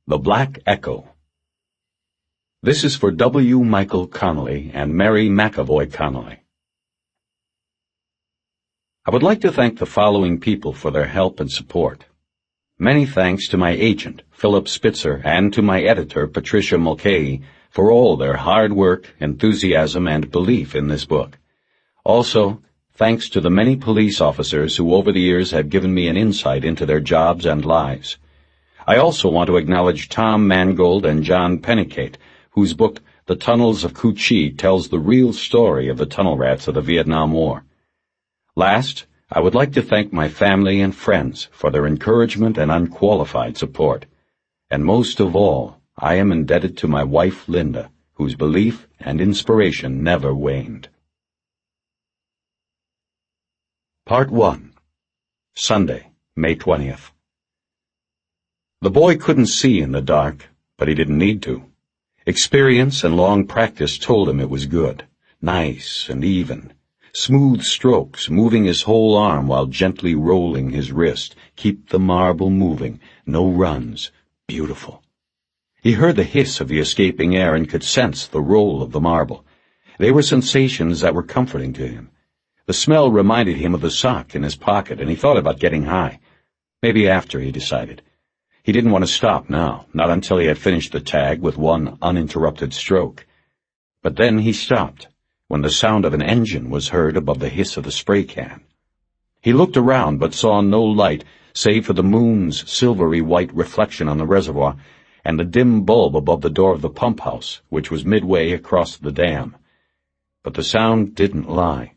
The Black Echo. This is for W. Michael Connelly and Mary McAvoy Connelly. I would like to thank the following people for their help and support. Many thanks to my agent, Philip Spitzer, and to my editor, Patricia Mulcahy, for all their hard work, enthusiasm, and belief in this book. Also, thanks to the many police officers who over the years have given me an insight into their jobs and lives. I also want to acknowledge Tom Mangold and John Pennicate, whose book, The Tunnels of Cu Chi, tells the real story of the tunnel rats of the Vietnam War. Last, I would like to thank my family and friends for their encouragement and unqualified support. And most of all, I am indebted to my wife, Linda, whose belief and inspiration never waned. Part 1. Sunday, May 20th. The boy couldn't see in the dark, but he didn't need to. Experience and long practice told him it was good, nice and even. Smooth strokes, moving his whole arm while gently rolling his wrist. Keep the marble moving, no runs. Beautiful. He heard the hiss of the escaping air and could sense the roll of the marble. They were sensations that were comforting to him. The smell reminded him of the sock in his pocket, and he thought about getting high. Maybe after, he decided. He didn't want to stop now, not until he had finished the tag with one uninterrupted stroke. But then he stopped, when the sound of an engine was heard above the hiss of the spray can. He looked around but saw no light save for the moon's silvery white reflection on the reservoir and the dim bulb above the door of the pump house, which was midway across the dam. But the sound didn't lie.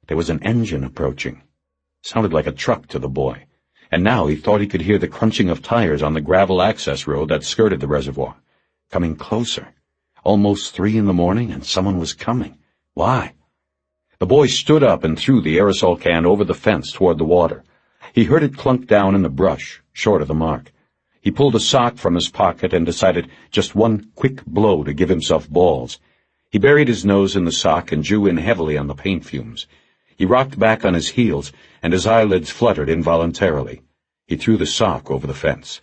There was an engine approaching. Sounded like a truck to the boy, and now he thought he could hear the crunching of tires on the gravel access road that skirted the reservoir. Coming closer. Almost 3 in the morning, and someone was coming. Why? The boy stood up and threw the aerosol can over the fence toward the water. He heard it clunk down in the brush, short of the mark. He pulled a sock from his pocket and decided just one quick blow to give himself balls. He buried his nose in the sock and drew in heavily on the paint fumes. He rocked back on his heels, and his eyelids fluttered involuntarily. He threw the sock over the fence.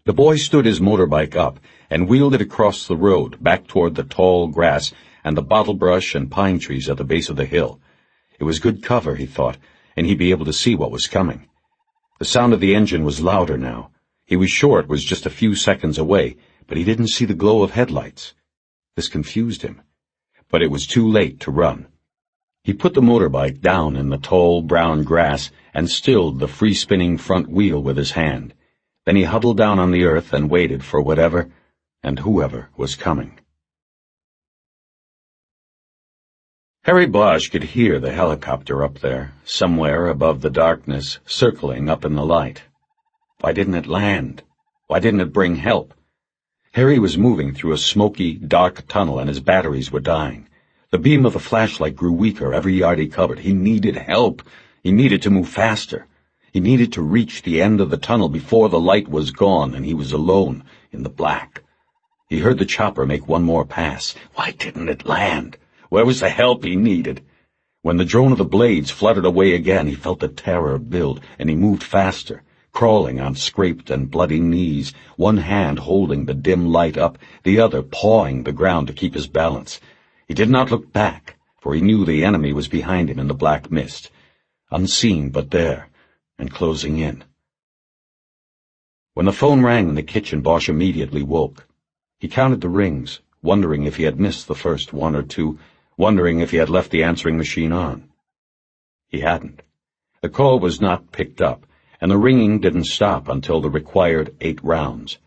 The boy stood his motorbike up and wheeled it across the road, back toward the tall grass and the bottle brush and pine trees at the base of the hill. It was good cover, he thought, and he'd be able to see what was coming. The sound of the engine was louder now. He was sure it was just a few seconds away, but he didn't see the glow of headlights. This confused him. But it was too late to run. He put the motorbike down in the tall brown grass and stilled the free-spinning front wheel with his hand. Then he huddled down on the earth and waited for whatever and whoever was coming. Harry Bosch could hear the helicopter up there, somewhere above the darkness, circling up in the light. Why didn't it land? Why didn't it bring help? Harry was moving through a smoky, dark tunnel, and his batteries were dying. The beam of the flashlight grew weaker every yard he covered. He needed help. He needed to move faster. He needed to reach the end of the tunnel before the light was gone and he was alone in the black. He heard the chopper make one more pass. Why didn't it land? Where was the help he needed? When the drone of the blades fluttered away again, he felt the terror build, and he moved faster, crawling on scraped and bloody knees, one hand holding the dim light up, the other pawing the ground to keep his balance. He did not look back, for he knew the enemy was behind him in the black mist, unseen but there, and closing in. When the phone rang in the kitchen, Bosch immediately woke. He counted the rings, wondering if he had missed the first 1 or 2, wondering if he had left the answering machine on. He hadn't. The call was not picked up, and the ringing didn't stop until the required 8 rounds.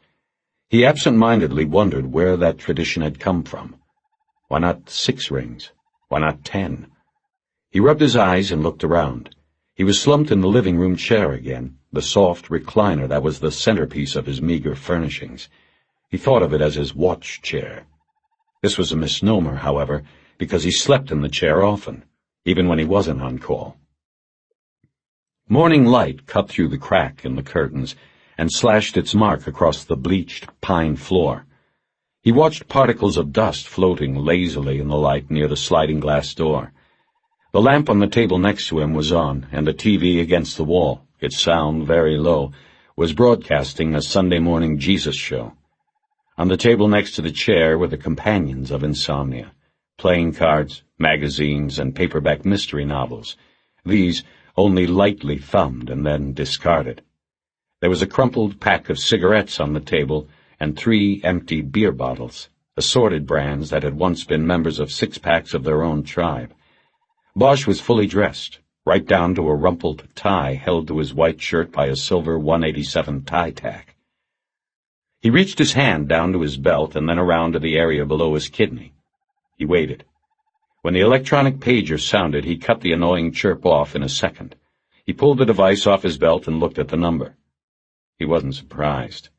He absent-mindedly wondered where that tradition had come from. Why not 6 rings? Why not 10? He rubbed his eyes and looked around. He was slumped in the living room chair again, the soft recliner that was the centerpiece of his meager furnishings. He thought of it as his watch chair. This was a misnomer, however, because he slept in the chair often, even when he wasn't on call. Morning light cut through the crack in the curtains and slashed its mark across the bleached pine floor. He watched particles of dust floating lazily in the light near the sliding glass door. The lamp on the table next to him was on, and the TV against the wall, its sound very low, was broadcasting a Sunday morning Jesus show. On the table next to the chair were the companions of insomnia, playing cards, magazines, and paperback mystery novels, these only lightly thumbed and then discarded. There was a crumpled pack of cigarettes on the table and 3 empty beer bottles, assorted brands that had once been members of 6-packs of their own tribe. Bosch was fully dressed, right down to a rumpled tie held to his white shirt by a silver 187 tie tack. He reached his hand down to his belt and then around to the area below his kidney. He waited. When the electronic pager sounded, he cut the annoying chirp off in a second. He pulled the device off his belt and looked at the number. He wasn't surprised.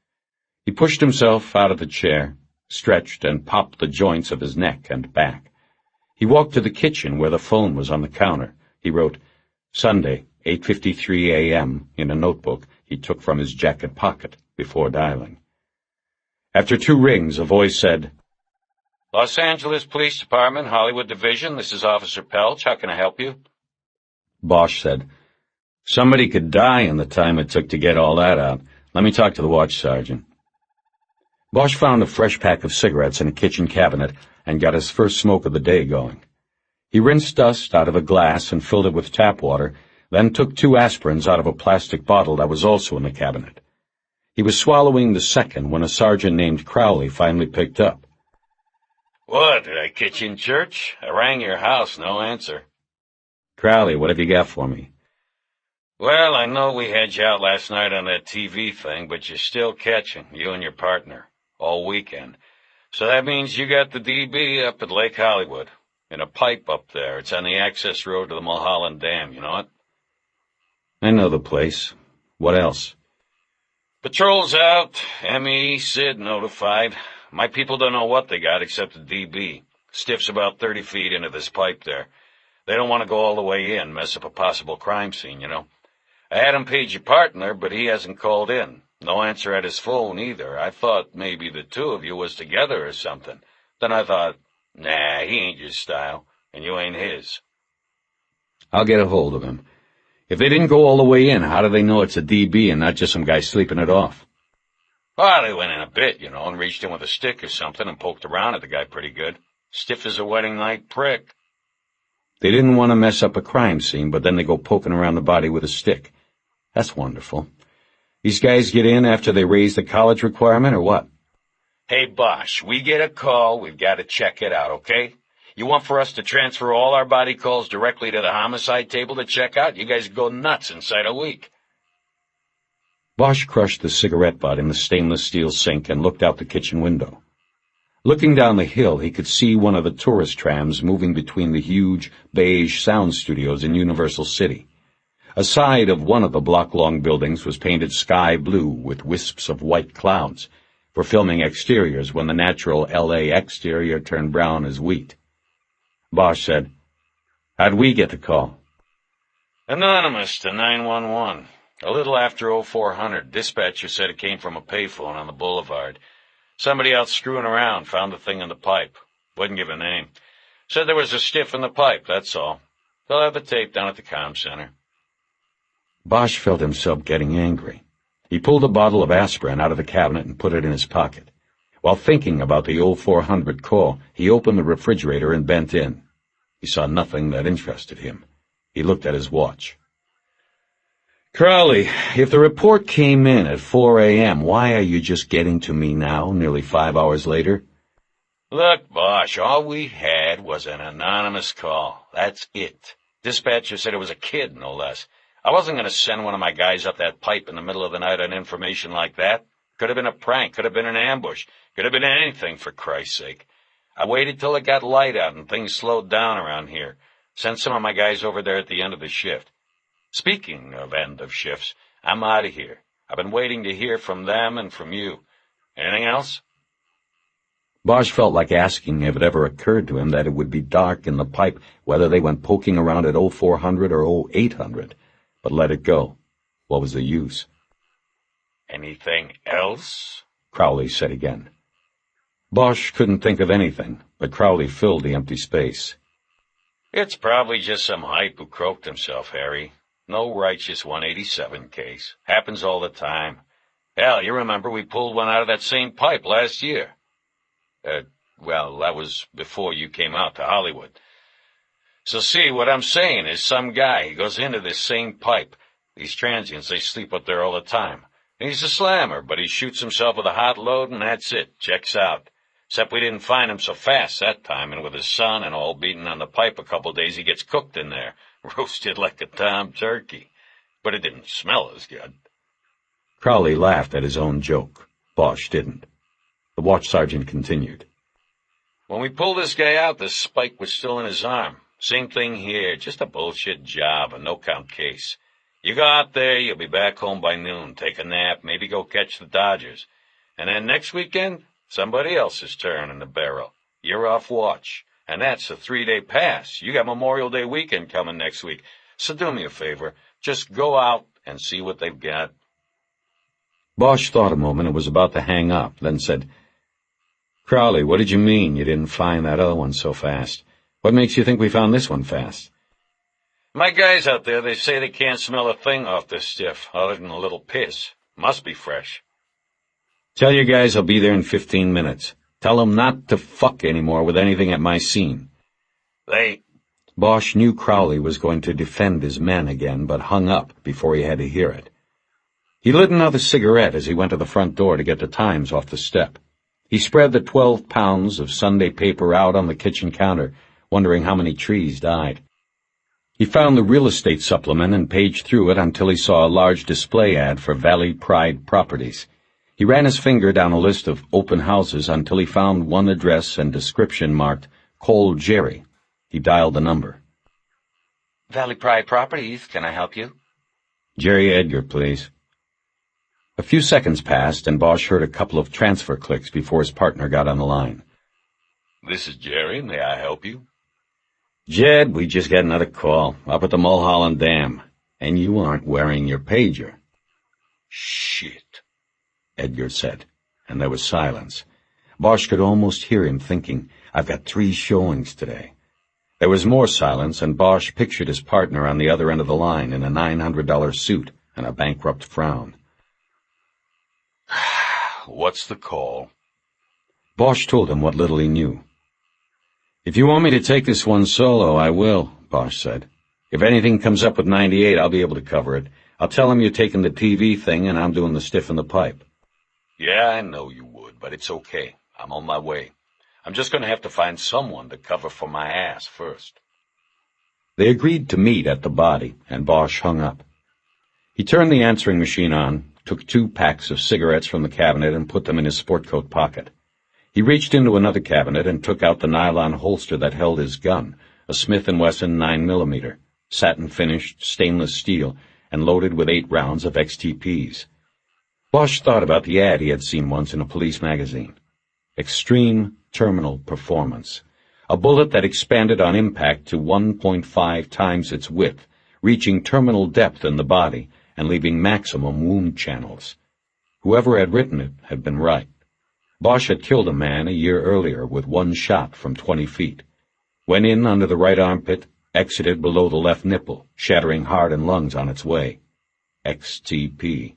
He pushed himself out of the chair, stretched, and popped the joints of his neck and back. He walked to the kitchen where the phone was on the counter. He wrote, Sunday, 8:53 a.m., in a notebook he took from his jacket pocket before dialing. After 2 rings, a voice said, Los Angeles Police Department, Hollywood Division, this is Officer Pelch. How can I help you? Bosch said, Somebody could die in the time it took to get all that out. Let me talk to the watch sergeant. Bosch found a fresh pack of cigarettes in a kitchen cabinet and got his first smoke of the day going. He rinsed dust out of a glass and filled it with tap water, then took 2 aspirins out of a plastic bottle that was also in the cabinet. He was swallowing the second when a sergeant named Crowley finally picked up. What, did I catch you in church? I rang your house, no answer. Crowley, what have you got for me? Well, I know we had you out last night on that TV thing, but you're still catching, you and your partner, all weekend. So that means you got the DB up at Lake Hollywood, in a pipe up there. It's on the access road to the Mulholland Dam, you know it? I know the place. What else? Patrol's out, ME, Sid notified. My people don't know what they got except the DB. Stiff's about 30 feet into this pipe there. They don't want to go all the way in, mess up a possible crime scene, you know. I had him page your partner, but he hasn't called in. No answer at his phone either. I thought maybe the 2 of you was together or something. Then I thought, nah, he ain't your style, and you ain't his. I'll get a hold of him. If they didn't go all the way in, how do they know it's a DB and not just some guy sleeping it off? Well, they went in a bit, you know, and reached in with a stick or something and poked around at the guy pretty good. Stiff as a wedding night prick. They didn't want to mess up a crime scene, but then they go poking around the body with a stick. That's wonderful. These guys get in after they raise the college requirement, or what? Hey, Bosch, we get a call, we've got to check it out, okay? You want for us to transfer all our body calls directly to the homicide table to check out? You guys go nuts inside a week. Bosch crushed the cigarette butt in the stainless steel sink and looked out the kitchen window. Looking down the hill, he could see one of the tourist trams moving between the huge, beige sound studios in Universal City. A side of one of the block-long buildings was painted sky blue with wisps of white clouds, for filming exteriors when the natural L.A. exterior turned brown as wheat. Bosch said, How'd we get the call? Anonymous to 911. A little after 0400, dispatcher said it came from a payphone on the boulevard. Somebody out screwing around found the thing in the pipe. Wouldn't give a name. Said there was a stiff in the pipe, that's all. They'll have the tape down at the comm center. Bosch felt himself getting angry. He pulled a bottle of aspirin out of the cabinet and put it in his pocket. While thinking about the 0400 call, he opened the refrigerator and bent in. He saw nothing that interested him. He looked at his watch. Crowley, if the report came in at 4 a.m., why are you just getting to me now, nearly 5 hours later? Look, Bosch, all we had was an anonymous call. That's it. Dispatcher said it was a kid, no less. I wasn't going to send one of my guys up that pipe in the middle of the night on information like that. Could have been a prank, could have been an ambush, could have been anything, for Christ's sake. I waited till it got light out and things slowed down around here. Sent some of my guys over there at the end of the shift. Speaking of end of shifts, I'm out of here. I've been waiting to hear from them and from you. Anything else? Bosch felt like asking if it ever occurred to him that it would be dark in the pipe whether they went poking around at 0400 or 0800, but let it go. What was the use? Anything else? Crowley said again. Bosch couldn't think of anything, but Crowley filled the empty space. It's probably just some hype who croaked himself, Harry. No righteous 187 case. Happens all the time. Hell, you remember we pulled one out of that same pipe last year. Well, that was before you came out to Hollywood. So see, what I'm saying is some guy, he goes into this same pipe. These transients, they sleep up there all the time. He's a slammer, but he shoots himself with a hot load, and that's it. Checks out. Except we didn't find him so fast that time, and with his son and all beaten on the pipe a couple days, he gets cooked in there. Roasted like a tom turkey. But it didn't smell as good. Crowley laughed at his own joke. Bosch didn't. The watch sergeant continued. When we pulled this guy out, the spike was still in his arm. Same thing here, just a bullshit job, a no-count case. You go out there, you'll be back home by noon, take a nap, maybe go catch the Dodgers. And then next weekend, somebody else's turn in the barrel. You're off watch. And that's a 3-day pass. You got Memorial Day weekend coming next week. So do me a favor, just go out and see what they've got. Bosch thought a moment and was about to hang up, then said, Crowley, what did you mean you didn't find that other one so fast? What makes you think we found this one fast? My guys out there, they say they can't smell a thing off this stiff, other than a little piss. Must be fresh. Tell your guys I'll be there in 15 minutes. Tell them not to fuck anymore with anything at my scene. Bosch knew Crowley was going to defend his men again, but hung up before he had to hear it. He lit another cigarette as he went to the front door to get the Times off the step. He spread the 12 pounds of Sunday paper out on the kitchen counter, wondering how many trees died. He found the real estate supplement and paged through it until he saw a large display ad for Valley Pride Properties. He ran his finger down a list of open houses until he found one address and description marked Cole Jerry. He dialed the number. Valley Pride Properties, can I help you? Jerry Edgar, please. A few seconds passed, and Bosch heard a couple of transfer clicks before his partner got on the line. This is Jerry. May I help you? Jed, we just got another call, up at the Mulholland Dam, and you aren't wearing your pager. Shit, Edgar said, and there was silence. Bosch could almost hear him thinking, I've got 3 showings today. There was more silence, and Bosch pictured his partner on the other end of the line in a $900 suit and a bankrupt frown. What's the call? Bosch told him what little he knew. If you want me to take this one solo, I will, Bosch said. If anything comes up with 98, I'll be able to cover it. I'll tell him you're taking the TV thing and I'm doing the stiff in the pipe. Yeah, I know you would, but it's okay. I'm on my way. I'm just going to have to find someone to cover for my ass first. They agreed to meet at the body, and Bosch hung up. He turned the answering machine on, took 2 packs of cigarettes from the cabinet and put them in his sport coat pocket. He reached into another cabinet and took out the nylon holster that held his gun, a Smith & Wesson 9mm, satin-finished stainless steel, and loaded with 8 rounds of XTPs. Bosch thought about the ad he had seen once in a police magazine. Extreme Terminal Performance. A bullet that expanded on impact to 1.5 times its width, reaching terminal depth in the body and leaving maximum wound channels. Whoever had written it had been right. Bosch had killed a man a year earlier with 1 shot from 20 feet. Went in under the right armpit, exited below the left nipple, shattering heart and lungs on its way. XTP.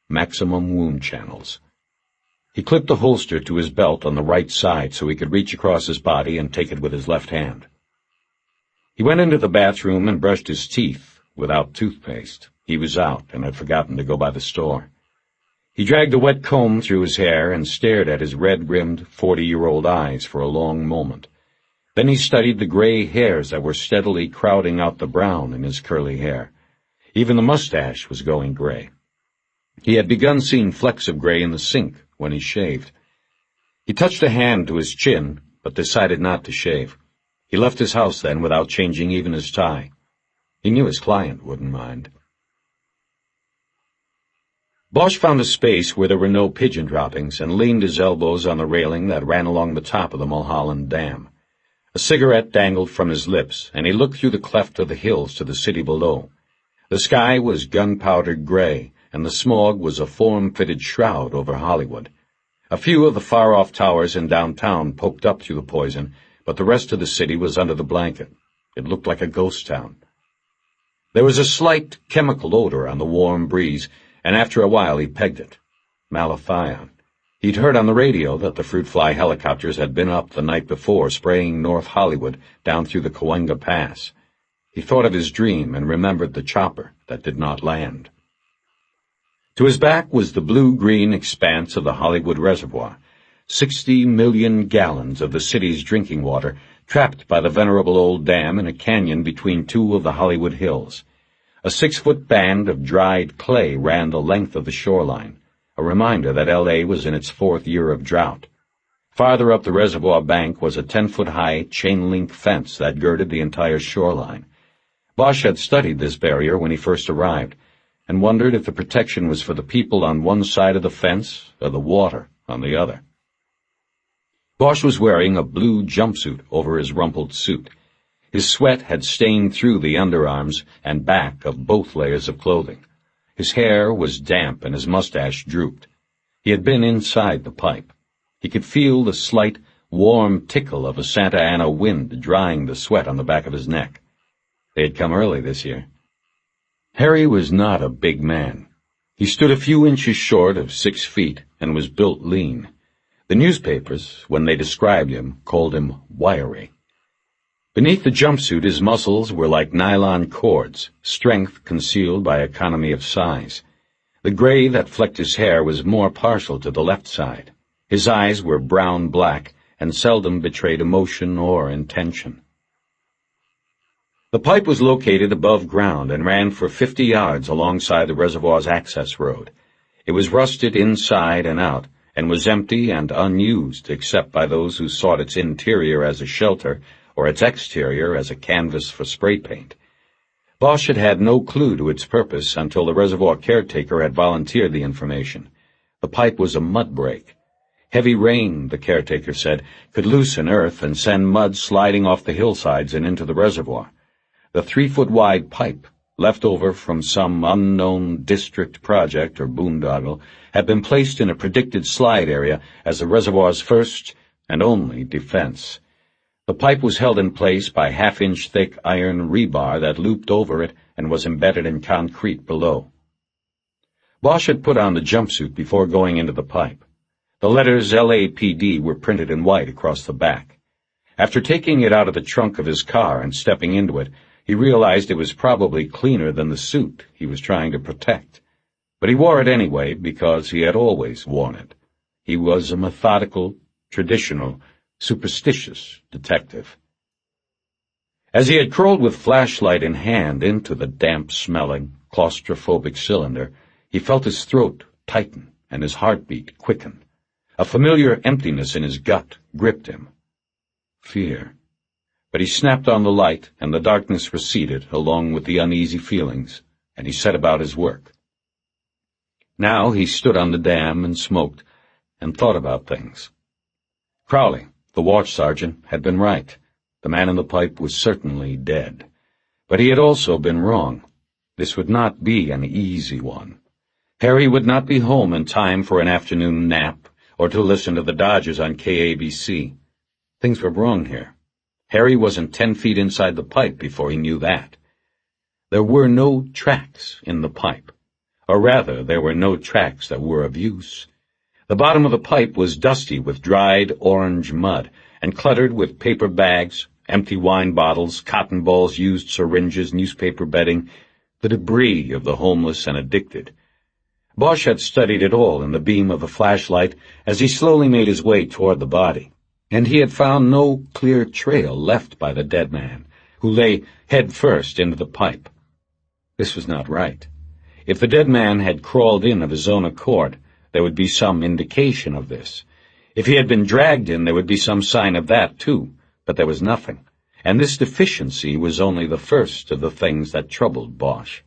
Maximum wound channels. He clipped the holster to his belt on the right side so he could reach across his body and take it with his left hand. He went into the bathroom and brushed his teeth without toothpaste. He was out and had forgotten to go by the store. He dragged a wet comb through his hair and stared at his red-rimmed 40-year-old eyes for a long moment. Then he studied the gray hairs that were steadily crowding out the brown in his curly hair. Even the mustache was going gray. He had begun seeing flecks of gray in the sink when he shaved. He touched a hand to his chin, but decided not to shave. He left his house then without changing even his tie. He knew his client wouldn't mind. Bosch found a space where there were no pigeon droppings and leaned his elbows on the railing that ran along the top of the Mulholland Dam. A cigarette dangled from his lips, and he looked through the cleft of the hills to the city below. The sky was gunpowdered gray, and the smog was a form-fitted shroud over Hollywood. A few of the far-off towers in downtown poked up through the poison, but the rest of the city was under the blanket. It looked like a ghost town. There was a slight chemical odor on the warm breeze, and after a while he pegged it. Malathion. He'd heard on the radio that the fruit fly helicopters had been up the night before, spraying North Hollywood down through the Cahuenga Pass. He thought of his dream and remembered the chopper that did not land. To his back was the blue-green expanse of the Hollywood Reservoir, 60 million gallons of the city's drinking water trapped by the venerable old dam in a canyon between two of the Hollywood hills. A 6-foot band of dried clay ran the length of the shoreline, a reminder that L.A. was in its 4th year of drought. Farther up the reservoir bank was a 10-foot-high chain-link fence that girded the entire shoreline. Bosch had studied this barrier when he first arrived, and wondered if the protection was for the people on one side of the fence or the water on the other. Bosch was wearing a blue jumpsuit over his rumpled suit. His sweat had stained through the underarms and back of both layers of clothing. His hair was damp and his mustache drooped. He had been inside the pipe. He could feel the slight, warm tickle of a Santa Ana wind drying the sweat on the back of his neck. They had come early this year. Harry was not a big man. He stood a few inches short of 6 feet and was built lean. The newspapers, when they described him, called him wiry. Beneath the jumpsuit, his muscles were like nylon cords, strength concealed by economy of size. The gray that flecked his hair was more partial to the left side. His eyes were brown-black and seldom betrayed emotion or intention. The pipe was located above ground and ran for 50 yards alongside the reservoir's access road. It was rusted inside and out, and was empty and unused except by those who sought its interior as a shelter or its exterior as a canvas for spray paint. Bosch had had no clue to its purpose until the reservoir caretaker had volunteered the information. The pipe was a mud break. Heavy rain, the caretaker said, could loosen earth and send mud sliding off the hillsides and into the reservoir. The 3-foot-wide pipe, left over from some unknown district project or boondoggle, had been placed in a predicted slide area as the reservoir's first and only defense. The pipe was held in place by 1/2-inch thick iron rebar that looped over it and was embedded in concrete below. Bosch had put on the jumpsuit before going into the pipe. The letters LAPD were printed in white across the back. After taking it out of the trunk of his car and stepping into it, he realized it was probably cleaner than the suit he was trying to protect. But he wore it anyway because he had always worn it. He was a methodical, traditional, superstitious detective. As he had crawled with flashlight in hand into the damp-smelling, claustrophobic cylinder, he felt his throat tighten and his heartbeat quicken. A familiar emptiness in his gut gripped him. Fear. But he snapped on the light, and the darkness receded along with the uneasy feelings, and he set about his work. Now he stood on the dam and smoked, and thought about things. Crowley, the watch sergeant, had been right. The man in the pipe was certainly dead. But he had also been wrong. This would not be an easy one. Harry would not be home in time for an afternoon nap, or to listen to the Dodgers on KABC. Things were wrong here. Harry wasn't 10 feet inside the pipe before he knew that. There were no tracks in the pipe, or rather, there were no tracks that were of use. The bottom of the pipe was dusty with dried orange mud, and cluttered with paper bags, empty wine bottles, cotton balls, used syringes, newspaper bedding, the debris of the homeless and addicted. Bosch had studied it all in the beam of the flashlight as he slowly made his way toward the body. And he had found no clear trail left by the dead man, who lay head first into the pipe. This was not right. If the dead man had crawled in of his own accord, there would be some indication of this. If he had been dragged in, there would be some sign of that, too, but there was nothing, and this deficiency was only the first of the things that troubled Bosch.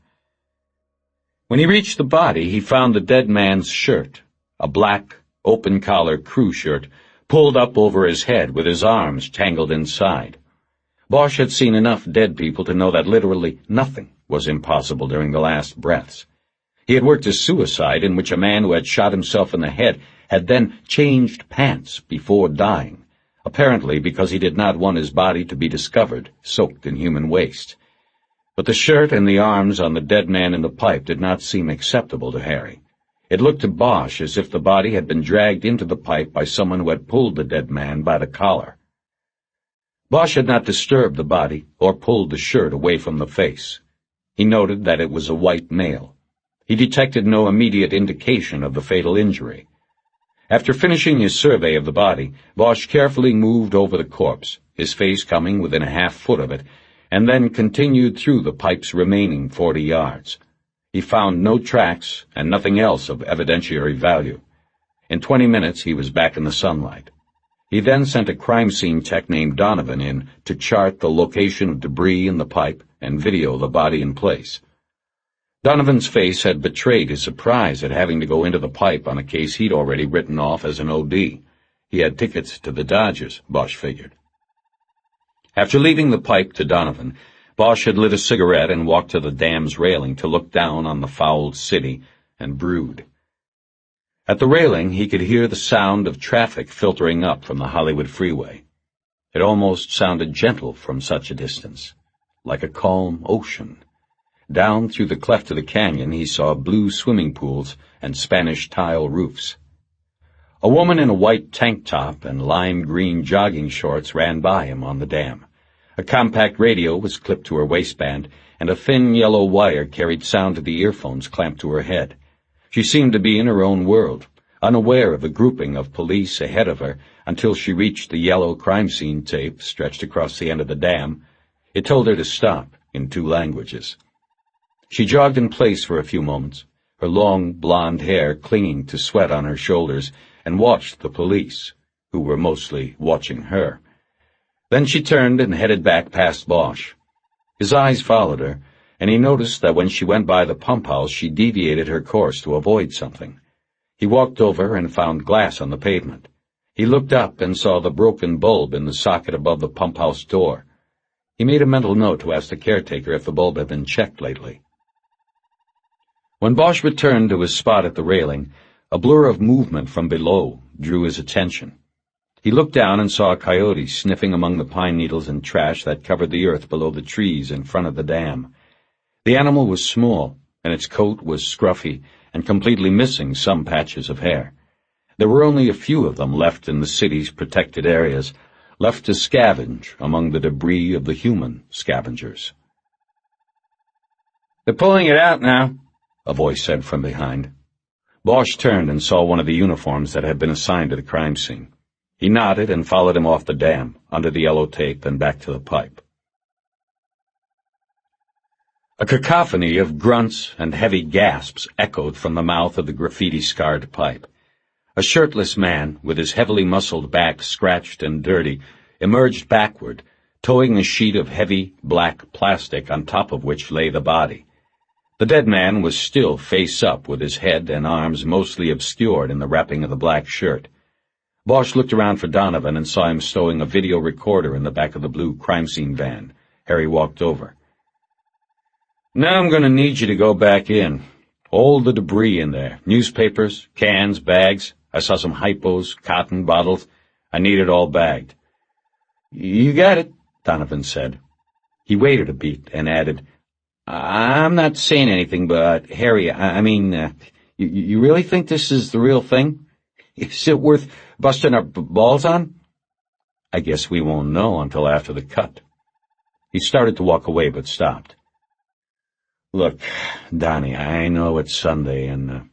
When he reached the body, he found the dead man's shirt, a black, open-collar crew shirt, pulled up over his head with his arms tangled inside. Bosch had seen enough dead people to know that literally nothing was impossible during the last breaths. He had worked a suicide in which a man who had shot himself in the head had then changed pants before dying, apparently because he did not want his body to be discovered soaked in human waste. But the shirt and the arms on the dead man in the pipe did not seem acceptable to Harry. It looked to Bosch as if the body had been dragged into the pipe by someone who had pulled the dead man by the collar. Bosch had not disturbed the body or pulled the shirt away from the face. He noted that it was a white male. He detected no immediate indication of the fatal injury. After finishing his survey of the body, Bosch carefully moved over the corpse, his face coming within a half-foot of it, and then continued through the pipe's remaining 40 yards. He found no tracks and nothing else of evidentiary value. In 20 minutes he was back in the sunlight. He then sent a crime scene tech named Donovan in to chart the location of debris in the pipe and video the body in place. Donovan's face had betrayed his surprise at having to go into the pipe on a case he'd already written off as an OD. He had tickets to the Dodgers, Bosch figured. After leaving the pipe to Donovan, Bosch had lit a cigarette and walked to the dam's railing to look down on the fouled city and brood. At the railing, he could hear the sound of traffic filtering up from the Hollywood freeway. It almost sounded gentle from such a distance, like a calm ocean. Down through the cleft of the canyon, he saw blue swimming pools and Spanish tile roofs. A woman in a white tank top and lime green jogging shorts ran by him on the dam. A compact radio was clipped to her waistband, and a thin yellow wire carried sound to the earphones clamped to her head. She seemed to be in her own world, unaware of the grouping of police ahead of her until she reached the yellow crime scene tape stretched across the end of the dam. It told her to stop in 2 languages. She jogged in place for a few moments, her long blonde hair clinging to sweat on her shoulders, and watched the police, who were mostly watching her. Then she turned and headed back past Bosch. His eyes followed her, and he noticed that when she went by the pump house she deviated her course to avoid something. He walked over and found glass on the pavement. He looked up and saw the broken bulb in the socket above the pump house door. He made a mental note to ask the caretaker if the bulb had been checked lately. When Bosch returned to his spot at the railing, a blur of movement from below drew his attention. He looked down and saw a coyote sniffing among the pine needles and trash that covered the earth below the trees in front of the dam. The animal was small, and its coat was scruffy and completely missing some patches of hair. There were only a few of them left in the city's protected areas, left to scavenge among the debris of the human scavengers. "They're pulling it out now," a voice said from behind. Bosch turned and saw one of the uniforms that had been assigned to the crime scene. He nodded and followed him off the dam, under the yellow tape, and back to the pipe. A cacophony of grunts and heavy gasps echoed from the mouth of the graffiti-scarred pipe. A shirtless man, with his heavily muscled back scratched and dirty, emerged backward, towing a sheet of heavy, black plastic on top of which lay the body. The dead man was still face up, with his head and arms mostly obscured in the wrapping of the black shirt. Bosch looked around for Donovan and saw him stowing a video recorder in the back of the blue crime scene van. Harry walked over. "Now I'm going to need you to go back in. All the debris in there. Newspapers, cans, bags. I saw some hypos, cotton bottles. I need it all bagged." "You got it," Donovan said. He waited a beat and added, "I'm not saying anything, but, Harry, you really think this is the real thing? Is it worth busting our balls on?" "I guess we won't know until after the cut." He started to walk away, but stopped. "Look, Donnie, I know it's Sunday, and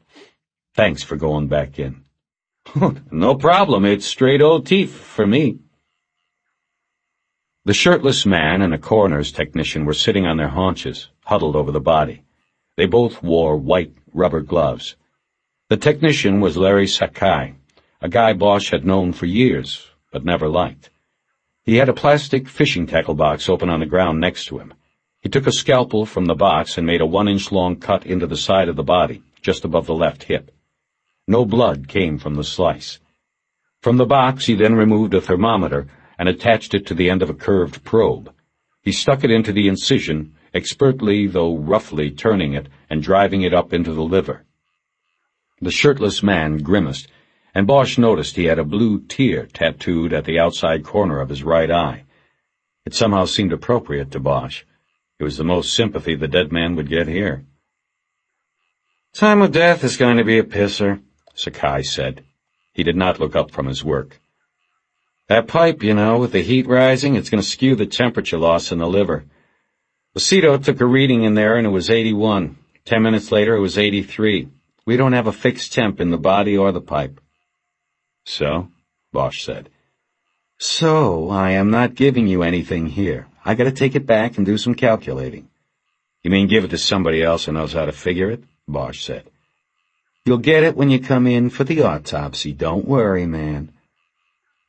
thanks for going back in." "No problem. It's straight OT for me." The shirtless man and a coroner's technician were sitting on their haunches, huddled over the body. They both wore white rubber gloves. The technician was Larry Sakai, a guy Bosch had known for years, but never liked. He had a plastic fishing tackle box open on the ground next to him. He took a scalpel from the box and made a 1-inch-long cut into the side of the body, just above the left hip. No blood came from the slice. From the box he then removed a thermometer and attached it to the end of a curved probe. He stuck it into the incision, expertly though roughly turning it and driving it up into the liver. The shirtless man grimaced, and Bosch noticed he had a blue tear tattooed at the outside corner of his right eye. It somehow seemed appropriate to Bosch. It was the most sympathy the dead man would get here. "Time of death is going to be a pisser," Sakai said. He did not look up from his work. "That pipe, with the heat rising, it's going to skew the temperature loss in the liver. Lucido took a reading in there and it was 81. 10 minutes later it was 83. We don't have a fixed temp in the body or the pipe." "So?" Bosch said. "So, I am not giving you anything here. I gotta take it back and do some calculating." "You mean give it to somebody else who knows how to figure it?" Bosch said. "You'll get it when you come in for the autopsy. Don't worry, man."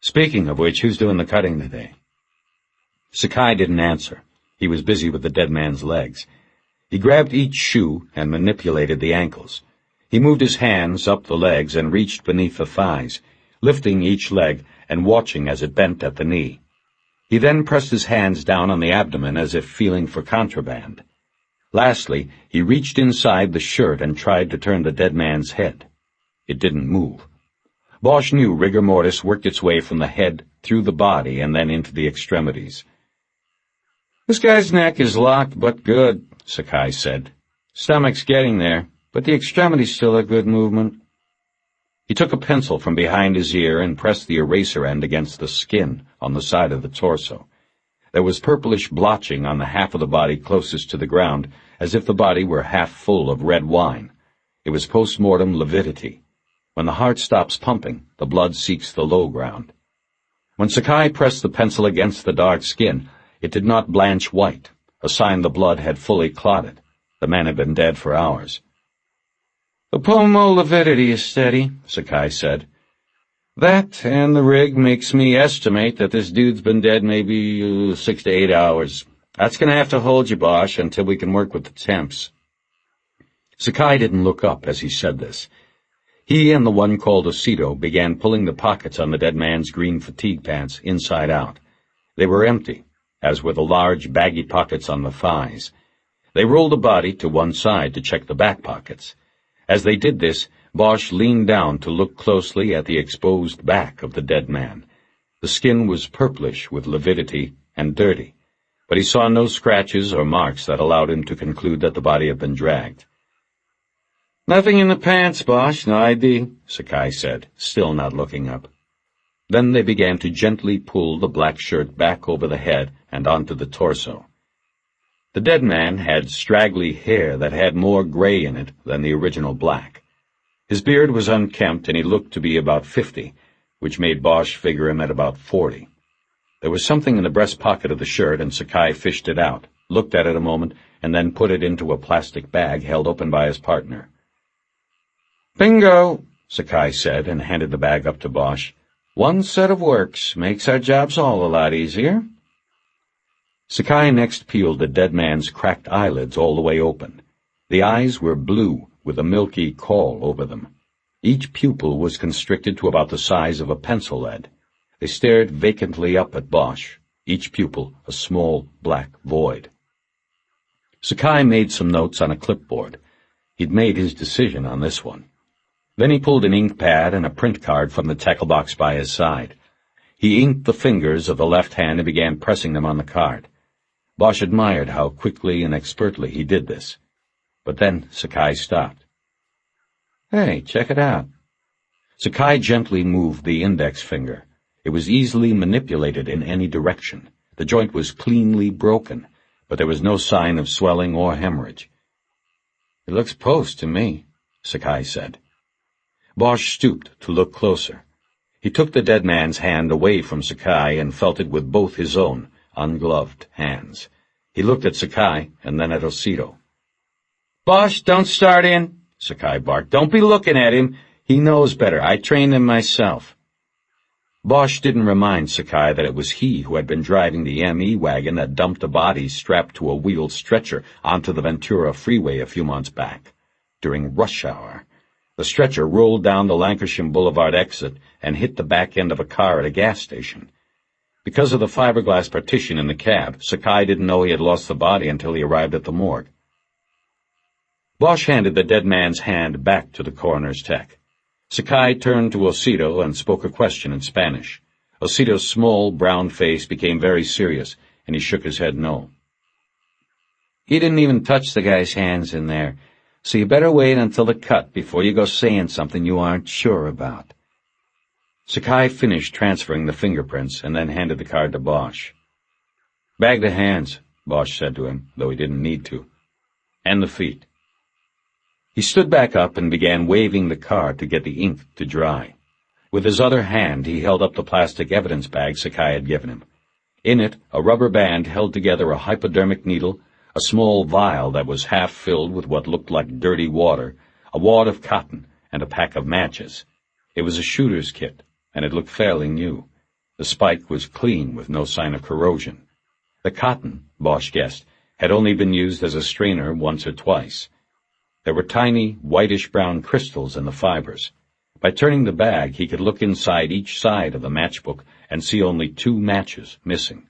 "Speaking of which, who's doing the cutting today?" Sakai didn't answer. He was busy with the dead man's legs. He grabbed each shoe and manipulated the ankles. He moved his hands up the legs and reached beneath the thighs, lifting each leg and watching as it bent at the knee. He then pressed his hands down on the abdomen as if feeling for contraband. Lastly, he reached inside the shirt and tried to turn the dead man's head. It didn't move. Bosch knew rigor mortis worked its way from the head through the body and then into the extremities. "This guy's neck is locked but good," Sakai said. "Stomach's getting there, but the extremities still have good movement." He took a pencil from behind his ear and pressed the eraser end against the skin on the side of the torso. There was purplish blotching on the half of the body closest to the ground, as if the body were half full of red wine. It was post-mortem lividity. When the heart stops pumping, the blood seeks the low ground. When Sakai pressed the pencil against the dark skin, it did not blanch white, a sign the blood had fully clotted. The man had been dead for hours. "The pulmolividity is steady," Sakai said. "That and the rig makes me estimate that this dude's been dead maybe 6 to 8 hours. That's going to have to hold you, Bosch, until we can work with the temps." Sakai didn't look up as he said this. He and the one called Lucido began pulling the pockets on the dead man's green fatigue pants inside out. They were empty, as were the large, baggy pockets on the thighs. They rolled the body to one side to check the back pockets. As they did this, Bosch leaned down to look closely at the exposed back of the dead man. The skin was purplish with lividity and dirty, but he saw no scratches or marks that allowed him to conclude that the body had been dragged. "Nothing in the pants, Bosch, no ID," Sakai said, still not looking up. Then they began to gently pull the black shirt back over the head and onto the torso. The dead man had straggly hair that had more gray in it than the original black. His beard was unkempt, and he looked to be about 50, which made Bosch figure him at about 40. There was something in the breast pocket of the shirt, and Sakai fished it out, looked at it a moment, and then put it into a plastic bag held open by his partner. "Bingo," Sakai said, and handed the bag up to Bosch. "One set of works makes our jobs all a lot easier." Sakai next peeled the dead man's cracked eyelids all the way open. The eyes were blue, with a milky caul over them. Each pupil was constricted to about the size of a pencil lead. They stared vacantly up at Bosch, each pupil a small black void. Sakai made some notes on a clipboard. He'd made his decision on this one. Then he pulled an ink pad and a print card from the tackle box by his side. He inked the fingers of the left hand and began pressing them on the card. Bosch admired how quickly and expertly he did this. But then Sakai stopped. "Hey, check it out." Sakai gently moved the index finger. It was easily manipulated in any direction. The joint was cleanly broken, but there was no sign of swelling or hemorrhage. "It looks post to me," Sakai said. Bosch stooped to look closer. He took the dead man's hand away from Sakai and felt it with both his own, ungloved hands. He looked at Sakai and then at Lucido. "Bosch, don't start in," Sakai barked. "Don't be looking at him. He knows better. I trained him myself." Bosch didn't remind Sakai that it was he who had been driving the ME wagon that dumped a body strapped to a wheeled stretcher onto the Ventura freeway a few months back. During rush hour, the stretcher rolled down the Lancashire Boulevard exit and hit the back end of a car at a gas station. Because of the fiberglass partition in the cab, Sakai didn't know he had lost the body until he arrived at the morgue. Bosch handed the dead man's hand back to the coroner's tech. Sakai turned to Lucido and spoke a question in Spanish. Lucido's small, brown face became very serious, and he shook his head no. He didn't even touch the guy's hands in there, so you better wait until the cut before you go saying something you aren't sure about. Sakai finished transferring the fingerprints and then handed the card to Bosch. Bag the hands, Bosch said to him, though he didn't need to. And the feet. He stood back up and began waving the card to get the ink to dry. With his other hand, he held up the plastic evidence bag Sakai had given him. In it, a rubber band held together a hypodermic needle, a small vial that was half filled with what looked like dirty water, a wad of cotton, and a pack of matches. It was a shooter's kit, and it looked fairly new. The spike was clean with no sign of corrosion. The cotton, Bosch guessed, had only been used as a strainer once or twice. There were tiny, whitish-brown crystals in the fibers. By turning the bag, he could look inside each side of the matchbook and see only 2 matches missing.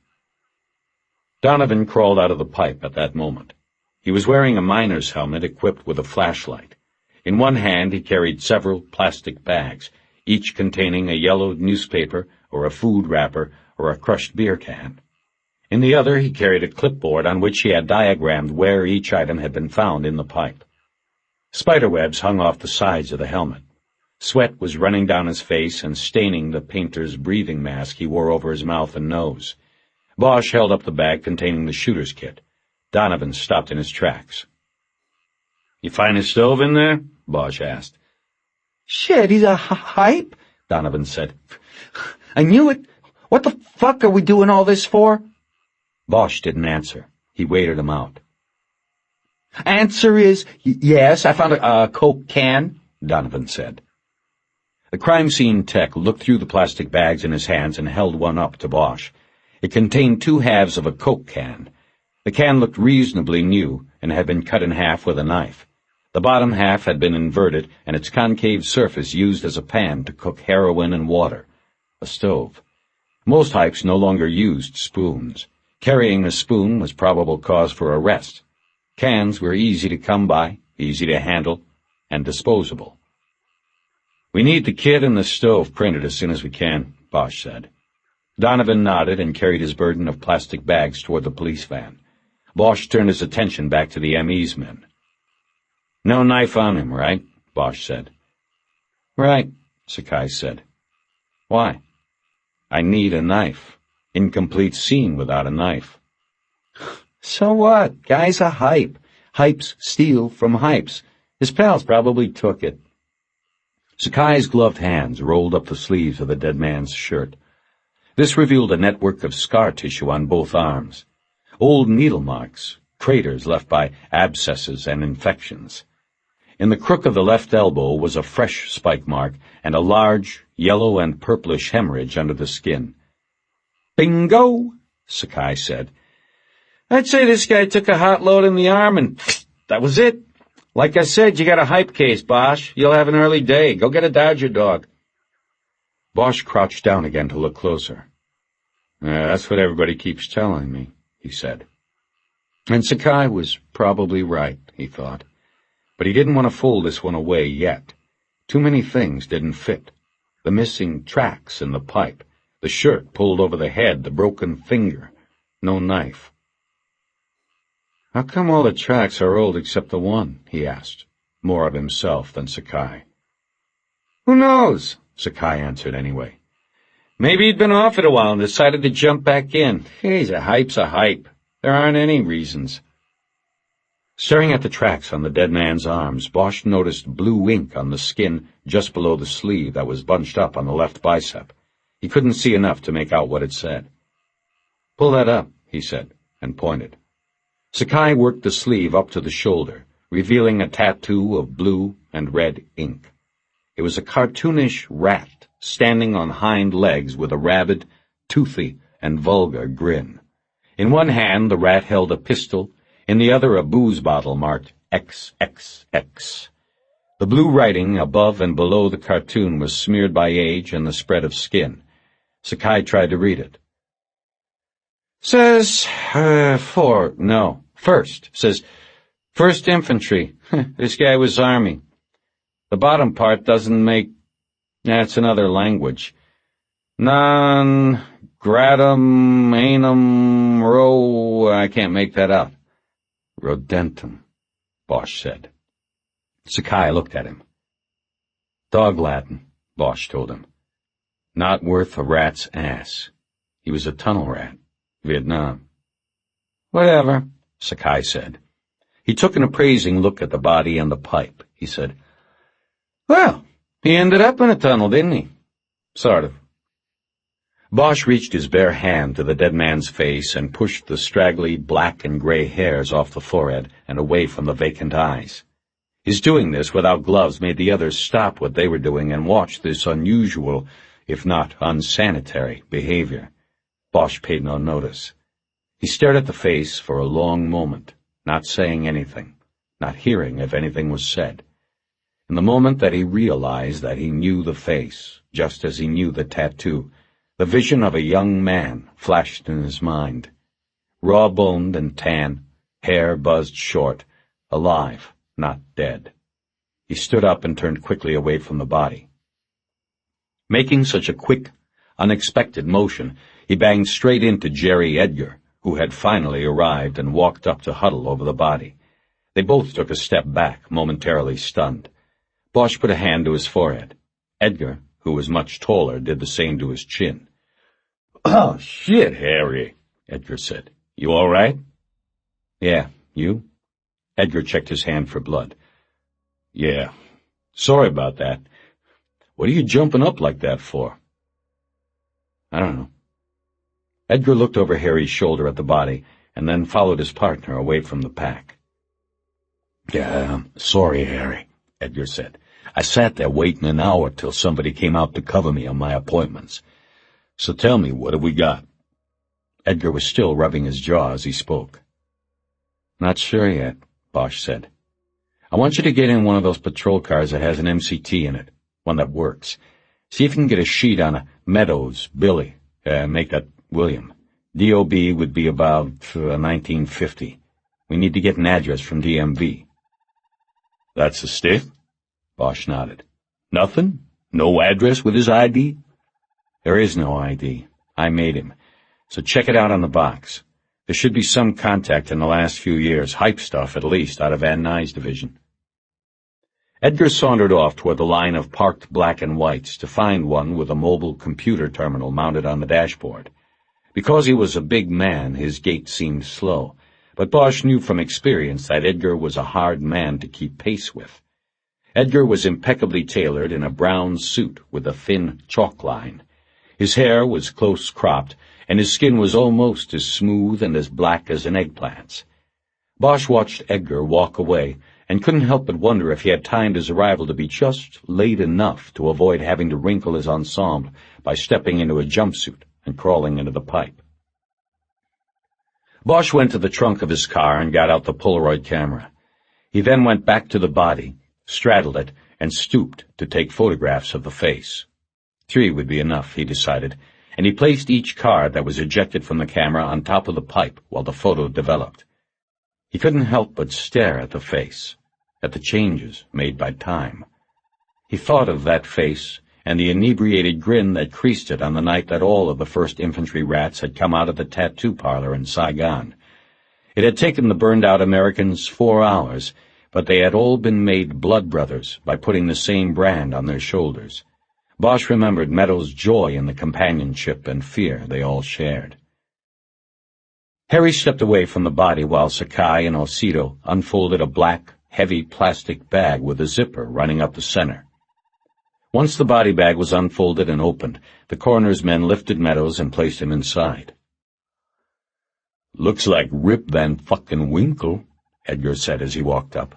Donovan crawled out of the pipe at that moment. He was wearing a miner's helmet equipped with a flashlight. In one hand he carried several plastic bags, each containing a yellowed newspaper or a food wrapper or a crushed beer can. In the other he carried a clipboard on which he had diagrammed where each item had been found in the pipe. Spiderwebs hung off the sides of the helmet. Sweat was running down his face and staining the painter's breathing mask he wore over his mouth and nose. Bosch held up the bag containing the shooter's kit. Donovan stopped in his tracks. "You find a stove in there?" Bosch asked. "Shit, he's a hype," Donovan said. "I knew it. What the fuck are we doing all this for?" Bosch didn't answer. He waited him out. "Answer is yes, I found a Coke can," Donovan said. The crime scene tech looked through the plastic bags in his hands and held one up to Bosch. It contained 2 halves of a Coke can. The can looked reasonably new and had been cut in half with a knife. The bottom half had been inverted and its concave surface used as a pan to cook heroin and water. A stove. Most hypes no longer used spoons. Carrying a spoon was probable cause for arrest. Cans were easy to come by, easy to handle, and disposable. "We need the kit and the stove printed as soon as we can," Bosch said. Donovan nodded and carried his burden of plastic bags toward the police van. Bosch turned his attention back to the ME's men. "No knife on him, right?" Bosch said. "Right," Sakai said. "Why?" "I need a knife. Incomplete scene without a knife." "So what? Guy's a hype. Hypes steal from hypes. His pals probably took it." Sakai's gloved hands rolled up the sleeves of the dead man's shirt. This revealed a network of scar tissue on both arms. Old needle marks, craters left by abscesses and infections. In the crook of the left elbow was a fresh spike mark and a large, yellow and purplish hemorrhage under the skin. "Bingo," Sakai said. "I'd say this guy took a hot load in the arm and that was it. Like I said, you got a hype case, Bosch. You'll have an early day. Go get a Dodger dog." Bosch crouched down again to look closer. "That's what everybody keeps telling me," he said. And Sakai was probably right, he thought. But he didn't want to fool this one away yet. Too many things didn't fit. The missing tracks in the pipe, the shirt pulled over the head, the broken finger, no knife. "How come all the tracks are old except the one?" he asked, more of himself than Sakai. "Who knows?" Sakai answered anyway. "Maybe he'd been off it a while and decided to jump back in. He's a hype's a hype. There aren't any reasons." Staring at the tracks on the dead man's arms, Bosch noticed blue ink on the skin just below the sleeve that was bunched up on the left bicep. He couldn't see enough to make out what it said. "Pull that up," he said, and pointed. Sakai worked the sleeve up to the shoulder, revealing a tattoo of blue and red ink. It was a cartoonish rat standing on hind legs with a rabid, toothy, and vulgar grin. In one hand the rat held a pistol, in the other a booze bottle marked XXX. The blue writing above and below the cartoon was smeared by age and the spread of skin. Sakai tried to read it. "Says, first. Says, 1st Infantry. This guy was Army. The bottom part doesn't make... That's another language. Non gratum anum ro... I can't make that out. Rodentum, Bosch said. Sakai looked at him. Dog Latin, Bosch told him. Not worth a rat's ass. He was a tunnel rat. Vietnam. Whatever, Sakai said. He took an appraising look at the body and the pipe. He said, Well, he ended up in a tunnel, didn't he? Sort of. Bosch reached his bare hand to the dead man's face and pushed the straggly black and gray hairs off the forehead and away from the vacant eyes. His doing this without gloves made the others stop what they were doing and watch this unusual, if not unsanitary, behavior. Bosch paid no notice. He stared at the face for a long moment, not saying anything, not hearing if anything was said. In the moment that he realized that he knew the face, just as he knew the tattoo, the vision of a young man flashed in his mind. Raw-boned and tan, hair buzzed short, alive, not dead. He stood up and turned quickly away from the body. Making such a quick, unexpected motion, he banged straight into Jerry Edgar, who had finally arrived and walked up to huddle over the body. They both took a step back, momentarily stunned. Bosch put a hand to his forehead. Edgar, who was much taller, did the same to his chin. "Oh, shit, Harry," Edgar said. "You all right?" "Yeah, you?" Edgar checked his hand for blood. "Yeah. Sorry about that. What are you jumping up like that for?" "I don't know." Edgar looked over Harry's shoulder at the body and then followed his partner away from the pack. "Yeah, sorry, Harry," Edgar said. "I sat there waiting an hour till somebody came out to cover me on my appointments. So tell me, what have we got?" Edgar was still rubbing his jaw as he spoke. "Not sure yet," Bosch said. "I want you to get in one of those patrol cars that has an MCT in it, one that works. See if you can get a sheet on a Meadows, Billy, make that William. DOB would be about 1950. We need to get an address from DMV. "That's the stiff?" Bosch nodded. "Nothing? No address with his ID?" "There is no ID. I made him. So check it out on the box. There should be some contact in the last few years, hype stuff at least, out of Van Nuys division." Edgar sauntered off toward the line of parked black and whites to find one with a mobile computer terminal mounted on the dashboard. Because he was a big man, his gait seemed slow, but Bosch knew from experience that Edgar was a hard man to keep pace with. Edgar was impeccably tailored in a brown suit with a thin chalk line. His hair was close-cropped, and his skin was almost as smooth and as black as an eggplant's. Bosch watched Edgar walk away and couldn't help but wonder if he had timed his arrival to be just late enough to avoid having to wrinkle his ensemble by stepping into a jumpsuit and crawling into the pipe. Bosch went to the trunk of his car and got out the Polaroid camera. He then went back to the body, straddled it, and stooped to take photographs of the face. 3 would be enough, he decided, and he placed each card that was ejected from the camera on top of the pipe while the photo developed. He couldn't help but stare at the face, at the changes made by time. He thought of that face and the inebriated grin that creased it on the night that all of the 1st Infantry rats had come out of the tattoo parlor in Saigon. It had taken the burned-out Americans 4 hours, but they had all been made blood brothers by putting the same brand on their shoulders. Bosch remembered Meadows' joy in the companionship and fear they all shared. Harry stepped away from the body while Sakai and Osido unfolded a black, heavy plastic bag with a zipper running up the center. Once the body bag was unfolded and opened, the coroner's men lifted Meadows and placed him inside. "Looks like Rip Van Fucking Winkle," Edgar said as he walked up.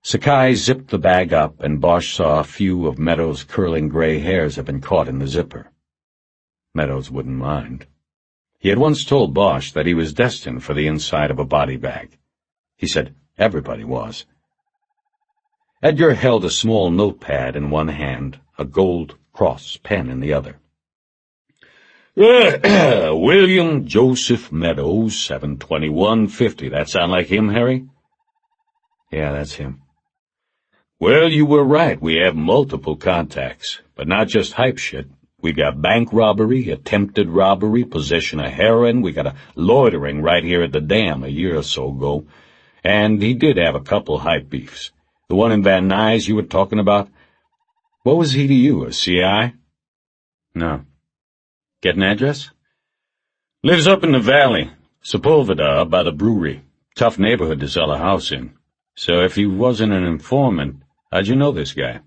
Sakai zipped the bag up, and Bosch saw a few of Meadows' curling gray hairs had been caught in the zipper. Meadows wouldn't mind. He had once told Bosch that he was destined for the inside of a body bag. He said everybody was. Edgar held a small notepad in one hand, a gold cross pen in the other. "William Joseph Meadows, 7/21/50. That sound like him, Harry?" "Yeah, that's him." "Well, you were right. We have multiple contacts, but not just hype shit. We got bank robbery, attempted robbery, possession of heroin. We got a loitering right here at the dam a year or so ago. And he did have a couple hype beefs. The one in Van Nuys you were talking about? What was he to you, a CI? No. Get an address? Lives up in the valley, Sepulveda, by the brewery. Tough neighborhood to sell a house in. So if he wasn't an informant, how'd you know this guy?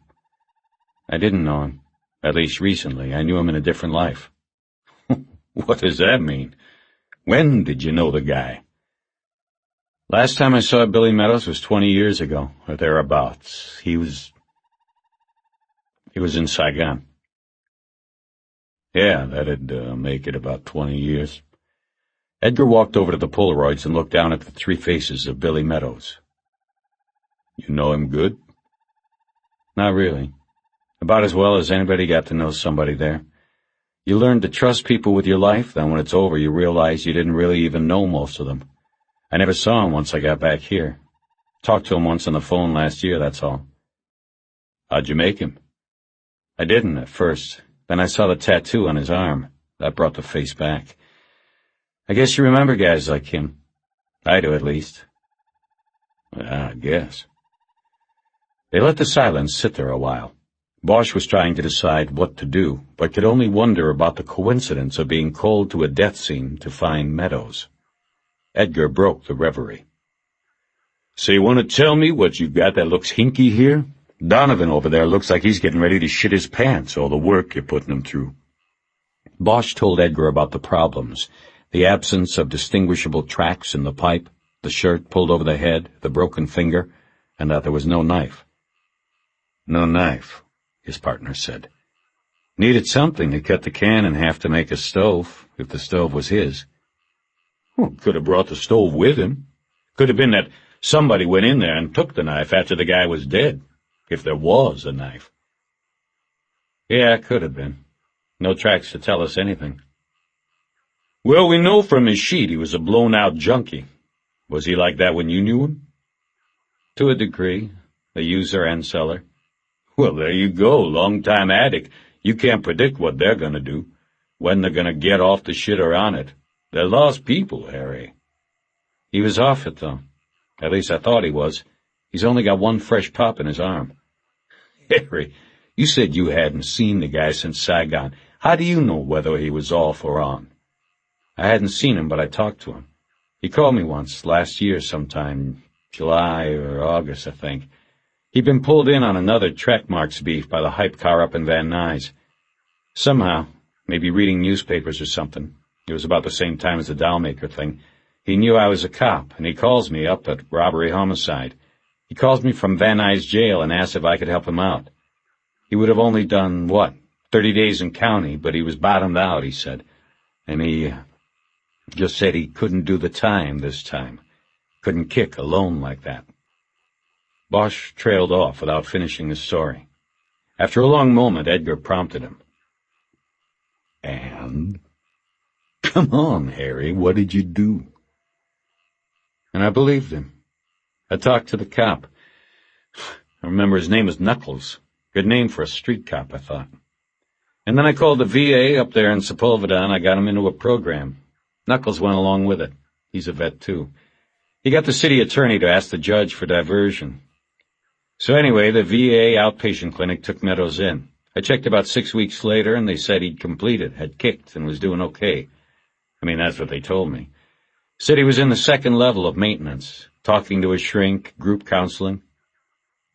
I didn't know him. At least recently. I knew him in a different life. What does that mean? When did you know the guy? Last time I saw Billy Meadows was 20 years ago, or thereabouts. He was in Saigon. Yeah, that'd make it about 20 years. Edgar walked over to the Polaroids and looked down at the three faces of Billy Meadows. You know him good? Not really. About as well as anybody got to know somebody there. You learn to trust people with your life, then when it's over you realize you didn't really even know most of them. I never saw him once I got back here. Talked to him once on the phone last year, that's all. How'd you make him? I didn't at first. Then I saw the tattoo on his arm. That brought the face back. I guess you remember guys like him. I do, at least. I guess. They let the silence sit there a while. Bosch was trying to decide what to do, but could only wonder about the coincidence of being called to a death scene to find Meadows. Edgar broke the reverie. So you want to tell me what you got that looks hinky here? Donovan over there looks like he's getting ready to shit his pants, all the work you're putting him through. Bosch told Edgar about the problems, the absence of distinguishable tracks in the pipe, the shirt pulled over the head, the broken finger, and that there was no knife. No knife, his partner said. Needed something to cut the can in half to make a stove, if the stove was his. Well, could have brought the stove with him. Could have been that somebody went in there and took the knife after the guy was dead, if there was a knife. Yeah, it could have been. No tracks to tell us anything. Well, we know from his sheet he was a blown-out junkie. Was he like that when you knew him? To a degree, a user and seller. Well, there you go, long-time addict. You can't predict what they're going to do, when they're going to get off the shit or on it. They're lost people, Harry. He was off it, though. At least I thought he was. He's only got one fresh pop in his arm. Harry, you said you hadn't seen the guy since Saigon. How do you know whether he was off or on? I hadn't seen him, but I talked to him. He called me once, last year sometime, July or August, I think. He'd been pulled in on another track marks beef by the hype car up in Van Nuys. Somehow, maybe reading newspapers or something, it was about the same time as the dollmaker thing, he knew I was a cop, and he calls me up at robbery-homicide. He calls me from Van Nuys jail and asks if I could help him out. He would have only done, 30 days in county, but he was bottomed out, he said. And he just said he couldn't do the time this time. Couldn't kick alone like that. Bosch trailed off without finishing his story. After a long moment, Edgar prompted him. And? Come on, Harry, what did you do? And I believed him. I talked to the cop. I remember his name was Knuckles. Good name for a street cop, I thought. And then I called the VA up there in Sepulveda, and I got him into a program. Knuckles went along with it. He's a vet, too. He got the city attorney to ask the judge for diversion. So anyway, the VA outpatient clinic took Meadows in. I checked about 6 weeks later, and they said he'd completed, had kicked, and was doing okay. I mean, that's what they told me. Said he was in the second level of maintenance, talking to a shrink, group counseling.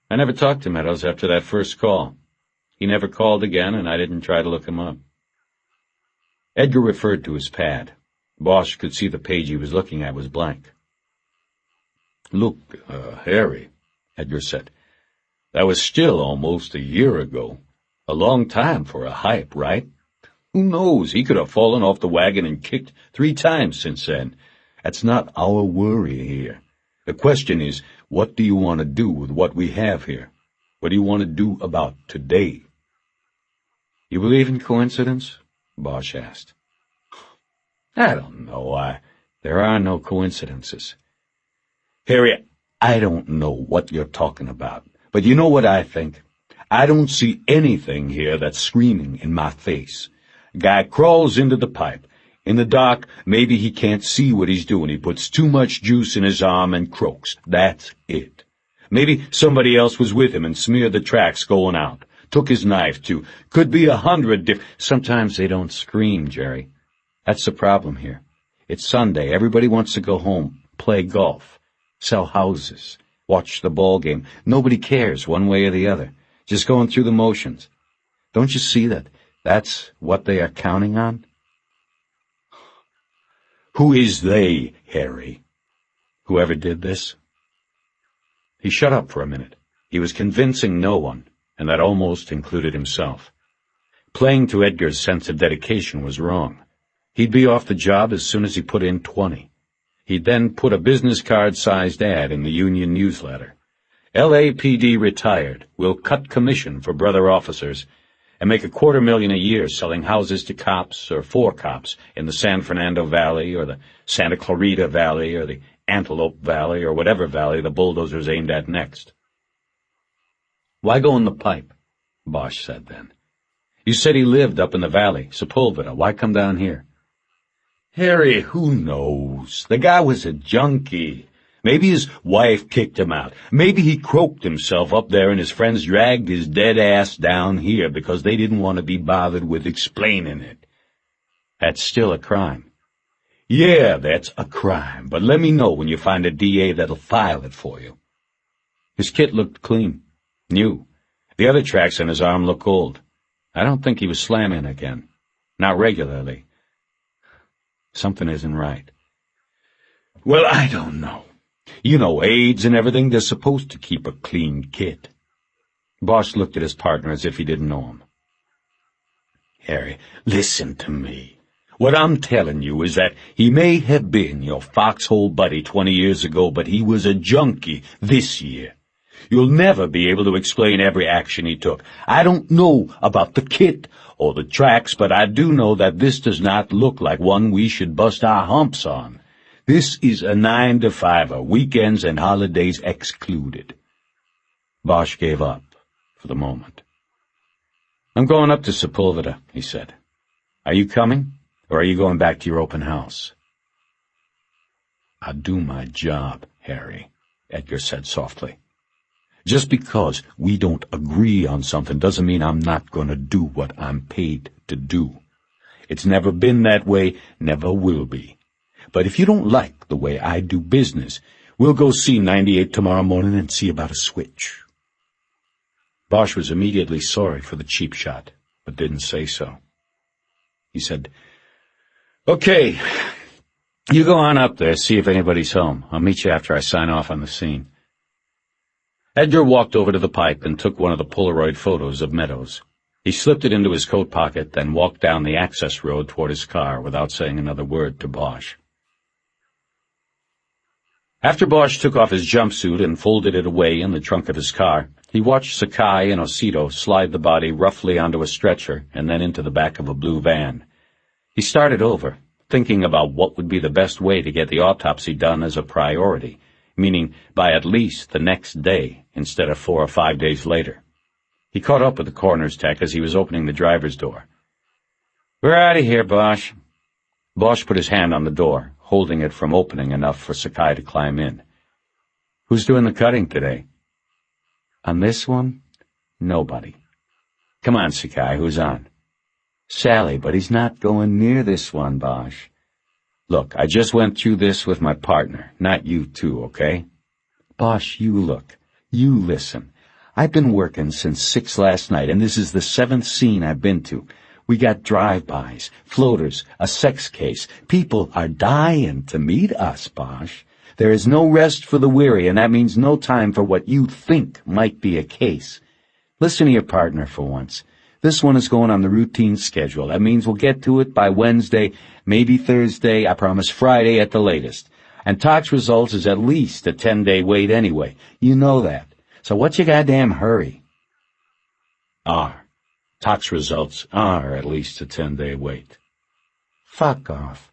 I never talked to Meadows after that first call. He never called again, and I didn't try to look him up. Edgar referred to his pad. Bosch could see the page he was looking at was blank. Look, Harry, Edgar said, that was still almost a year ago. A long time for a hype, right? Who knows? He could have fallen off the wagon and kicked 3 times since then. That's not our worry here. The question is, what do you want to do with what we have here? What do you want to do about today? You believe in coincidence? Bosch asked. I don't know. There are no coincidences. Harry, I don't know what you're talking about, but you know what I think? I don't see anything here that's screaming in my face. Guy crawls into the pipe. In the dark, maybe he can't see what he's doing. He puts too much juice in his arm and croaks. That's it. Maybe somebody else was with him and smeared the tracks going out. Took his knife, too. Could be 100 Sometimes they don't scream, Jerry. That's the problem here. It's Sunday. Everybody wants to go home, play golf, sell houses, watch the ball game. Nobody cares one way or the other. Just going through the motions. Don't you see that that's what they are counting on? Who is they, Harry? Whoever did this? He shut up for a minute. He was convincing no one, and that almost included himself. Playing to Edgar's sense of dedication was wrong. He'd be off the job as soon as he put in 20. He'd then put a business card-sized ad in the union newsletter. LAPD retired, will cut commission for brother officers, and make $250,000 a year selling houses to cops or for cops in the San Fernando Valley or the Santa Clarita Valley or the Antelope Valley or whatever valley the bulldozers aimed at next. Why go in the pipe? Bosch said then. You said he lived up in the valley, Sepulveda. Why come down here? Harry, who knows? The guy was a junkie. Maybe his wife kicked him out. Maybe he croaked himself up there and his friends dragged his dead ass down here because they didn't want to be bothered with explaining it. That's still a crime. Yeah, that's a crime, but let me know when you find a DA that'll file it for you. His kit looked clean, new. The other tracks on his arm look old. I don't think he was slamming again. Not regularly. Something isn't right. Well, I don't know. You know, AIDS and everything, they're supposed to keep a clean kit. Bosch looked at his partner as if he didn't know him. Harry, listen to me. What I'm telling you is that he may have been your foxhole buddy 20 years ago, but he was a junkie this year. You'll never be able to explain every action he took. I don't know about the kit or the tracks, but I do know that this does not look like one we should bust our humps on. This is a 9-to-5er, weekends and holidays excluded. Bosch gave up for the moment. I'm going up to Sepulveda, he said. Are you coming, or are you going back to your open house? I'll do my job, Harry, Edgar said softly. Just because we don't agree on something doesn't mean I'm not going to do what I'm paid to do. It's never been that way, never will be. But if you don't like the way I do business, we'll go see 98 tomorrow morning and see about a switch. Bosch was immediately sorry for the cheap shot, but didn't say so. He said, Okay, you go on up there, see if anybody's home. I'll meet you after I sign off on the scene. Edgar walked over to the pipe and took one of the Polaroid photos of Meadows. He slipped it into his coat pocket, then walked down the access road toward his car without saying another word to Bosch. After Bosch took off his jumpsuit and folded it away in the trunk of his car, he watched Sakai and Osito slide the body roughly onto a stretcher and then into the back of a blue van. He started over, thinking about what would be the best way to get the autopsy done as a priority, meaning by at least the next day instead of 4 or 5 days later. He caught up with the coroner's tech as he was opening the driver's door. We're out of here, Bosch. Bosch put his hand on the door, holding it from opening enough for Sakai to climb in. Who's doing the cutting today? On this one? Nobody. Come on, Sakai, who's on? Sally, but he's not going near this one, Bosch. Look, I just went through this with my partner, not you two, okay? Bosch, you look. You listen. I've been working since 6 last night, and this is the 7th scene I've been to. We got drive-bys, floaters, a sex case. People are dying to meet us, Bosch. There is no rest for the weary, and that means no time for what you think might be a case. Listen to your partner for once. This one is going on the routine schedule. That means we'll get to it by Wednesday, maybe Thursday, I promise Friday at the latest. And tox results is at least a 10-day wait anyway. You know that. So what's your goddamn hurry? Tox results are at least a 10-day wait. Fuck off.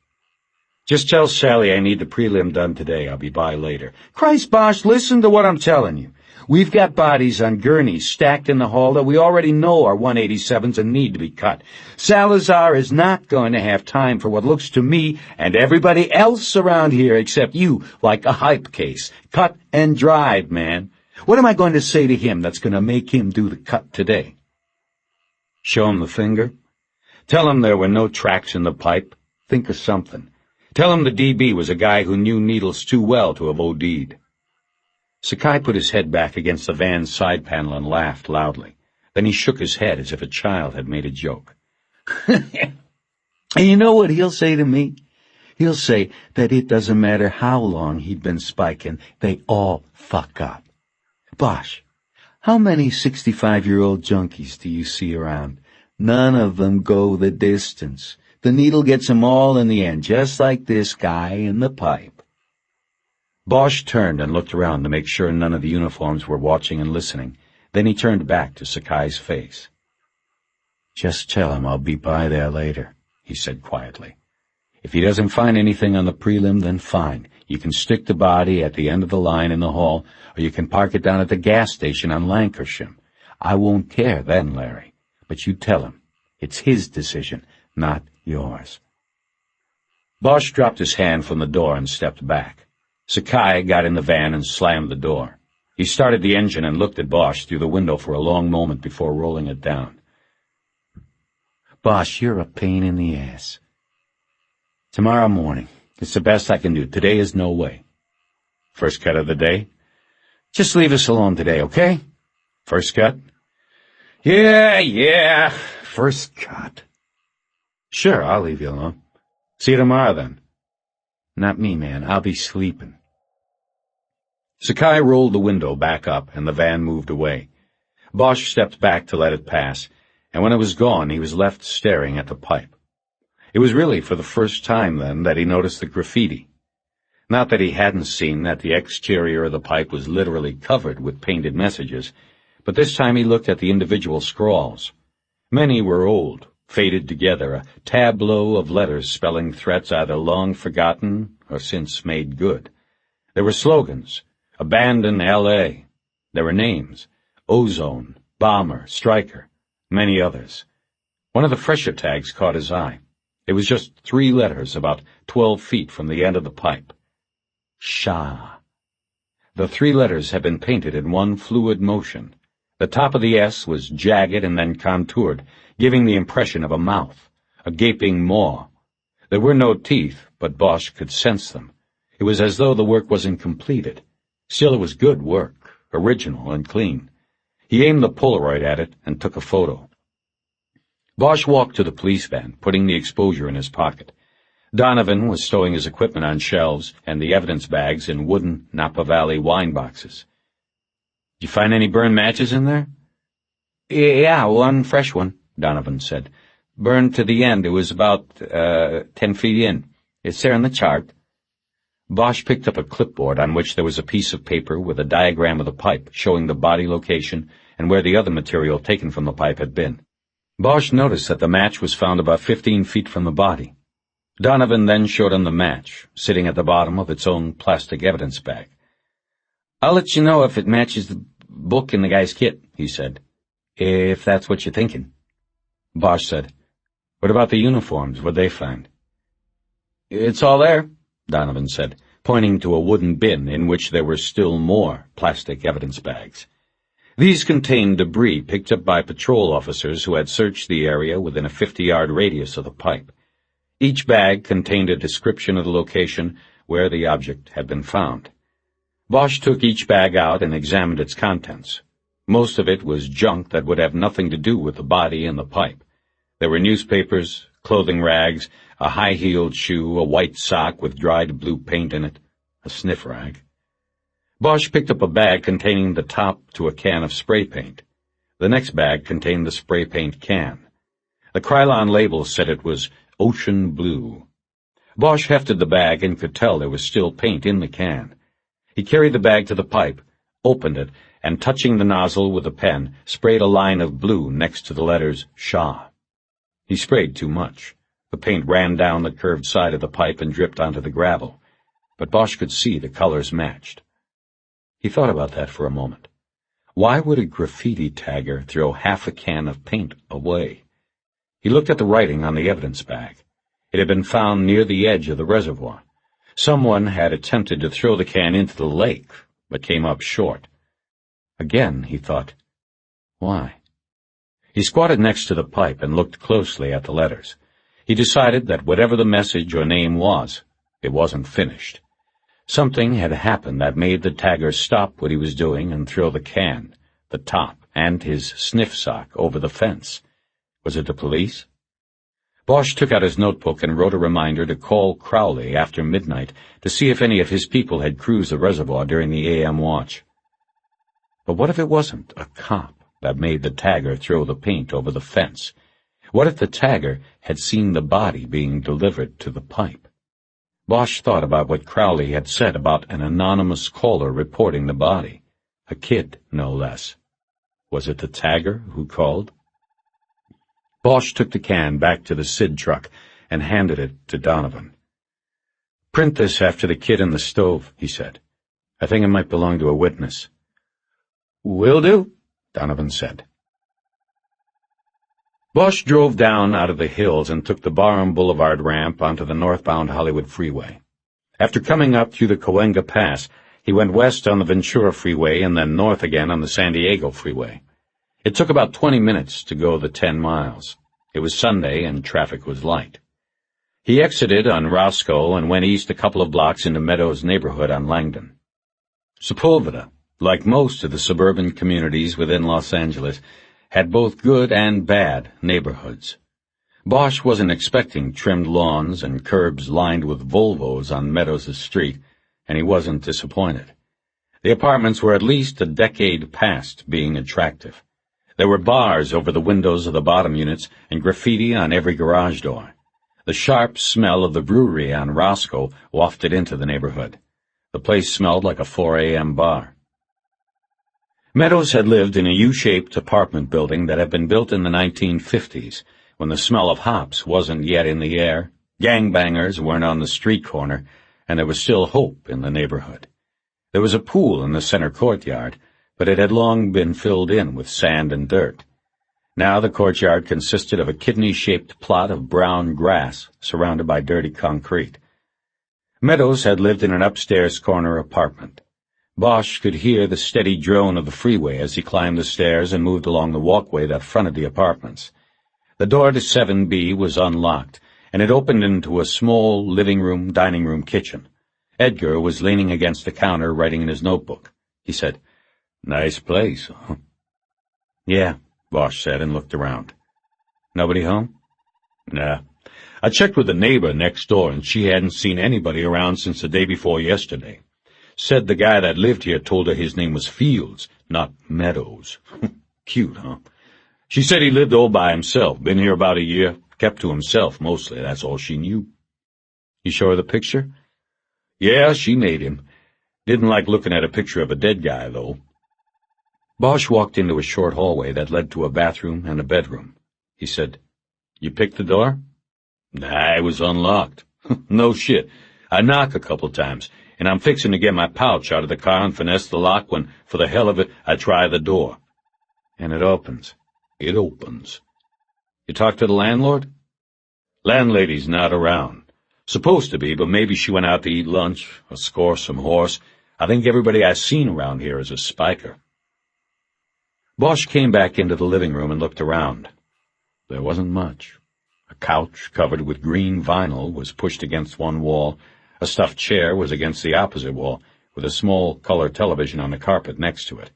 Just tell Sally I need the prelim done today. I'll be by later. Christ, Bosch, listen to what I'm telling you. We've got bodies on gurneys stacked in the hall that we already know are 187s and need to be cut. Salazar is not going to have time for what looks to me and everybody else around here except you like a hype case. Cut and drive, man. What am I going to say to him that's going to make him do the cut today? Show him the finger? Tell him there were no tracks in the pipe? Think of something. Tell him the DB was a guy who knew needles too well to have OD'd. Sakai put his head back against the van's side panel and laughed loudly. Then he shook his head as if a child had made a joke. And you know what he'll say to me? He'll say that it doesn't matter how long he'd been spiking, they all fuck up. Bosch, how many 65-year-old junkies do you see around? None of them go the distance. The needle gets them all in the end, just like this guy in the pipe. Bosch turned and looked around to make sure none of the uniforms were watching and listening. Then he turned back to Sakai's face. Just tell him I'll be by there later, he said quietly. If he doesn't find anything on the prelim, then fine. You can stick the body at the end of the line in the hall, or you can park it down at the gas station on Lancashire. I won't care then, Larry. But you tell him. It's his decision, not yours. Bosch dropped his hand from the door and stepped back. Sakai got in the van and slammed the door. He started the engine and looked at Bosch through the window for a long moment before rolling it down. Bosch, you're a pain in the ass. Tomorrow morning. It's the best I can do. Today is no way. First cut of the day? Just leave us alone today, okay? First cut? Yeah. First cut. Sure, I'll leave you alone. See you tomorrow, then. Not me, man. I'll be sleeping. Sakai rolled the window back up, and the van moved away. Bosch stepped back to let it pass, and when it was gone, he was left staring at the pipe. It was really for the first time, then, that he noticed the graffiti. Not that he hadn't seen that the exterior of the pipe was literally covered with painted messages, but this time he looked at the individual scrawls. Many were old, faded together, a tableau of letters spelling threats either long forgotten or since made good. There were slogans, Abandon L.A. There were names, Ozone, Bomber, Striker, many others. One of the fresher tags caught his eye. It was just 3 letters about 12 feet from the end of the pipe. Shah. The 3 letters had been painted in one fluid motion. The top of the S was jagged and then contoured, giving the impression of a mouth, a gaping maw. There were no teeth, but Bosch could sense them. It was as though the work wasn't completed. Still, it was good work, original and clean. He aimed the Polaroid at it and took a photo. Bosch walked to the police van, putting the exposure in his pocket. Donovan was stowing his equipment on shelves and the evidence bags in wooden Napa Valley wine boxes. Did you find any burned matches in there? Yeah, one fresh one, Donovan said. Burned to the end. It was about 10 feet in. It's there in the chart. Bosch picked up a clipboard on which there was a piece of paper with a diagram of the pipe showing the body location and where the other material taken from the pipe had been. Bosch noticed that the match was found about 15 feet from the body. Donovan then showed him the match, sitting at the bottom of its own plastic evidence bag. I'll let you know if it matches the book in the guy's kit, he said, if that's what you're thinking. Bosch said, What about the uniforms? What'd they find? It's all there, Donovan said, pointing to a wooden bin in which there were still more plastic evidence bags. These contained debris picked up by patrol officers who had searched the area within a 50-yard radius of the pipe. Each bag contained a description of the location where the object had been found. Bosch took each bag out and examined its contents. Most of it was junk that would have nothing to do with the body and the pipe. There were newspapers, clothing rags, a high-heeled shoe, a white sock with dried blue paint in it, a sniff rag. Bosch picked up a bag containing the top to a can of spray paint. The next bag contained the spray paint can. The Krylon label said it was ocean blue. Bosch hefted the bag and could tell there was still paint in the can. He carried the bag to the pipe, opened it, and touching the nozzle with a pen, sprayed a line of blue next to the letters Shah. He sprayed too much. The paint ran down the curved side of the pipe and dripped onto the gravel, but Bosch could see the colors matched. He thought about that for a moment. Why would a graffiti tagger throw half a can of paint away? He looked at the writing on the evidence bag. It had been found near the edge of the reservoir. Someone had attempted to throw the can into the lake, but came up short. Again, he thought, why? He squatted next to the pipe and looked closely at the letters. He decided that whatever the message or name was, it wasn't finished. Something had happened that made the tagger stop what he was doing and throw the can, the top, and his sniff sock over the fence. Was it the police? Bosch took out his notebook and wrote a reminder to call Crowley after midnight to see if any of his people had cruised the reservoir during the AM watch. But what if it wasn't a cop that made the tagger throw the paint over the fence? What if the tagger had seen the body being delivered to the pipe? Bosch thought about what Crowley had said about an anonymous caller reporting the body. A kid, no less. Was it the tagger who called? Bosch took the can back to the SID truck and handed it to Donovan. "Print this after the kid in the stove," he said. "I think it might belong to a witness." "Will do," Donovan said. Bosch drove down out of the hills and took the Barham Boulevard ramp onto the northbound Hollywood Freeway. After coming up through the Cahuenga Pass, he went west on the Ventura Freeway and then north again on the San Diego Freeway. It took about 20 minutes to go the 10 miles. It was Sunday and traffic was light. He exited on Roscoe and went east a couple of blocks into Meadows neighborhood on Langdon. Sepulveda, like most of the suburban communities within Los Angeles, had both good and bad neighborhoods. Bosch wasn't expecting trimmed lawns and curbs lined with Volvos on Meadows' street, and he wasn't disappointed. The apartments were at least a decade past being attractive. There were bars over the windows of the bottom units and graffiti on every garage door. The sharp smell of the brewery on Roscoe wafted into the neighborhood. The place smelled like a 4 a.m. bar. Meadows had lived in a U-shaped apartment building that had been built in the 1950s, when the smell of hops wasn't yet in the air, gangbangers weren't on the street corner, and there was still hope in the neighborhood. There was a pool in the center courtyard, but it had long been filled in with sand and dirt. Now the courtyard consisted of a kidney-shaped plot of brown grass surrounded by dirty concrete. Meadows had lived in an upstairs corner apartment. Bosch could hear the steady drone of the freeway as he climbed the stairs and moved along the walkway that fronted the apartments. The door to 7B was unlocked, and it opened into a small living room, dining room, kitchen. Edgar was leaning against the counter writing in his notebook. He said, "Nice place, huh?" "Yeah," Bosch said and looked around. "Nobody home?" "Nah. I checked with the neighbor next door, and she hadn't seen anybody around since the day before yesterday. Said the guy that lived here told her his name was Fields, not Meadows." "Cute, huh?" "She said he lived all by himself, been here about a year, kept to himself mostly, that's all she knew." "You show her the picture?" "Yeah, she made him. Didn't like looking at a picture of a dead guy, though." Bosch walked into a short hallway that led to a bathroom and a bedroom. He said, "You picked the door?" "Nah, it was unlocked." "No shit. I knock a couple times, and I'm fixing to get my pouch out of the car and finesse the lock when, for the hell of it, I try the door." "And it opens?" "It opens." "You talk to the landlord?" "Landlady's not around. Supposed to be, but maybe she went out to eat lunch or score some horse. I think everybody I've seen around here is a spiker." Bosch came back into the living room and looked around. There wasn't much. A couch covered with green vinyl was pushed against one wall. A stuffed chair was against the opposite wall, with a small color television on the carpet next to it.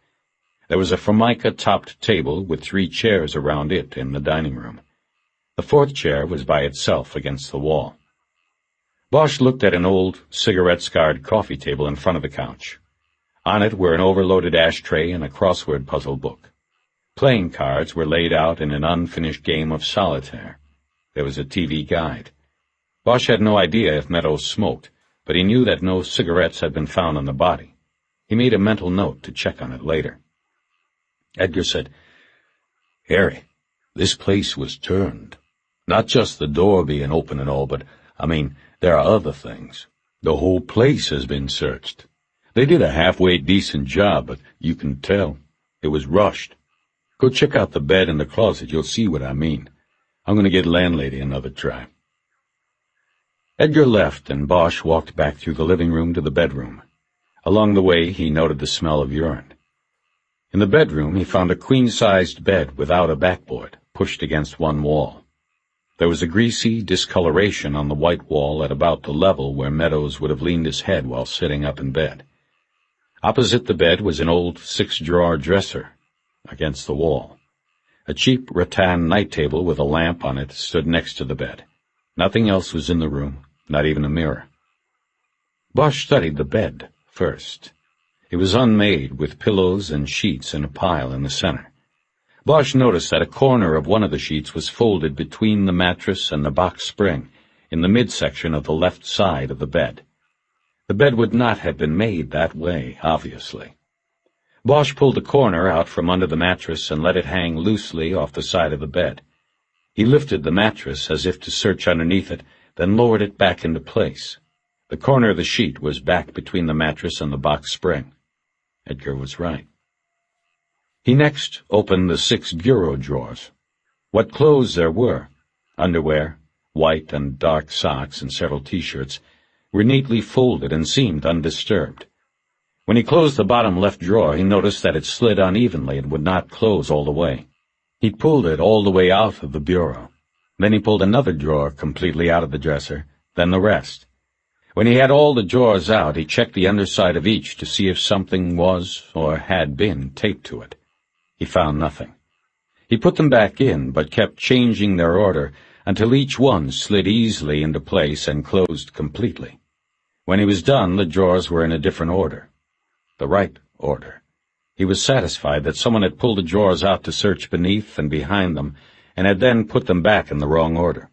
There was a formica-topped table with 3 chairs around it in the dining room. The 4th chair was by itself against the wall. Bosch looked at an old, cigarette-scarred coffee table in front of the couch. On it were an overloaded ashtray and a crossword puzzle book. Playing cards were laid out in an unfinished game of solitaire. There was a TV guide. Bosch had no idea if Meadows smoked, but he knew that no cigarettes had been found on the body. He made a mental note to check on it later. Edgar said, "Harry, this place was turned. Not just the door being open and all, but, there are other things. The whole place has been searched. They did a halfway decent job, but you can tell. It was rushed. Go check out the bed and the closet. You'll see what I mean. I'm going to get landlady another try. Edgar left, and Bosch walked back through the living room to the bedroom. Along the way, he noted the smell of urine. In the bedroom, he found a queen-sized bed without a backboard, pushed against one wall. There was a greasy discoloration on the white wall at about the level where Meadows would have leaned his head while sitting up in bed. Opposite the bed was an old 6-drawer dresser against the wall. A cheap rattan night table with a lamp on it stood next to the bed. Nothing else was in the room, not even a mirror. Bosch studied the bed first. It was unmade, with pillows and sheets in a pile in the center. Bosch noticed that a corner of one of the sheets was folded between the mattress and the box spring, in the midsection of the left side of the bed. The bed would not have been made that way, obviously. Bosch pulled the corner out from under the mattress and let it hang loosely off the side of the bed. He lifted the mattress as if to search underneath it, then lowered it back into place. The corner of the sheet was back between the mattress and the box spring. Edgar was right. He next opened the 6 bureau drawers. What clothes there were, underwear, white and dark socks, and several T-shirts, were neatly folded and seemed undisturbed. When he closed the bottom left drawer, he noticed that it slid unevenly and would not close all the way. He pulled it all the way out of the bureau. Then he pulled another drawer completely out of the dresser, then the rest. When he had all the drawers out, he checked the underside of each to see if something was or had been taped to it. He found nothing. He put them back in, but kept changing their order until each one slid easily into place and closed completely. When he was done, the drawers were in a different order. The right order. He was satisfied that someone had pulled the drawers out to search beneath and behind them, and had then put them back in the wrong order.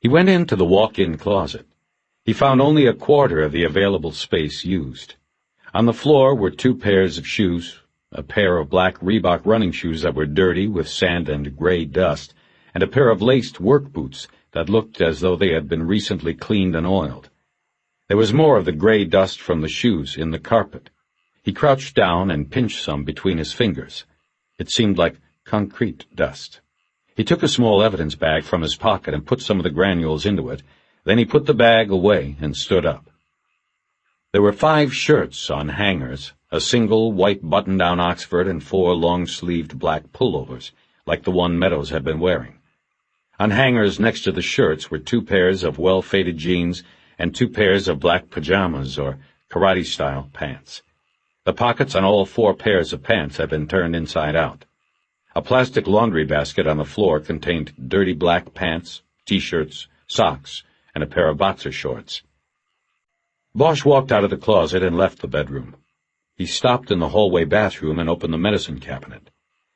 He went into the walk-in closet. He found only a quarter of the available space used. On the floor were 2 pairs of shoes, a pair of black Reebok running shoes that were dirty with sand and gray dust, and a pair of laced work boots that looked as though they had been recently cleaned and oiled. There was more of the gray dust from the shoes in the carpet. He crouched down and pinched some between his fingers. It seemed like concrete dust. He took a small evidence bag from his pocket and put some of the granules into it. Then he put the bag away and stood up. There were 5 shirts on hangers, a single white button-down Oxford and 4 long-sleeved black pullovers, like the one Meadows had been wearing. On hangers next to the shirts were 2 pairs of well-faded jeans and 2 pairs of black pajamas or karate-style pants. The pockets on all 4 pairs of pants had been turned inside out. A plastic laundry basket on the floor contained dirty black pants, T-shirts, socks, and a pair of boxer shorts. Bosch walked out of the closet and left the bedroom. He stopped in the hallway bathroom and opened the medicine cabinet.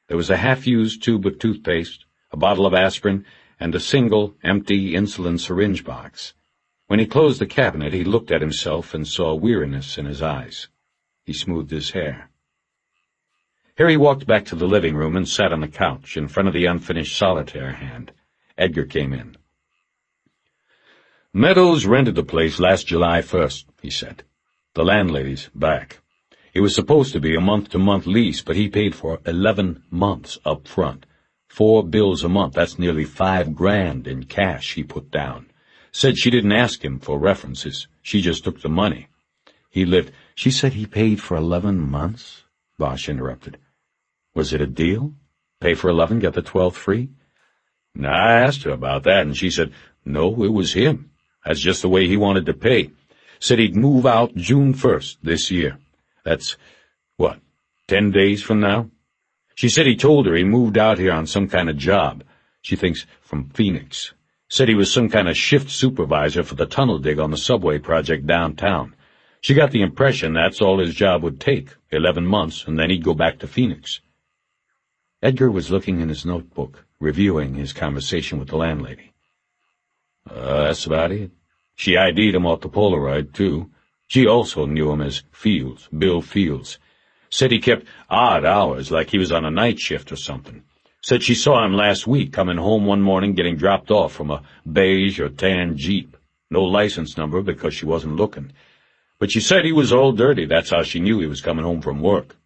There was a half-used tube of toothpaste, a bottle of aspirin, and a single, empty insulin syringe box. When he closed the cabinet, he looked at himself and saw weariness in his eyes. He smoothed his hair. Harry walked back to the living room and sat on the couch in front of the unfinished solitaire hand. Edgar came in. "Meadows rented the place last July 1st, he said. "The landlady's back. It was supposed to be a month-to-month lease, but he paid for 11 months up front. 4 bills a month, that's nearly $5,000 in cash he put down. Said she didn't ask him for references. She just took the money. He lived—" "She said he paid for 11 months?" Bosch interrupted. "Was it a deal? Pay for 11, get the 12th free?" "I asked her about that, and she said, no, it was him. That's just the way he wanted to pay. Said he'd move out June 1st this year. That's, 10 days from now? She said he told her he moved out here on some kind of job. She thinks from Phoenix. Said he was some kind of shift supervisor for the tunnel dig on the subway project downtown. She got the impression that's all his job would take, 11 months, and then he'd go back to Phoenix." Edgar was looking in his notebook, reviewing his conversation with the landlady. That's about it. She ID'd him off the Polaroid, too. She also knew him as Bill Fields. Said he kept odd hours, like he was on a night shift or something. Said she saw him last week coming home one morning getting dropped off from a beige or tan Jeep. No license number because she wasn't looking. But she said he was all dirty. That's how she knew he was coming home from work.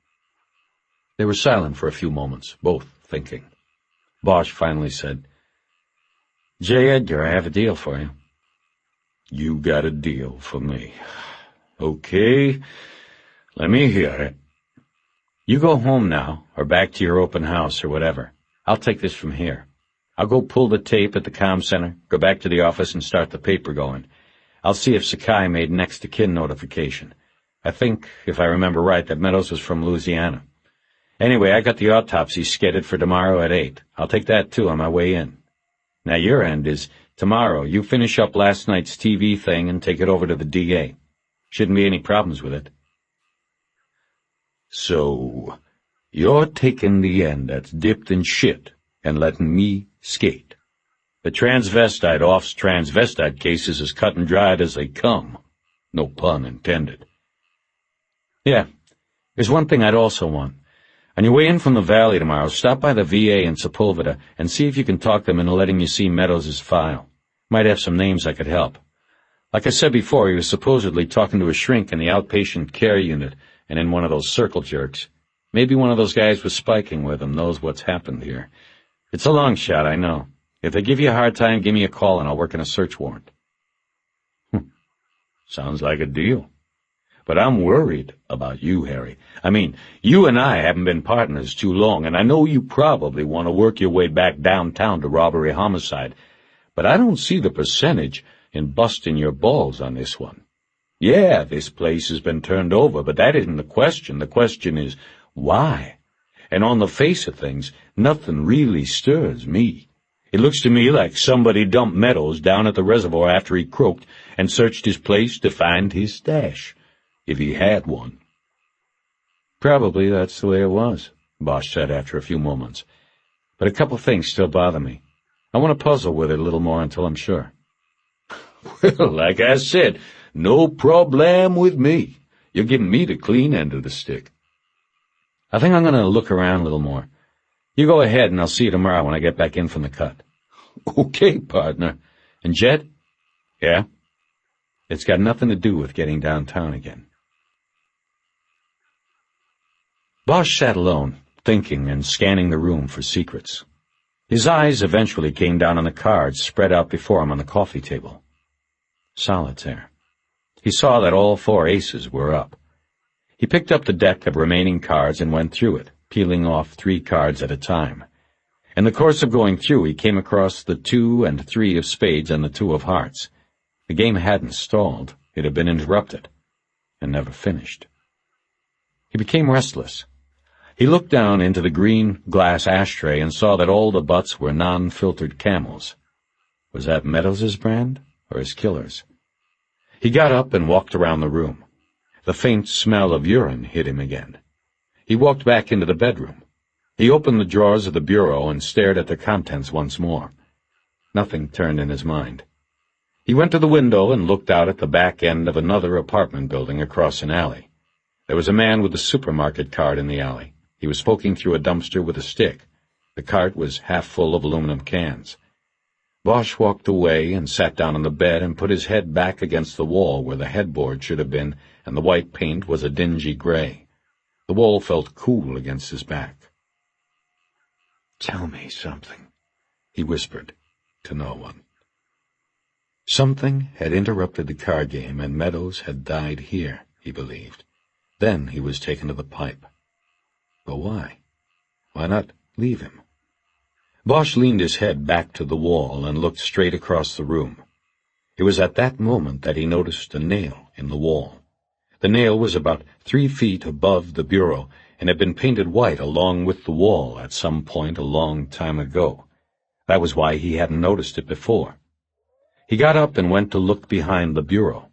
They were silent for a few moments, both thinking. Bosch finally said, "J. Edgar, I have a deal for you." "You got a deal for me. Okay, let me hear it." "You go home now, or back to your open house, or whatever. I'll take this from here. I'll go pull the tape at the comm center, go back to the office and start the paper going. I'll see if Sakai made next of kin notification. I think, if I remember right, that Meadows was from Louisiana. Anyway, I got the autopsy scheduled for tomorrow at 8. I'll take that, too, on my way in. Now, your end is, tomorrow, you finish up last night's TV thing and take it over to the DA. Shouldn't be any problems with it." "So, you're taking the end that's dipped in shit and letting me skate. The transvestite off's transvestite case is as cut and dried as they come. No pun intended." "Yeah, there's one thing I'd also want. On your way in from the valley tomorrow, stop by the VA in Sepulveda and see if you can talk them into letting you see Meadows' file. Might have some names that could help. Like I said before, he was supposedly talking to a shrink in the outpatient care unit and in one of those circle jerks. Maybe one of those guys with spiking with him knows what's happened here. It's a long shot, I know. If they give you a hard time, give me a call and I'll work on a search warrant." "Sounds like a deal. But I'm worried about you, Harry. I mean, you and I haven't been partners too long, and I know you probably want to work your way back downtown to robbery homicide, but I don't see the percentage in busting your balls on this one. Yeah, this place has been turned over, but that isn't the question. The question is, why? And on the face of things, nothing really stirs me. It looks to me like somebody dumped Meadows down at the reservoir after he croaked and searched his place to find his stash, if he had one." "Probably that's the way it was," Bosch said after a few moments. "But a couple things still bother me. I want to puzzle with it a little more until I'm sure." "Well, like I said, no problem with me. You're giving me the clean end of the stick." "I think I'm going to look around a little more. You go ahead, and I'll see you tomorrow when I get back in from the cut." "Okay, partner. And Jed?" "Yeah?" "It's got nothing to do with getting downtown again." Bosch sat alone, thinking and scanning the room for secrets. His eyes eventually came down on the cards spread out before him on the coffee table. Solitaire. He saw that all 4 aces were up. He picked up the deck of remaining cards and went through it, peeling off 3 cards at a time. In the course of going through, he came across the 2 and 3 of spades and the 2 of hearts. The game hadn't stalled. It had been interrupted, and never finished. He became restless. He looked down into the green glass ashtray and saw that all the butts were non-filtered Camels. Was that Meadows' brand, or his killer's? He got up and walked around the room. The faint smell of urine hit him again. He walked back into the bedroom. He opened the drawers of the bureau and stared at their contents once more. Nothing turned in his mind. He went to the window and looked out at the back end of another apartment building across an alley. There was a man with a supermarket cart in the alley. He was poking through a dumpster with a stick. The cart was half full of aluminum cans. Bosch walked away and sat down on the bed and put his head back against the wall where the headboard should have been, and the white paint was a dingy gray. The wall felt cool against his back. "Tell me something," he whispered, to no one. Something had interrupted the card game, and Meadows had died here, he believed. Then he was taken to the pipe. But why? Why not leave him? Bosch leaned his head back to the wall and looked straight across the room. It was at that moment that he noticed a nail in the wall. The nail was about 3 feet above the bureau and had been painted white along with the wall at some point a long time ago. That was why he hadn't noticed it before. He got up and went to look behind the bureau.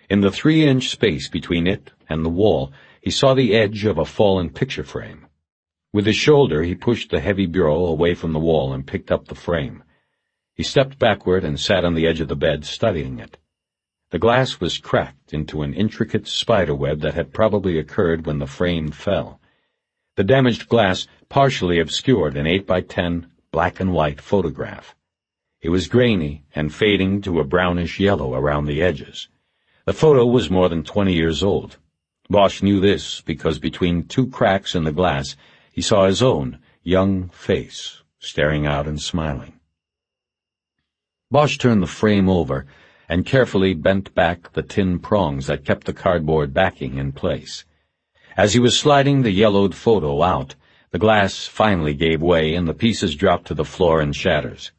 In the 3-inch space between it and the wall, he saw the edge of a fallen picture frame. With his shoulder, he pushed the heavy bureau away from the wall and picked up the frame. He stepped backward and sat on the edge of the bed, studying it. The glass was cracked into an intricate spiderweb that had probably occurred when the frame fell. The damaged glass partially obscured an 8x10 black-and-white photograph. It was grainy and fading to a brownish yellow around the edges. The photo was more than 20 years old. Bosch knew this because between two cracks in the glass he saw his own young face staring out and smiling. Bosch turned the frame over and carefully bent back the tin prongs that kept the cardboard backing in place. As he was sliding the yellowed photo out, the glass finally gave way and the pieces dropped to the floor in shatters.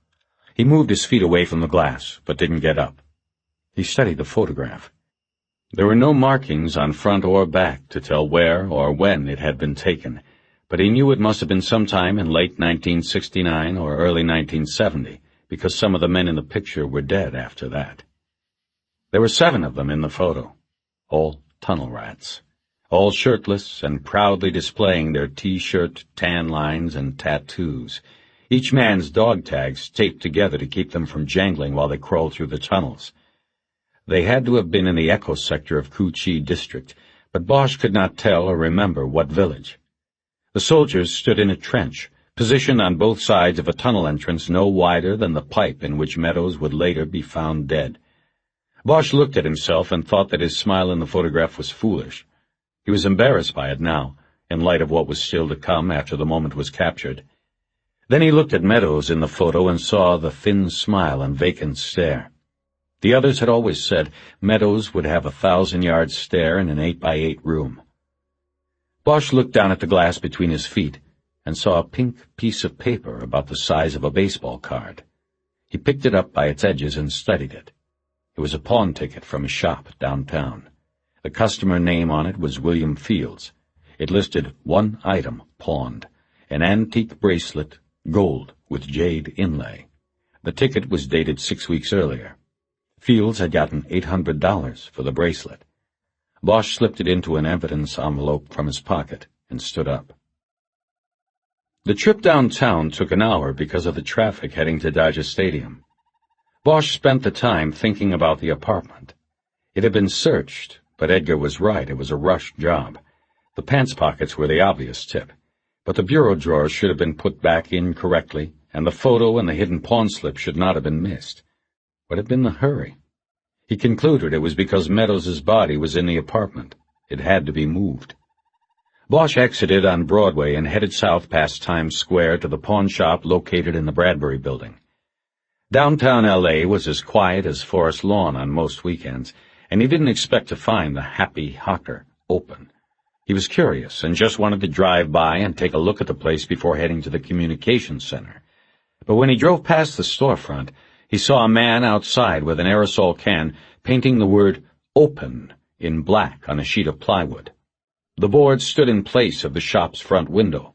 He moved his feet away from the glass, but didn't get up. He studied the photograph. There were no markings on front or back to tell where or when it had been taken, but he knew it must have been sometime in late 1969 or early 1970, because some of the men in the picture were dead after that. There were 7 of them in the photo, all tunnel rats, all shirtless and proudly displaying their T-shirt tan lines and tattoos, each man's dog tags taped together to keep them from jangling while they crawled through the tunnels. They had to have been in the Echo sector of Ku Chi district, but Bosch could not tell or remember what village. The soldiers stood in a trench, positioned on both sides of a tunnel entrance no wider than the pipe in which Meadows would later be found dead. Bosch looked at himself and thought that his smile in the photograph was foolish. He was embarrassed by it now, in light of what was still to come after the moment was captured. Then he looked at Meadows in the photo and saw the thin smile and vacant stare. The others had always said Meadows would have a 1,000-yard stare in an 8x8 room. Bosch looked down at the glass between his feet and saw a pink piece of paper about the size of a baseball card. He picked it up by its edges and studied it. It was a pawn ticket from a shop downtown. The customer name on it was William Fields. It listed one item pawned, an antique bracelet, gold with jade inlay. The ticket was dated 6 weeks earlier. Fields had gotten $800 for the bracelet. Bosch slipped it into an evidence envelope from his pocket and stood up. The trip downtown took an hour because of the traffic heading to Dodger Stadium. Bosch spent the time thinking about the apartment. It had been searched, but Edgar was right, it was a rush job. The pants pockets were the obvious tip, but the bureau drawers should have been put back in correctly, and the photo and the hidden pawn slip should not have been missed. What had been the hurry? He concluded it was because Meadows's body was in the apartment. It had to be moved. Bosch exited on Broadway and headed south past Times Square to the pawn shop located in the Bradbury Building. Downtown L.A. was as quiet as Forest Lawn on most weekends, and he didn't expect to find the Happy Hawker open. He was curious and just wanted to drive by and take a look at the place before heading to the communications center. But when he drove past the storefront, he saw a man outside with an aerosol can painting the word "Open" in black on a sheet of plywood. The board stood in place of the shop's front window.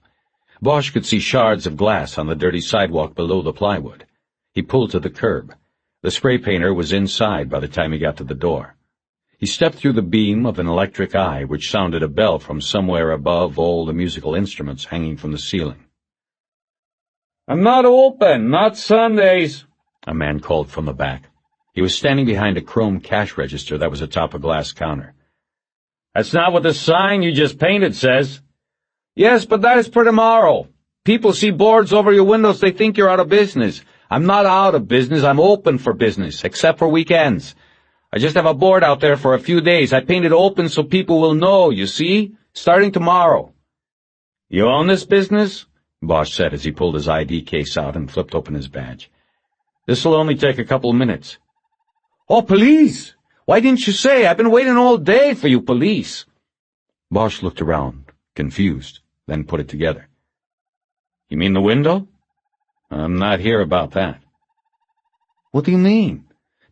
Bosch could see shards of glass on the dirty sidewalk below the plywood. He pulled to the curb. The spray painter was inside by the time he got to the door. He stepped through the beam of an electric eye which sounded a bell from somewhere above all the musical instruments hanging from the ceiling. "I'm not open, not Sundays," a man called from the back. He was standing behind a chrome cash register that was atop a glass counter. "That's not what the sign you just painted says." "Yes, but that is for tomorrow. People see boards over your windows, they think you're out of business. I'm not out of business, I'm open for business, except for weekends. I just have a board out there for a few days. I painted open so people will know, you see, starting tomorrow." "You own this business?" Bosch said as he pulled his ID case out and flipped open his badge. "This'll only take a couple of minutes." "Oh, police! Why didn't you say? I've been waiting all day for you, police." Bosch looked around, confused, then put it together. "You mean the window? I'm not here about that." "What do you mean?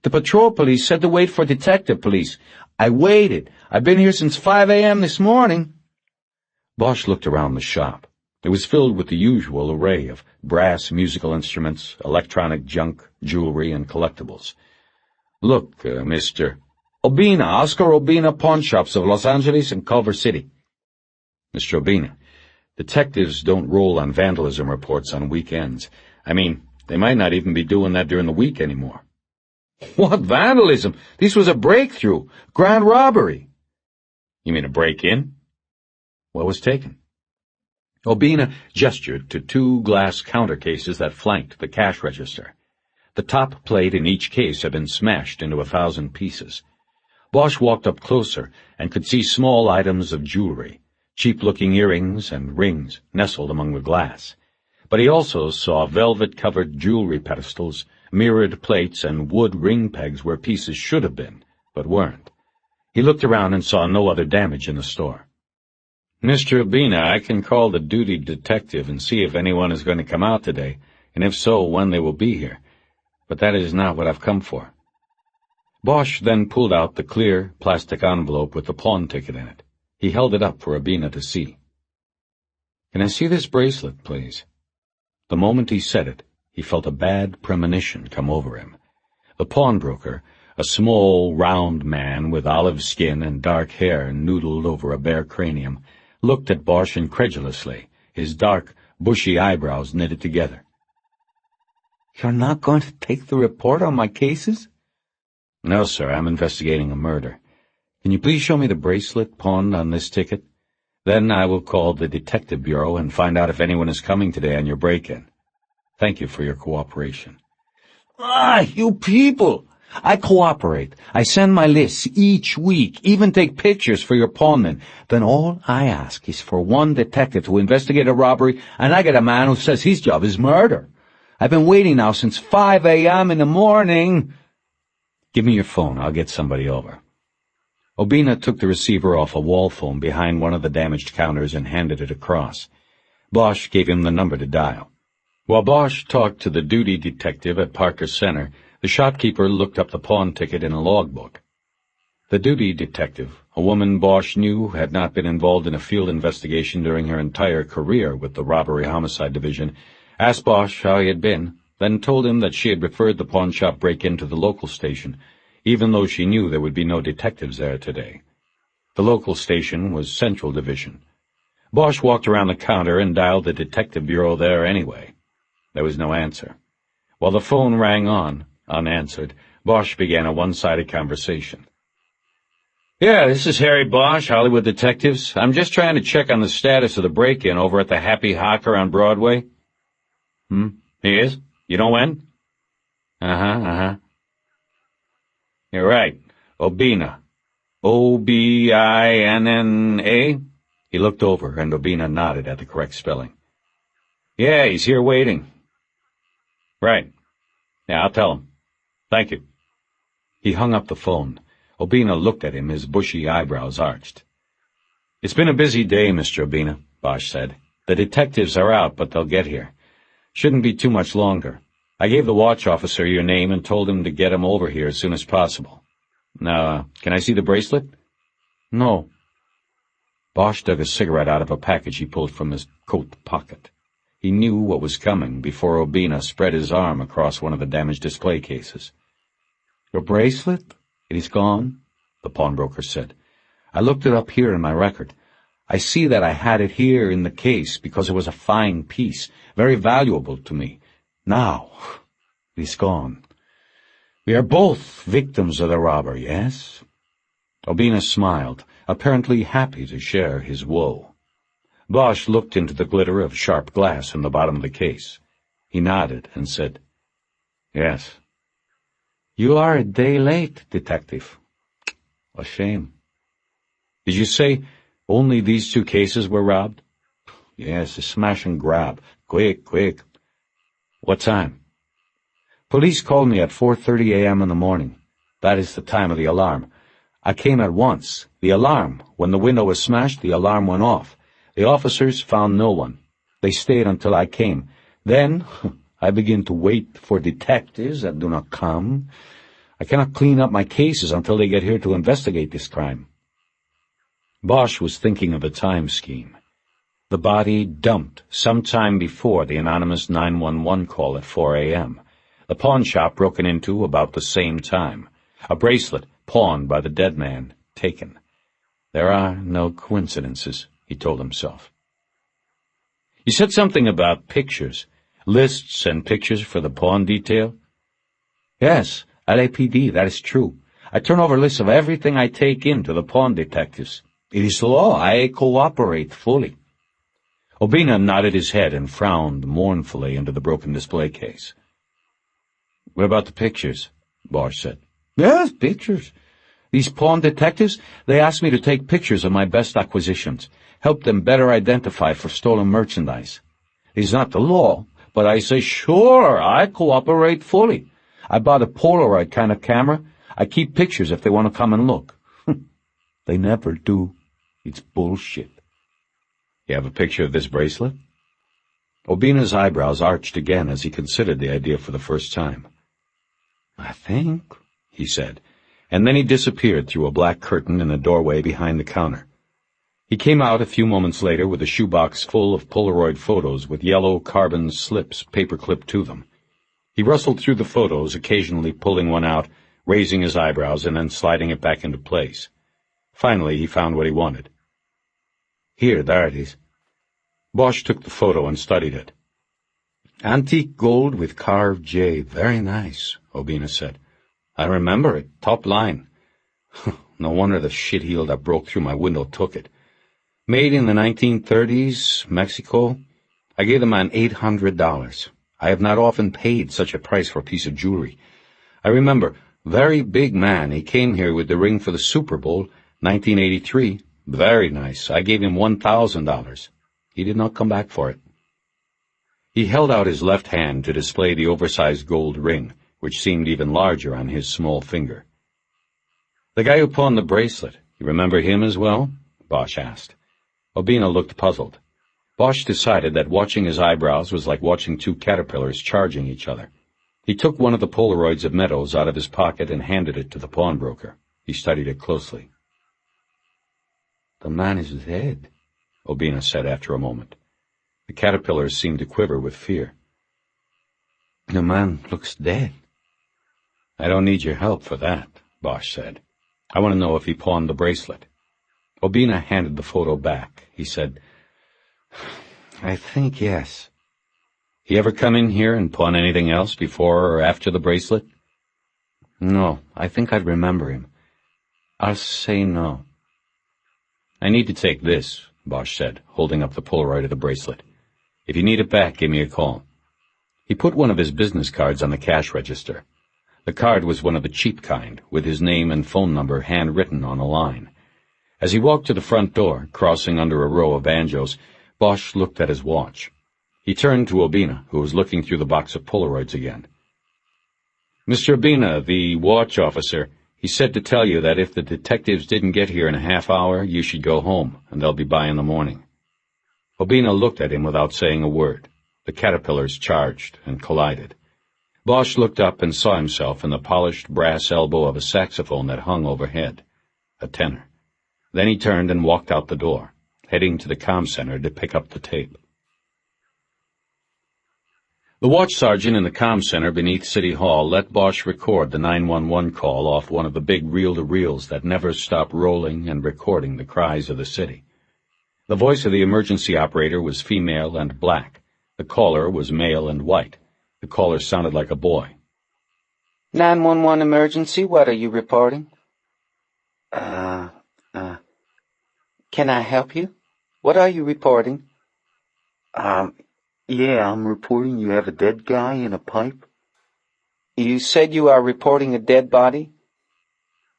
The patrol police said to wait for detective police. I waited. I've been here since 5 a.m. this morning." Bosch looked around the shop. It was filled with the usual array of brass musical instruments, electronic junk, jewelry, and collectibles. "Look, Mr. Obina, Oscar Obina Pawn Shops of Los Angeles and Culver City." "Mr. Obina, detectives don't roll on vandalism reports on weekends. I mean, they might not even be doing that during the week anymore." "What vandalism? This was a breakthrough. Grand robbery." "You mean a break-in?" "What was taken?" Obina gestured to two glass counter cases that flanked the cash register. The top plate in each case had been smashed into 1,000 pieces. Bosch walked up closer and could see small items of jewelry, cheap-looking earrings and rings nestled among the glass. But he also saw velvet-covered jewelry pedestals, mirrored plates, and wood ring pegs where pieces should have been, but weren't. He looked around and saw no other damage in the store. "Mr. Obina, I can call the duty detective and see if anyone is going to come out today, and if so, when they will be here. But that is not what I've come for." Bosch then pulled out the clear plastic envelope with the pawn ticket in it. He held it up for Obina to see. "Can I see this bracelet, please?" The moment he said it, he felt a bad premonition come over him. The pawnbroker, a small, round man with olive skin and dark hair noodled over a bare cranium, looked at Bosch incredulously, his dark, bushy eyebrows knitted together. "You're not going to take the report on my cases?" "No, sir, I'm investigating a murder. Can you please show me the bracelet pawned on this ticket? Then I will call the detective bureau and find out if anyone is coming today on your break-in. Thank you for your cooperation." You people! I cooperate. I send my lists each week, even take pictures for your pawnmen. Then all I ask is for one detective to investigate a robbery, and I get a man who says his job is murder. I've been waiting now since 5 a.m. in the morning. "Give me your phone. I'll get somebody over." Obina took the receiver off a wall phone behind one of the damaged counters and handed it across. Bosch gave him the number to dial. While Bosch talked to the duty detective at Parker Center, the shopkeeper looked up the pawn ticket in a logbook. The duty detective, a woman Bosch knew had not been involved in a field investigation during her entire career with the Robbery-Homicide Division, asked Bosch how he had been, then told him that she had referred the pawnshop break-in to the local station, even though she knew there would be no detectives there today. The local station was Central Division. Bosch walked around the counter and dialed the detective bureau there anyway. There was no answer. While the phone rang on, unanswered, Bosch began a one-sided conversation. "Yeah, this is Harry Bosch, Hollywood Detectives. I'm just trying to check on the status of the break-in over at the Happy Hawker on Broadway." He is? You know when?" "You're right. Obina. Obinna. He looked over, and Obina nodded at the correct spelling. "Yeah, he's here waiting." "Right. Yeah, I'll tell him. Thank you." He hung up the phone. Obina looked at him, his bushy eyebrows arched. "It's been a busy day, Mr. Obina," Bosch said. "The detectives are out, but they'll get here. Shouldn't be too much longer. I gave the watch officer your name and told him to get him over here as soon as possible. Now, can I see the bracelet?" "No." Bosch dug a cigarette out of a package he pulled from his coat pocket. He knew what was coming before Obina spread his arm across one of the damaged display cases. "Your bracelet? It is gone?" the pawnbroker said. "I looked it up here in my record. I see that I had it here in the case because it was a fine piece, very valuable to me. Now, it is gone. We are both victims of the robbery, yes?" Obina smiled, apparently happy to share his woe. Bosch looked into the glitter of sharp glass in the bottom of the case. He nodded and said, "Yes." "You are a day late, Detective." "A shame." "Did you say only these two cases were robbed?" "Yes, a smash and grab. Quick, quick." "What time?" "Police called me at 4:30 a.m. in the morning. That is the time of the alarm. I came at once. The alarm. When the window was smashed, the alarm went off. The officers found no one. They stayed until I came. Then I begin to wait for detectives that do not come. I cannot clean up my cases until they get here to investigate this crime." Bosch was thinking of a time scheme. The body dumped sometime before the anonymous 911 call at 4 a.m. The pawn shop broken into about the same time. A bracelet pawned by the dead man taken. There are no coincidences, he told himself. "You said something about pictures, lists and pictures for the pawn detail?" "Yes, at LAPD, that is true. I turn over lists of everything I take in to the pawn detectives. It is law. I cooperate fully." Obina nodded his head and frowned mournfully into the broken display case. "What about the pictures?" Bosch said. "Yes, pictures. These pawn detectives, they asked me to take pictures of my best acquisitions, help them better identify for stolen merchandise. It's not the law, but I say, sure, I cooperate fully. I bought a Polaroid kind of camera. I keep pictures if they want to come and look." They never do. It's bullshit. "You have a picture of this bracelet?" Obina's eyebrows arched again as he considered the idea for the first time. "I think," he said, and then he disappeared through a black curtain in a doorway behind the counter. He came out a few moments later with a shoebox full of Polaroid photos with yellow carbon slips paper-clipped to them. He rustled through the photos, occasionally pulling one out, raising his eyebrows, and then sliding it back into place. Finally, he found what he wanted. "Here, there it is." Bosch took the photo and studied it. "Antique gold with carved J. Very nice," Obina said. "I remember it. Top line. No wonder the shitheel that broke through my window took it. Made in the 1930s, Mexico. I gave the man $800. I have not often paid such a price for a piece of jewelry. I remember, very big man. He came here with the ring for the Super Bowl, 1983. Very nice. I gave him $1,000. He did not come back for it." He held out his left hand to display the oversized gold ring, which seemed even larger on his small finger. "The guy who pawned the bracelet, you remember him as well?" Bosch asked. Obina looked puzzled. Bosch decided that watching his eyebrows was like watching two caterpillars charging each other. He took one of the Polaroids of Meadows out of his pocket and handed it to the pawnbroker. He studied it closely. "The man is dead," Obina said after a moment. The caterpillars seemed to quiver with fear. "The man looks dead." "I don't need your help for that," Bosch said. "I want to know if he pawned the bracelet." Obina handed the photo back. He said, "I think yes." "He ever come in here and pawn anything else before or after the bracelet?" "No, I think I'd remember him. I'll say no." "I need to take this," Bosch said, holding up the Polaroid of the bracelet. "If you need it back, give me a call." He put one of his business cards on the cash register. The card was one of the cheap kind, with his name and phone number handwritten on a line. As he walked to the front door, crossing under a row of banjos, Bosch looked at his watch. He turned to Obina, who was looking through the box of Polaroids again. "Mr. Obina, the watch officer, he said to tell you that if the detectives didn't get here in a half hour, you should go home, and they'll be by in the morning." Obina looked at him without saying a word. The caterpillars charged and collided. Bosch looked up and saw himself in the polished brass elbow of a saxophone that hung overhead. A tenor. Then he turned and walked out the door, heading to the comm center to pick up the tape. The watch sergeant in the comm center beneath City Hall let Bosch record the 911 call off one of the big reel-to-reels that never stopped rolling and recording the cries of the city. The voice of the emergency operator was female and black. The caller was male and white. The caller sounded like a boy. 911 emergency, what are you reporting? Can I help you? What are you reporting? Yeah, I'm reporting you have a dead guy in a pipe. You said you are reporting a dead body?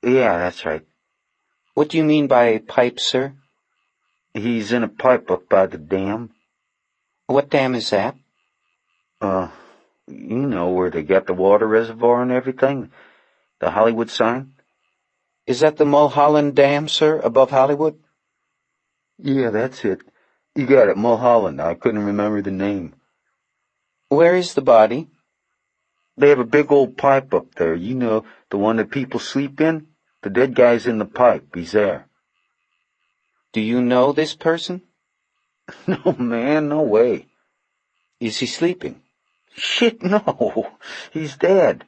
Yeah, that's right. What do you mean by a pipe, sir? He's in a pipe up by the dam. What dam is that? You know where they got the water reservoir and everything. The Hollywood sign. Is that the Mulholland Dam, sir, above Hollywood? Yeah, that's it. You got it, Mulholland. I couldn't remember the name. Where is the body? They have a big old pipe up there. You know, the one that people sleep in? The dead guy's in the pipe. He's there. Do you know this person? No, man, no way. Is he sleeping? Shit, no. He's dead.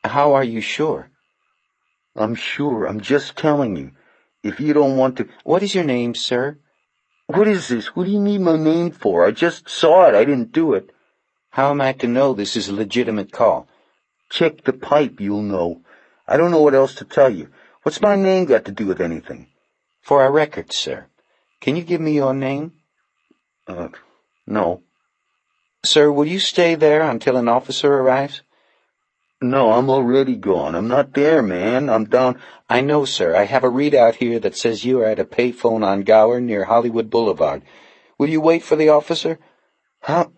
How are you sure? I'm sure. I'm just telling you. If you don't want to... What is your name, sir? What is this? What do you need my name for? I just saw it. I didn't do it. How am I to know this is a legitimate call? Check the pipe, you'll know. I don't know what else to tell you. What's my name got to do with anything? For our records, sir. Can you give me your name? No. Sir, will you stay there until an officer arrives? No, I'm already gone. I'm not there, man. I'm down. I know, sir. I have a readout here that says you are at a payphone on Gower near Hollywood Boulevard. Will you wait for the officer? Huh?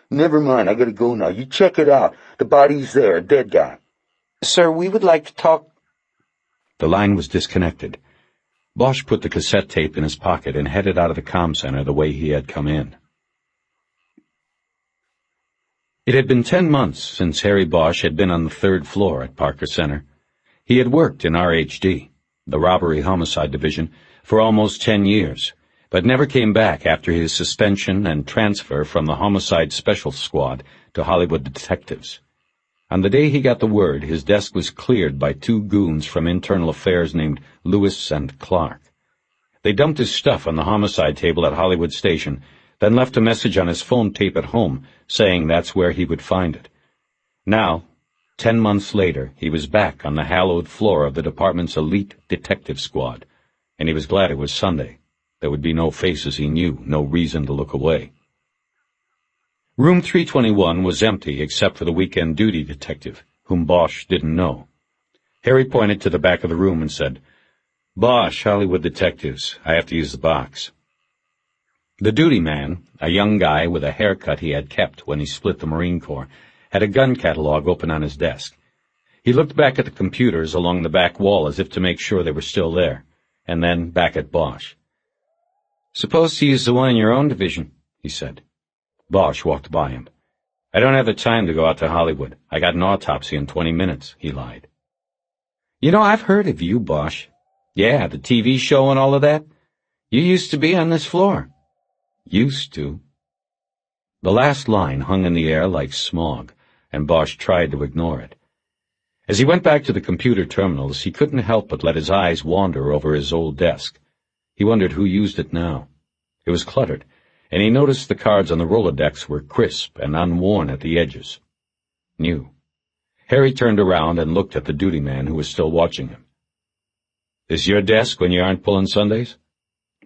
Never mind. I gotta go now. You check it out. The body's there, a dead guy. Sir, we would like to talk. The line was disconnected. Bosch put the cassette tape in his pocket and headed out of the comm center the way he had come in. It had been 10 months since Harry Bosch had been on the 3rd floor at Parker Center. He had worked in RHD, the Robbery Homicide Division, for almost 10 years, but never came back after his suspension and transfer from the Homicide Special Squad to Hollywood Detectives. On the day he got the word, his desk was cleared by 2 goons from Internal Affairs named Lewis and Clark. They dumped his stuff on the homicide table at Hollywood Station, then left a message on his phone tape at home saying that's where he would find it. Now, 10 months later, he was back on the hallowed floor of the department's elite detective squad, and he was glad it was Sunday. There would be no faces he knew, no reason to look away. Room 321 was empty except for the weekend duty detective, whom Bosch didn't know. Harry pointed to the back of the room and said, "Bosch, Hollywood Detectives. I have to use the box." The duty man, a young guy with a haircut he had kept when he split the Marine Corps, had a gun catalog open on his desk. He looked back at the computers along the back wall as if to make sure they were still there, and then back at Bosch. "Supposed to use the one in your own division," he said. Bosch walked by him. "I don't have the time to go out to Hollywood. I got an autopsy in 20 minutes, he lied. "You know, I've heard of you, Bosch. Yeah, the TV show and all of that. You used to be on this floor." "Used to." The last line hung in the air like smog, and Bosch tried to ignore it. As he went back to the computer terminals, he couldn't help but let his eyes wander over his old desk. He wondered who used it now. It was cluttered, and he noticed the cards on the Rolodex were crisp and unworn at the edges. New. Harry turned around and looked at the duty man who was still watching him. "This your desk when you aren't pulling Sundays?"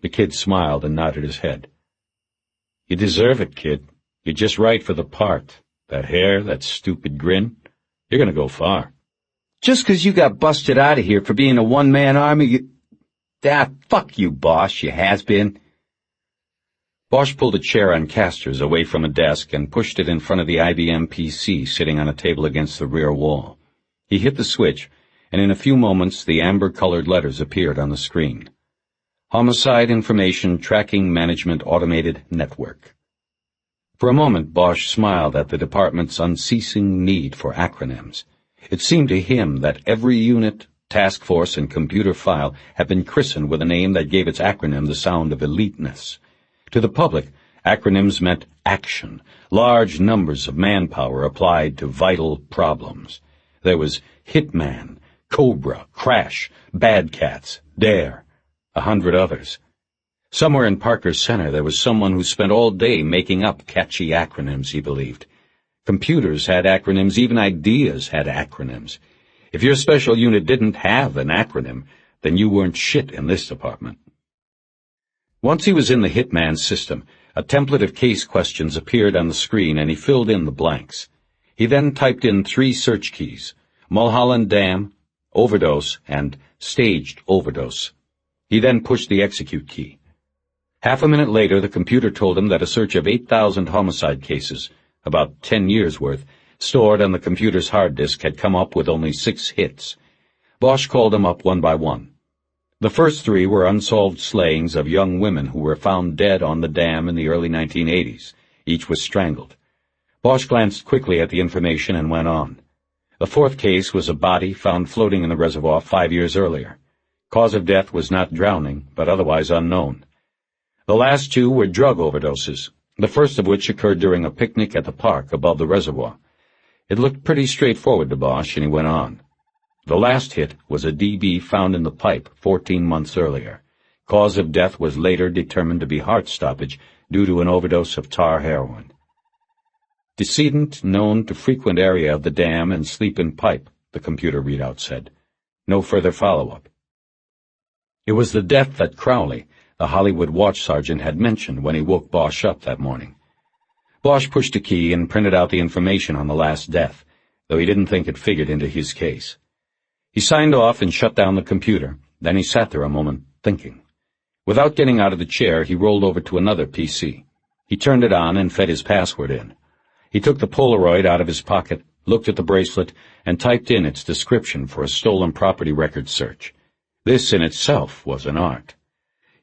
The kid smiled and nodded his head. "You deserve it, kid. You're just right for the part. That hair, that stupid grin. You're gonna go far." "Just 'cause you got busted out of here for being a one-man army, you... Ah, fuck you, Bosch, you has-been." Bosch pulled a chair on casters away from a desk and pushed it in front of the IBM PC sitting on a table against the rear wall. He hit the switch, and in a few moments the amber-colored letters appeared on the screen. Homicide Information Tracking Management Automated Network. For a moment, Bosch smiled at the department's unceasing need for acronyms. It seemed to him that every unit, task force, and computer file had been christened with a name that gave its acronym the sound of eliteness. To the public, acronyms meant action, large numbers of manpower applied to vital problems. There was Hitman, Cobra, Crash, Bad Cats, Dare, 100 others. Somewhere in Parker Center there was someone who spent all day making up catchy acronyms, he believed. Computers had acronyms, even ideas had acronyms. If your special unit didn't have an acronym, then you weren't shit in this department. Once he was in the Hitman system, a template of case questions appeared on the screen and he filled in the blanks. He then typed in 3 search keys: Mulholland Dam, overdose, and staged overdose. He then pushed the execute key. Half a minute later, the computer told him that a search of 8,000 homicide cases, about 10 years' worth, stored on the computer's hard disk had come up with only 6 hits. Bosch called them up one by one. The first 3 were unsolved slayings of young women who were found dead on the dam in the early 1980s. Each was strangled. Bosch glanced quickly at the information and went on. The 4th case was a body found floating in the reservoir 5 years earlier. Cause of death was not drowning, but otherwise unknown. The last 2 were drug overdoses, the first of which occurred during a picnic at the park above the reservoir. It looked pretty straightforward to Bosch, and he went on. The last hit was a DB found in the pipe 14 months earlier. Cause of death was later determined to be heart stoppage due to an overdose of tar heroin. Decedent known to frequent area of the dam and sleep in pipe, the computer readout said. No further follow-up. It was the death that Crowley, the Hollywood watch sergeant had mentioned when he woke Bosch up that morning. Bosch pushed a key and printed out the information on the last death, though he didn't think it figured into his case. He signed off and shut down the computer. Then he sat there a moment, thinking. Without getting out of the chair, he rolled over to another PC. He turned it on and fed his password in. He took the Polaroid out of his pocket, looked at the bracelet, and typed in its description for a stolen property record search. This in itself was an art.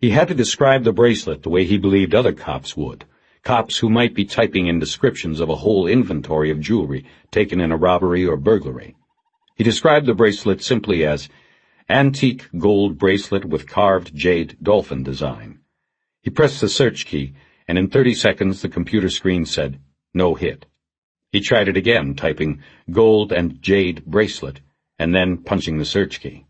He had to describe the bracelet the way he believed other cops would, cops who might be typing in descriptions of a whole inventory of jewelry taken in a robbery or burglary. He described the bracelet simply as antique gold bracelet with carved jade dolphin design. He pressed the search key, and in 30 seconds the computer screen said, "No hit." He tried it again, typing gold and jade bracelet, and then punching the search key.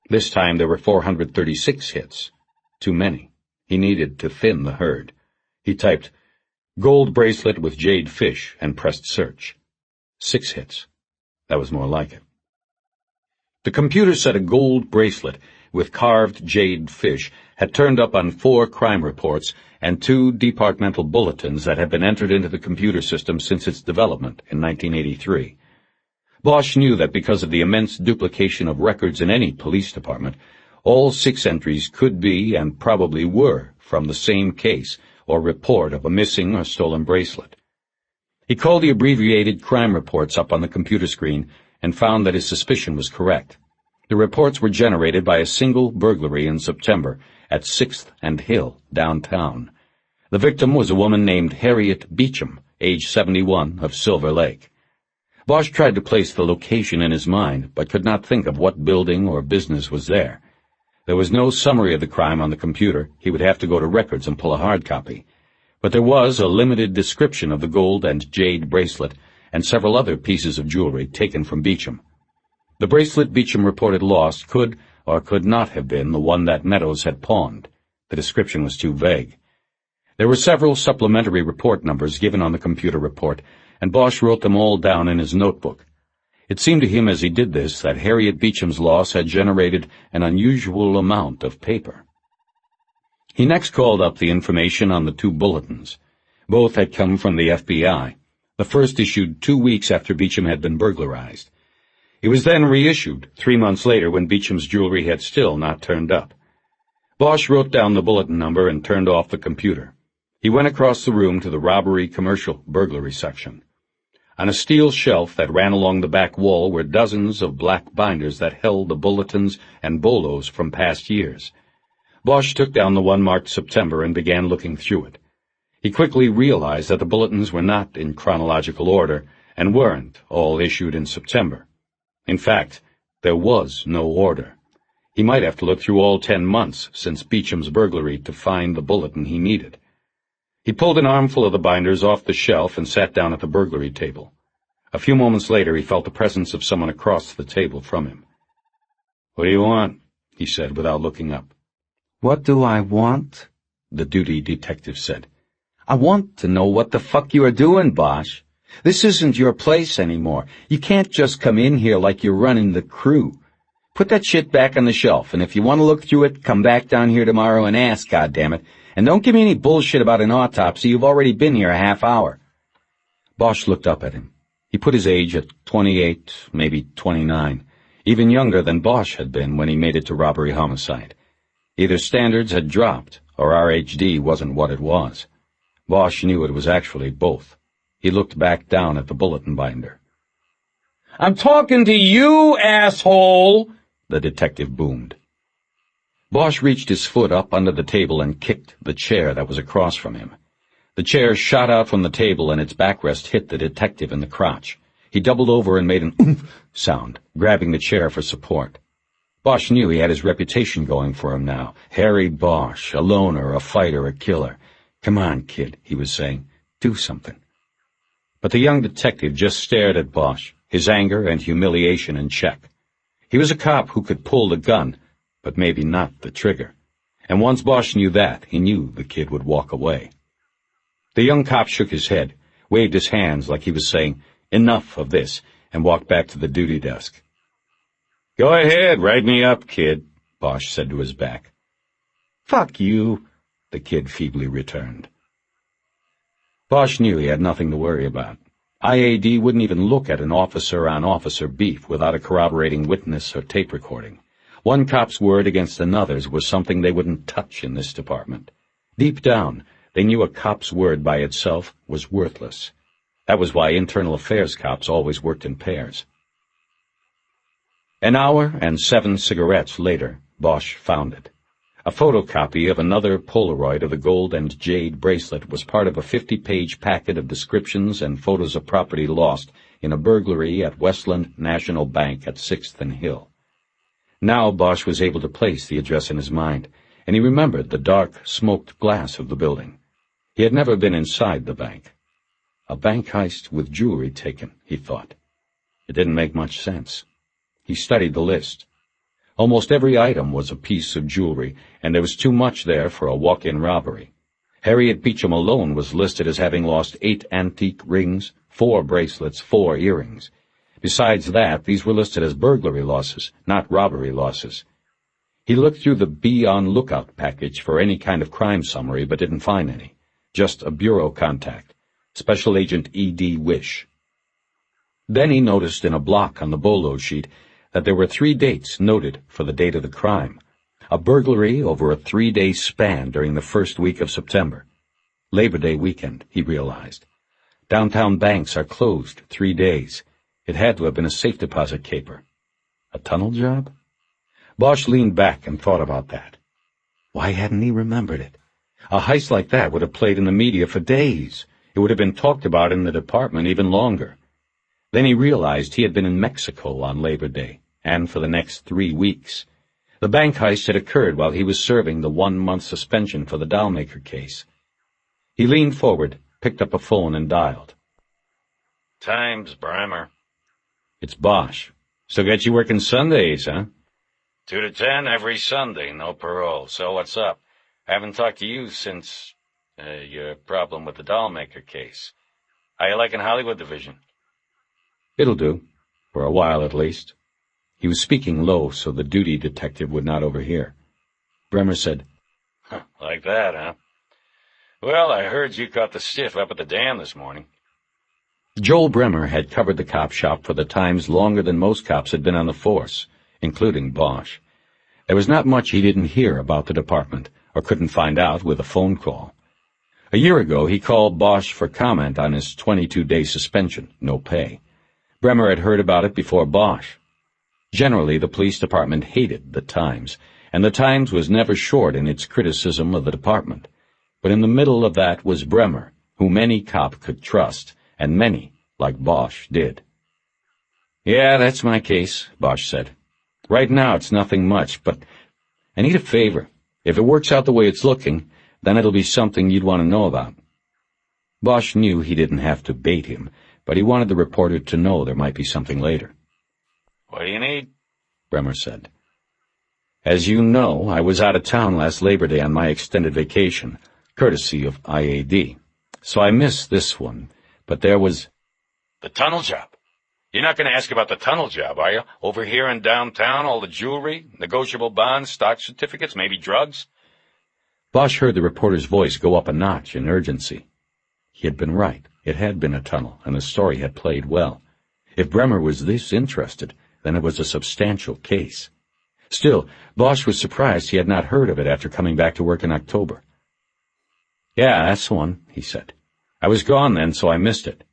This time there were 436 hits. Too many. He needed to thin the herd. He typed gold bracelet with jade fish and pressed search. 6 hits. That was more like it. The computer said a gold bracelet with carved jade fish had turned up on 4 crime reports and 2 departmental bulletins that had been entered into the computer system since its development in 1983. Bosch knew that because of the immense duplication of records in any police department, all 6 entries could be, and probably were, from the same case or report of a missing or stolen bracelet. He called the abbreviated crime reports up on the computer screen and found that his suspicion was correct. The reports were generated by a single burglary in September at 6th and Hill, downtown. The victim was a woman named Harriet Beecham, age 71, of Silver Lake. Bosch tried to place the location in his mind, but could not think of what building or business was there. There was no summary of the crime on the computer. He would have to go to records and pull a hard copy. But there was a limited description of the gold and jade bracelet and several other pieces of jewelry taken from Beecham. The bracelet Beecham reported lost could or could not have been the one that Meadows had pawned. The description was too vague. There were several supplementary report numbers given on the computer report, and Bosch wrote them all down in his notebook. It seemed to him as he did this that Harriet Beecham's loss had generated an unusual amount of paper. He next called up the information on the 2 bulletins. Both had come from the FBI. The first issued 2 weeks after Beecham had been burglarized. It was then reissued 3 months later when Beecham's jewelry had still not turned up. Bosch wrote down the bulletin number and turned off the computer. He went across the room to the robbery commercial burglary section. On a steel shelf that ran along the back wall were dozens of black binders that held the bulletins and bolos from past years. Bosch took down the one marked September and began looking through it. He quickly realized that the bulletins were not in chronological order and weren't all issued in September. In fact, there was no order. He might have to look through all 10 months since Beecham's burglary to find the bulletin he needed. He pulled an armful of the binders off the shelf and sat down at the burglary table. A few moments later, he felt the presence of someone across the table from him. "What do you want?" he said without looking up. What do I want? The duty detective said. I want to know what the fuck you are doing, Bosch. This isn't your place anymore. You can't just come in here like you're running the crew. Put that shit back on the shelf, and if you want to look through it, come back down here tomorrow and ask, goddammit. And don't give me any bullshit about an autopsy. You've already been here a half hour. Bosch looked up at him. He put his age at 28, maybe 29, even younger than Bosch had been when he made it to robbery homicide. Either standards had dropped, or RHD wasn't what it was. Bosch knew it was actually both. He looked back down at the bulletin binder. "I'm talking to you, asshole!" the detective boomed. Bosch reached his foot up under the table and kicked the chair that was across from him. The chair shot out from the table and its backrest hit the detective in the crotch. He doubled over and made an oomph sound, grabbing the chair for support. Bosch knew he had his reputation going for him now. Harry Bosch, a loner, a fighter, a killer. "Come on, kid," he was saying. "Do something." But the young detective just stared at Bosch, his anger and humiliation in check. He was a cop who could pull the gun, but maybe not the trigger. And once Bosch knew that, he knew the kid would walk away. The young cop shook his head, waved his hands like he was saying, "Enough of this," and walked back to the duty desk. "Go ahead, write me up, kid," Bosch said to his back. "Fuck you," the kid feebly returned. Bosch knew he had nothing to worry about. IAD wouldn't even look at an officer-on-officer beef without a corroborating witness or tape recording. One cop's word against another's was something they wouldn't touch in this department. Deep down, they knew a cop's word by itself was worthless. That was why internal affairs cops always worked in pairs. An hour and 7 cigarettes later, Bosch found it. A photocopy of another Polaroid of the gold and jade bracelet was part of a 50-page packet of descriptions and photos of property lost in a burglary at Westland National Bank at 6th and Hill. Now Bosch was able to place the address in his mind, and he remembered the dark, smoked glass of the building. He had never been inside the bank. A bank heist with jewelry taken, he thought. It didn't make much sense. He studied the list. Almost every item was a piece of jewelry, and there was too much there for a walk-in robbery. Harriet Beecham alone was listed as having lost 8 antique rings, 4 bracelets, 4 earrings. Besides that, these were listed as burglary losses, not robbery losses. He looked through the Be On Lookout package for any kind of crime summary, but didn't find any. Just a bureau contact. Special Agent E.D. Wish. Then he noticed in a block on the bolo sheet that there were 3 dates noted for the date of the crime. A burglary over a 3-day span during the first week of September. Labor Day weekend, he realized. Downtown banks are closed 3 days. It had to have been a safe deposit caper. A tunnel job? Bosch leaned back and thought about that. Why hadn't he remembered it? A heist like that would have played in the media for days. It would have been talked about in the department even longer. Then he realized he had been in Mexico on Labor Day, and for the next 3 weeks. The bank heist had occurred while he was serving the 1-month suspension for the dollmaker case. He leaned forward, picked up a phone, and dialed. Times, Bremer. It's Bosch. Still got you working Sundays, huh? 2 to 10 every Sunday, no parole. So what's up? Haven't talked to you since your problem with the dollmaker case. How you liking Hollywood Division? It'll do, for a while at least. He was speaking low so the duty detective would not overhear. Bremer said, Like that, huh? Well, I heard you caught the stiff up at the dam this morning. Joel Bremer had covered the cop shop for the Times longer than most cops had been on the force, including Bosch. There was not much he didn't hear about the department, or couldn't find out with a phone call. A year ago, he called Bosch for comment on his 22-day suspension, no pay. Bremer had heard about it before Bosch. Generally, the police department hated the Times, and the Times was never short in its criticism of the department. But in the middle of that was Bremer, whom any cop could trust, and many, like Bosch, did. Yeah, that's my case, Bosch said. Right now it's nothing much, but I need a favor. If it works out the way it's looking, then it'll be something you'd want to know about. Bosch knew he didn't have to bait him, but he wanted the reporter to know there might be something later. What do you need? Bremer said. As you know, I was out of town last Labor Day on my extended vacation, courtesy of IAD. So I missed this one, but there was... The tunnel job. You're not going to ask about the tunnel job, are you? Over here in downtown, all the jewelry, negotiable bonds, stock certificates, maybe drugs? Bosch heard the reporter's voice go up a notch in urgency. He had been right. It had been a tunnel, and the story had played well. If Bremer was this interested, then it was a substantial case. Still, Bosch was surprised he had not heard of it after coming back to work in October. Yeah, that's the one, he said. I was gone then, so I missed it.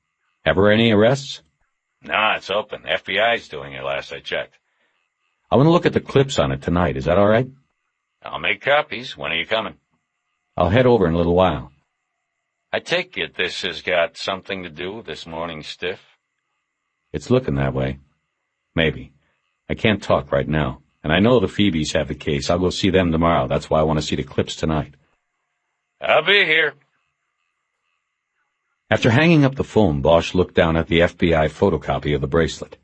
Ever any arrests? Nah, it's open. FBI's doing it last I checked. I want to look at the clips on it tonight. Is that all right? I'll make copies. When are you coming? I'll head over in a little while. I take it this has got something to do with this morning's stiff? It's looking that way. Maybe. I can't talk right now. And I know the Phoebes have the case. I'll go see them tomorrow. That's why I want to see the clips tonight. I'll be here. After hanging up the phone, Bosch looked down at the FBI photocopy of the bracelet.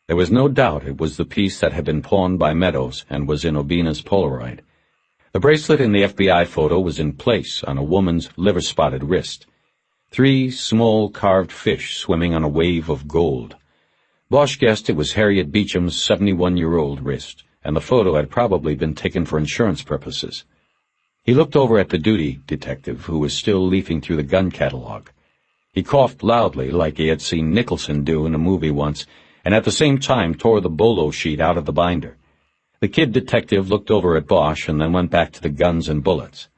There was no doubt it was the piece that had been pawned by Meadows and was in Obina's Polaroid. The bracelet in the FBI photo was in place on a woman's liver-spotted wrist. 3 small carved fish swimming on a wave of gold. Bosch guessed it was Harriet Beecham's 71-year-old wrist, and the photo had probably been taken for insurance purposes. He looked over at the duty detective, who was still leafing through the gun catalog. He coughed loudly, like he had seen Nicholson do in a movie once, and at the same time tore the bolo sheet out of the binder. The kid detective looked over at Bosch and then went back to the guns and bullets.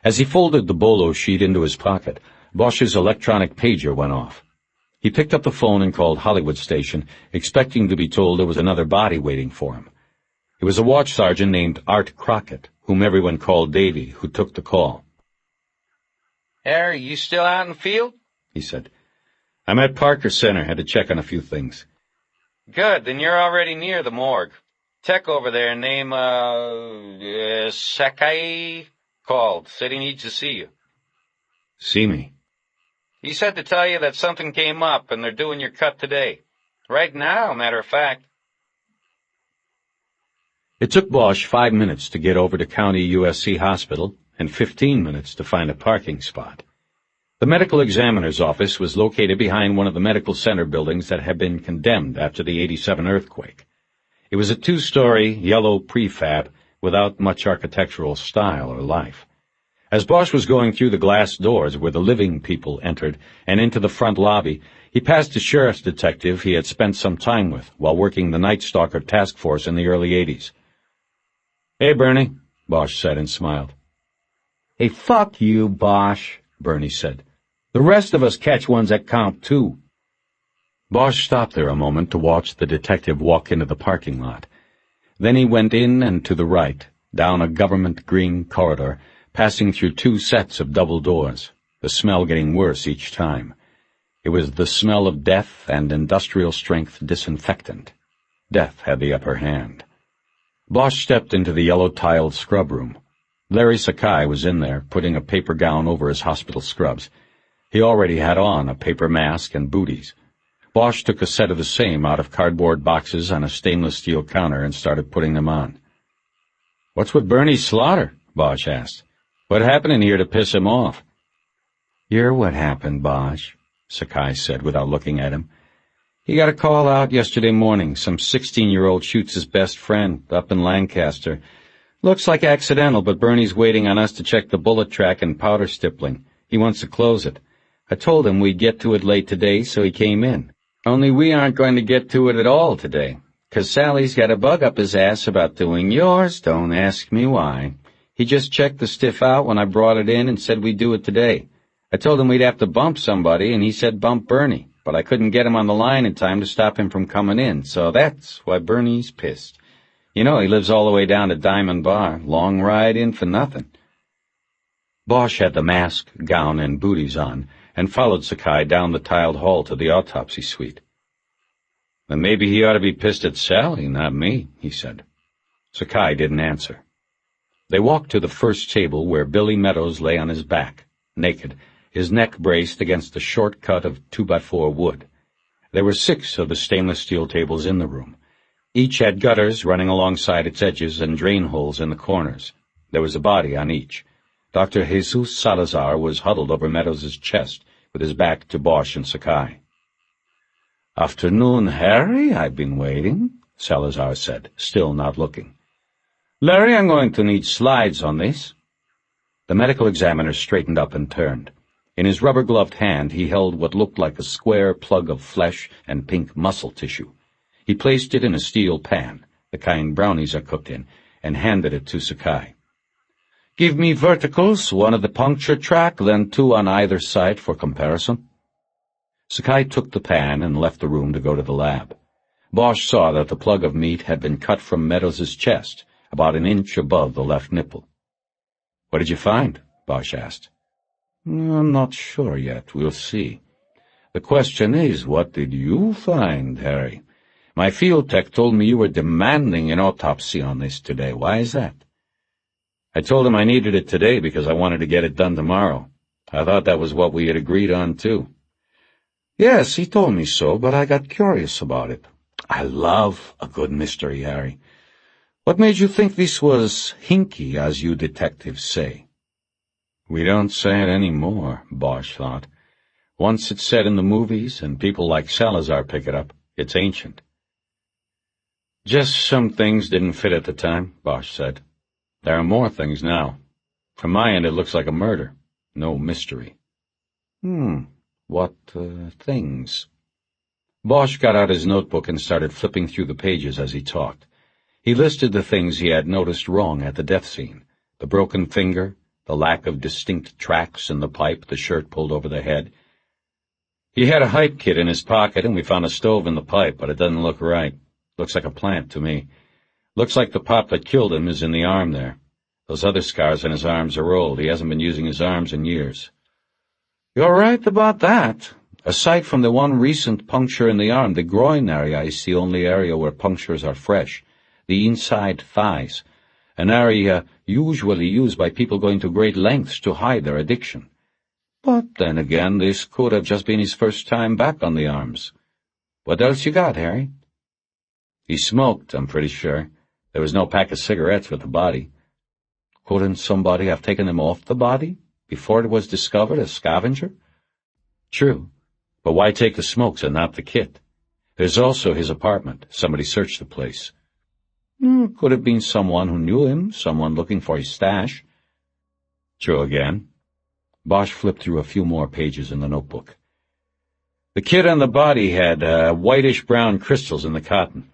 As he folded the bolo sheet into his pocket, Bosch's electronic pager went off. He picked up the phone and called Hollywood Station, expecting to be told there was another body waiting for him. It was a watch sergeant named Art Crockett, whom everyone called Davy, who took the call. Harry, you still out in the field? He said. I'm at Parker Center, had to check on a few things. Good, then you're already near the morgue. Tech over there named, Sakai called, said he needs to see you. See me? He said to tell you that something came up and they're doing your cut today. Right now, matter of fact. It took Bosch 5 minutes to get over to County USC Hospital and 15 minutes to find a parking spot. The medical examiner's office was located behind one of the medical center buildings that had been condemned after the '87 earthquake. It was a 2-story yellow prefab without much architectural style or life. As Bosch was going through the glass doors where the living people entered and into the front lobby, he passed a sheriff's detective he had spent some time with while working the Night Stalker task force in the early '80s. Hey, Bernie, Bosch said and smiled. Hey, fuck you, Bosch, Bernie said. The rest of us catch ones that count, too. Bosch stopped there a moment to watch the detective walk into the parking lot. Then he went in and to the right, down a government green corridor, passing through 2 sets of double doors, the smell getting worse each time. It was the smell of death and industrial-strength disinfectant. Death had the upper hand. Bosch stepped into the yellow-tiled scrub room. Larry Sakai was in there, putting a paper gown over his hospital scrubs. He already had on a paper mask and booties. Bosch took a set of the same out of cardboard boxes on a stainless steel counter and started putting them on. "What's with Bernie Slaughter?" Bosch asked. "What happened in here to piss him off?" "You're what happened, Bosch," Sakai said without looking at him. "He got a call out yesterday morning. Some 16-year-old shoots his best friend up in Lancaster. Looks like accidental, but Bernie's waiting on us to check the bullet track and powder stippling. He wants to close it. I told him we'd get to it late today, so he came in. Only we aren't going to get to it at all today, 'cause Sally's got a bug up his ass about doing yours. Don't ask me why. He just checked the stiff out when I brought it in and said we'd do it today. I told him we'd have to bump somebody, and he said bump Bernie, but I couldn't get him on the line in time to stop him from coming in, so that's why Bernie's pissed. You know, he lives all the way down to Diamond Bar. Long ride in for nothing." Bosch had the mask, gown, and booties on, and followed Sakai down the tiled hall to the autopsy suite. "Then maybe he ought to be pissed at Sally, not me," he said. Sakai didn't answer. They walked to the first table where Billy Meadows lay on his back, naked, his neck braced against a short cut of 2x4 wood. There were 6 of the stainless steel tables in the room. Each had gutters running alongside its edges and drain holes in the corners. There was a body on each. Dr. Jesus Salazar was huddled over Meadows' chest, with his back to Bosch and Sakai. "Afternoon, Harry. I've been waiting," Salazar said, still not looking. "Larry, I'm going to need slides on this." The medical examiner straightened up and turned. In his rubber-gloved hand he held what looked like a square plug of flesh and pink muscle tissue. He placed it in a steel pan, the kind brownies are cooked in, and handed it to Sakai. "Give me verticals, 1 at the puncture track, then 2 on either side for comparison." Sakai took the pan and left the room to go to the lab. Bosch saw that the plug of meat had been cut from Meadows' chest, about an inch above the left nipple. "What did you find?" Bosch asked. "I'm not sure yet. We'll see. The question is, what did you find, Harry? My field tech told me you were demanding an autopsy on this today. Why is that?" "I told him I needed it today because I wanted to get it done tomorrow. I thought that was what we had agreed on, too." "Yes, he told me so, but I got curious about it. I love a good mystery, Harry. What made you think this was hinky, as you detectives say?" "We don't say it anymore," Bosch thought. "Once it's said in the movies, and people like Salazar pick it up, it's ancient." "Just some things didn't fit at the time," Bosch said. "There are more things now. From my end, it looks like a murder. No mystery. What, things? Bosch got out his notebook and started flipping through the pages as he talked. He listed the things he had noticed wrong at the death scene: the broken finger, the lack of distinct tracks in the pipe, the shirt pulled over the head. He had a hype kit in his pocket, and we found a stove in the pipe, but it doesn't look right. Looks like a plant to me. Looks like the pop that killed him is in the arm there. Those other scars on his arms are old. He hasn't been using his arms in years. You're right about that. Aside from the one recent puncture in the arm, the groin area is the only area where punctures are fresh. The inside thighs, an area usually used by people going to great lengths to hide their addiction. But then again, this could have just been his first time back on the arms. What else you got, Harry? He smoked, I'm pretty sure. There was no pack of cigarettes with the body. Couldn't somebody have taken them off the body before it was discovered as scavenger? True, but why take the smokes and not the kit? There's also his apartment. Somebody searched the place. Could have been someone who knew him, someone looking for his stash. True again. Bosch flipped through a few more pages in the notebook. The kit on the body had whitish-brown crystals in the cotton.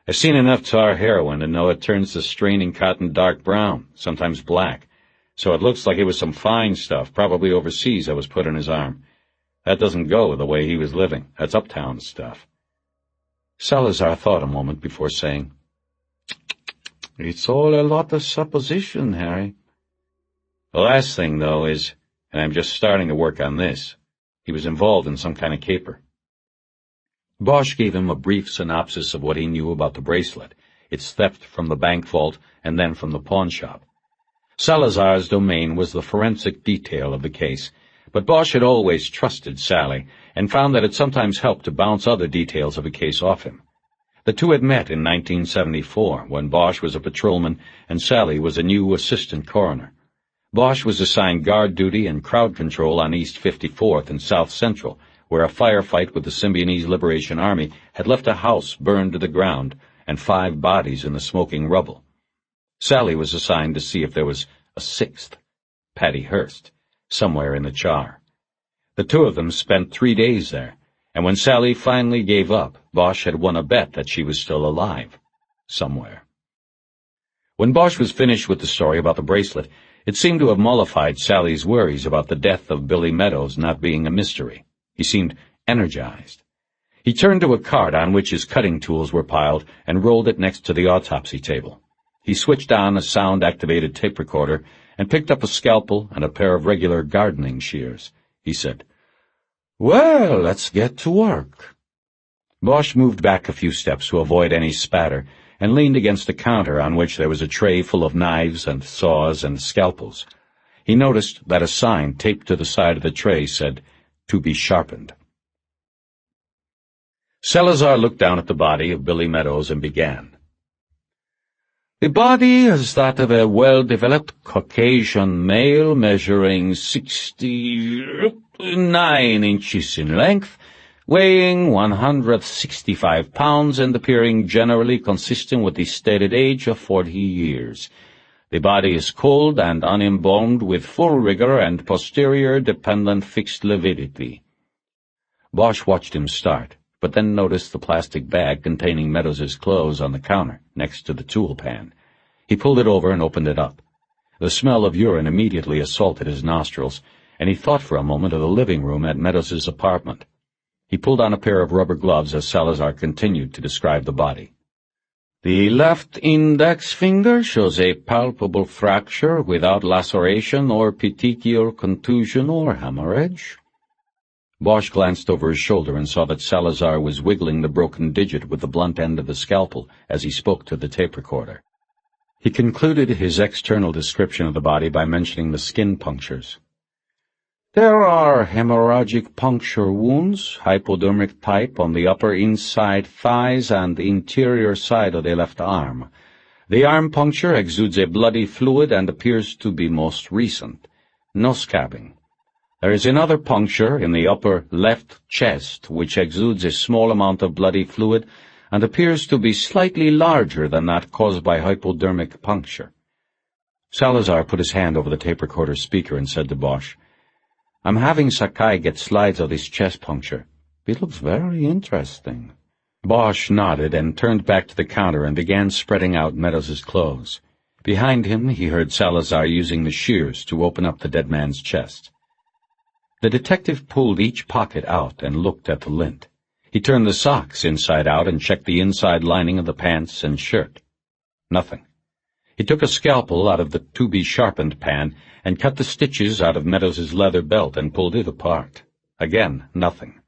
I've seen enough tar heroin to know it turns the straining cotton dark brown, sometimes black, so it looks like it was some fine stuff, probably overseas, that was put in his arm. That doesn't go with the way he was living. That's uptown stuff. Salazar thought a moment before saying, "It's all a lot of supposition, Harry." The last thing, though, is, and I'm just starting to work on this, he was involved in some kind of caper. Bosch gave him a brief synopsis of what he knew about the bracelet, its theft from the bank vault, and then from the pawn shop. Salazar's domain was the forensic detail of the case, but Bosch had always trusted Sally, and found that it sometimes helped to bounce other details of a case off him. The two had met in 1974, when Bosch was a patrolman and Sally was a new assistant coroner. Bosch was assigned guard duty and crowd control on East 54th and South Central, where a firefight with the Symbionese Liberation Army had left a house burned to the ground and 5 bodies in the smoking rubble. Sally was assigned to see if there was a 6th, Patty Hearst, somewhere in the char. The two of them spent 3 days there, and when Sally finally gave up, Bosch had won a bet that she was still alive, somewhere. When Bosch was finished with the story about the bracelet, it seemed to have mollified Sally's worries about the death of Billy Meadows not being a mystery. He seemed energized. He turned to a cart on which his cutting tools were piled and rolled it next to the autopsy table. He switched on a sound-activated tape recorder and picked up a scalpel and a pair of regular gardening shears. He said, "Well, let's get to work." Bosch moved back a few steps to avoid any spatter and leaned against the counter on which there was a tray full of knives and saws and scalpels. He noticed that a sign taped to the side of the tray said, "To be sharpened." Salazar looked down at the body of Billy Meadows and began. "The body is that of a well-developed Caucasian male measuring 69 inches in length, weighing 165 pounds and appearing generally consistent with the stated age of 40 years. The body is cold and unembalmed with full rigor and posterior dependent fixed lividity." Bosch watched him start, but then noticed the plastic bag containing Meadows's clothes on the counter, next to the tool pan. He pulled it over and opened it up. The smell of urine immediately assaulted his nostrils, and he thought for a moment of the living room at Meadows's apartment. He pulled on a pair of rubber gloves as Salazar continued to describe the body. "The left index finger shows a palpable fracture without laceration or petechial contusion or hemorrhage." Bosch glanced over his shoulder and saw that Salazar was wiggling the broken digit with the blunt end of the scalpel as he spoke to the tape recorder. He concluded his external description of the body by mentioning the skin punctures. "There are hemorrhagic puncture wounds, hypodermic type, on the upper inside thighs and interior side of the left arm. The arm puncture exudes a bloody fluid and appears to be most recent. No scabbing. There is another puncture in the upper left chest, which exudes a small amount of bloody fluid and appears to be slightly larger than that caused by hypodermic puncture. Salazar put his hand over the tape recorder speaker and said to Bosch, "I'm having Sakai get slides of his chest puncture. It looks very interesting." Bosch nodded and turned back to the counter and began spreading out Meadows's clothes. Behind him, he heard Salazar using the shears to open up the dead man's chest. The detective pulled each pocket out and looked at the lint. He turned the socks inside out and checked the inside lining of the pants and shirt. Nothing. He took a scalpel out of the to-be-sharpened pan and cut the stitches out of Meadows's leather belt and pulled it apart. Again, nothing.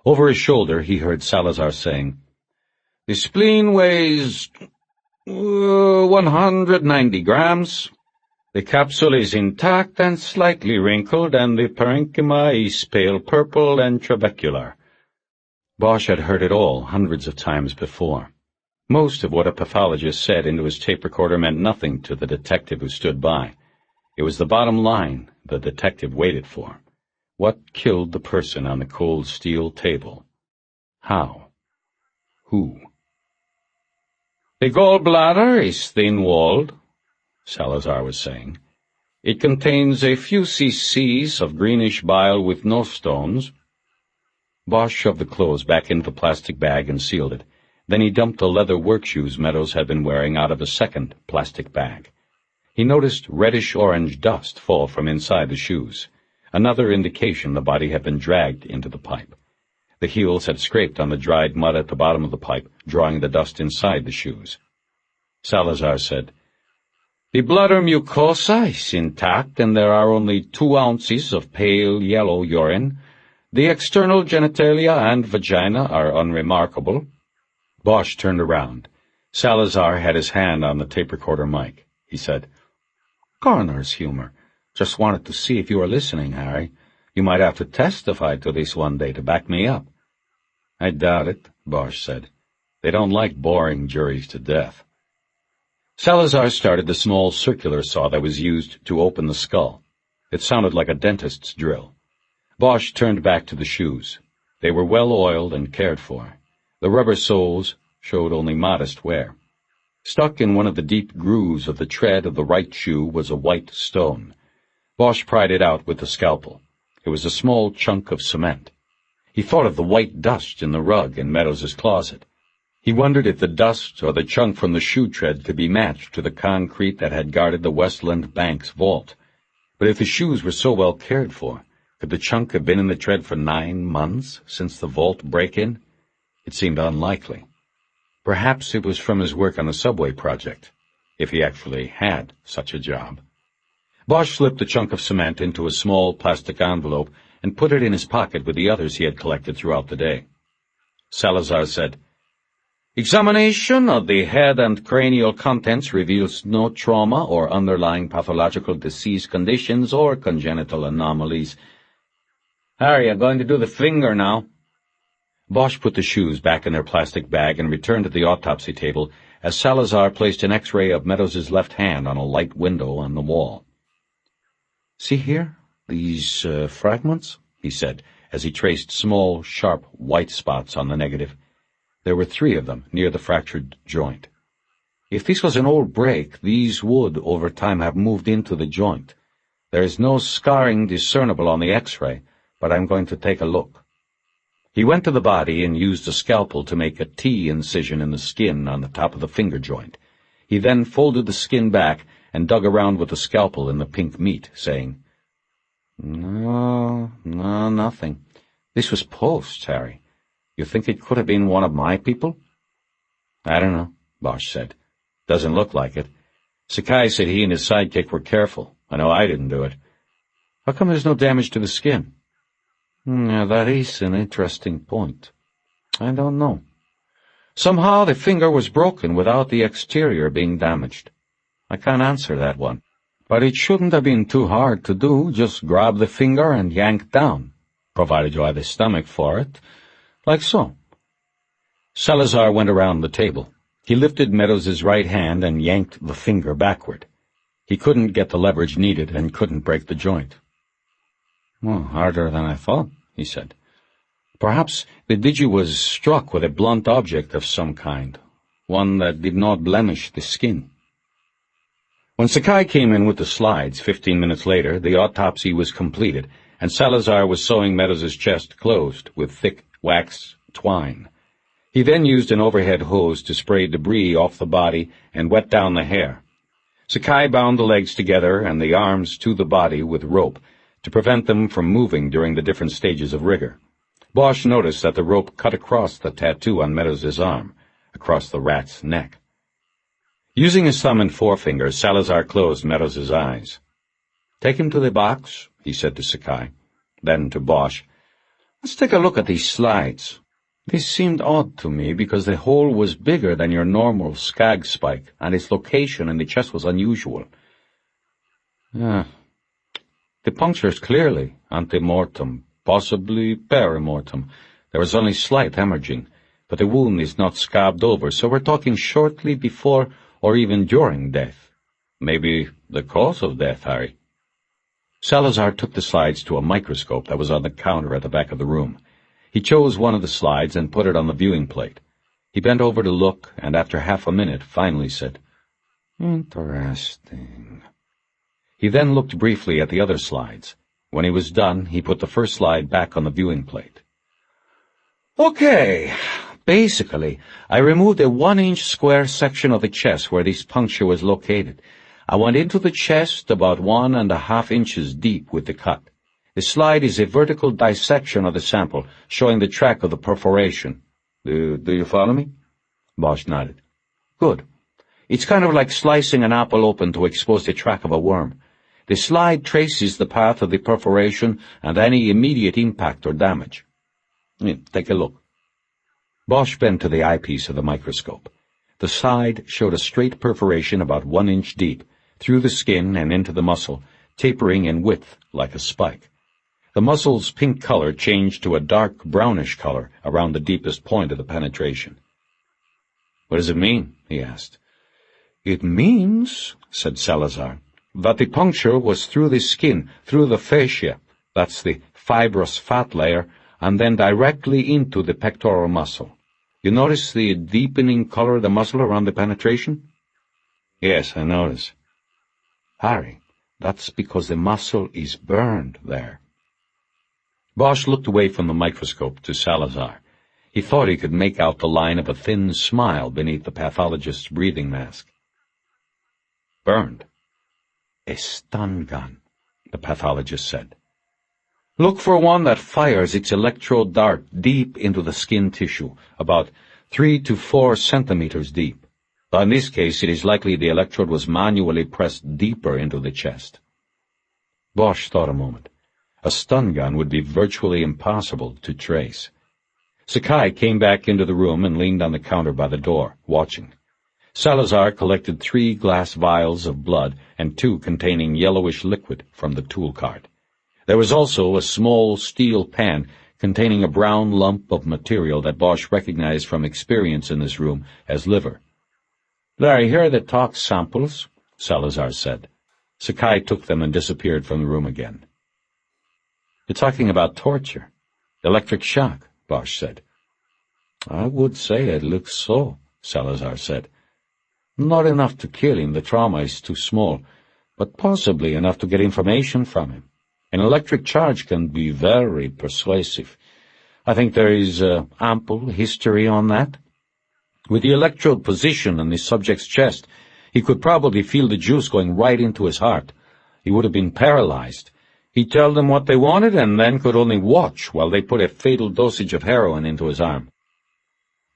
Over his shoulder, he heard Salazar saying, "The spleen weighs 190 grams. The capsule is intact and slightly wrinkled, and the parenchyma is pale purple and trabecular." Bosch had heard it all hundreds of times before. Most of what a pathologist said into his tape recorder meant nothing to the detective who stood by. It was the bottom line the detective waited for. What killed the person on the cold steel table? How? Who? "The gallbladder is thin-walled," Salazar was saying. "It contains a few cc's of greenish bile with no stones." Bosch shoved the clothes back into the plastic bag and sealed it. Then he dumped the leather work shoes Meadows had been wearing out of a second plastic bag. He noticed reddish-orange dust fall from inside the shoes, another indication the body had been dragged into the pipe. The heels had scraped on the dried mud at the bottom of the pipe, drawing the dust inside the shoes. Salazar said, "The bladder mucosa is intact, and there are only 2 ounces of pale yellow urine. The external genitalia and vagina are unremarkable." Bosch turned around. Salazar had his hand on the tape recorder mic. He said, "Coroner's humor. Just wanted to see if you were listening, Harry. You might have to testify to this one day to back me up." "I doubt it," Bosch said. "They don't like boring juries to death." Salazar started the small circular saw that was used to open the skull. It sounded like a dentist's drill. Bosch turned back to the shoes. They were well oiled and cared for. The rubber soles showed only modest wear. Stuck in one of the deep grooves of the tread of the right shoe was a white stone. Bosch pried it out with the scalpel. It was a small chunk of cement. He thought of the white dust in the rug in Meadows's closet. He wondered if the dust or the chunk from the shoe tread could be matched to the concrete that had guarded the Westland Bank's vault. But if the shoes were so well cared for, could the chunk have been in the tread for 9 months since the vault break-in? It seemed unlikely. Perhaps it was from his work on the subway project, if he actually had such a job. Bosch slipped the chunk of cement into a small plastic envelope and put it in his pocket with the others he had collected throughout the day. Salazar said, "Examination of the head and cranial contents reveals no trauma or underlying pathological disease conditions or congenital anomalies." "Harry, I'm going to do the finger now." Bosch put the shoes back in their plastic bag and returned to the autopsy table as Salazar placed an X-ray of Meadows's left hand on a light window on the wall. "See here, these fragments?" he said, as he traced small, sharp white spots on the negative. There were 3 of them near the fractured joint. If this was an old break, these would, over time, have moved into the joint. There is no scarring discernible on the X-ray, but I'm going to take a look. He went to the body and used a scalpel to make a T incision in the skin on the top of the finger joint. He then folded the skin back and dug around with the scalpel in the pink meat, saying, No, nothing. This was post, Harry. You think it could have been one of my people?" "I don't know," Bosch said. "Doesn't look like it. Sakai said he and his sidekick were careful. I know I didn't do it. How come there's no damage to the skin?" That is an interesting point. I don't know. Somehow the finger was broken without the exterior being damaged. I can't answer that one. But it shouldn't have been too hard to do. Just grab the finger and yank down, provided you had the stomach for it. Like so. Salazar went around the table. He lifted Meadows's right hand and yanked the finger backward. He couldn't get the leverage needed and couldn't break the joint. "Well, harder than I thought," he said. "Perhaps the digi was struck with a blunt object of some kind, one that did not blemish the skin." When Sakai came in with the slides 15 minutes later, the autopsy was completed, and Salazar was sewing Meadows' chest closed with thick wax twine. He then used an overhead hose to spray debris off the body and wet down the hair. Sakai bound the legs together and the arms to the body with rope to prevent them from moving during the different stages of rigor. Bosch noticed that the rope cut across the tattoo on Meadows' arm, across the rat's neck. Using his thumb and forefinger, Salazar closed Meadows' eyes. "Take him to the box," he said to Sakai. Then to Bosch, "Let's take a look at these slides. This seemed odd to me because the hole was bigger than your normal skag spike, and its location in the chest was unusual. The punctures clearly ante-mortem, possibly peri-mortem. There was only slight hemorrhaging, but the wound is not scabbed over, so we're talking shortly before or even during death. Maybe the cause of death, Harry." Salazar took the slides to a microscope that was on the counter at the back of the room. He chose one of the slides and put it on the viewing plate. He bent over to look, and after half a minute finally said, "Interesting." He then looked briefly at the other slides. When he was done, he put the first slide back on the viewing plate. "Okay. Basically, I removed a 1-inch square section of the chest where this puncture was located. I went into the chest about 1.5 inches deep with the cut. The slide is a vertical dissection of the sample, showing the track of the perforation. Do you follow me?" Bosch nodded. "Good. It's kind of like slicing an apple open to expose the track of a worm. The slide traces the path of the perforation and any immediate impact or damage. Take a look." Bosch bent to the eyepiece of the microscope. The slide showed a straight perforation about 1 inch deep, through the skin and into the muscle, tapering in width like a spike. The muscle's pink color changed to a dark brownish color around the deepest point of the penetration. "What does it mean?" he asked. "It means," said Salazar, "that the puncture was through the skin, through the fascia, that's the fibrous fat layer, and then directly into the pectoral muscle. You notice the deepening color of the muscle around the penetration?" "Yes, I notice." "Harry, that's because the muscle is burned there." Bosch looked away from the microscope to Salazar. He thought he could make out the line of a thin smile beneath the pathologist's breathing mask. "Burned." "A stun gun," the pathologist said. "Look for one that fires its electrode dart deep into the skin tissue, about 3 to 4 centimeters deep. But in this case, it is likely the electrode was manually pressed deeper into the chest." Bosch thought a moment. A stun gun would be virtually impossible to trace. Sakai came back into the room and leaned on the counter by the door, watching. Salazar collected 3 glass vials of blood and 2 containing yellowish liquid from the tool cart. There was also a small steel pan containing a brown lump of material that Bosch recognized from experience in this room as liver. "Larry, here are the tox samples," Salazar said. Sakai took them and disappeared from the room again. "You're talking about torture. Electric shock," Bosch said. "I would say it looks so," Salazar said. "Not enough to kill him, the trauma is too small, but possibly enough to get information from him. An electric charge can be very persuasive. I think there is ample history on that. With the electrode position in the subject's chest, he could probably feel the juice going right into his heart. He would have been paralyzed. He'd tell them what they wanted and then could only watch while they put a fatal dosage of heroin into his arm."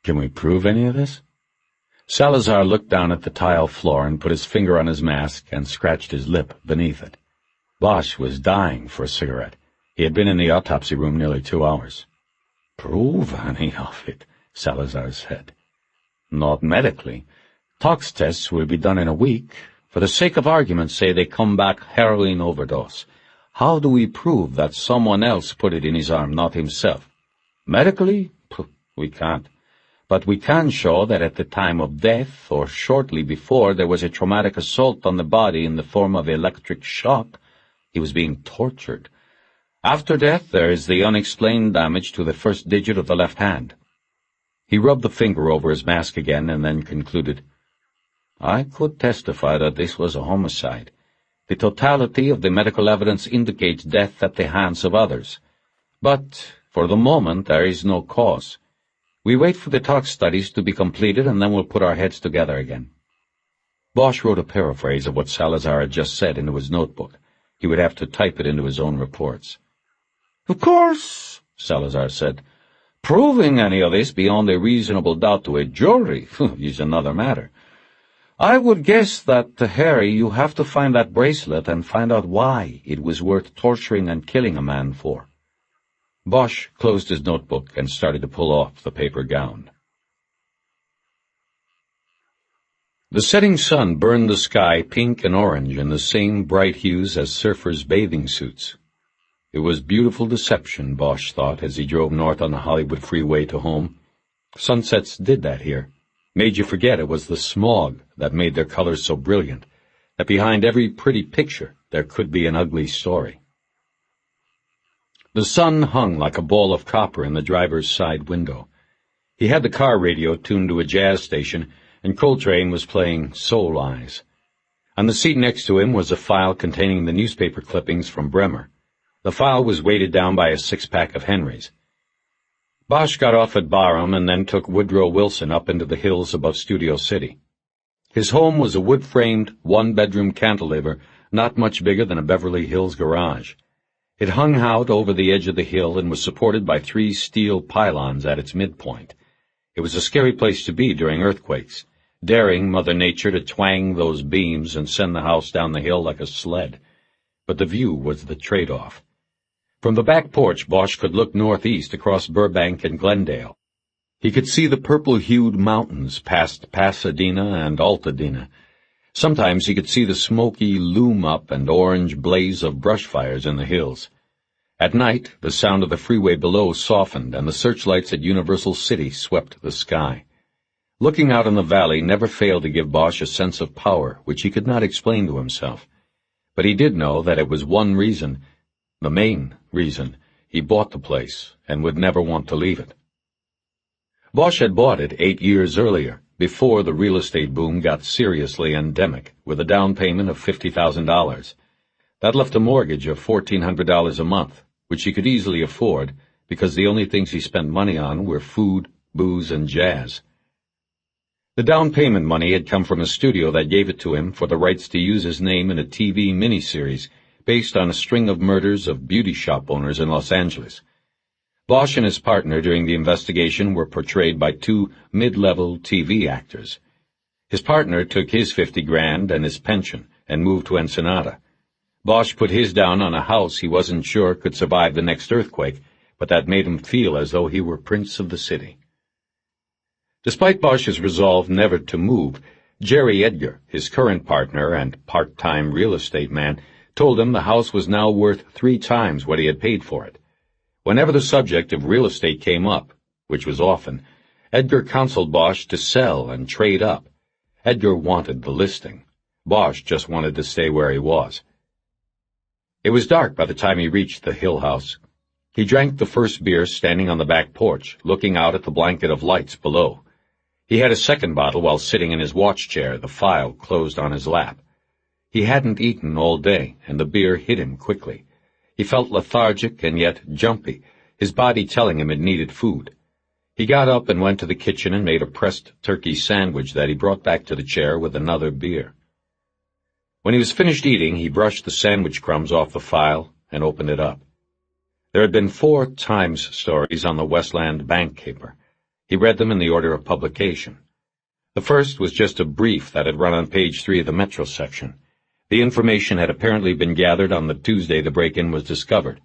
"Can we prove any of this?" Salazar looked down at the tile floor and put his finger on his mask and scratched his lip beneath it. Bosch was dying for a cigarette. He had been in the autopsy room nearly 2 hours. "Prove any of it," Salazar said. "Not medically. Tox tests will be done in a week. For the sake of argument, say they come back heroin overdose. How do we prove that someone else put it in his arm, not himself? Medically? We can't. But we can show that at the time of death, or shortly before, there was a traumatic assault on the body in the form of electric shock. He was being tortured. After death, there is the unexplained damage to the first digit of the left hand." He rubbed the finger over his mask again and then concluded, I could testify that this was a homicide. The totality of the medical evidence indicates death at the hands of others. But, for the moment, there is no cause. We wait for the tox studies to be completed, and then we'll put our heads together again. Bosch wrote a paraphrase of what Salazar had just said into his notebook. He would have to type it into his own reports. "Of course," Salazar said. "Proving any of this beyond a reasonable doubt to a jury is another matter. I would guess that, Harry, you have to find that bracelet and find out why it was worth torturing and killing a man for." Bosch closed his notebook and started to pull off the paper gown. The setting sun burned the sky pink and orange in the same bright hues as surfers' bathing suits. It was beautiful deception, Bosch thought, as he drove north on the Hollywood freeway to home. Sunsets did that here. Made you forget it was the smog that made their colors so brilliant, that behind every pretty picture there could be an ugly story. The sun hung like a ball of copper in the driver's side window. He had the car radio tuned to a jazz station, and Coltrane was playing Soul Eyes. On the seat next to him was a file containing the newspaper clippings from Bremer. The file was weighted down by a six-pack of Henrys. Bosch got off at Barham and then took Woodrow Wilson up into the hills above Studio City. His home was a wood-framed, one-bedroom cantilever, not much bigger than a Beverly Hills garage. It hung out over the edge of the hill and was supported by 3 steel pylons at its midpoint. It was a scary place to be during earthquakes, daring Mother Nature to twang those beams and send the house down the hill like a sled. But the view was the trade-off. From the back porch, Bosch could look northeast across Burbank and Glendale. He could see the purple-hued mountains past Pasadena and Altadena. Sometimes he could see the smoky loom-up and orange blaze of brush fires in the hills. At night, the sound of the freeway below softened, and the searchlights at Universal City swept the sky. Looking out on the valley never failed to give Bosch a sense of power which he could not explain to himself. But he did know that it was one reason, the main reason, he bought the place and would never want to leave it. Bosch had bought it 8 years earlier, before the real estate boom got seriously endemic, with a down payment of $50,000. That left a mortgage of $1,400 a month, which he could easily afford because the only things he spent money on were food, booze, and jazz. The down payment money had come from a studio that gave it to him for the rights to use his name in a TV miniseries based on a string of murders of beauty shop owners in Los Angeles. Bosch and his partner during the investigation were portrayed by 2 mid-level TV actors. His partner took his $50,000 and his pension and moved to Ensenada. Bosch put his down on a house he wasn't sure could survive the next earthquake, but that made him feel as though he were prince of the city. Despite Bosch's resolve never to move, Jerry Edgar, his current partner and part-time real estate man, told him the house was now worth 3 times what he had paid for it. Whenever the subject of real estate came up, which was often, Edgar counseled Bosch to sell and trade up. Edgar wanted the listing. Bosch just wanted to stay where he was. It was dark by the time he reached the Hill House. He drank the first beer standing on the back porch, looking out at the blanket of lights below. He had a second bottle while sitting in his watch chair, the file closed on his lap. He hadn't eaten all day, and the beer hit him quickly. He felt lethargic and yet jumpy, his body telling him it needed food. He got up and went to the kitchen and made a pressed turkey sandwich that he brought back to the chair with another beer. When he was finished eating, he brushed the sandwich crumbs off the file and opened it up. There had been 4 Times stories on the Westland bank caper. He read them in the order of publication. The first was just a brief that had run on page 3 of the Metro section. The information had apparently been gathered on the Tuesday the break-in was discovered.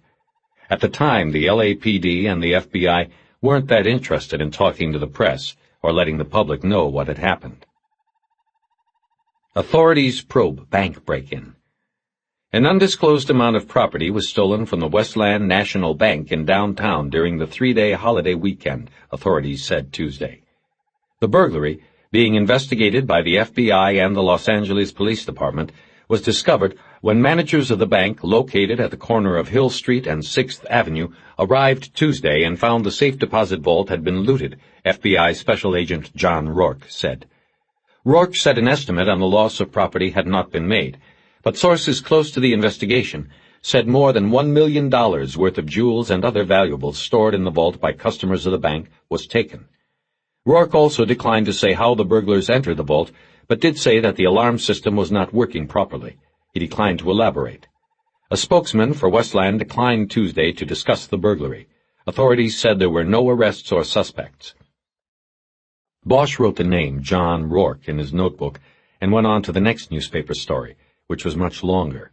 At the time, the LAPD and the FBI weren't that interested in talking to the press or letting the public know what had happened. Authorities probe bank break-in. An undisclosed amount of property was stolen from the Westland National Bank in downtown during the 3-day holiday weekend, authorities said Tuesday. The burglary, being investigated by the FBI and the Los Angeles Police Department, was discovered when managers of the bank located at the corner of Hill Street and 6th Avenue arrived Tuesday and found the safe deposit vault had been looted, FBI Special Agent John Rourke said. Rourke said an estimate on the loss of property had not been made, but sources close to the investigation said more than $1 million worth of jewels and other valuables stored in the vault by customers of the bank was taken. Rourke also declined to say how the burglars entered the vault, but did say that the alarm system was not working properly. He declined to elaborate. A spokesman for Westland declined Tuesday to discuss the burglary. Authorities said there were no arrests or suspects. Bosch wrote the name John Rourke in his notebook and went on to the next newspaper story, which was much longer.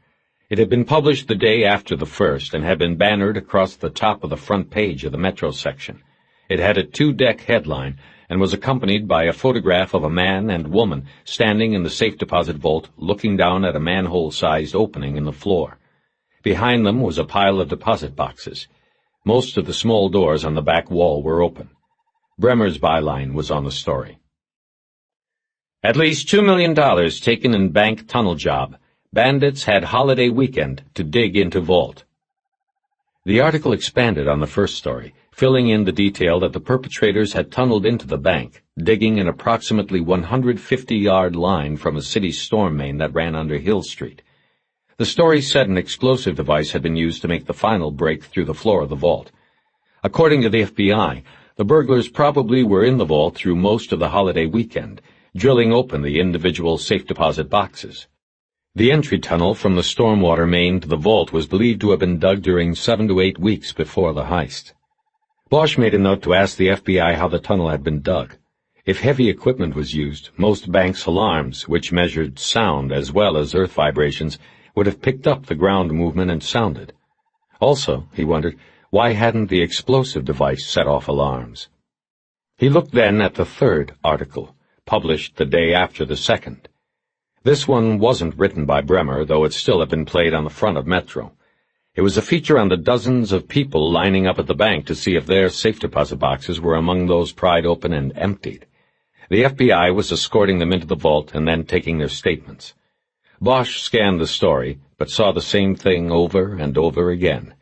It had been published the day after the first and had been bannered across the top of the front page of the Metro section. It had a 2-deck headline and was accompanied by a photograph of a man and woman standing in the safe deposit vault looking down at a manhole-sized opening in the floor. Behind them was a pile of deposit boxes. Most of the small doors on the back wall were open. Bremer's byline was on the story. At least $2 million taken in bank tunnel job. Bandits had holiday weekend to dig into vault. The article expanded on the first story, filling in the detail that the perpetrators had tunneled into the bank, digging an approximately 150-yard line from a city storm main that ran under Hill Street. The story said an explosive device had been used to make the final break through the floor of the vault. According to the FBI, the burglars probably were in the vault through most of the holiday weekend, drilling open the individual safe deposit boxes. The entry tunnel from the stormwater main to the vault was believed to have been dug during 7 to 8 weeks before the heist. Bosch made a note to ask the FBI how the tunnel had been dug. If heavy equipment was used, most banks' alarms, which measured sound as well as earth vibrations, would have picked up the ground movement and sounded. Also, he wondered, why hadn't the explosive device set off alarms? He looked then at the third article, published the day after the second. This one wasn't written by Bremer, though it still had been played on the front of Metro. It was a feature on the dozens of people lining up at the bank to see if their safe deposit boxes were among those pried open and emptied. The FBI was escorting them into the vault and then taking their statements. Bosch scanned the story, but saw the same thing over and over again.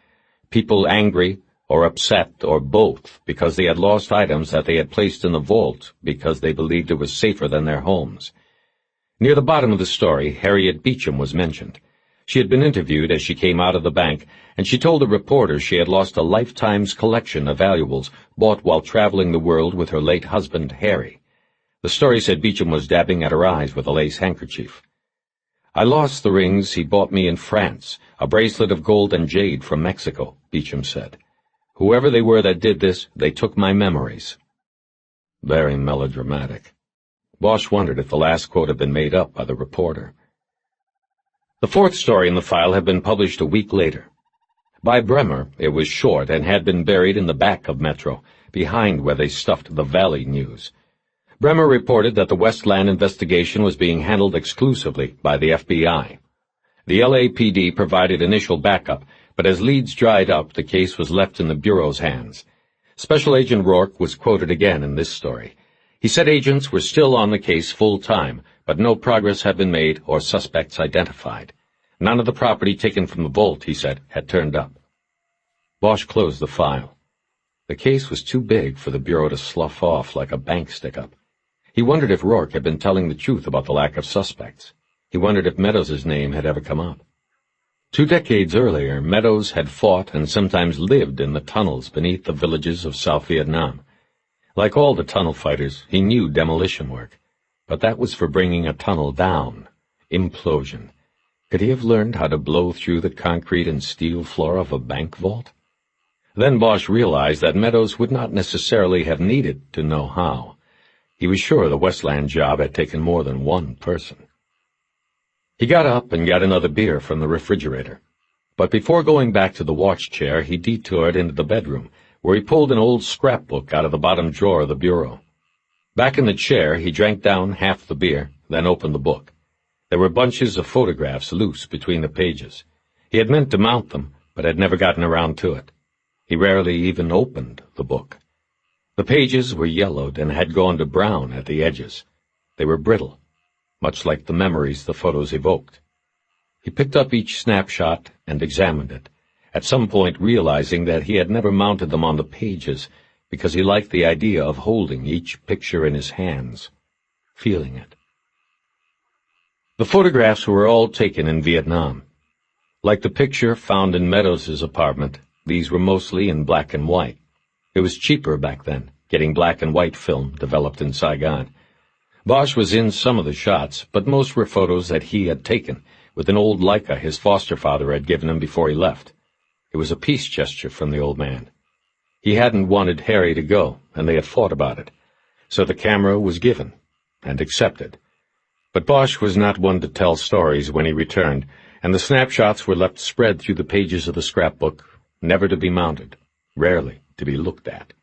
People angry or upset or both because they had lost items that they had placed in the vault because they believed it was safer than their homes. Near the bottom of the story, Harriet Beecham was mentioned. She had been interviewed as she came out of the bank, and she told a reporter she had lost a lifetime's collection of valuables bought while traveling the world with her late husband, Harry. The story said Beecham was dabbing at her eyes with a lace handkerchief. "I lost the rings he bought me in France, a bracelet of gold and jade from Mexico," Beecham said. "Whoever they were that did this, they took my memories." Very melodramatic. Bosch wondered if the last quote had been made up by the reporter. The fourth story in the file had been published a week later. By Bremer, it was short and had been buried in the back of Metro, behind where they stuffed the Valley News. Bremer reported that the Westland investigation was being handled exclusively by the FBI. The LAPD provided initial backup, but as leads dried up, the case was left in the Bureau's hands. Special Agent Rourke was quoted again in this story. He said agents were still on the case full-time, but no progress had been made or suspects identified. None of the property taken from the vault, he said, had turned up. Bosch closed the file. The case was too big for the Bureau to slough off like a bank stick-up. He wondered if Rourke had been telling the truth about the lack of suspects. He wondered if Meadows' name had ever come up. 2 decades earlier, Meadows had fought and sometimes lived in the tunnels beneath the villages of South Vietnam. Like all the tunnel fighters, he knew demolition work. But that was for bringing a tunnel down. Implosion. Could he have learned how to blow through the concrete and steel floor of a bank vault? Then Bosch realized that Meadows would not necessarily have needed to know how. He was sure the Westland job had taken more than one person. He got up and got another beer from the refrigerator. But before going back to the watch chair, he detoured into the bedroom, where he pulled an old scrapbook out of the bottom drawer of the bureau. Back in the chair, he drank down half the beer, then opened the book. There were bunches of photographs loose between the pages. He had meant to mount them, but had never gotten around to it. He rarely even opened the book. The pages were yellowed and had gone to brown at the edges. They were brittle, much like the memories the photos evoked. He picked up each snapshot and examined it, at some point realizing that he had never mounted them on the pages because he liked the idea of holding each picture in his hands, feeling it, The photographs were all taken in Vietnam. Like the picture found in Meadows' apartment, these were mostly in black and white. It was cheaper back then, getting black and white film developed in Saigon. Bosch was in some of the shots, but most were photos that he had taken, with an old Leica his foster father had given him before he left. It was a peace gesture from the old man. He hadn't wanted Harry to go, and they had fought about it. So the camera was given, and accepted. But Bosch was not one to tell stories when he returned, and the snapshots were left spread through the pages of the scrapbook, never to be mounted, rarely to be looked at.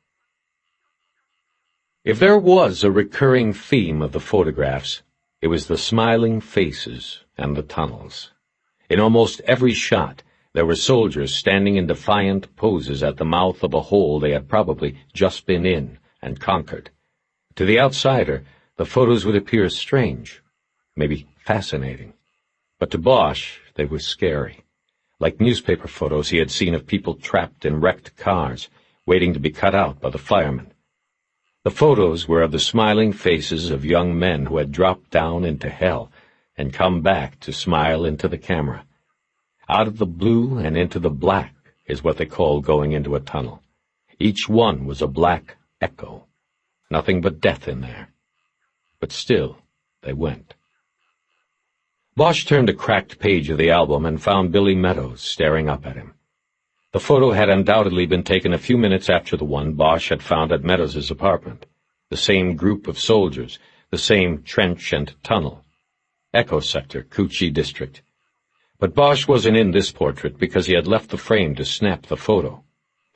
If there was a recurring theme of the photographs, it was the smiling faces and the tunnels. In almost every shot, there were soldiers standing in defiant poses at the mouth of a hole they had probably just been in and conquered. To the outsider, the photos would appear strange, maybe fascinating. But to Bosch, they were scary, like newspaper photos he had seen of people trapped in wrecked cars, waiting to be cut out by the firemen. The photos were of the smiling faces of young men who had dropped down into hell and come back to smile into the camera. Out of the blue and into the black is what they call going into a tunnel. Each one was a black echo. Nothing but death in there. But still, they went. Bosch turned a cracked page of the album and found Billy Meadows staring up at him. The photo had undoubtedly been taken a few minutes after the one Bosch had found at Meadows' apartment. The same group of soldiers, the same trench and tunnel. Echo Sector, Cu Chi District. But Bosch wasn't in this portrait because he had left the frame to snap the photo.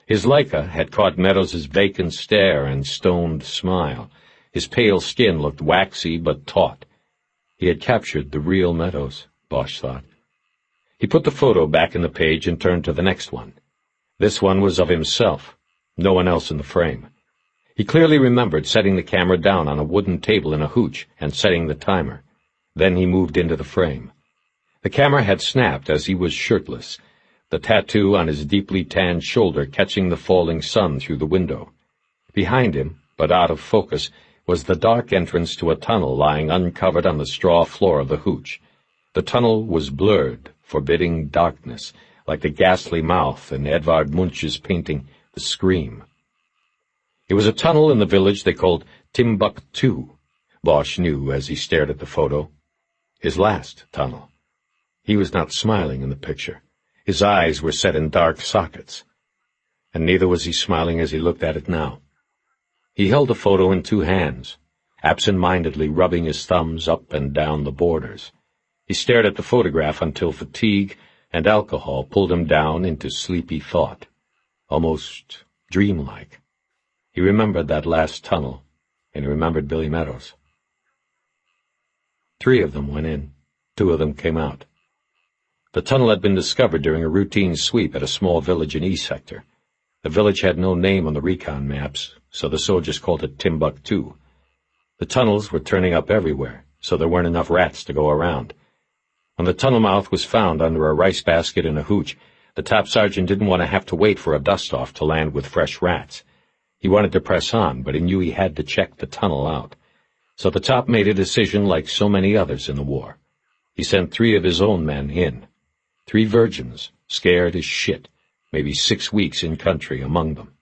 His Leica had caught Meadows' vacant stare and stoned smile. His pale skin looked waxy but taut. He had captured the real Meadows, Bosch thought. He put the photo back in the page and turned to the next one. This one was of himself, no one else in the frame. He clearly remembered setting the camera down on a wooden table in a hooch and setting the timer. Then he moved into the frame. The camera had snapped as he was shirtless, the tattoo on his deeply tanned shoulder catching the falling sun through the window. Behind him, but out of focus, was the dark entrance to a tunnel lying uncovered on the straw floor of the hooch. The tunnel was blurred, forbidding darkness, like the ghastly mouth in Edvard Munch's painting, The Scream. It was a tunnel in the village they called Timbuktu, Bosch knew as he stared at the photo. His last tunnel. He was not smiling in the picture. His eyes were set in dark sockets. And neither was he smiling as he looked at it now. He held the photo in two hands, absent-mindedly rubbing his thumbs up and down the borders. He stared at the photograph until fatigue and alcohol pulled him down into sleepy thought, almost dreamlike. He remembered that last tunnel, and he remembered Billy Meadows. 3 of them went in. 2 of them came out. The tunnel had been discovered during a routine sweep at a small village in East Sector. The village had no name on the recon maps, so the soldiers called it Timbuktu. The tunnels were turning up everywhere, so there weren't enough rats to go around. When the tunnel mouth was found under a rice basket in a hooch, the top sergeant didn't want to have to wait for a dust-off to land with fresh rats. He wanted to press on, but he knew he had to check the tunnel out. So the top made a decision like so many others in the war. He sent 3 of his own men in. 3 virgins, scared as shit, maybe 6 weeks in country among them.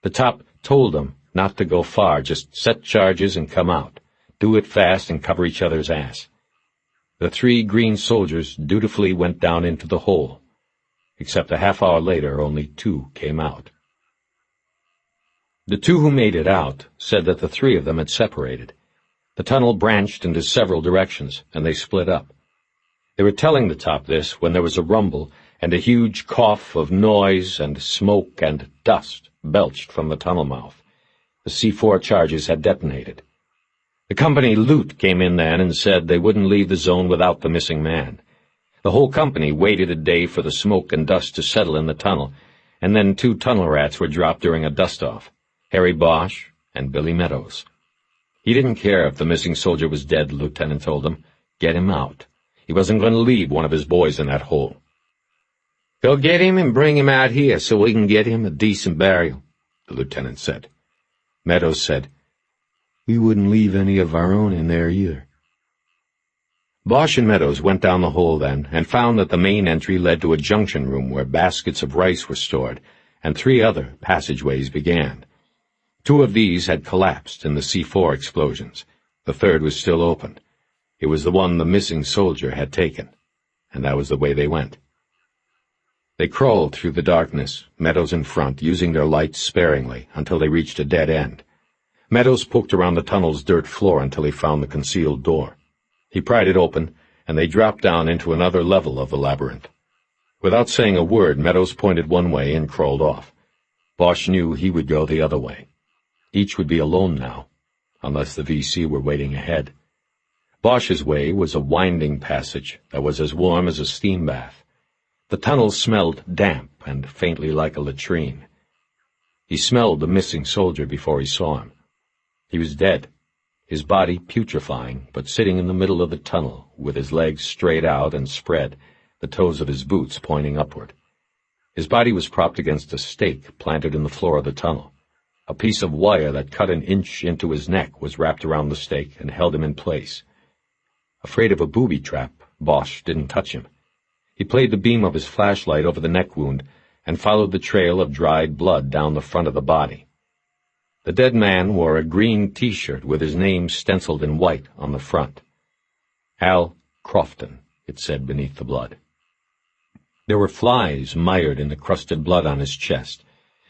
The top told them not to go far, just set charges and come out. Do it fast and cover each other's ass. The 3 green soldiers dutifully went down into the hole. Except a half hour later, only 2 came out. The 2 who made it out said that the 3 of them had separated. The tunnel branched into several directions, and they split up. They were telling the top this when there was a rumble and a huge cough of noise and smoke and dust belched from the tunnel mouth. The C4 charges had detonated. The company loot came in then and said they wouldn't leave the zone without the missing man. The whole company waited a day for the smoke and dust to settle in the tunnel, and then 2 tunnel rats were dropped during a dust-off, Harry Bosch and Billy Meadows. He didn't care if the missing soldier was dead, the lieutenant told him. Get him out. He wasn't going to leave one of his boys in that hole. Go get him and bring him out here so we can get him a decent burial, the lieutenant said. Meadows said, We wouldn't leave any of our own in there either. Bosch and Meadows went down the hole then, and found that the main entry led to a junction room where baskets of rice were stored, and 3 other passageways began. 2 of these had collapsed in the C4 explosions. The 3rd was still open. It was the one the missing soldier had taken, and that was the way they went. They crawled through the darkness, Meadows in front, using their lights sparingly, until they reached a dead end. Meadows poked around the tunnel's dirt floor until he found the concealed door. He pried it open, and they dropped down into another level of the labyrinth. Without saying a word, Meadows pointed one way and crawled off. Bosch knew he would go the other way. Each would be alone now, unless the VC were waiting ahead. Bosch's way was a winding passage that was as warm as a steam bath. The tunnel smelled damp and faintly like a latrine. He smelled the missing soldier before he saw him. He was dead, his body putrefying, but sitting in the middle of the tunnel, with his legs straight out and spread, the toes of his boots pointing upward. His body was propped against a stake planted in the floor of the tunnel. A piece of wire that cut an inch into his neck was wrapped around the stake and held him in place. Afraid of a booby trap, Bosch didn't touch him. He played the beam of his flashlight over the neck wound and followed the trail of dried blood down the front of the body. The dead man wore a green T-shirt with his name stenciled in white on the front. Al Crofton, it said beneath the blood. There were flies mired in the crusted blood on his chest,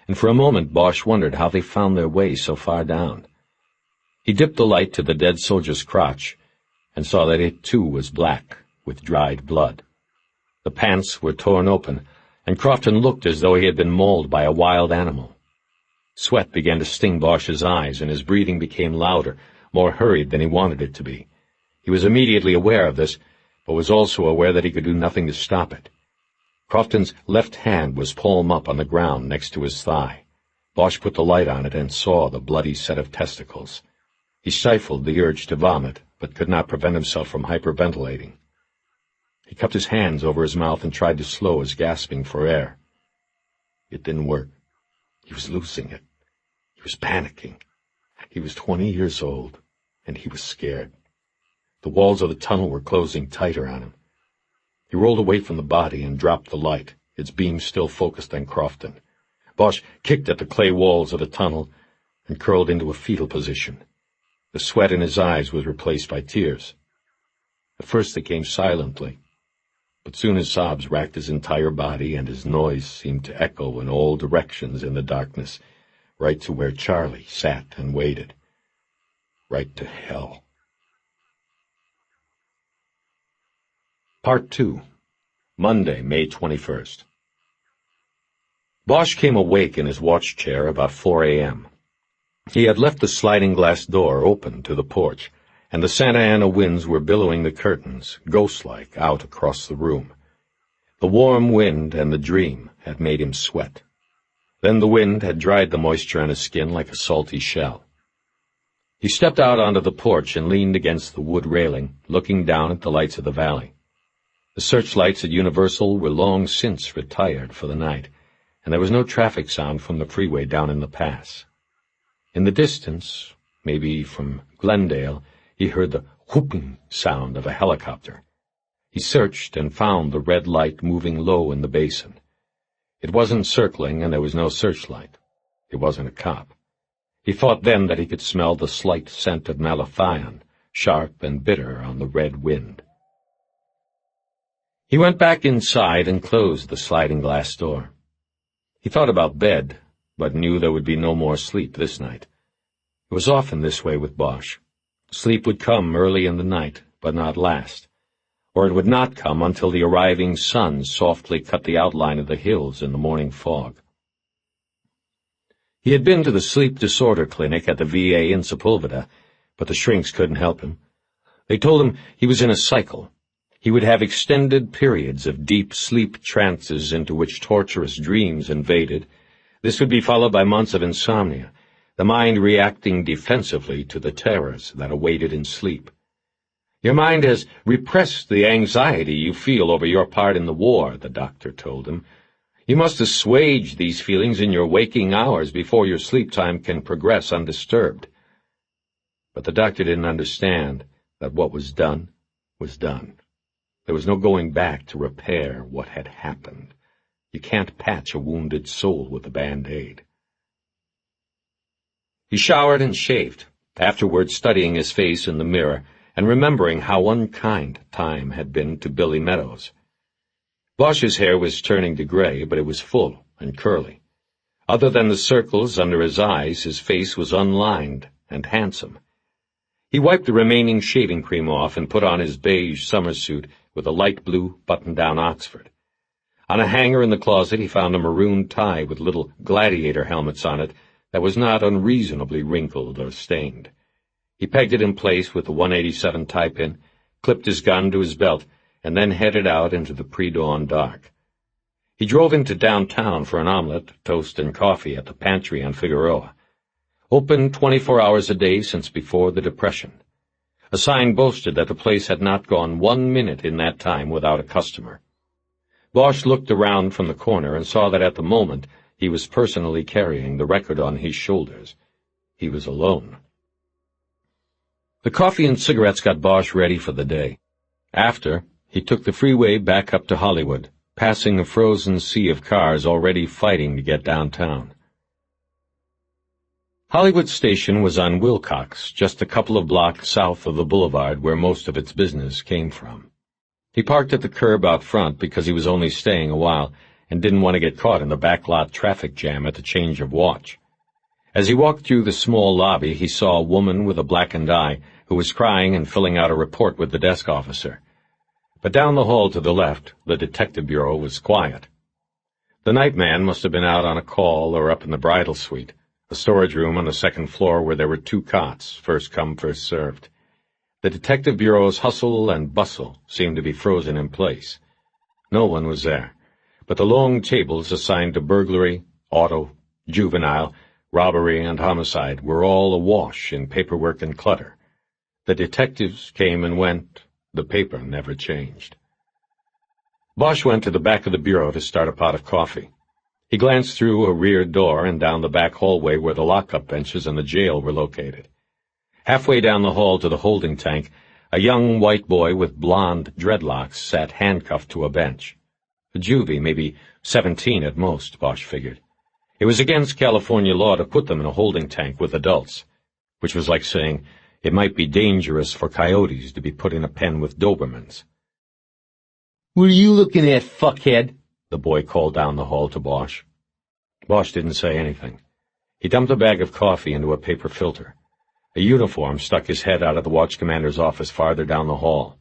and for a moment Bosch wondered how they found their way so far down. He dipped the light to the dead soldier's crotch and saw that it too was black with dried blood. The pants were torn open, and Crofton looked as though he had been mauled by a wild animal. Sweat began to sting Bosch's eyes, and his breathing became louder, more hurried than he wanted it to be. He was immediately aware of this, but was also aware that he could do nothing to stop it. Crofton's left hand was palm up on the ground next to his thigh. Bosch put the light on it and saw the bloody set of testicles. He stifled the urge to vomit, but could not prevent himself from hyperventilating. He cupped his hands over his mouth and tried to slow his gasping for air. It didn't work. He was losing it. He was panicking. He was 20 years old, and he was scared. The walls of the tunnel were closing tighter on him. He rolled away from the body and dropped the light, its beam still focused on Crofton. Bosch kicked at the clay walls of the tunnel and curled into a fetal position. The sweat in his eyes was replaced by tears. At first they came silently, but soon his sobs racked his entire body, and his noise seemed to echo in all directions in the darkness, right to where Charlie sat and waited. Right to hell. Part 2. Monday, May 21st. Bosch came awake in his watch chair about 4 a.m. He had left the sliding glass door open to the porch, and the Santa Ana winds were billowing the curtains, ghost-like, out across the room. The warm wind and the dream had made him sweat. Then the wind had dried the moisture on his skin like a salty shell. He stepped out onto the porch and leaned against the wood railing, looking down at the lights of the valley. The searchlights at Universal were long since retired for the night, and there was no traffic sound from the freeway down in the pass. In the distance, maybe from Glendale, he heard the whooping sound of a helicopter. He searched and found the red light moving low in the basin. It wasn't circling, and there was no searchlight. It wasn't a cop. He thought then that he could smell the slight scent of malathion, sharp and bitter on the red wind. He went back inside and closed the sliding glass door. He thought about bed, but knew there would be no more sleep this night. It was often this way with Bosch. Sleep would come early in the night, but not last, or it would not come until the arriving sun softly cut the outline of the hills in the morning fog. He had been to the sleep disorder clinic at the VA in Sepulveda, but the shrinks couldn't help him. They told him he was in a cycle. He would have extended periods of deep sleep trances into which torturous dreams invaded. This would be followed by months of insomnia, the mind reacting defensively to the terrors that awaited in sleep. Your mind has repressed the anxiety you feel over your part in the war, the doctor told him. You must assuage these feelings in your waking hours before your sleep time can progress undisturbed. But the doctor didn't understand that what was done was done. There was no going back to repair what had happened. You can't patch a wounded soul with a Band-Aid. He showered and shaved, afterward studying his face in the mirror and remembering how unkind time had been to Billy Meadows. Bosch's hair was turning to gray, but it was full and curly. Other than the circles under his eyes, his face was unlined and handsome. He wiped the remaining shaving cream off and put on his beige summer suit with a light blue button-down Oxford. On a hanger in the closet he found a maroon tie with little gladiator helmets on it that was not unreasonably wrinkled or stained. He pegged it in place with the 187 tie-pin, clipped his gun to his belt, and then headed out into the pre-dawn dark. He drove into downtown for an omelet, toast, and coffee at the pantry on Figueroa. Open 24 hours a day since before the Depression. A sign boasted that the place had not gone 1 minute in that time without a customer. Bosch looked around from the corner and saw that at the moment he was personally carrying the record on his shoulders. He was alone. The coffee and cigarettes got Bosch ready for the day. After, he took the freeway back up to Hollywood, passing a frozen sea of cars already fighting to get downtown. Hollywood Station was on Wilcox, just a couple of blocks south of the boulevard where most of its business came from. He parked at the curb out front because he was only staying a while and didn't want to get caught in the backlot traffic jam at the change of watch. As he walked through the small lobby, he saw a woman with a blackened eye who was crying and filling out a report with the desk officer. But down the hall to the left, the detective bureau was quiet. The night man must have been out on a call or up in the bridal suite, a storage room on the second floor where there were 2 cots, first come, first served. The detective bureau's hustle and bustle seemed to be frozen in place. No one was there, but the long tables assigned to burglary, auto, juvenile, robbery, and homicide were all awash in paperwork and clutter. The detectives came and went. The paper never changed. Bosch went to the back of the bureau to start a pot of coffee. He glanced through a rear door and down the back hallway where the lockup benches and the jail were located. Halfway down the hall to the holding tank, a young white boy with blonde dreadlocks sat handcuffed to a bench. A juvie, maybe 17 at most, Bosch figured. It was against California law to put them in a holding tank with adults, which was like saying it might be dangerous for coyotes to be put in a pen with Dobermans. "What are you looking at, fuckhead?" the boy called down the hall to Bosch. Bosch didn't say anything. He dumped a bag of coffee into a paper filter. A uniform stuck his head out of the watch commander's office farther down the hall.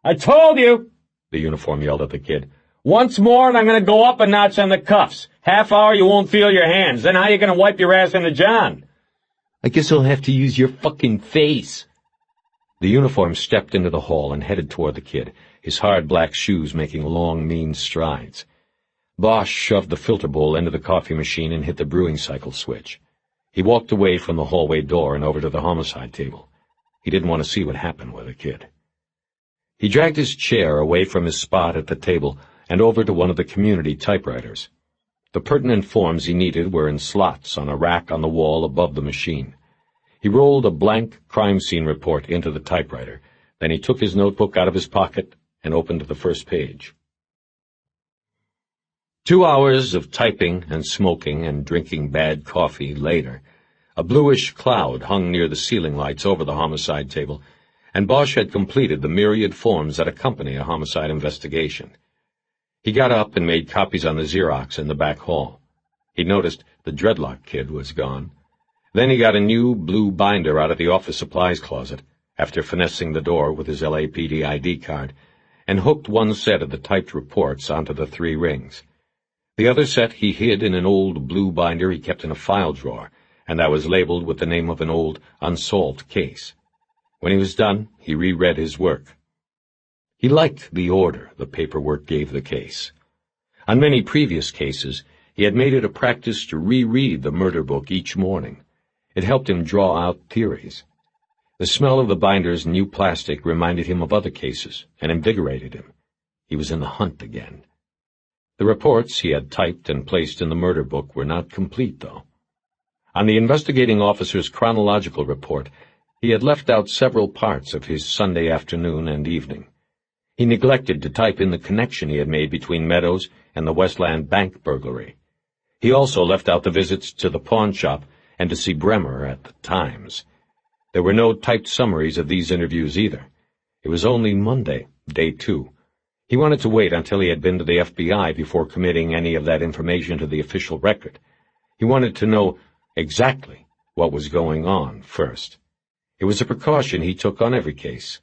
"I told you," the uniform yelled at the kid. "Once more and I'm going to go up a notch on the cuffs. Half hour you won't feel your hands. Then how you going to wipe your ass in the john?" "I guess I'll have to use your fucking face." The uniform stepped into the hall and headed toward the kid, his hard black shoes making long, mean strides. Bosch shoved the filter bowl into the coffee machine and hit the brewing cycle switch. He walked away from the hallway door and over to the homicide table. He didn't want to see what happened with the kid. He dragged his chair away from his spot at the table and over to one of the community typewriters. The pertinent forms he needed were in slots on a rack on the wall above the machine. He rolled a blank crime scene report into the typewriter. Then he took his notebook out of his pocket and opened the first page. 2 hours of typing and smoking and drinking bad coffee later, a bluish cloud hung near the ceiling lights over the homicide table, and Bosch had completed the myriad forms that accompany a homicide investigation. He got up and made copies on the Xerox in the back hall. He noticed the dreadlock kid was gone. Then he got a new blue binder out of the office supplies closet, after finessing the door with his LAPD ID card, and hooked one set of the typed reports onto the 3 rings. The other set he hid in an old blue binder he kept in a file drawer, and that was labeled with the name of an old, unsolved case. When he was done, he reread his work. He liked the order the paperwork gave the case. On many previous cases, he had made it a practice to reread the murder book each morning. It helped him draw out theories. The smell of the binder's new plastic reminded him of other cases and invigorated him. He was in the hunt again. The reports he had typed and placed in the murder book were not complete, though. On the investigating officer's chronological report, He had left out several parts of his Sunday afternoon and evening. He neglected to type in the connection he had made between Meadows and the Westland Bank burglary. He also left out the visits to the pawn shop and to see Bremer at the Times. There were no typed summaries of these interviews either. It was only Monday, day 2. He wanted to wait until he had been to the FBI before committing any of that information to the official record. He wanted to know exactly what was going on first. It was a precaution he took on every case.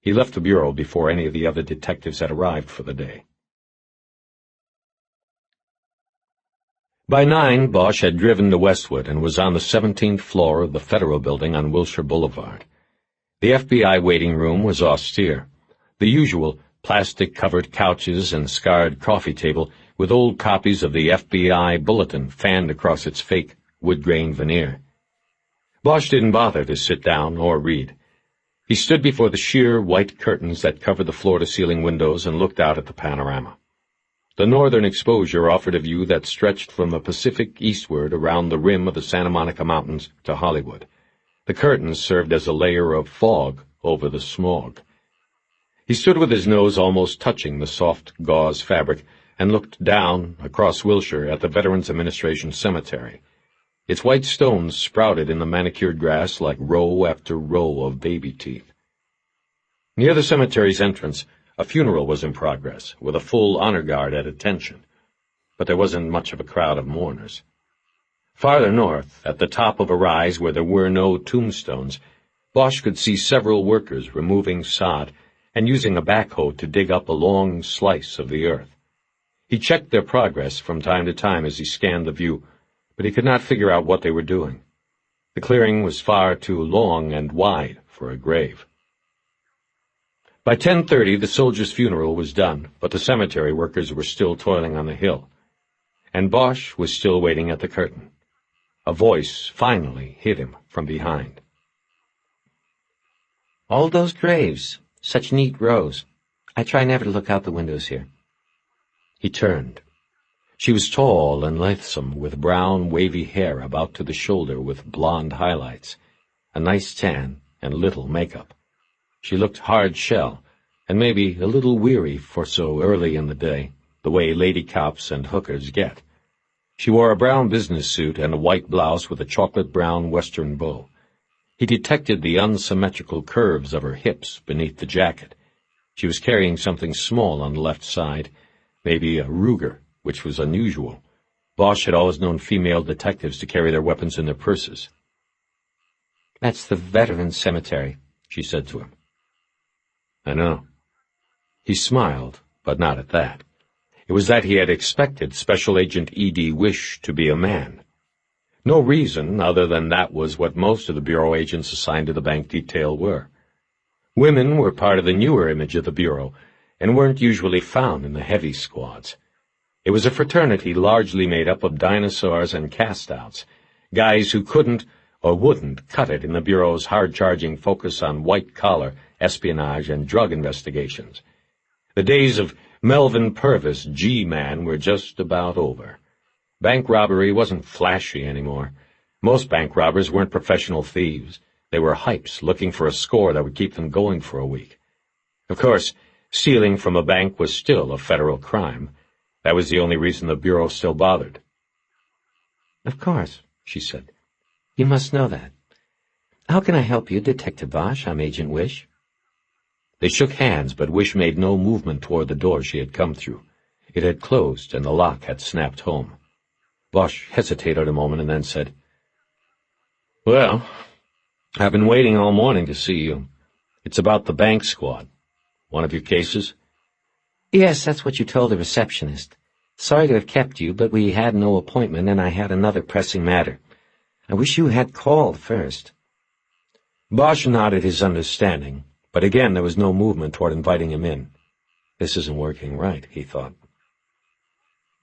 He left the bureau before any of the other detectives had arrived for the day. By 9, Bosch had driven to Westwood and was on the 17th floor of the Federal Building on Wilshire Boulevard. The FBI waiting room was austere. The usual plastic-covered couches and scarred coffee table with old copies of the FBI Bulletin fanned across its fake wood-grain veneer. Bosch didn't bother to sit down or read. He stood before the sheer white curtains that covered the floor-to-ceiling windows and looked out at the panorama. The northern exposure offered a view that stretched from the Pacific eastward around the rim of the Santa Monica Mountains to Hollywood. The curtains served as a layer of fog over the smog. He stood with his nose almost touching the soft gauze fabric and looked down across Wilshire at the Veterans Administration Cemetery. Its white stones sprouted in the manicured grass like row after row of baby teeth. Near the cemetery's entrance, a funeral was in progress, with a full honor guard at attention, but there wasn't much of a crowd of mourners. Farther north, at the top of a rise where there were no tombstones, Bosch could see several workers removing sod and using a backhoe to dig up a long slice of the earth. He checked their progress from time to time as he scanned the view, but he could not figure out what they were doing. The clearing was far too long and wide for a grave. By 10:30, the soldier's funeral was done, but the cemetery workers were still toiling on the hill, and Bosch was still waiting at the curtain. A voice finally hit him from behind. All those graves, such neat rows. I try never to look out the windows here. He turned. She was tall and lithesome, with brown, wavy hair about to the shoulder with blonde highlights, a nice tan, and little makeup. She looked hard shell, and maybe a little weary for so early in the day, the way lady cops and hookers get. She wore a brown business suit and a white blouse with a chocolate-brown western bow. He detected the unsymmetrical curves of her hips beneath the jacket. She was carrying something small on the left side, maybe a Ruger, which was unusual. Bosch had always known female detectives to carry their weapons in their purses. That's the Veterans Cemetery, she said to him. I know. He smiled, but not at that. It was that he had expected Special Agent E.D. Wish to be a man. No reason other than that was what most of the Bureau agents assigned to the bank detail were. Women were part of the newer image of the Bureau and weren't usually found in the heavy squads. It was a fraternity largely made up of dinosaurs and cast-outs, guys who couldn't or wouldn't cut it in the Bureau's hard-charging focus on white-collar espionage and drug investigations. The days of Melvin Purvis, G-Man, were just about over. Bank robbery wasn't flashy anymore. Most bank robbers weren't professional thieves. They were hypes looking for a score that would keep them going for a week. Of course, stealing from a bank was still a federal crime. That was the only reason the Bureau still bothered. Of course, she said. You must know that. How can I help you, Detective Bosch? I'm Agent Wish. They shook hands, but Wish made no movement toward the door she had come through. It had closed, and the lock had snapped home. Bosch hesitated a moment and then said, Well, I've been waiting all morning to see you. It's about the bank squad. One of your cases? Yes, that's what you told the receptionist. Sorry to have kept you, but we had no appointment, and I had another pressing matter. I wish you had called first. Bosch nodded his understanding, but again there was no movement toward inviting him in. This isn't working right, he thought.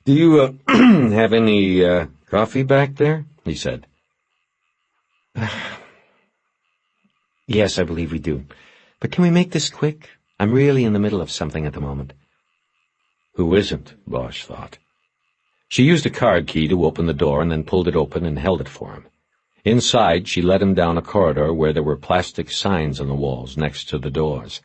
Do you, have any, coffee back there? He said. Yes, I believe we do. But can we make this quick? I'm really in the middle of something at the moment. Who isn't? Bosch thought. She used a card key to open the door and then pulled it open and held it for him. Inside, she led him down a corridor where there were plastic signs on the walls next to the doors.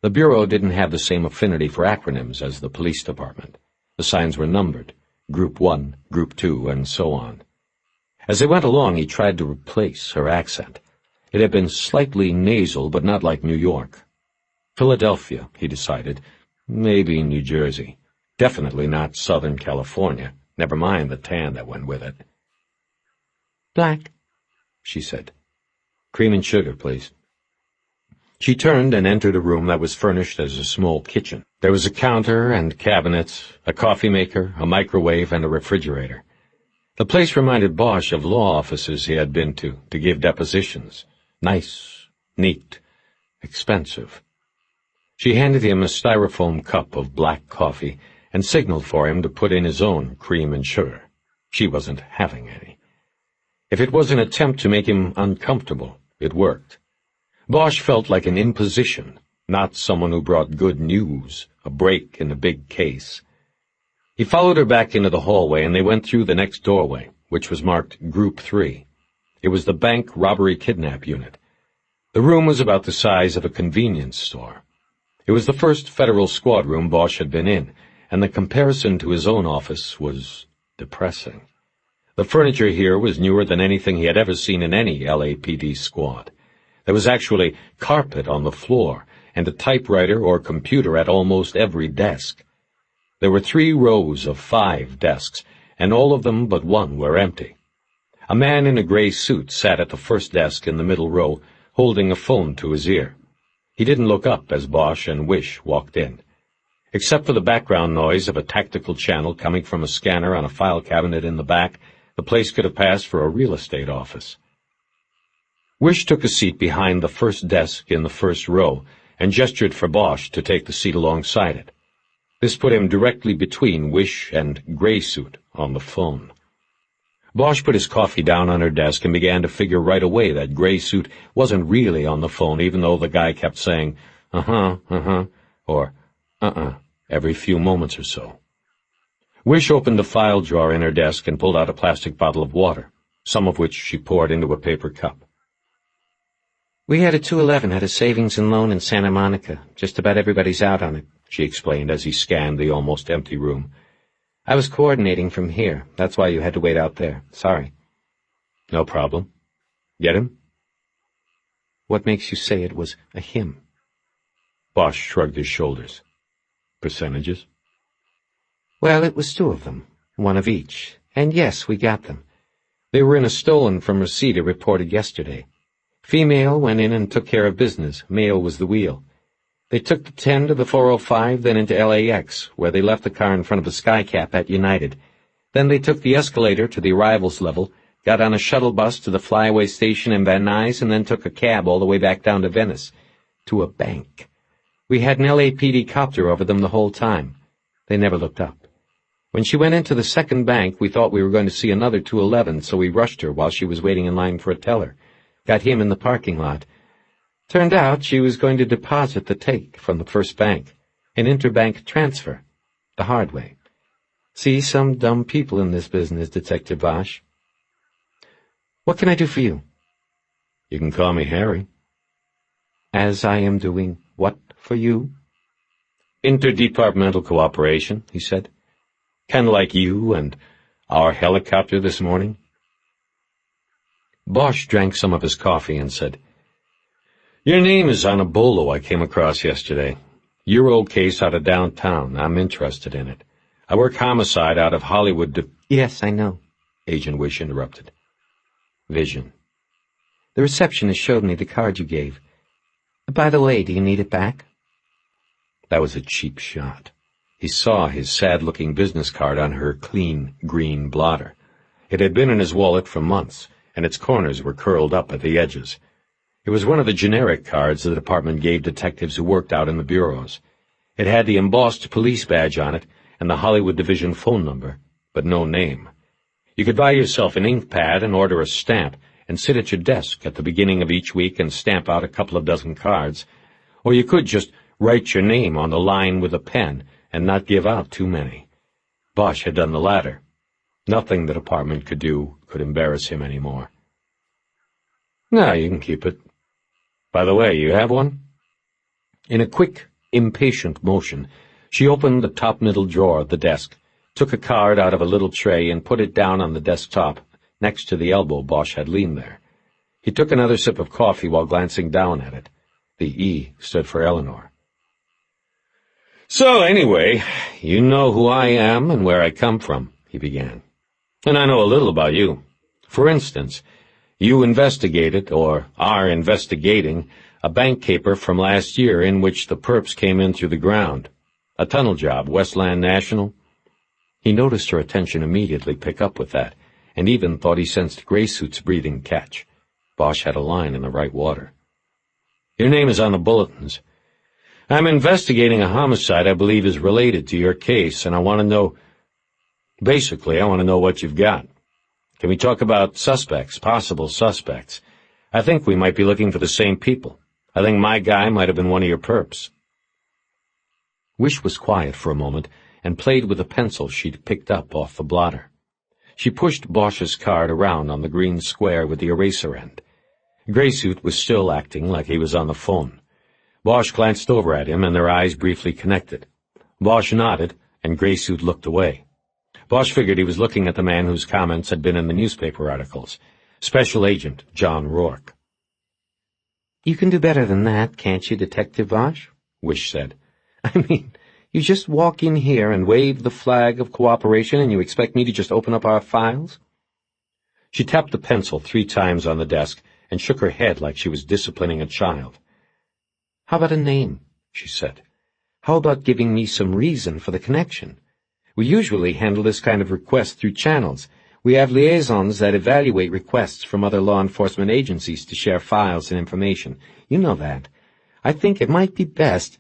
The Bureau didn't have the same affinity for acronyms as the police department. The signs were numbered, Group 1, Group 2, and so on. As they went along, he tried to replace her accent. It had been slightly nasal, but not like New York. Philadelphia, he decided. Maybe New Jersey. Definitely not Southern California. Never mind the tan that went with it. Black, she said. Cream and sugar, please. She turned and entered a room that was furnished as a small kitchen. There was a counter and cabinets, a coffee maker, a microwave, and a refrigerator. The place reminded Bosch of law offices he had been to give depositions. Nice, neat, expensive. She handed him a styrofoam cup of black coffee and signaled for him to put in his own cream and sugar. She wasn't having any. If it was an attempt to make him uncomfortable, it worked. Bosch felt like an imposition, not someone who brought good news, a break in a big case. He followed her back into the hallway, and they went through the next doorway, which was marked Group 3. It was the bank robbery kidnap unit. The room was about the size of a convenience store. It was the first federal squad room Bosch had been in, and the comparison to his own office was depressing. The furniture here was newer than anything he had ever seen in any LAPD squad. There was actually carpet on the floor, and a typewriter or computer at almost every desk. There were 3 rows of 5 desks, and all of them but one were empty. A man in a gray suit sat at the first desk in the middle row, holding a phone to his ear. He didn't look up as Bosch and Wish walked in. Except for the background noise of a tactical channel coming from a scanner on a file cabinet in the back, the place could have passed for a real estate office. Wish took a seat behind the first desk in the first row and gestured for Bosch to take the seat alongside it. This put him directly between Wish and Gray Suit on the phone. Bosch put his coffee down on her desk and began to figure right away that Gray Suit wasn't really on the phone, even though the guy kept saying, or every few moments or so. Wish opened a file drawer in her desk and pulled out a plastic bottle of water, some of which she poured into a paper cup. We had a 211 at a savings and loan in Santa Monica. Just about everybody's out on it, she explained as he scanned the almost empty room. I was coordinating from here. That's why you had to wait out there. Sorry. No problem. Get him? What makes you say it was a him? Bosch shrugged his shoulders. Percentages? Well, it was 2 of them, 1 of each. And yes, we got them. They were in a stolen from receipt reported yesterday. Female went in and took care of business. Male was the wheel. They took the 10 to the 405, then into LAX, where they left the car in front of a skycap at United. Then they took the escalator to the arrivals level, got on a shuttle bus to the flyaway station in Van Nuys, and then took a cab all the way back down to Venice, to a bank. We had an LAPD copter over them the whole time. They never looked up. When she went into the second bank, we thought we were going to see another 211, so we rushed her while she was waiting in line for a teller. Got him in the parking lot. Turned out she was going to deposit the take from the first bank, an interbank transfer, the hard way. See, some dumb people in this business, Detective Bosch. What can I do for you? You can call me Harry. As I am doing what for you? Interdepartmental cooperation, he said. Kind of like you and our helicopter this morning. Bosch drank some of his coffee and said, Your name is on a bolo I came across yesterday. Euro case out of downtown. I'm interested in it. I work homicide out of Hollywood. Yes, I know, Agent Wish interrupted. Vision. The receptionist showed me the card you gave. By the way, do you need it back? That was a cheap shot. He saw his sad-looking business card on her clean green blotter. It had been in his wallet for months, and its corners were curled up at the edges. It was one of the generic cards the department gave detectives who worked out in the bureaus. It had the embossed police badge on it and the Hollywood Division phone number, but no name. You could buy yourself an ink pad and order a stamp and sit at your desk at the beginning of each week and stamp out a couple of dozen cards, or you could just write your name on the line with a pen and not give out too many. Bosch had done the latter. Nothing the department could do could embarrass him anymore. No, you can keep it. By the way, you have one? In a quick, impatient motion, she opened the top middle drawer of the desk, took a card out of a little tray and put it down on the desktop next to the elbow Bosch had leaned there. He took another sip of coffee while glancing down at it. The E stood for Eleanor. So anyway, you know who I am and where I come from, he began. And I know a little about you. For instance, you investigated, or are investigating, a bank caper from last year in which the perps came in through the ground. A tunnel job, Westland National. He noticed her attention immediately pick up with that, and even thought he sensed Graysuit's breathing catch. Bosch had a line in the right water. Your name is on the bulletins. I'm investigating a homicide I believe is related to your case, and I want to know... Basically, I want to know what you've got. Can we talk about suspects, possible suspects? I think we might be looking for the same people. I think my guy might have been one of your perps. Wish was quiet for a moment and played with a pencil she'd picked up off the blotter. She pushed Bosch's card around on the green square with the eraser end. Graysuit was still acting like he was on the phone. Bosch glanced over at him and their eyes briefly connected. Bosch nodded and Graysuit looked away. Bosch figured he was looking at the man whose comments had been in the newspaper articles, Special Agent John Rourke. You can do better than that, can't you, Detective Bosch? Wish said. I mean, you just walk in here and wave the flag of cooperation and you expect me to just open up our files? She tapped the pencil 3 times on the desk and shook her head like she was disciplining a child. How about a name? She said. How about giving me some reason for the connection? We usually handle this kind of request through channels. We have liaisons that evaluate requests from other law enforcement agencies to share files and information. You know that. I think it might be best.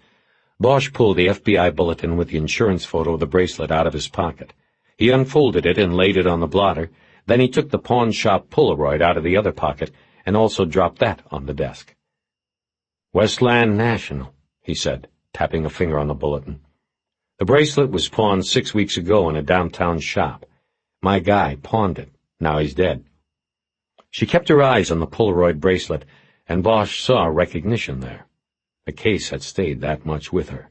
Bosch pulled the FBI bulletin with the insurance photo of the bracelet out of his pocket. He unfolded it and laid it on the blotter. Then he took the pawn shop Polaroid out of the other pocket and also dropped that on the desk. Westland National, he said, tapping a finger on the bulletin. The bracelet was pawned 6 weeks ago in a downtown shop. My guy pawned it. Now he's dead. She kept her eyes on the Polaroid bracelet, and Bosch saw recognition there. The case had stayed that much with her.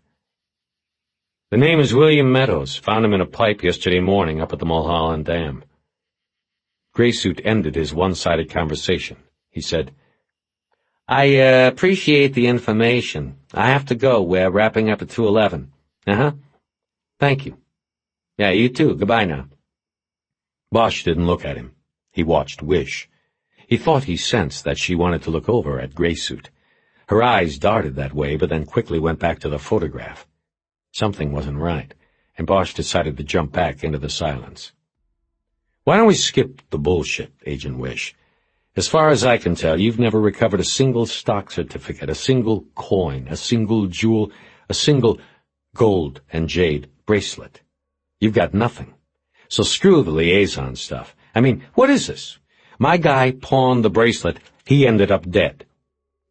The name is William Meadows. Found him in a pipe yesterday morning up at the Mulholland Dam. Graysuit ended his one-sided conversation. He said, I appreciate the information. I have to go. We're wrapping up at 2:11. Uh-huh. Thank you. Yeah, you too. Goodbye now. Bosch didn't look at him. He watched Wish. He thought he sensed that she wanted to look over at Graysuit. Her eyes darted that way, but then quickly went back to the photograph. Something wasn't right, and Bosch decided to jump back into the silence. Why don't we skip the bullshit, Agent Wish? As far as I can tell, you've never recovered a single stock certificate, a single coin, a single jewel, a single gold and jade bracelet. You've got nothing. So screw the liaison stuff. I mean, what is this? My guy pawned the bracelet. He ended up dead.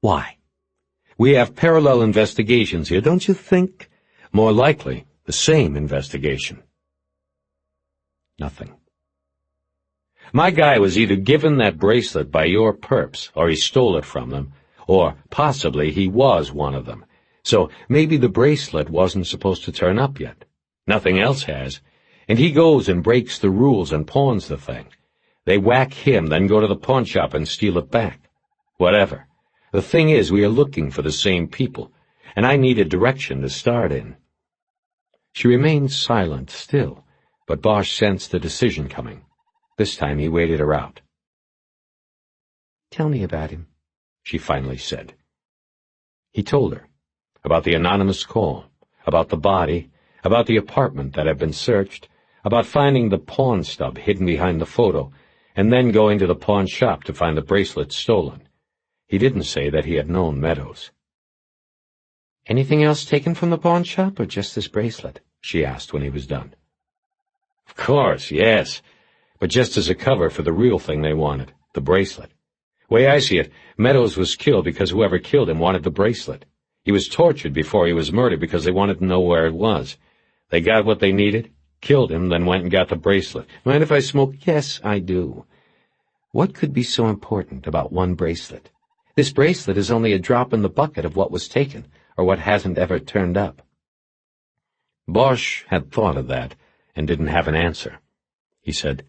Why? We have parallel investigations here, don't you think? More likely, the same investigation. Nothing. My guy was either given that bracelet by your perps, or he stole it from them, or possibly he was one of them. So maybe the bracelet wasn't supposed to turn up yet. Nothing else has. And he goes and breaks the rules and pawns the thing. They whack him, then go to the pawn shop and steal it back. Whatever. The thing is, we are looking for the same people, and I need a direction to start in. She remained silent still, but Bosch sensed the decision coming. This time he waited her out. Tell me about him, she finally said. He told her about the anonymous call, about the body, about the apartment that had been searched, about finding the pawn stub hidden behind the photo, and then going to the pawn shop to find the bracelet stolen. He didn't say that he had known Meadows. Anything else taken from the pawn shop, or just this bracelet? She asked when he was done. Of course, yes, but just as a cover for the real thing they wanted, the bracelet. Way I see it, Meadows was killed because whoever killed him wanted the bracelet. He was tortured before he was murdered because they wanted to know where it was. They got what they needed, killed him, then went and got the bracelet. Mind if I smoke? Yes, I do. What could be so important about one bracelet? This bracelet is only a drop in the bucket of what was taken, or what hasn't ever turned up. Bosch had thought of that, and didn't have an answer. He said,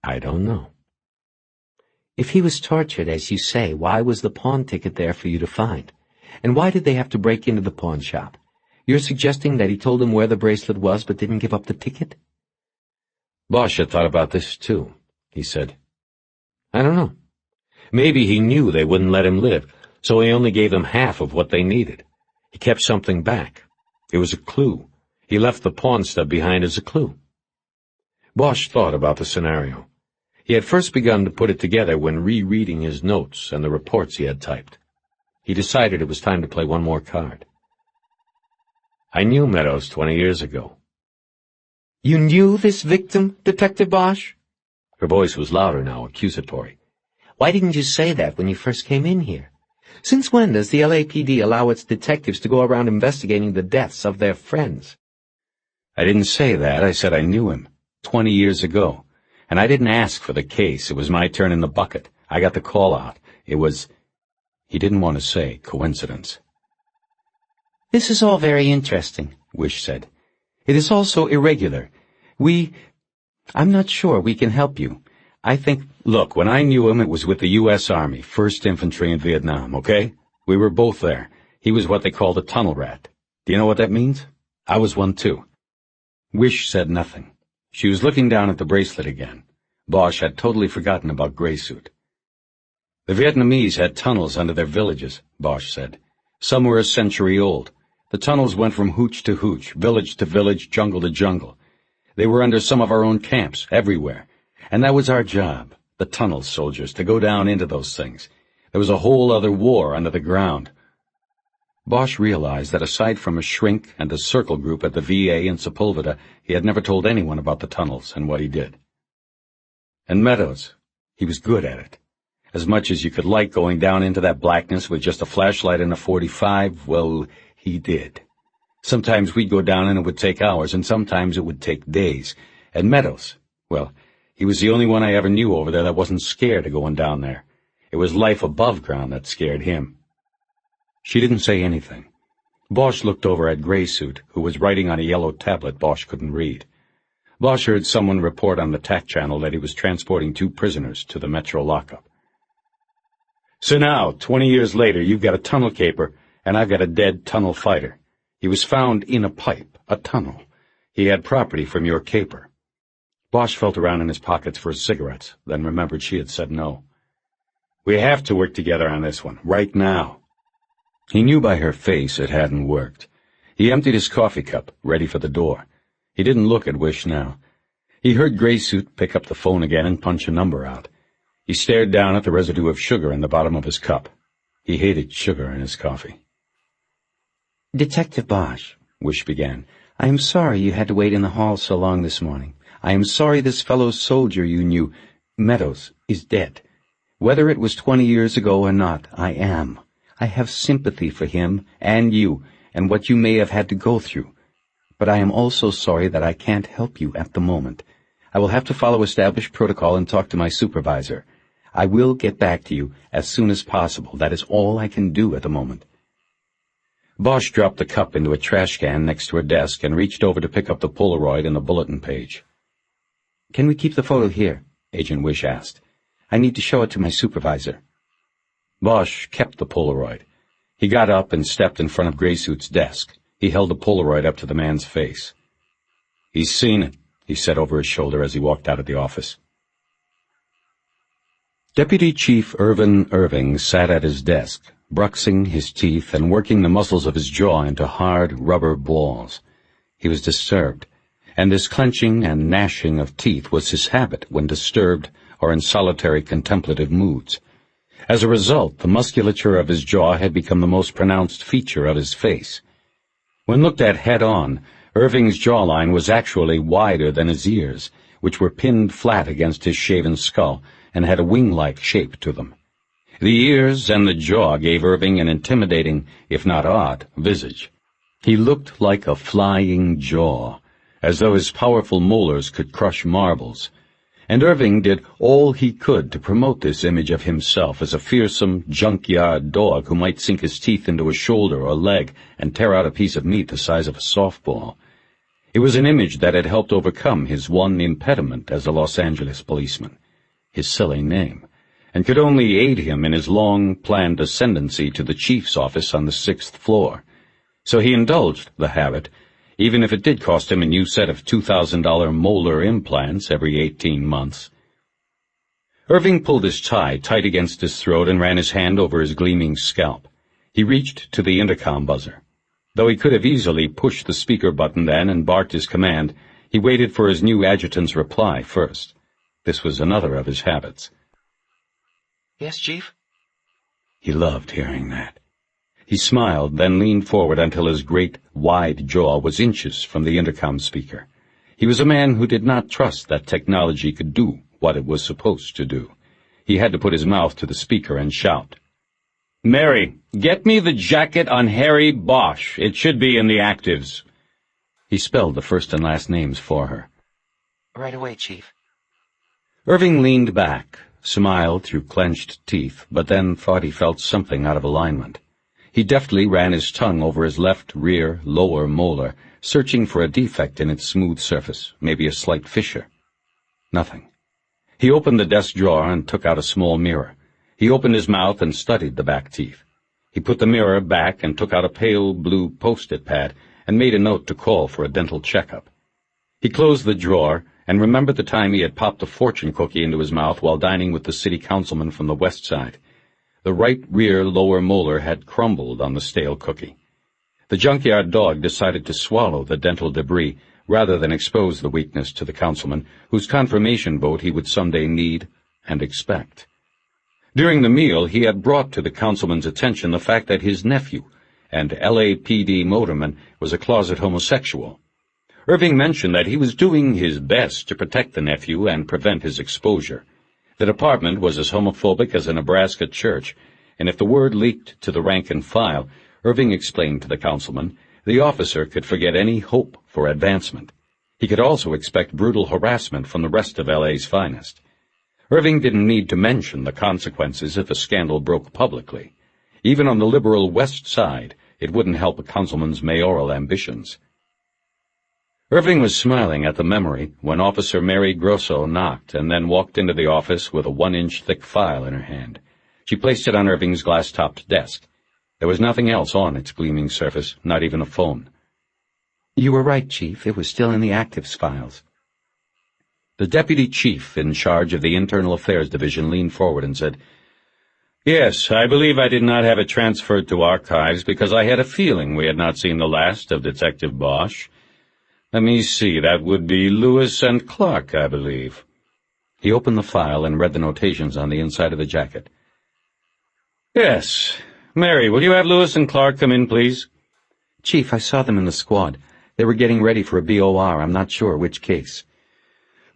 "I don't know." "If he was tortured, as you say, why was the pawn ticket there for you to find? And why did they have to break into the pawn shop? You're suggesting that he told them where the bracelet was but didn't give up the ticket?" Bosch had thought about this too. He said, "I don't know. Maybe he knew they wouldn't let him live, so he only gave them half of what they needed. He kept something back. It was a clue. He left the pawn stub behind as a clue." Bosch thought about the scenario. He had first begun to put it together when rereading his notes and the reports he had typed. He decided it was time to play one more card. "I knew Meadows 20 years ago." "You knew this victim, Detective Bosch?" Her voice was louder now, accusatory. "Why didn't you say that when you first came in here? Since when does the LAPD allow its detectives to go around investigating the deaths of their friends?" "I didn't say that. I said I knew him 20 years ago. And I didn't ask for the case. It was my turn in the bucket. I got the call out. It was—" He didn't want to say coincidence. "This is all very interesting," Wish said. "It is also irregular. I'm not sure we can help you. I think—" "Look, when I knew him, it was with the U.S. Army, 1st Infantry in Vietnam, okay? We were both there. He was what they called a tunnel rat. Do you know what that means? I was one too." Wish said nothing. She was looking down at the bracelet again. Bosch had totally forgotten about Gray Suit. "The Vietnamese had tunnels under their villages," Bosch said. "Some were a century old. The tunnels went from hooch to hooch, village to village, jungle to jungle. They were under some of our own camps, everywhere. And that was our job, the tunnel soldiers, to go down into those things. There was a whole other war under the ground." Bosch realized that aside from a shrink and a circle group at the VA in Sepulveda, he had never told anyone about the tunnels and what he did. And Meadows, he was good at it. As much as you could like going down into that blackness with just a flashlight and a .45, well, he did. Sometimes we'd go down and it would take hours, and sometimes it would take days. And Meadows, well, he was the only one I ever knew over there that wasn't scared of going down there. It was life above ground that scared him. She didn't say anything. Bosch looked over at Gray Suit, who was writing on a yellow tablet Bosch couldn't read. Bosch heard someone report on the TAC channel that he was transporting 2 prisoners to the Metro lockup. "So now, 20 years later, you've got a tunnel caper, and I've got a dead tunnel fighter. He was found in a pipe, a tunnel. He had property from your caper." Bosch felt around in his pockets for his cigarettes, then remembered she had said no. "We have to work together on this one, right now." He knew by her face it hadn't worked. He emptied his coffee cup, ready for the door. He didn't look at Wish now. He heard Gray Suit pick up the phone again and punch a number out. He stared down at the residue of sugar in the bottom of his cup. He hated sugar in his coffee. "Detective Bosch," Wish began, "I am sorry you had to wait in the hall so long this morning. I am sorry this fellow soldier you knew, Meadows, is dead. Whether it was 20 years ago or not, I am. I have sympathy for him and you and what you may have had to go through. But I am also sorry that I can't help you at the moment. I will have to follow established protocol and talk to my supervisor. I will get back to you as soon as possible. That is all I can do at the moment." Bosch dropped the cup into a trash can next to her desk and reached over to pick up the Polaroid and the bulletin page. "Can we keep the photo here?" Agent Wish asked. "I need to show it to my supervisor." Bosch kept the Polaroid. He got up and stepped in front of Gray Suit's desk. He held the Polaroid up to the man's face. "He's seen it," he said over his shoulder as he walked out of the office. Deputy Chief Irvin Irving sat at his desk, bruxing his teeth and working the muscles of his jaw into hard rubber balls. He was disturbed, and this clenching and gnashing of teeth was his habit when disturbed or in solitary contemplative moods. As a result, the musculature of his jaw had become the most pronounced feature of his face. When looked at head-on, Irving's jawline was actually wider than his ears, which were pinned flat against his shaven skull and had a wing-like shape to them. The ears and the jaw gave Irving an intimidating, if not odd, visage. He looked like a flying jaw, as though his powerful molars could crush marbles. and Irving did all he could to promote this image of himself as a fearsome junkyard dog who might sink his teeth into a shoulder or leg and tear out a piece of meat the size of a softball. It was an image that had helped overcome his one impediment as a Los Angeles policeman, his silly name, and could only aid him in his long-planned ascendancy to the chief's office on the 6th floor. So he indulged the habit, even if it did cost him a new set of $2,000 molar implants every 18 months. Irving pulled his tie tight against his throat and ran his hand over his gleaming scalp. He reached to the intercom buzzer. Though he could have easily pushed the speaker button then and barked his command, he waited for his new adjutant's reply first. This was another of his habits. Yes, Chief? He loved hearing that. He smiled, then leaned forward until his great, wide jaw was inches from the intercom speaker. He was a man who did not trust that technology could do what it was supposed to do. He had to put his mouth to the speaker and shout, "Mary, get me the jacket on Harry Bosch. It should be in the actives." He spelled the first and last names for her. Right away, Chief. Irving leaned back, smiled through clenched teeth, but then thought he felt something out of alignment. He deftly ran his tongue over his left rear lower molar, searching for a defect in its smooth surface, maybe a slight fissure. Nothing. He opened the desk drawer and took out a small mirror. He opened his mouth and studied the back teeth. He put the mirror back and took out a pale blue post-it pad and made a note to call for a dental checkup. He closed the drawer and remembered the time he had popped a fortune cookie into his mouth while dining with the city councilman from the west side. The right rear lower molar had crumbled on the stale cookie. The junkyard dog decided to swallow the dental debris rather than expose the weakness to the councilman, whose confirmation vote he would someday need and expect. During the meal, he had brought to the councilman's attention the fact that his nephew, and LAPD motorman, was a closet homosexual. Irving mentioned that he was doing his best to protect the nephew and prevent his exposure. The department was as homophobic as a Nebraska church, and if the word leaked to the rank and file, Irving explained to the councilman, the officer could forget any hope for advancement. He could also expect brutal harassment from the rest of LA's finest. Irving didn't need to mention the consequences if a scandal broke publicly. Even on the liberal west side, it wouldn't help a councilman's mayoral ambitions. Irving was smiling at the memory when Officer Mary Grosso knocked and then walked into the office with a 1-inch thick file in her hand. She placed it on Irving's glass-topped desk. There was nothing else on its gleaming surface, not even a phone. "You were right, Chief. It was still in the actives files." The deputy chief in charge of the Internal Affairs Division leaned forward and said, "Yes, I believe I did not have it transferred to archives because I had a feeling we had not seen the last of Detective Bosch. Let me see, that would be Lewis and Clark, I believe." He opened the file and read the notations on the inside of the jacket. "Yes. Mary, will you have Lewis and Clark come in, please?" "Chief, I saw them in the squad. They were getting ready for a BOR. I'm not sure which case."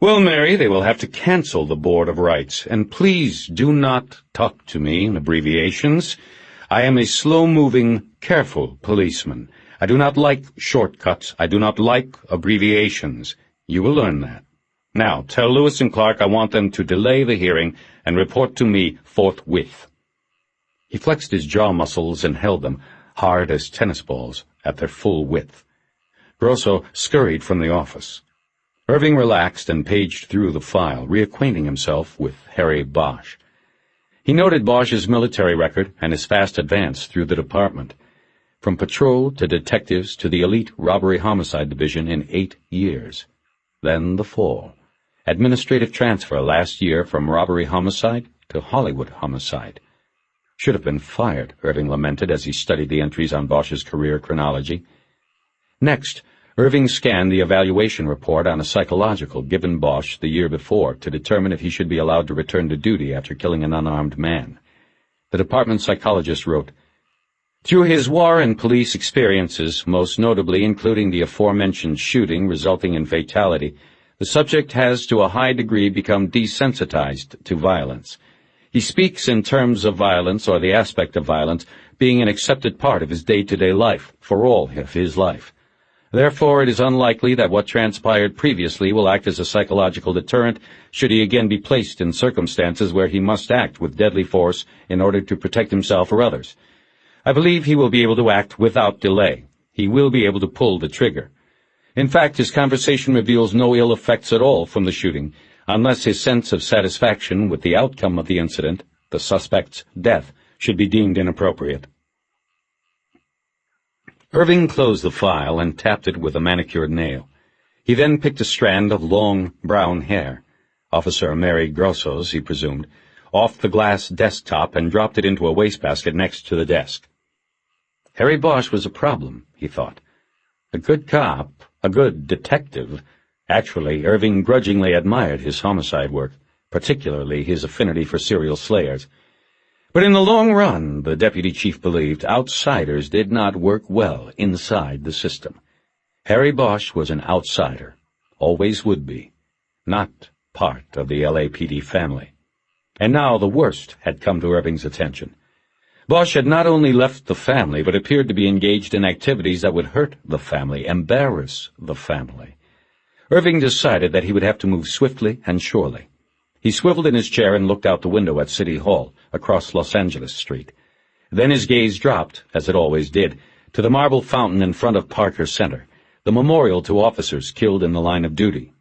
"Well, Mary, they will have to cancel the Board of Rights, and please do not talk to me in abbreviations. I am a slow-moving, careful policeman. I do not like shortcuts. I do not like abbreviations. You will learn that. Now, tell Lewis and Clark I want them to delay the hearing and report to me forthwith." He flexed his jaw muscles and held them, hard as tennis balls, at their full width. Grosso scurried from the office. Irving relaxed and paged through the file, reacquainting himself with Harry Bosch. He noted Bosch's military record and his fast advance through the department. From patrol to detectives to the elite robbery-homicide division in 8 years. Then the fall. Administrative transfer last year from robbery-homicide to Hollywood homicide. Should have been fired, Irving lamented as he studied the entries on Bosch's career chronology. Next, Irving scanned the evaluation report on a psychological given Bosch the year before to determine if he should be allowed to return to duty after killing an unarmed man. The department psychologist wrote, "Through his war and police experiences, most notably including the aforementioned shooting resulting in fatality, the subject has to a high degree become desensitized to violence. He speaks in terms of violence or the aspect of violence being an accepted part of his day-to-day life for all of his life. Therefore, it is unlikely that what transpired previously will act as a psychological deterrent should he again be placed in circumstances where he must act with deadly force in order to protect himself or others. I believe he will be able to act without delay. He will be able to pull the trigger. In fact, his conversation reveals no ill effects at all from the shooting, unless his sense of satisfaction with the outcome of the incident, the suspect's death, should be deemed inappropriate. Irving closed the file and tapped it with a manicured nail. He then picked a strand of long brown hair, Officer Mary Grosso's, he presumed, off the glass desktop and dropped it into a wastebasket next to the desk. Harry Bosch was a problem, he thought. A good cop, a good detective. Actually, Irving grudgingly admired his homicide work, particularly his affinity for serial slayers. But in the long run, the deputy chief believed, outsiders did not work well inside the system. Harry Bosch was an outsider, always would be, not part of the LAPD family. And now the worst had come to Irving's attention. Bosch had not only left the family, but appeared to be engaged in activities that would hurt the family, embarrass the family. Irving decided that he would have to move swiftly and surely. He swiveled in his chair and looked out the window at City Hall, across Los Angeles Street. Then his gaze dropped, as it always did, to the marble fountain in front of Parker Center, the memorial to officers killed in the line of duty.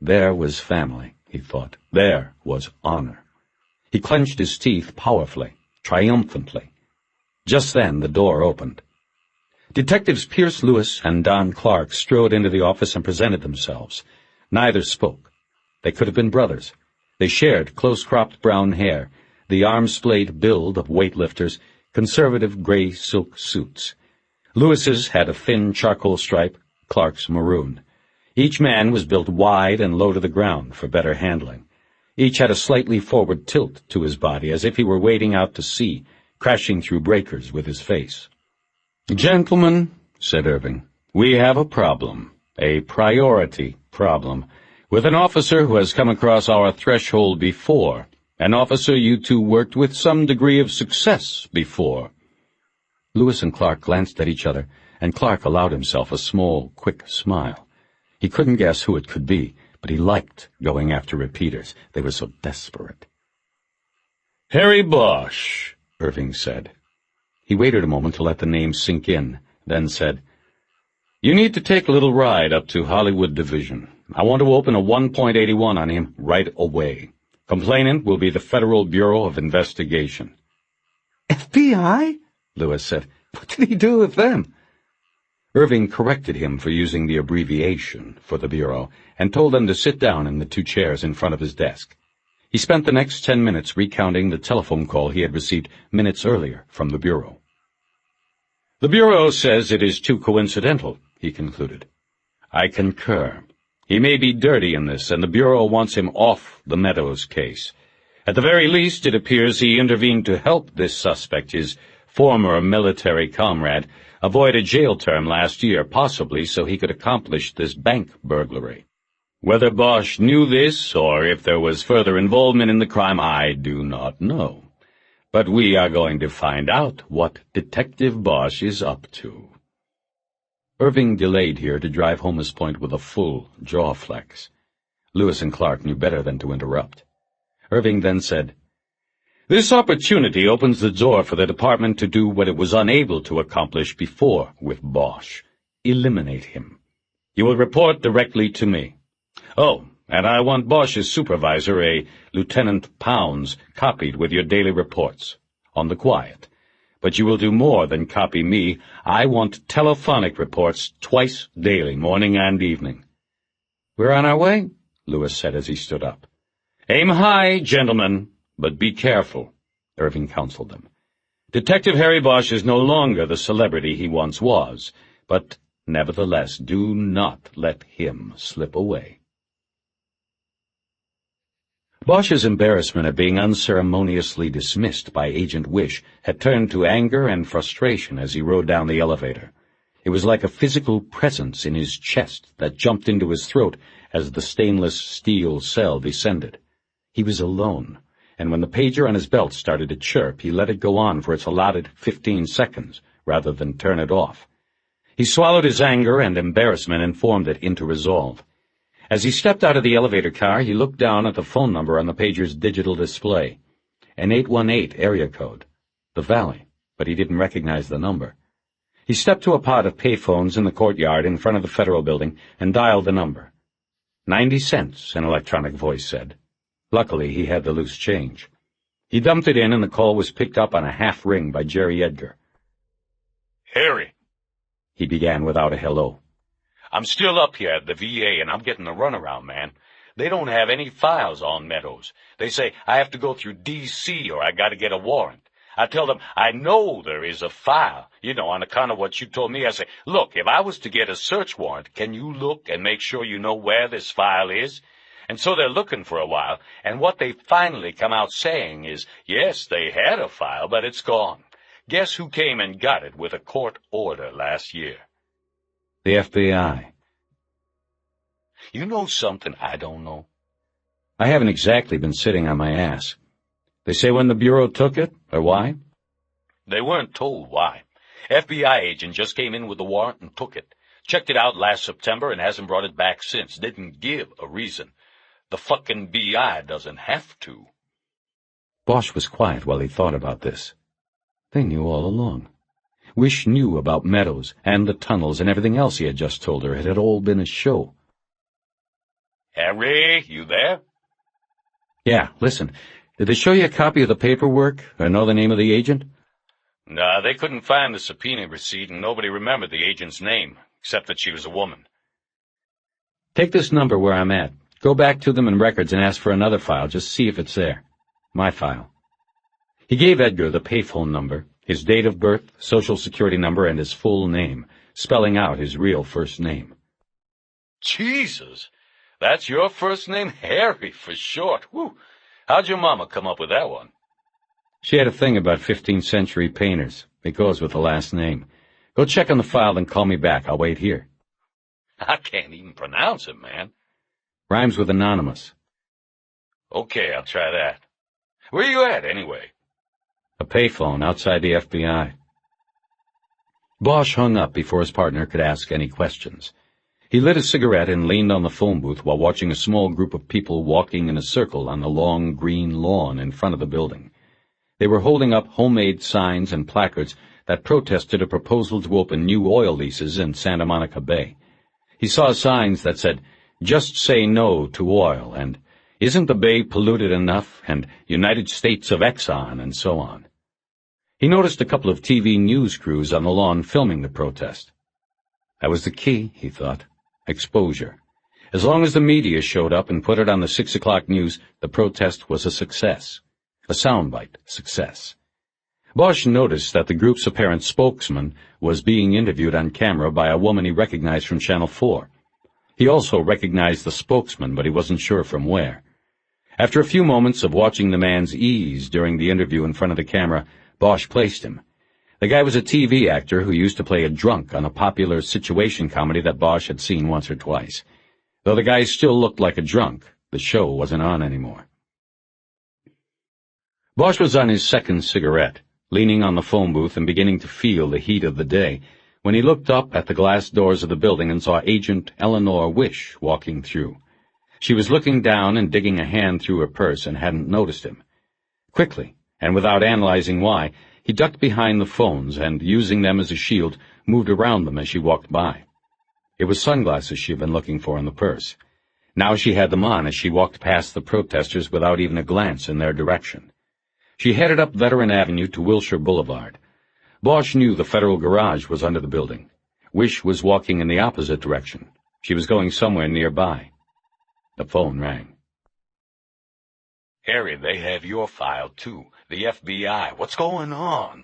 There was family, he thought. There was honor. He clenched his teeth powerfully, triumphantly. Just then the door opened. Detectives Pierce Lewis and Don Clark strode into the office and presented themselves. Neither spoke. They could have been brothers. They shared close-cropped brown hair, the arm-splayed build of weightlifters, conservative gray silk suits. Lewis's had a thin charcoal stripe, Clark's maroon. Each man was built wide and low to the ground for better handling. Each had a slightly forward tilt to his body, as if he were wading out to sea, crashing through breakers with his face. "Gentlemen," said Irving, "we have a problem, a priority problem, with an officer who has come across our threshold before, an officer you two worked with some degree of success before." Lewis and Clark glanced at each other, and Clark allowed himself a small, quick smile. He couldn't guess who it could be, but he liked going after repeaters. They were so desperate. "Harry Bosch," Irving said. He waited a moment to let the name sink in, then said, "You need to take a little ride up to Hollywood Division. I want to open a 1.81 on him right away. Complainant will be the Federal Bureau of Investigation." "FBI?" Lewis said. "What did he do with them?" Irving corrected him for using the abbreviation for the Bureau and told them to sit down in the two chairs in front of his desk. He spent the next 10 minutes recounting the telephone call he had received minutes earlier from the Bureau. "The Bureau says it is too coincidental," he concluded. "I concur. He may be dirty in this, and the Bureau wants him off the Meadows case. At the very least, it appears he intervened to help this suspect, his former military comrade, avoid a jail term last year, possibly so he could accomplish this bank burglary. Whether Bosch knew this, or if there was further involvement in the crime, I do not know. But we are going to find out what Detective Bosch is up to." Irving delayed here to drive home his point with a full jaw flex. Lewis and Clark knew better than to interrupt. Irving then said, "This opportunity opens the door for the department to do what it was unable to accomplish before with Bosch. Eliminate him. You will report directly to me. Oh, and I want Bosch's supervisor, a Lieutenant Pounds, copied with your daily reports. On the quiet. But you will do more than copy me. I want telephonic reports twice daily, morning and evening." "We're on our way," Lewis said as he stood up. "Aim high, gentlemen, but be careful," Irving counseled them. "Detective Harry Bosch is no longer the celebrity he once was, but nevertheless do not let him slip away." Bosch's embarrassment at being unceremoniously dismissed by Agent Wish had turned to anger and frustration as he rode down the elevator. It was like a physical presence in his chest that jumped into his throat as the stainless steel cell descended. He was alone, and when the pager on his belt started to chirp, he let it go on for its allotted 15 seconds, rather than turn it off. He swallowed his anger and embarrassment and formed it into resolve. As he stepped out of the elevator car, he looked down at the phone number on the pager's digital display. An 818 area code. The Valley, but he didn't recognize the number. He stepped to a pod of payphones in the courtyard in front of the Federal Building and dialed the number. 90 cents, an electronic voice said. Luckily, he had the loose change. He dumped it in, and the call was picked up on a half-ring by Jerry Edgar. Harry, He began without a hello. I'm still up here at the VA, and I'm getting the runaround, man. They don't have any files on Meadows. They say I have to go through D.C. or I got to get a warrant. I tell them I know there is a file, on account of what you told me. I say, look, if I was to get a search warrant, can you look and make sure you know where this file is? And so they're looking for a while, and what they finally come out saying is, yes, they had a file, but it's gone. Guess who came and got it with a court order last year? The FBI. You know something I don't know? I haven't exactly been sitting on my ass. They say when the Bureau took it, or why? They weren't told why. FBI agent just came in with the warrant and took it. Checked it out last September and hasn't brought it back since. Didn't give a reason. The fucking BI doesn't have to. Bosch was quiet while he thought about this. They knew all along. Wish knew about Meadows and the tunnels and everything else he had just told her. It had all been a show. Harry, you there? Yeah, listen. Did they show you a copy of the paperwork or know the name of the agent? Nah, they couldn't find the subpoena receipt, and nobody remembered the agent's name, except that she was a woman. Take this number where I'm at. Go back to them in records and ask for another file. Just see if it's there. My file. He gave Edgar the payphone number, his date of birth, social security number, and his full name, spelling out his real first name. Jesus! That's your first name? Harry, for short. Whew. How'd your mama come up with that one? She had a thing about 15th century painters. It goes with the last name. Go check on the file and call me back. I'll wait here. I can't even pronounce it, man. Rhymes with anonymous. Okay, I'll try that. Where you at, anyway? A payphone outside the FBI. Bosch hung up before his partner could ask any questions. He lit a cigarette and leaned on the phone booth while watching a small group of people walking in a circle on the long green lawn in front of the building. They were holding up homemade signs and placards that protested a proposal to open new oil leases in Santa Monica Bay. He saw signs that said, "Just say no to oil," and "Isn't the bay polluted enough?" and "United States of Exxon," and so on. He noticed a couple of TV news crews on the lawn filming the protest. That was the key, he thought. Exposure. As long as the media showed up and put it on the 6 o'clock news, the protest was a success. A soundbite success. Bosch noticed that the group's apparent spokesman was being interviewed on camera by a woman he recognized from Channel 4. He also recognized the spokesman, but he wasn't sure from where. After a few moments of watching the man's ease during the interview in front of the camera, Bosch placed him. The guy was a TV actor who used to play a drunk on a popular situation comedy that Bosch had seen once or twice. Though the guy still looked like a drunk, the show wasn't on anymore. Bosch was on his second cigarette, leaning on the phone booth and beginning to feel the heat of the day, when he looked up at the glass doors of the building and saw Agent Eleanor Wish walking through. She was looking down and digging a hand through her purse and hadn't noticed him. Quickly, and without analyzing why, he ducked behind the phones and, using them as a shield, moved around them as she walked by. It was sunglasses she had been looking for in the purse. Now she had them on as she walked past the protesters without even a glance in their direction. She headed up Veteran Avenue to Wilshire Boulevard. Bosch knew the Federal Garage was under the building. Wish was walking in the opposite direction. She was going somewhere nearby. The phone rang. Harry, they have your file, too. The FBI. What's going on?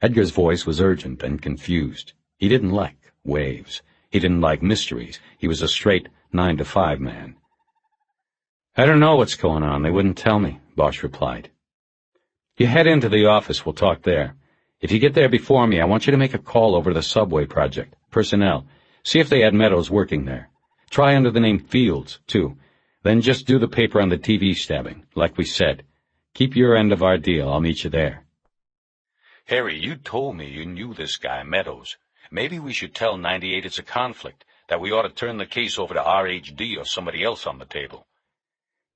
Edgar's voice was urgent and confused. He didn't like waves. He didn't like mysteries. He was a straight 9-to-5 man. "I don't know what's going on. They wouldn't tell me," Bosch replied. "You head into the office. We'll talk there. If you get there before me, I want you to make a call over to the subway project. Personnel. See if they had Meadows working there. Try under the name Fields, too. Then just do the paper on the TV stabbing, like we said. Keep your end of our deal. I'll meet you there." Harry, you told me you knew this guy, Meadows. Maybe we should tell 98 it's a conflict, that we ought to turn the case over to RHD or somebody else on the table.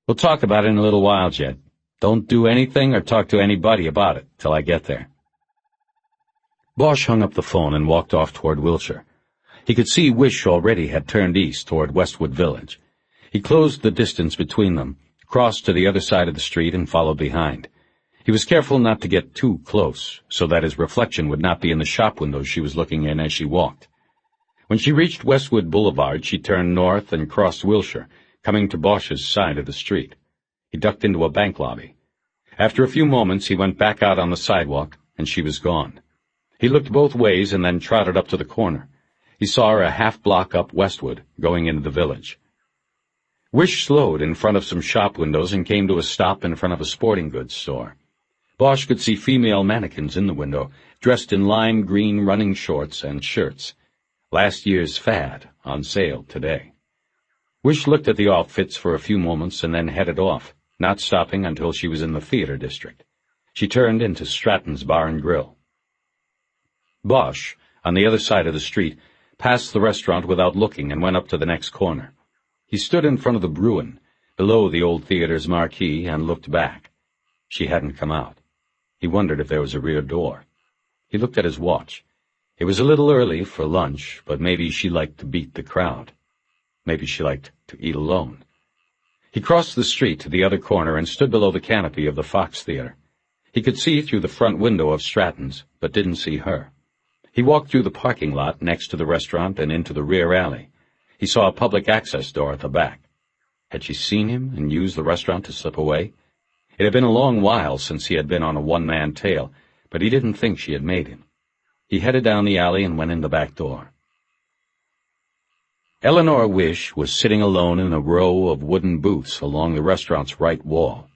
We'll talk about it in a little while, Jed. Don't do anything or talk to anybody about it till I get there. Bosch hung up the phone and walked off toward Wilshire. He could see Wish already had turned east toward Westwood Village. He closed the distance between them, crossed to the other side of the street, and followed behind. He was careful not to get too close, so that his reflection would not be in the shop windows she was looking in as she walked. When she reached Westwood Boulevard, she turned north and crossed Wilshire, coming to Bosch's side of the street. He ducked into a bank lobby. After a few moments, he went back out on the sidewalk, and she was gone. He looked both ways and then trotted up to the corner. He saw her a half-block up Westwood, going into the village. Wish slowed in front of some shop windows and came to a stop in front of a sporting goods store. Bosch could see female mannequins in the window, dressed in lime green running shorts and shirts. Last year's fad, on sale today. Wish looked at the outfits for a few moments and then headed off, not stopping until she was in the theater district. She turned into Stratton's Bar and Grill. Bosch, on the other side of the street, passed the restaurant without looking and went up to the next corner. He stood in front of the Bruin, below the old theater's marquee, and looked back. She hadn't come out. He wondered if there was a rear door. He looked at his watch. It was a little early for lunch, but maybe she liked to beat the crowd. Maybe she liked to eat alone. He crossed the street to the other corner and stood below the canopy of the Fox Theater. He could see through the front window of Stratton's, but didn't see her. He walked through the parking lot next to the restaurant and into the rear alley. He saw a public access door at the back. Had she seen him and used the restaurant to slip away? It had been a long while since he had been on a one-man tail, but he didn't think she had made him. He headed down the alley and went in the back door. Eleanor Wish was sitting alone in a row of wooden booths along the restaurant's right wall.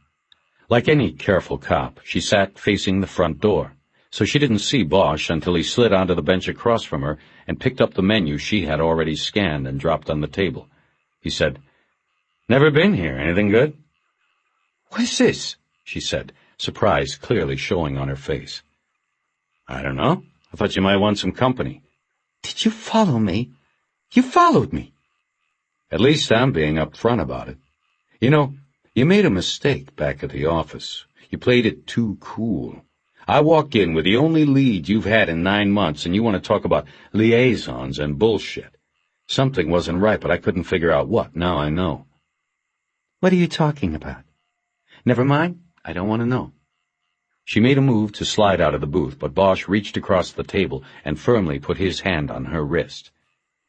Like any careful cop, she sat facing the front door, so she didn't see Bosch until he slid onto the bench across from her and picked up the menu she had already scanned and dropped on the table. He said, "Never been here. Anything good?" "What's this?" she said, surprise clearly showing on her face. "I don't know. I thought you might want some company." "Did you follow me? You followed me." "At least I'm being upfront about it. You know, you made a mistake back at the office. You played it too cool. I walk in with the only lead you've had in 9 months, and you want to talk about liaisons and bullshit. Something wasn't right, but I couldn't figure out what. Now I know." "What are you talking about?" "Never mind. I don't want to know." She made a move to slide out of the booth, but Bosch reached across the table and firmly put his hand on her wrist.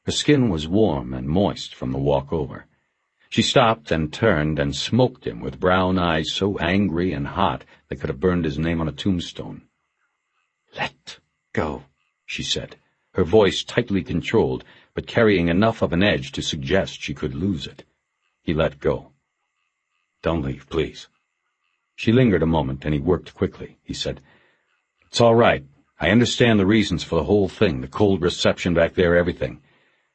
Her skin was warm and moist from the walk over. She stopped and turned and smoked him with brown eyes so angry and hot they could have burned his name on a tombstone. "Let go," she said, her voice tightly controlled, but carrying enough of an edge to suggest she could lose it. He let go. "Don't leave, please." She lingered a moment, and he worked quickly. He said, "It's all right. I understand the reasons for the whole thing, the cold reception back there, everything.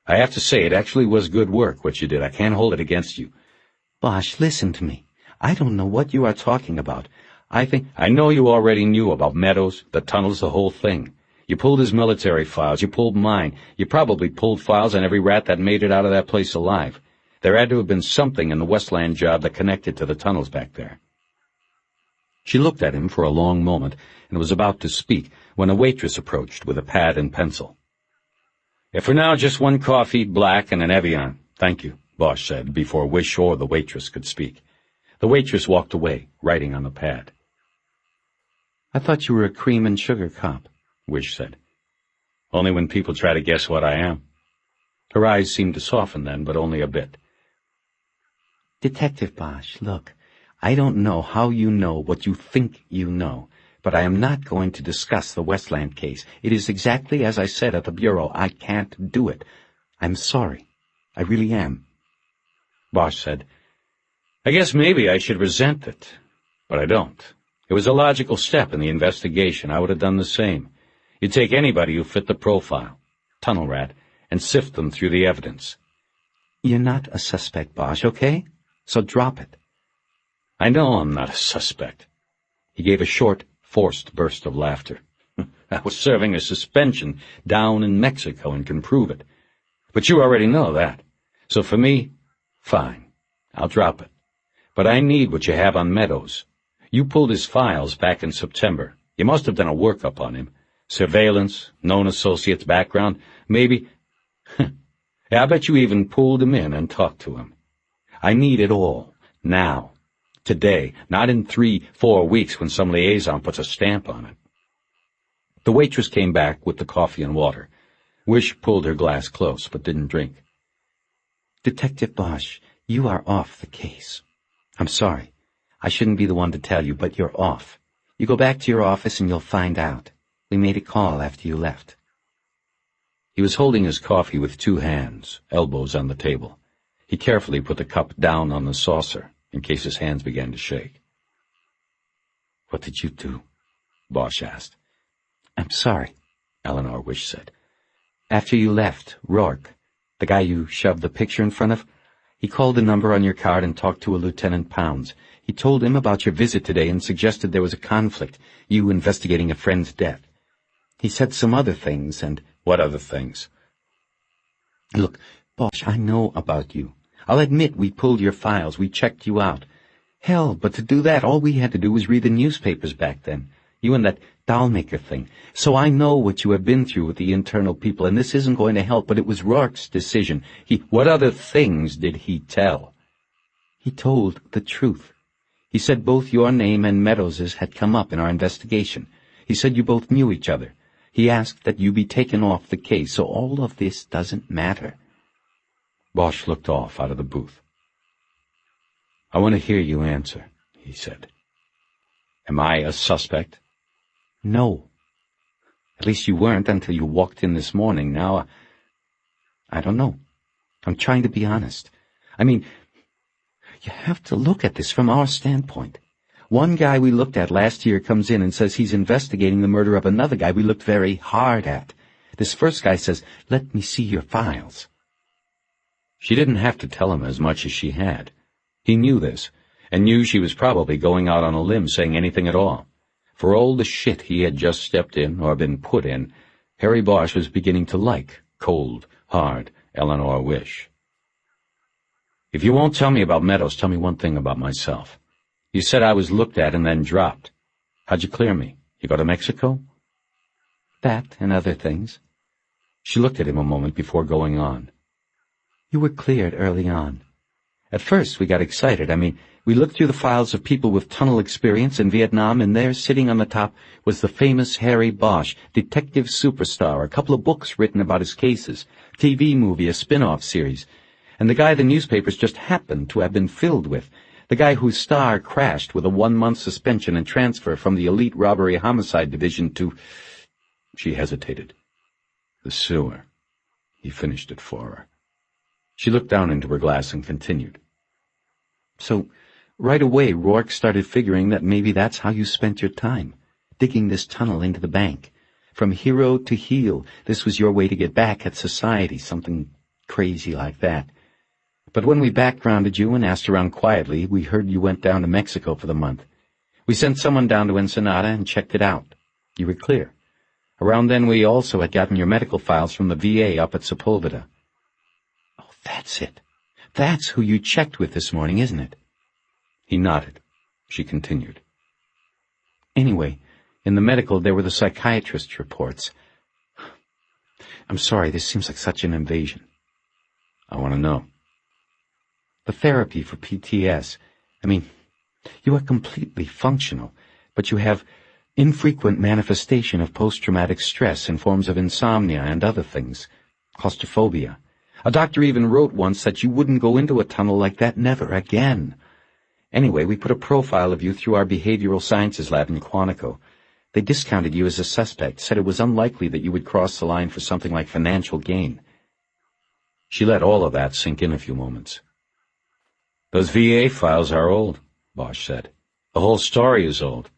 I have to say, it actually was good work, what you did. I can't hold it against you." "Bosch, listen to me. I don't know what you are talking about. I know you already knew about Meadows, the tunnels, the whole thing. You pulled his military files. You pulled mine. You probably pulled files on every rat that made it out of that place alive. There had to have been something in the Westland job that connected to the tunnels back there." She looked at him for a long moment and was about to speak when a waitress approached with a pad and pencil. "For now, just one coffee, black, and an Evian. Thank you," Bosch said, before Wish or the waitress could speak. The waitress walked away, writing on the pad. "I thought you were a cream and sugar cop," Wish said. "Only when people try to guess what I am." Her eyes seemed to soften then, but only a bit. "Detective Bosch, look, I don't know how you know what you think you know, but I am not going to discuss the Westland case. It is exactly as I said at the Bureau. I can't do it. I'm sorry. I really am." Bosch said, "I guess maybe I should resent it, but I don't. It was a logical step in the investigation. I would have done the same. You take anybody who fit the profile, tunnel rat, and sift them through the evidence." "You're not a suspect, Bosch, okay? So drop it." "I know I'm not a suspect." He gave a short, forced burst of laughter. I was serving a suspension down in Mexico and can prove it. But you already know that. So for me, fine. I'll drop it. But I need what you have on Meadows. You pulled his files back in September. You must have done a workup on him. Surveillance, known associates background, maybe. I bet you even pulled him in and talked to him. I need it all. Now. Today. Not in 3-4 weeks when some liaison puts a stamp on it. The waitress came back with the coffee and water. Wish pulled her glass close, but didn't drink. Detective Bosch, you are off the case. I'm sorry. I shouldn't be the one to tell you, but you're off. You go back to your office and you'll find out. We made a call after you left. He was holding his coffee with 2 hands, elbows on the table. He carefully put the cup down on the saucer, in case his hands began to shake. What did you do? Bosch asked. I'm sorry, Eleanor Wish said. After you left, Rourke, the guy you shoved the picture in front of, he called the number on your card and talked to a Lieutenant Pounds. He told him about your visit today and suggested there was a conflict, you investigating a friend's death. He said some other things and... What other things? Look, Bosch, I know about you. I'll admit we pulled your files, we checked you out. Hell, but to do that, all we had to do was read the newspapers back then. You and that doll-maker thing. So I know what you have been through with the internal people, and this isn't going to help, but it was Rourke's decision. What other things did he tell? He told the truth. He said both your name and Meadows's had come up in our investigation. He said you both knew each other. He asked that you be taken off the case, so all of this doesn't matter. Bosch looked off out of the booth. I want to hear you answer, he said. Am I a suspect? No. At least you weren't until you walked in this morning. Now, I don't know. I'm trying to be honest. I mean, you have to look at this from our standpoint. One guy we looked at last year comes in and says he's investigating the murder of another guy we looked very hard at. This first guy says, "Let me see your files." She didn't have to tell him as much as she had. He knew this, and knew she was probably going out on a limb saying anything at all. For all the shit he had just stepped in or been put in, Harry Bosch was beginning to like cold, hard Eleanor Wish. If you won't tell me about Meadows, tell me one thing about myself. You said I was looked at and then dropped. How'd you clear me? You go to Mexico? That and other things. She looked at him a moment before going on. You were cleared early on. At first we got excited. We looked through the files of people with tunnel experience in Vietnam, and there, sitting on the top, was the famous Harry Bosch, detective superstar, a couple of books written about his cases, TV movie, a spin-off series, and the guy the newspapers just happened to have been filled with, the guy whose star crashed with a 1-month suspension and transfer from the elite robbery homicide division to... She hesitated. The sewer. He finished it for her. She looked down into her glass and continued. So, right away, Rourke started figuring that maybe that's how you spent your time, digging this tunnel into the bank. From hero to heel, this was your way to get back at society, something crazy like that. But when we backgrounded you and asked around quietly, we heard you went down to Mexico for the month. We sent someone down to Ensenada and checked it out. You were clear. Around then, we also had gotten your medical files from the VA up at Sepulveda. Oh, that's it. That's who you checked with this morning, isn't it? He nodded. She continued. Anyway, in the medical, there were the psychiatrist's reports. I'm sorry, this seems like such an invasion. I want to know. The therapy for PTS. You are completely functional, but you have infrequent manifestation of post-traumatic stress in forms of insomnia and other things. Claustrophobia. A doctor even wrote once that you wouldn't go into a tunnel like that never again. Anyway, we put a profile of you through our behavioral sciences lab in Quantico. They discounted you as a suspect, said it was unlikely that you would cross the line for something like financial gain. She let all of that sink in a few moments. Those VA files are old, Bosch said. The whole story is old.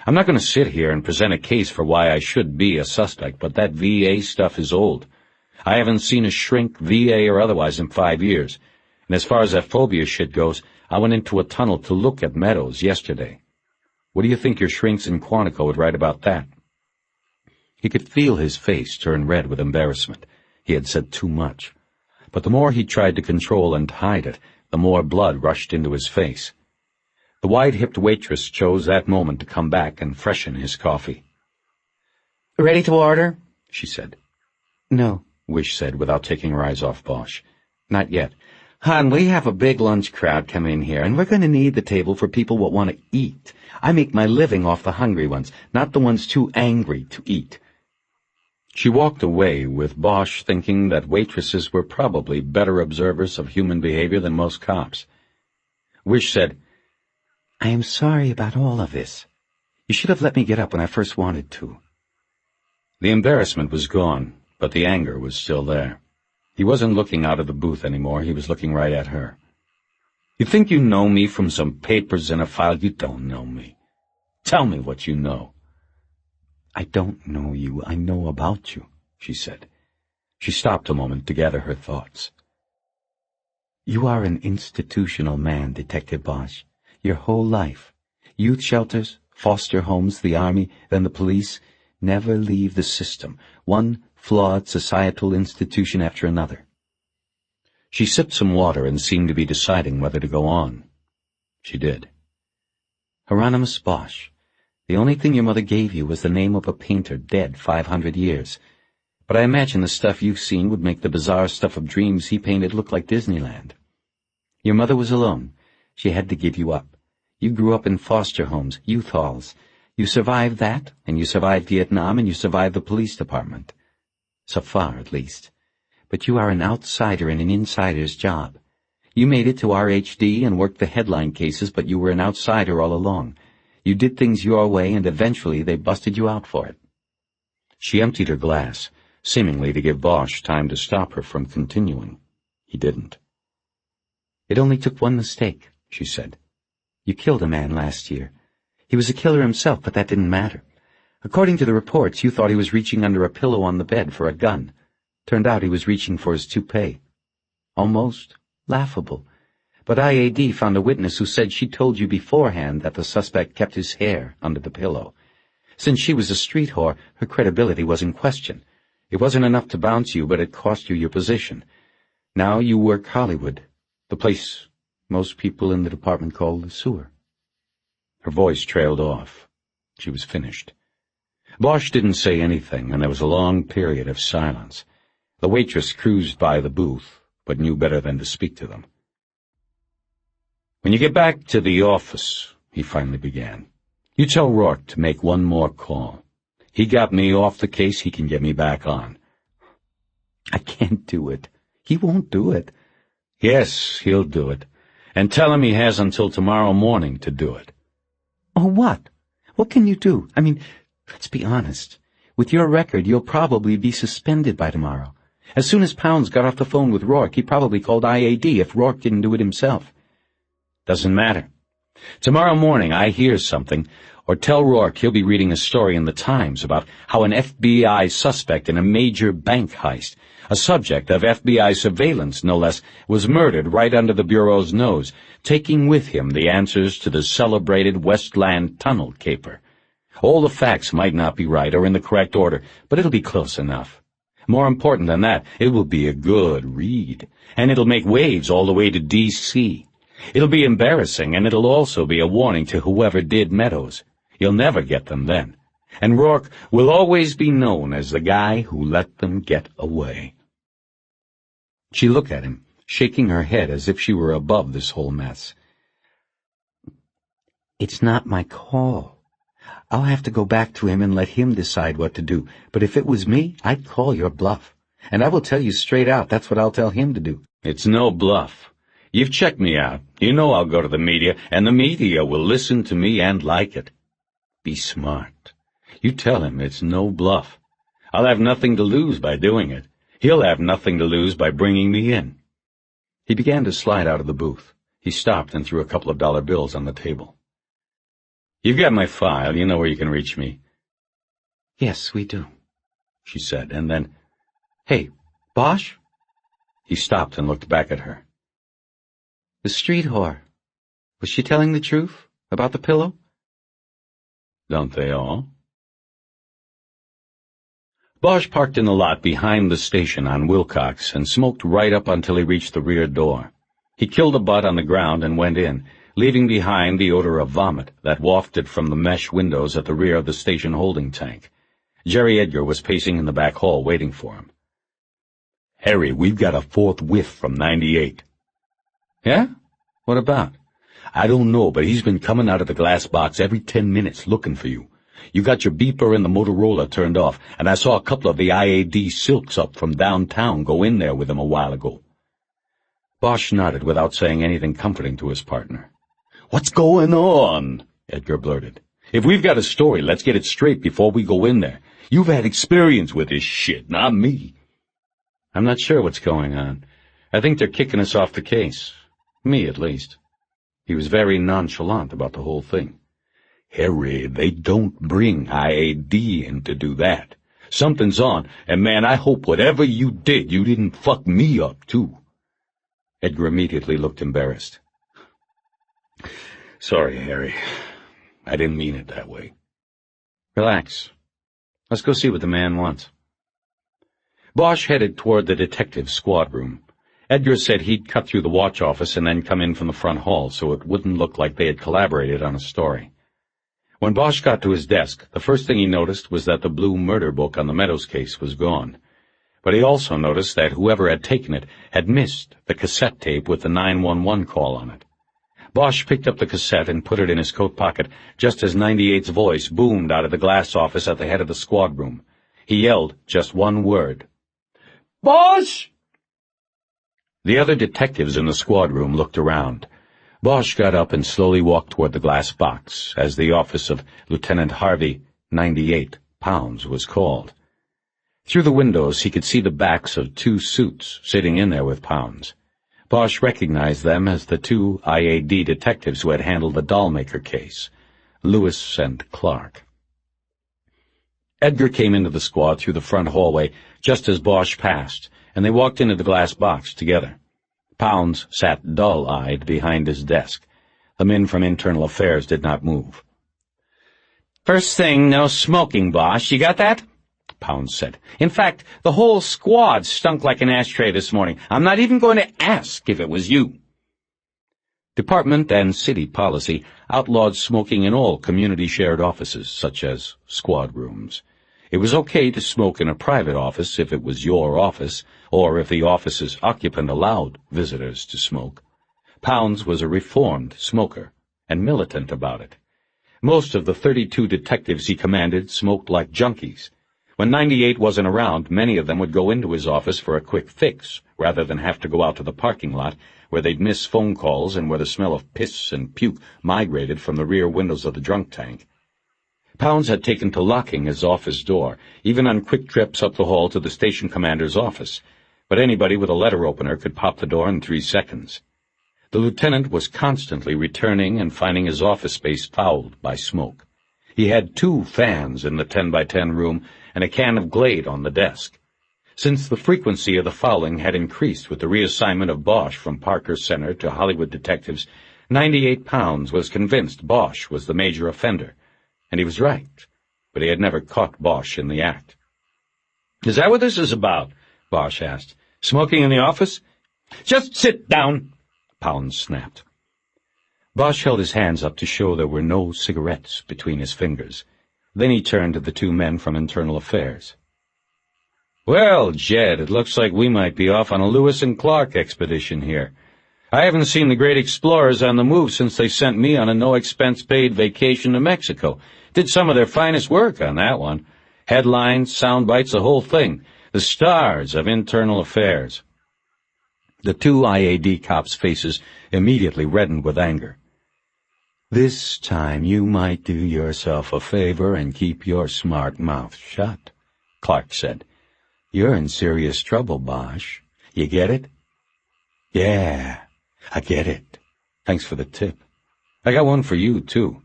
I'm not going to sit here and present a case for why I should be a suspect, but that VA stuff is old. I haven't seen a shrink, VA or otherwise, in 5 years. And as far as that phobia shit goes, I went into a tunnel to look at Meadows yesterday. What do you think your shrinks in Quantico would write about that? He could feel his face turn red with embarrassment. He had said too much. But the more he tried to control and hide it, the more blood rushed into his face. The wide-hipped waitress chose that moment to come back and freshen his coffee. Ready to order? She said. No. Wish said without taking her eyes off Bosch. Not yet. Hon, we have a big lunch crowd coming in here, and we're going to need the table for people what want to eat. I make my living off the hungry ones, not the ones too angry to eat. She walked away with Bosch thinking that waitresses were probably better observers of human behavior than most cops. Wish said, I am sorry about all of this. You should have let me get up when I first wanted to. The embarrassment was gone, but the anger was still there. He wasn't looking out of the booth anymore. He was looking right at her. You think you know me from some papers in a file? You don't know me. Tell me what you know. I don't know you. I know about you, she said. She stopped a moment to gather her thoughts. You are an institutional man, Detective Bosch. Your whole life. Youth shelters, foster homes, the army, then the police. Never leave the system. One flawed societal institution after another. She sipped some water and seemed to be deciding whether to go on. She did. Hieronymus Bosch. The only thing your mother gave you was the name of a painter dead 500 years. But I imagine the stuff you've seen would make the bizarre stuff of dreams he painted look like Disneyland. Your mother was alone. She had to give you up. You grew up in foster homes, youth halls. You survived that, and you survived Vietnam, and you survived the police department. So far, at least. But you are an outsider in an insider's job. You made it to RHD and worked the headline cases, but you were an outsider all along. You did things your way, and eventually they busted you out for it. She emptied her glass, seemingly to give Bosch time to stop her from continuing. He didn't. It only took one mistake, she said. You killed a man last year. He was a killer himself, but that didn't matter. According to the reports, you thought he was reaching under a pillow on the bed for a gun. Turned out he was reaching for his toupee. Almost laughable. But IAD found a witness who said she told you beforehand that the suspect kept his hair under the pillow. Since she was a street whore, her credibility was in question. It wasn't enough to bounce you, but it cost you your position. Now you work Hollywood, the place most people in the department call the sewer. Her voice trailed off. She was finished. Bosch didn't say anything, and there was a long period of silence. The waitress cruised by the booth, but knew better than to speak to them. When you get back to the office, he finally began, you tell Rourke to make one more call. He got me off the case, he can get me back on. I can't do it. He won't do it. Yes, he'll do it. And tell him he has until tomorrow morning to do it. Oh, what? What can you do? I mean, let's be honest. With your record, you'll probably be suspended by tomorrow. As soon as Pounds got off the phone with Rourke, he probably called IAD if Rourke didn't do it himself. Doesn't matter. Tomorrow morning I hear something, or tell Rourke he'll be reading a story in the Times about how an FBI suspect in a major bank heist, a subject of FBI surveillance no less, was murdered right under the Bureau's nose, taking with him the answers to the celebrated Westland Tunnel caper. All the facts might not be right or in the correct order, but it'll be close enough. More important than that, it will be a good read, and it'll make waves all the way to D.C. It'll be embarrassing, and it'll also be a warning to whoever did Meadows. You'll never get them then. And Rourke will always be known as the guy who let them get away. She looked at him, shaking her head as if she were above this whole mess. It's not my call. I'll have to go back to him and let him decide what to do. But if it was me, I'd call your bluff. And I will tell you straight out, that's what I'll tell him to do. It's no bluff. You've checked me out. You know I'll go to the media, and the media will listen to me and like it. Be smart. You tell him it's no bluff. I'll have nothing to lose by doing it. He'll have nothing to lose by bringing me in. He began to slide out of the booth. He stopped and threw a couple of dollar bills on the table. You've got my file. You know where you can reach me. Yes, we do, she said, and then, Hey, Bosch? He stopped and looked back at her. The street whore. Was she telling the truth about the pillow? Don't they all? Bosch parked in the lot behind the station on Wilcox and smoked right up until he reached the rear door. He killed a butt on the ground and went in, leaving behind the odor of vomit that wafted from the mesh windows at the rear of the station holding tank. Jerry Edgar was pacing in the back hall waiting for him. "Harry, we've got a fourth whiff from 98. "Yeah? What about?" "I don't know, but he's been coming out of the glass box every 10 minutes looking for you. You got your beeper and the Motorola turned off, and I saw a couple of the IAD silks up from downtown go in there with him a while ago." Bosch nodded without saying anything comforting to his partner. "What's going on?" Edgar blurted. "If we've got a story, let's get it straight before we go in there. You've had experience with this shit, not me." "I'm not sure what's going on. I think they're kicking us off the case. Me, at least." He was very nonchalant about the whole thing. "Harry, they don't bring IAD in to do that. Something's on, and man, I hope whatever you did, you didn't fuck me up, too." Edgar immediately looked embarrassed. "Sorry, Harry. I didn't mean it that way." "Relax. Let's go see what the man wants." Bosch headed toward the detective's squad room. Edgar said he'd cut through the watch office and then come in from the front hall so it wouldn't look like they had collaborated on a story. When Bosch got to his desk, the first thing he noticed was that the blue murder book on the Meadows case was gone. But he also noticed that whoever had taken it had missed the cassette tape with the 911 call on it. Bosch picked up the cassette and put it in his coat pocket just as 98's voice boomed out of the glass office at the head of the squad room. He yelled just one word. "Bosch!" The other detectives in the squad room looked around. Bosch got up and slowly walked toward the glass box, as the office of Lieutenant Harvey, 98 pounds, was called. Through the windows he could see the backs of two suits sitting in there with Pounds. Bosch recognized them as the two IAD detectives who had handled the dollmaker case, Lewis and Clark. Edgar came into the squad through the front hallway just as Bosch passed, and they walked into the glass box together. Pounds sat dull-eyed behind his desk. The men from Internal Affairs did not move. "First thing, no smoking, Bosch. You got that?" Pounds said. "In fact, the whole squad stunk like an ashtray this morning. I'm not even going to ask if it was you." Department and city policy outlawed smoking in all community-shared offices, such as squad rooms. It was okay to smoke in a private office if it was your office, or if the office's occupant allowed visitors to smoke. Pounds was a reformed smoker, and militant about it. Most of the 32 detectives he commanded smoked like junkies. When 98 wasn't around, many of them would go into his office for a quick fix, rather than have to go out to the parking lot, where they'd miss phone calls and where the smell of piss and puke migrated from the rear windows of the drunk tank. Pounds had taken to locking his office door, even on quick trips up the hall to the station commander's office, but anybody with a letter opener could pop the door in 3 seconds. The lieutenant was constantly returning and finding his office space fouled by smoke. He had 2 fans in the 10-by-10 room and a can of Glade on the desk. Since the frequency of the fouling had increased with the reassignment of Bosch from Parker Center to Hollywood detectives, 98 Pounds was convinced Bosch was the major offender. And he was right, but he had never caught Bosch in the act. "Is that what this is about?" Bosch asked. "Smoking in the office?" "Just sit down," Pounds snapped. Bosch held his hands up to show there were no cigarettes between his fingers. Then he turned to the 2 men from Internal Affairs. "Well, Jed, it looks like we might be off on a Lewis and Clark expedition here. I haven't seen the great explorers on the move since they sent me on a no-expense-paid vacation to Mexico. Did some of their finest work on that one. Headlines, sound bites, the whole thing. The stars of Internal Affairs." The 2 IAD cops' faces immediately reddened with anger. "This time you might do yourself a favor and keep your smart mouth shut," Clark said. "You're in serious trouble, Bosch. You get it?" "Yeah, I get it. Thanks for the tip. I got one for you, too.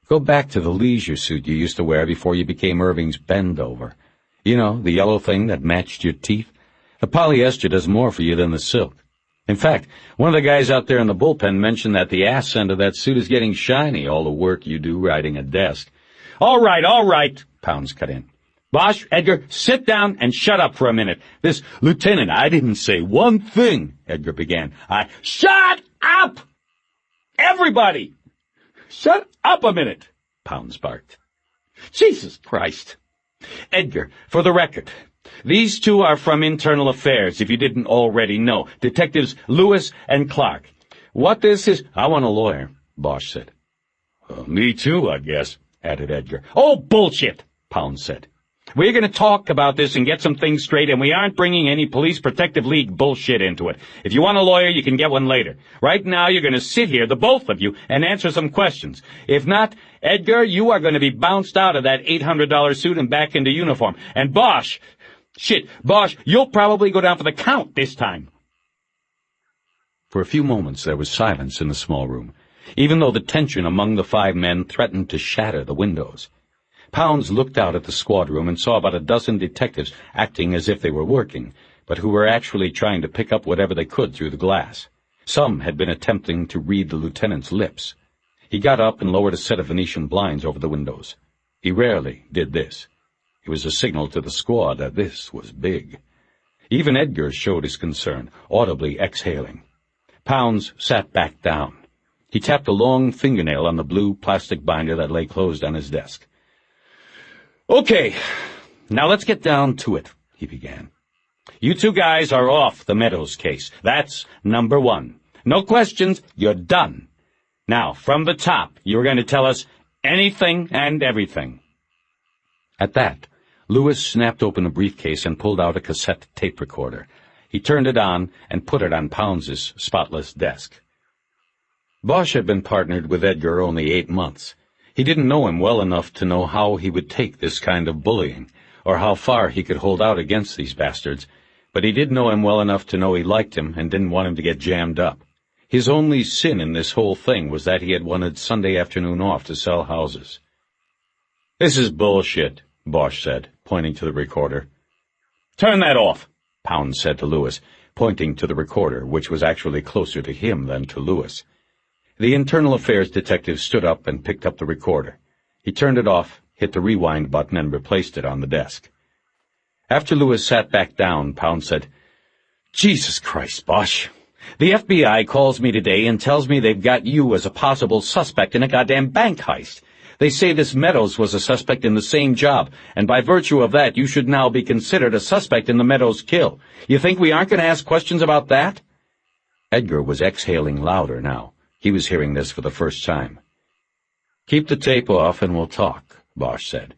Go back to the leisure suit you used to wear before you became Irving's bend-over. You know, the yellow thing that matched your teeth. The polyester does more for you than the silk. In fact, one of the guys out there in the bullpen mentioned that the ass end of that suit is getting shiny, all the work you do riding a desk." All right, Pounds cut in. Bosch, Edgar, sit down and shut up for a minute. This lieutenant, I didn't say one thing, Edgar began. Shut up! Everybody! Shut up a minute, Pounds barked. Jesus Christ. Edgar, for the record, these two are from Internal Affairs, if you didn't already know. Detectives Lewis and Clark. What this is— I want a lawyer, Bosch said. Me too, I guess, added Edgar. Oh, bullshit, Pounds said. We're going to talk about this and get some things straight, and we aren't bringing any Police Protective League bullshit into it. If you want a lawyer, you can get one later. Right now, you're going to sit here, the both of you, and answer some questions. If not, Edgar, you are going to be bounced out of that $800 suit and back into uniform. And Bosch, you'll probably go down for the count this time. For a few moments, there was silence in the small room, even though the tension among the 5 men threatened to shatter the windows. Pounds looked out at the squad room and saw about a dozen detectives acting as if they were working, but who were actually trying to pick up whatever they could through the glass. Some had been attempting to read the lieutenant's lips. He got up and lowered a set of Venetian blinds over the windows. He rarely did this. It was a signal to the squad that this was big. Even Edgar showed his concern, audibly exhaling. Pounds sat back down. He tapped a long fingernail on the blue plastic binder that lay closed on his desk. Okay, now let's get down to it, he began. You two guys are off the Meadows case. That's number 1. No questions, you're done. Now, from the top, you're going to tell us anything and everything. At that, Lewis snapped open a briefcase and pulled out a cassette tape recorder. He turned it on and put it on Pounds's spotless desk. Bosch had been partnered with Edgar only 8 months. He didn't know him well enough to know how he would take this kind of bullying, or how far he could hold out against these bastards, but he did know him well enough to know he liked him and didn't want him to get jammed up. His only sin in this whole thing was that he had wanted Sunday afternoon off to sell houses. This is bullshit, Bosch said, pointing to the recorder. Turn that off, Pounds said to Lewis, pointing to the recorder, which was actually closer to him than to Lewis. The Internal Affairs detective stood up and picked up the recorder. He turned it off, hit the rewind button, and replaced it on the desk. After Lewis sat back down, Pounds said, Jesus Christ, Bosch. The FBI calls me today and tells me they've got you as a possible suspect in a goddamn bank heist. They say this Meadows was a suspect in the same job, and by virtue of that, you should now be considered a suspect in the Meadows kill. You think we aren't going to ask questions about that? Edgar was exhaling louder now. He was hearing this for the first time. Keep the tape off and we'll talk, Bosch said.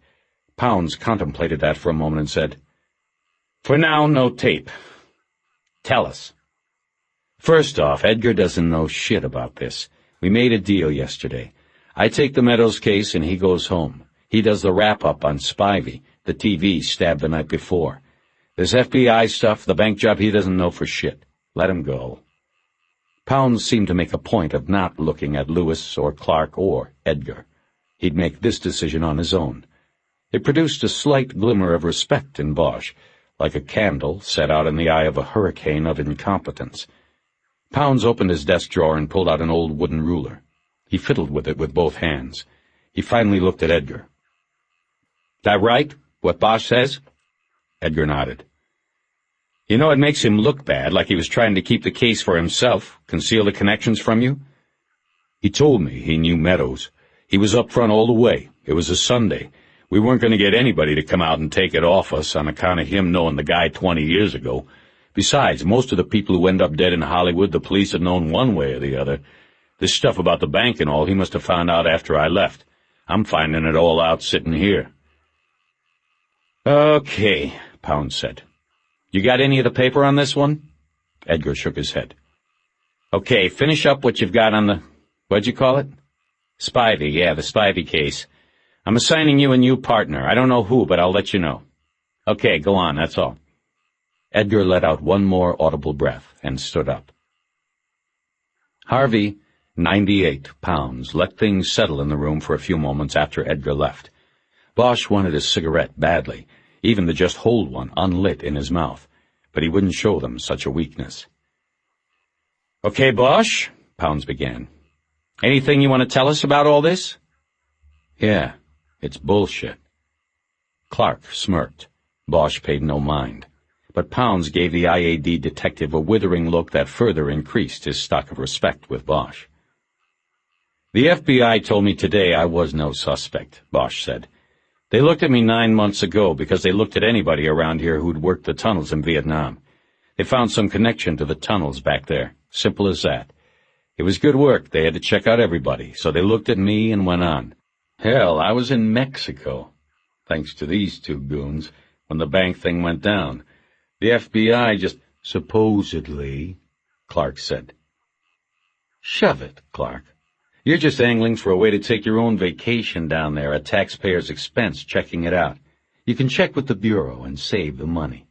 Pounds contemplated that for a moment and said, For now, no tape. Tell us. First off, Edgar doesn't know shit about this. We made a deal yesterday. I take the Meadows case and he goes home. He does the wrap-up on Spivey, the TV stabbed the night before. This FBI stuff, the bank job, he doesn't know for shit. Let him go. Pounds seemed to make a point of not looking at Lewis or Clark or Edgar. He'd make this decision on his own. It produced a slight glimmer of respect in Bosch, like a candle set out in the eye of a hurricane of incompetence. Pounds opened his desk drawer and pulled out an old wooden ruler. He fiddled with it with both hands. He finally looked at Edgar. That right, what Bosch says? Edgar nodded. You know, it makes him look bad, like he was trying to keep the case for himself, conceal the connections from you. He told me he knew Meadows. He was up front all the way. It was a Sunday. We weren't going to get anybody to come out and take it off us on account of him knowing the guy 20 years ago. Besides, most of the people who end up dead in Hollywood, the police had known one way or the other. This stuff about the bank and all, he must have found out after I left. I'm finding it all out sitting here. Okay, Pounds said. You got any of the paper on this one? Edgar shook his head. Okay, finish up what you've got on the, what'd you call it? Spivey, yeah, the Spivey case. I'm assigning you a new partner. I don't know who, but I'll let you know. Okay, go on, that's all. Edgar let out one more audible breath and stood up. Harvey, 98 pounds, let things settle in the room for a few moments after Edgar left. Bosch wanted a cigarette badly, even to just hold one unlit in his mouth, but he wouldn't show them such a weakness. Okay, Bosch, Pounds began. Anything you want to tell us about all this? Yeah, it's bullshit. Clark smirked. Bosch paid no mind. But Pounds gave the IAD detective a withering look that further increased his stock of respect with Bosch. "The FBI told me today I was no suspect," Bosch said. "They looked at me 9 months ago because they looked at anybody around here who'd worked the tunnels in Vietnam. They found some connection to the tunnels back there. Simple as that. It was good work. They had to check out everybody, so they looked at me and went on. Hell, I was in Mexico, thanks to these two goons, when the bank thing went down. The FBI just—" "Supposedly," Clark said. "Shove it, Clark. You're just angling for a way to take your own vacation down there at taxpayers' expense, checking it out. You can check with the Bureau and save the money."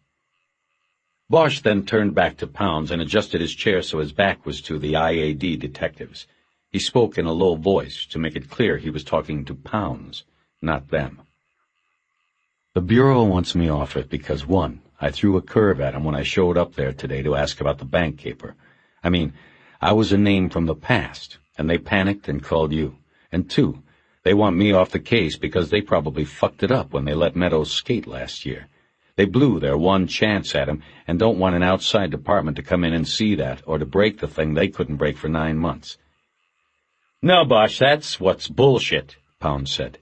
Bosch then turned back to Pounds and adjusted his chair so his back was to the IAD detectives. He spoke in a low voice to make it clear he was talking to Pounds, not them. "The Bureau wants me off it because, 1, I threw a curve at him when I showed up there today to ask about the bank caper. I mean, I was a name from the past, and they panicked and called you. And 2, they want me off the case because they probably fucked it up when they let Meadows skate last year. They blew their one chance at him and don't want an outside department to come in and see that or to break the thing they couldn't break for 9 months. "No, Bosch, that's what's bullshit," Pounds said.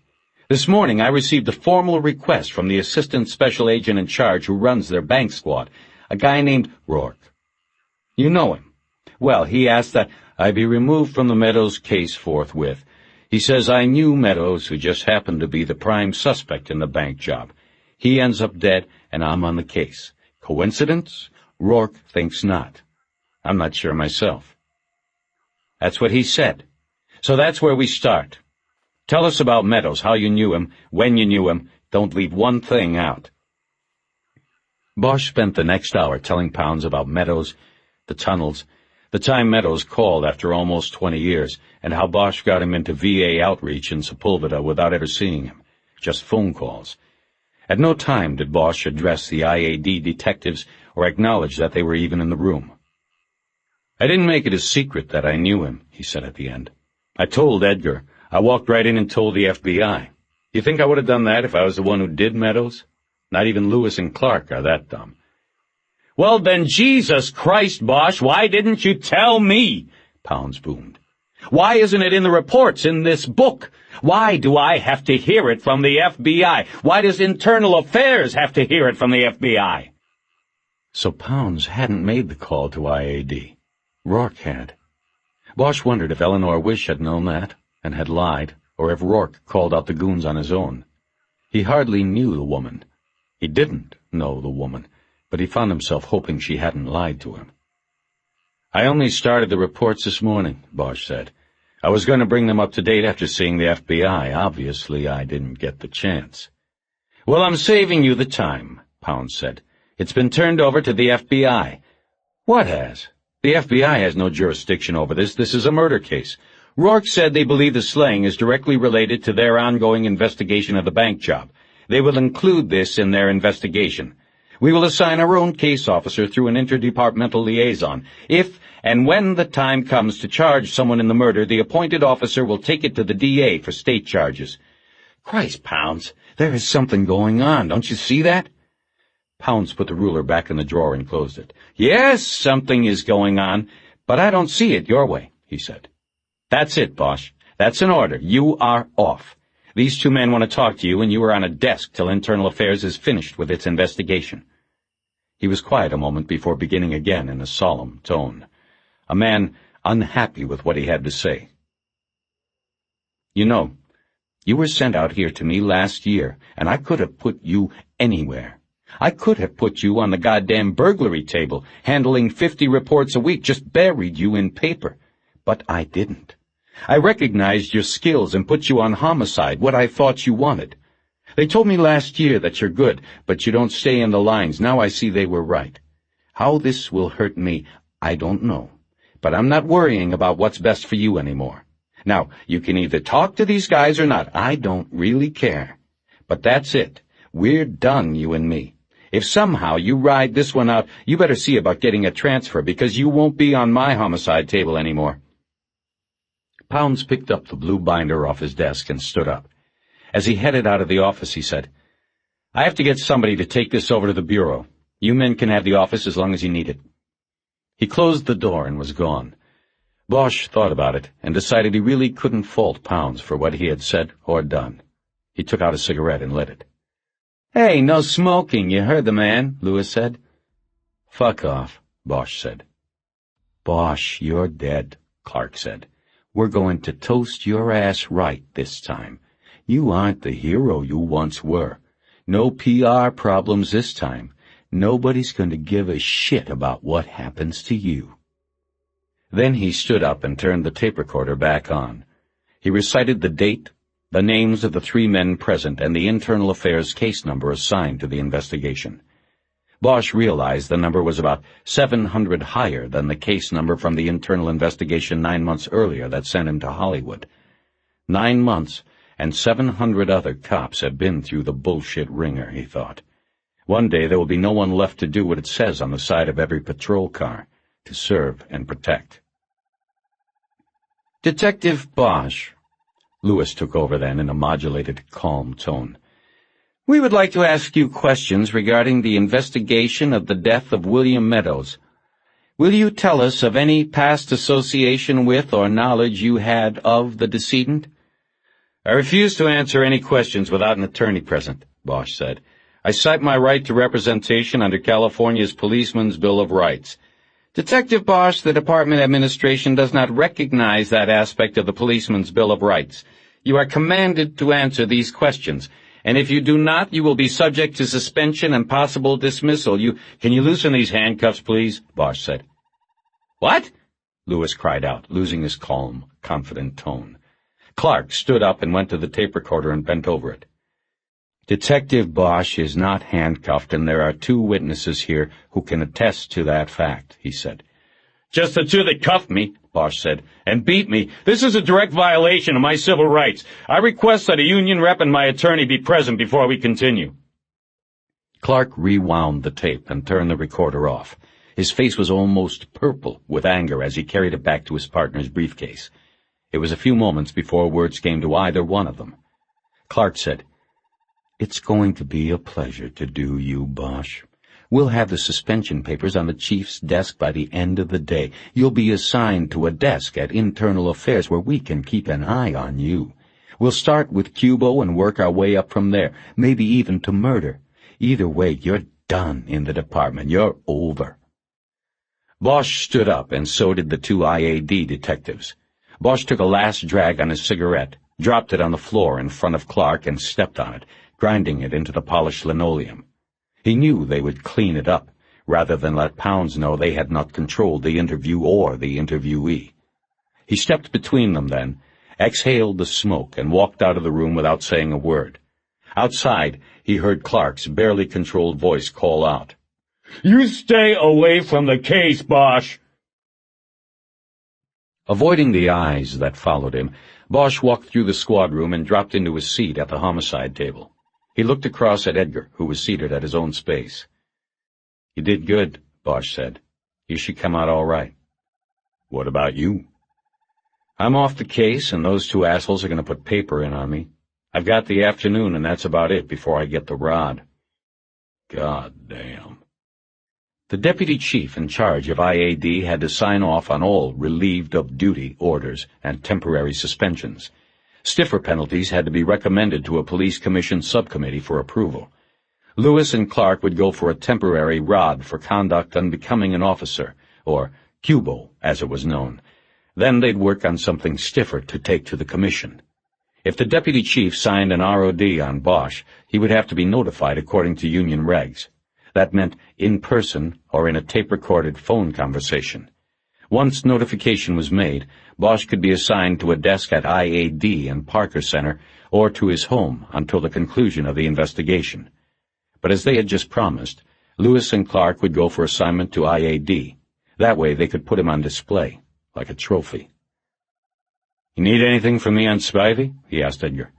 "This morning I received a formal request from the assistant special agent in charge who runs their bank squad, a guy named Rourke. You know him. Well, he asked that I be removed from the Meadows case forthwith. He says I knew Meadows, who just happened to be the prime suspect in the bank job. He ends up dead, and I'm on the case. Coincidence? Rourke thinks not. I'm not sure myself." "That's what he said. So that's where we start. Tell us about Meadows, how you knew him, when you knew him. Don't leave one thing out." Bosch spent the next hour telling Pounds about Meadows, the tunnels, the time Meadows called after almost 20 years, and how Bosch got him into VA outreach in Sepulveda without ever seeing him, just phone calls. At no time did Bosch address the IAD detectives or acknowledge that they were even in the room. "I didn't make it a secret that I knew him," he said at the end. "I told Edgar. I walked right in and told the FBI. You think I would have done that if I was the one who did Meadows? Not even Lewis and Clark are that dumb." "Well, then, Jesus Christ, Bosch, why didn't you tell me?" Pounds boomed. "Why isn't it in the reports in this book? Why do I have to hear it from the FBI? Why does Internal Affairs have to hear it from the FBI?" So Pounds hadn't made the call to IAD. Rourke had. Bosch wondered if Eleanor Wish had known that and had lied, or if Rourke called out the goons on his own. He hardly knew the woman. He didn't know the woman, but he found himself hoping she hadn't lied to him. "I only started the reports this morning," Bosch said. "I was going to bring them up to date after seeing the FBI. Obviously, I didn't get the chance." "Well, I'm saving you the time," Pounds said. "It's been turned over to the FBI." "What has? The FBI has no jurisdiction over this. This is a murder case. Rourke said they believe the slaying is directly related to their ongoing investigation of the bank job. They will include this in their investigation. We will assign our own case officer through an interdepartmental liaison. If and when the time comes to charge someone in the murder, the appointed officer will take it to the DA for state charges." "Christ, Pounds, there is something going on. Don't you see that?" Pounds put the ruler back in the drawer and closed it. "Yes, something is going on, but I don't see it your way," he said. "That's it, Bosch. That's an order. You are off. These two men want to talk to you, and you are on a desk till Internal Affairs is finished with its investigation." He was quiet a moment before beginning again in a solemn tone, a man unhappy with what he had to say. "You know, you were sent out here to me last year, and I could have put you anywhere. I could have put you on the goddamn burglary table, handling 50 reports a week, just buried you in paper. But I didn't. I recognized your skills and put you on homicide, what I thought you wanted. They told me last year that you're good, but you don't stay in the lines. Now I see they were right. How this will hurt me, I don't know. But I'm not worrying about what's best for you anymore. Now, you can either talk to these guys or not. I don't really care. But that's it. We're done, you and me. If somehow you ride this one out, you better see about getting a transfer, because you won't be on my homicide table anymore." Pounds picked up the blue binder off his desk and stood up. As he headed out of the office, he said, I have to get somebody to take this over to the bureau. You men can have the office as long as you need it. He closed the door and was gone. Bosch thought about it and decided he really couldn't fault Pounds for what he had said or done. He took out a cigarette and lit it. "Hey, no smoking, you heard the man," Lewis said. "Fuck off," Bosch said. "Bosch, you're dead," Clark said. "We're going to toast your ass right this time. You aren't the hero you once were. No PR problems this time. Nobody's going to give a shit about what happens to you." Then he stood up and turned the tape recorder back on. He recited the date, the names of the 3 men present, and the internal affairs case number assigned to the investigation. Bosch realized the number was about 700 higher than the case number from the internal investigation 9 months earlier that sent him to Hollywood. 9 months, and 700 other cops have been through the bullshit ringer, he thought. One day there will be no one left to do what it says on the side of every patrol car, to serve and protect. "Detective Bosch," Lewis took over then in a modulated, calm tone. "We would like to ask you questions regarding the investigation of the death of William Meadows. Will you tell us of any past association with or knowledge you had of the decedent?" "I refuse to answer any questions without an attorney present," Bosch said. "I cite my right to representation under California's Policeman's Bill of Rights." "Detective Bosch, the Department administration does not recognize that aspect of the Policeman's Bill of Rights. You are commanded to answer these questions, and if you do not, you will be subject to suspension and possible dismissal. Can you loosen these handcuffs, please?" Bosch said. "What?" Lewis cried out, losing his calm, confident tone. Clark stood up and went to the tape recorder and bent over it. "Detective Bosch is not handcuffed, and there are 2 witnesses here who can attest to that fact," he said. "Just the 2 that cuffed me," Bosch said, "and beat me. This is a direct violation of my civil rights. I request that a union rep and my attorney be present before we continue." Clark rewound the tape and turned the recorder off. His face was almost purple with anger as he carried it back to his partner's briefcase. It was a few moments before words came to either one of them. Clark said, "It's going to be a pleasure to do you, Bosch. We'll have the suspension papers on the chief's desk by the end of the day. You'll be assigned to a desk at Internal Affairs where we can keep an eye on you. We'll start with Cubo and work our way up from there, maybe even to murder. Either way, you're done in the department. You're over." Bosch stood up, and so did the 2 IAD detectives. Bosch took a last drag on his cigarette, dropped it on the floor in front of Clark, and stepped on it, grinding it into the polished linoleum. He knew they would clean it up, rather than let Pounds know they had not controlled the interview or the interviewee. He stepped between them then, exhaled the smoke, and walked out of the room without saying a word. Outside, he heard Clark's barely controlled voice call out, "You stay away from the case, Bosch!" Avoiding the eyes that followed him, Bosch walked through the squad room and dropped into his seat at the homicide table. He looked across at Edgar, who was seated at his own space. "You did good," Bosch said. "You should come out all right." "What about you?" "I'm off the case, and those 2 assholes are going to put paper in on me. I've got the afternoon, and that's about it before I get the rod." "God damn." The deputy chief in charge of IAD had to sign off on all relieved-of-duty orders and temporary suspensions. Stiffer penalties had to be recommended to a police commission subcommittee for approval. Lewis and Clark would go for a temporary rod for conduct unbecoming an officer, or Cubo, as it was known. Then they'd work on something stiffer to take to the commission. If the deputy chief signed an ROD on Bosch, he would have to be notified according to union regs. That meant in person or in a tape-recorded phone conversation. Once notification was made, Bosch could be assigned to a desk at IAD and Parker Center or to his home until the conclusion of the investigation. But as they had just promised, Lewis and Clark would go for assignment to IAD. That way they could put him on display, like a trophy. "You need anything from me on Spivey?" he asked Edgar.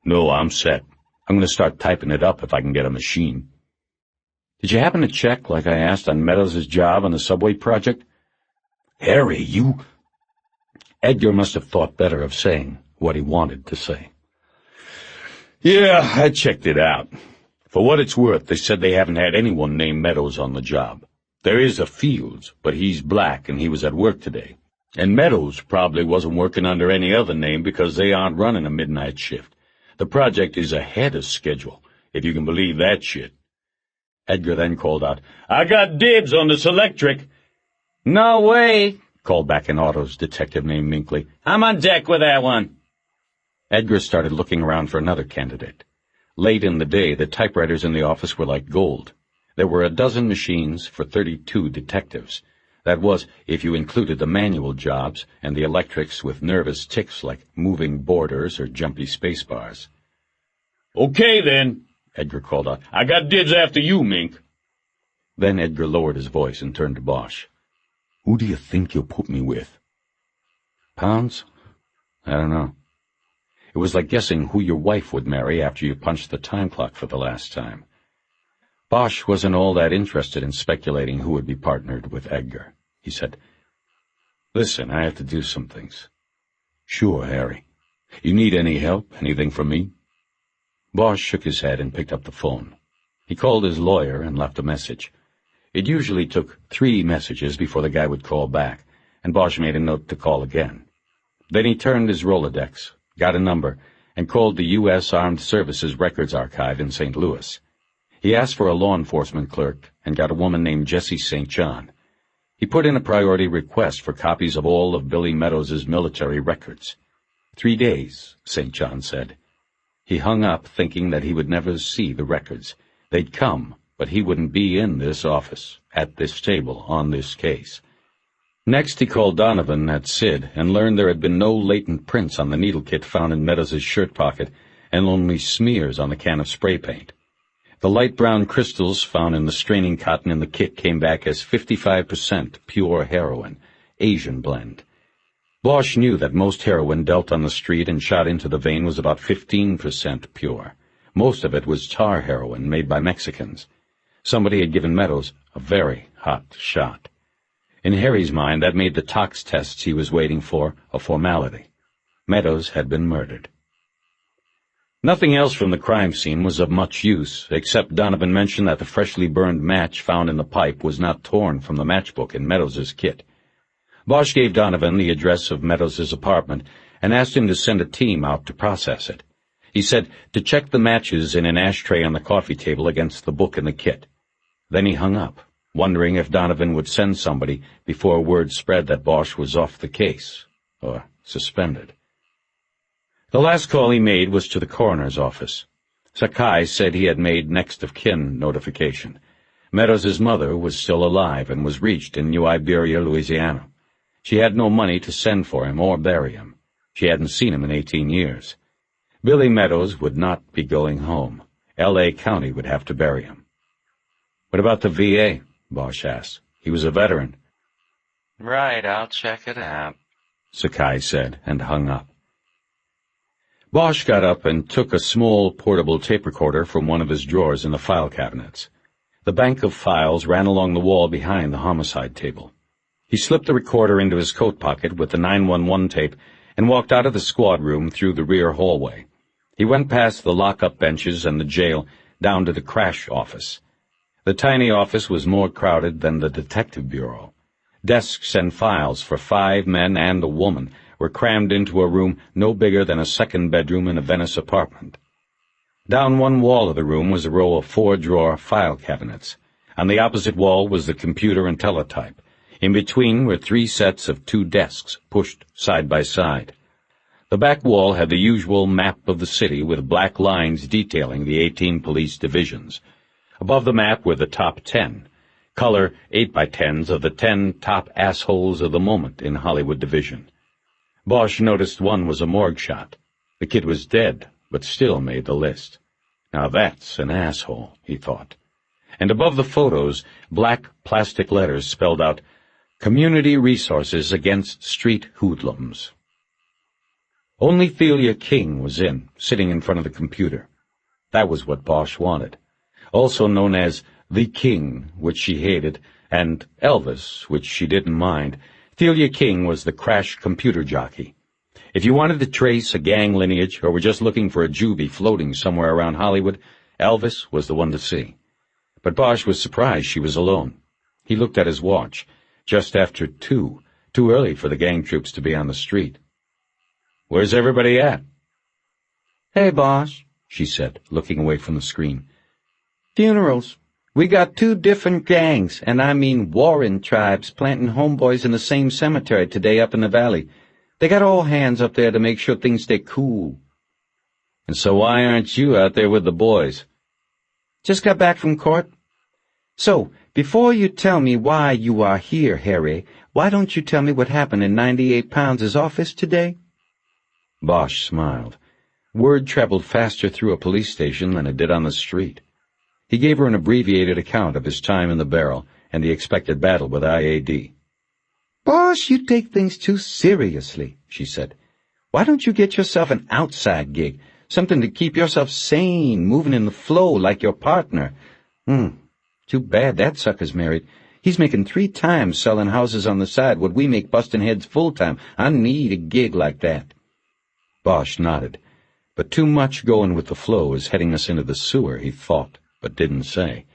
"No, I'm set. I'm going to start typing it up if I can get a machine." "Did you happen to check, like I asked, on Meadows' job on the subway project?" "Harry, you—" Edgar must have thought better of saying what he wanted to say. "Yeah, I checked it out. For what it's worth, they said they haven't had anyone named Meadows on the job. There is a Fields, but he's black and he was at work today. And Meadows probably wasn't working under any other name because they aren't running a midnight shift. The project is ahead of schedule, if you can believe that shit. Edgar then called out, "I got dibs on this electric." "No way," called back an autos detective named Minkley. "I'm on deck with that one." Edgar started looking around for another candidate. Late in the day, the typewriters in the office were like gold. There were a dozen machines for 32 detectives. That was, if you included the manual jobs and the electrics with nervous ticks like moving borders or jumpy space bars. "Okay, then," Edgar called out. "I got dibs after you, Mink." Then Edgar lowered his voice and turned to Bosch. "Who do you think you'll put me with?" "Pounds? I don't know." It was like guessing who your wife would marry after you punched the time clock for the last time. Bosch wasn't all that interested in speculating who would be partnered with Edgar. He said, "Listen, I have to do some things." "Sure, Harry. You need any help? Anything from me?" Bosch shook his head and picked up the phone. He called his lawyer and left a message. It usually took 3 messages before the guy would call back, and Bosch made a note to call again. Then he turned his Rolodex, got a number, and called the U.S. Armed Services Records Archive in St. Louis. He asked for a law enforcement clerk and got a woman named Jessie St. John. He put in a priority request for copies of all of Billy Meadows's military records. 3 days, St. John said. He hung up thinking that he would never see the records. They'd come, but he wouldn't be in this office, at this table, on this case. Next he called Donovan at Sid and learned there had been no latent prints on the needle kit found in Meadows's shirt pocket and only smears on the can of spray paint. The light brown crystals found in the straining cotton in the kit came back as 55% pure heroin, Asian blend. Bosch knew that most heroin dealt on the street and shot into the vein was about 15% pure. Most of it was tar heroin made by Mexicans. Somebody had given Meadows a very hot shot. In Harry's mind, that made the tox tests he was waiting for a formality. Meadows had been murdered. Nothing else from the crime scene was of much use, except Donovan mentioned that the freshly burned match found in the pipe was not torn from the matchbook in Meadows's kit. Bosch gave Donovan the address of Meadows's apartment and asked him to send a team out to process it. He said to check the matches in an ashtray on the coffee table against the book in the kit. Then he hung up, wondering if Donovan would send somebody before word spread that Bosch was off the case, or suspended. The last call he made was to the coroner's office. Sakai said he had made next of kin notification. Meadows's mother was still alive and was reached in New Iberia, Louisiana. She had no money to send for him or bury him. She hadn't seen him in 18 years. Billy Meadows would not be going home. L.A. County would have to bury him. "What about the VA?" Bosch asked. "He was a veteran." "Right, I'll check it out," Sakai said, and hung up. Bosch got up and took a small portable tape recorder from one of his drawers in the file cabinets. The bank of files ran along the wall behind the homicide table. He slipped the recorder into his coat pocket with the 911 tape and walked out of the squad room through the rear hallway. He went past the lock-up benches and the jail down to the crash office. The tiny office was more crowded than the detective bureau. Desks and files for 5 men and a woman were crammed into a room no bigger than a second bedroom in a Venice apartment. Down one wall of the room was a row of 4-drawer file cabinets. On the opposite wall was the computer and teletype. In between were 3 sets of 2 desks, pushed side by side. The back wall had the usual map of the city with black lines detailing the 18 police divisions. Above the map were the top 10, color 8x10s of the 10 top assholes of the moment in Hollywood division. Bosch noticed one was a morgue shot. The kid was dead, but still made the list. Now that's an asshole, he thought. And above the photos, black plastic letters spelled out, "Community Resources Against Street Hoodlums." Only Thelia King was in, sitting in front of the computer. That was what Bosch wanted. Also known as the King, which she hated, and Elvis, which she didn't mind, Thelia King was the crash computer jockey. If you wanted to trace a gang lineage or were just looking for a juvie floating somewhere around Hollywood, Elvis was the one to see. But Bosch was surprised she was alone. He looked at his watch. Just after 2. Too early for the gang troops to be on the street. "Where's everybody at?" "Hey, Bosch," she said, looking away from the screen. "Funerals. We got 2 different gangs, and I mean warring tribes, planting homeboys in the same cemetery today up in the valley. They got all hands up there to make sure things stay cool." "And so why aren't you out there with the boys?" "Just got back from court. So, before you tell me why you are here, Harry, why don't you tell me what happened in 98 Pounds' office today?" Bosch smiled. Word traveled faster through a police station than it did on the street. He gave her an abbreviated account of his time in the barrel and the expected battle with IAD. "Boss, you take things too seriously," she said. "Why don't you get yourself an outside gig, something to keep yourself sane, moving in the flow like your partner? Too bad that sucker's married. He's making 3 times selling houses on the side what we make busting heads full-time. I need a gig like that." Bosch nodded. But too much going with the flow is heading us into the sewer, he thought, but didn't say.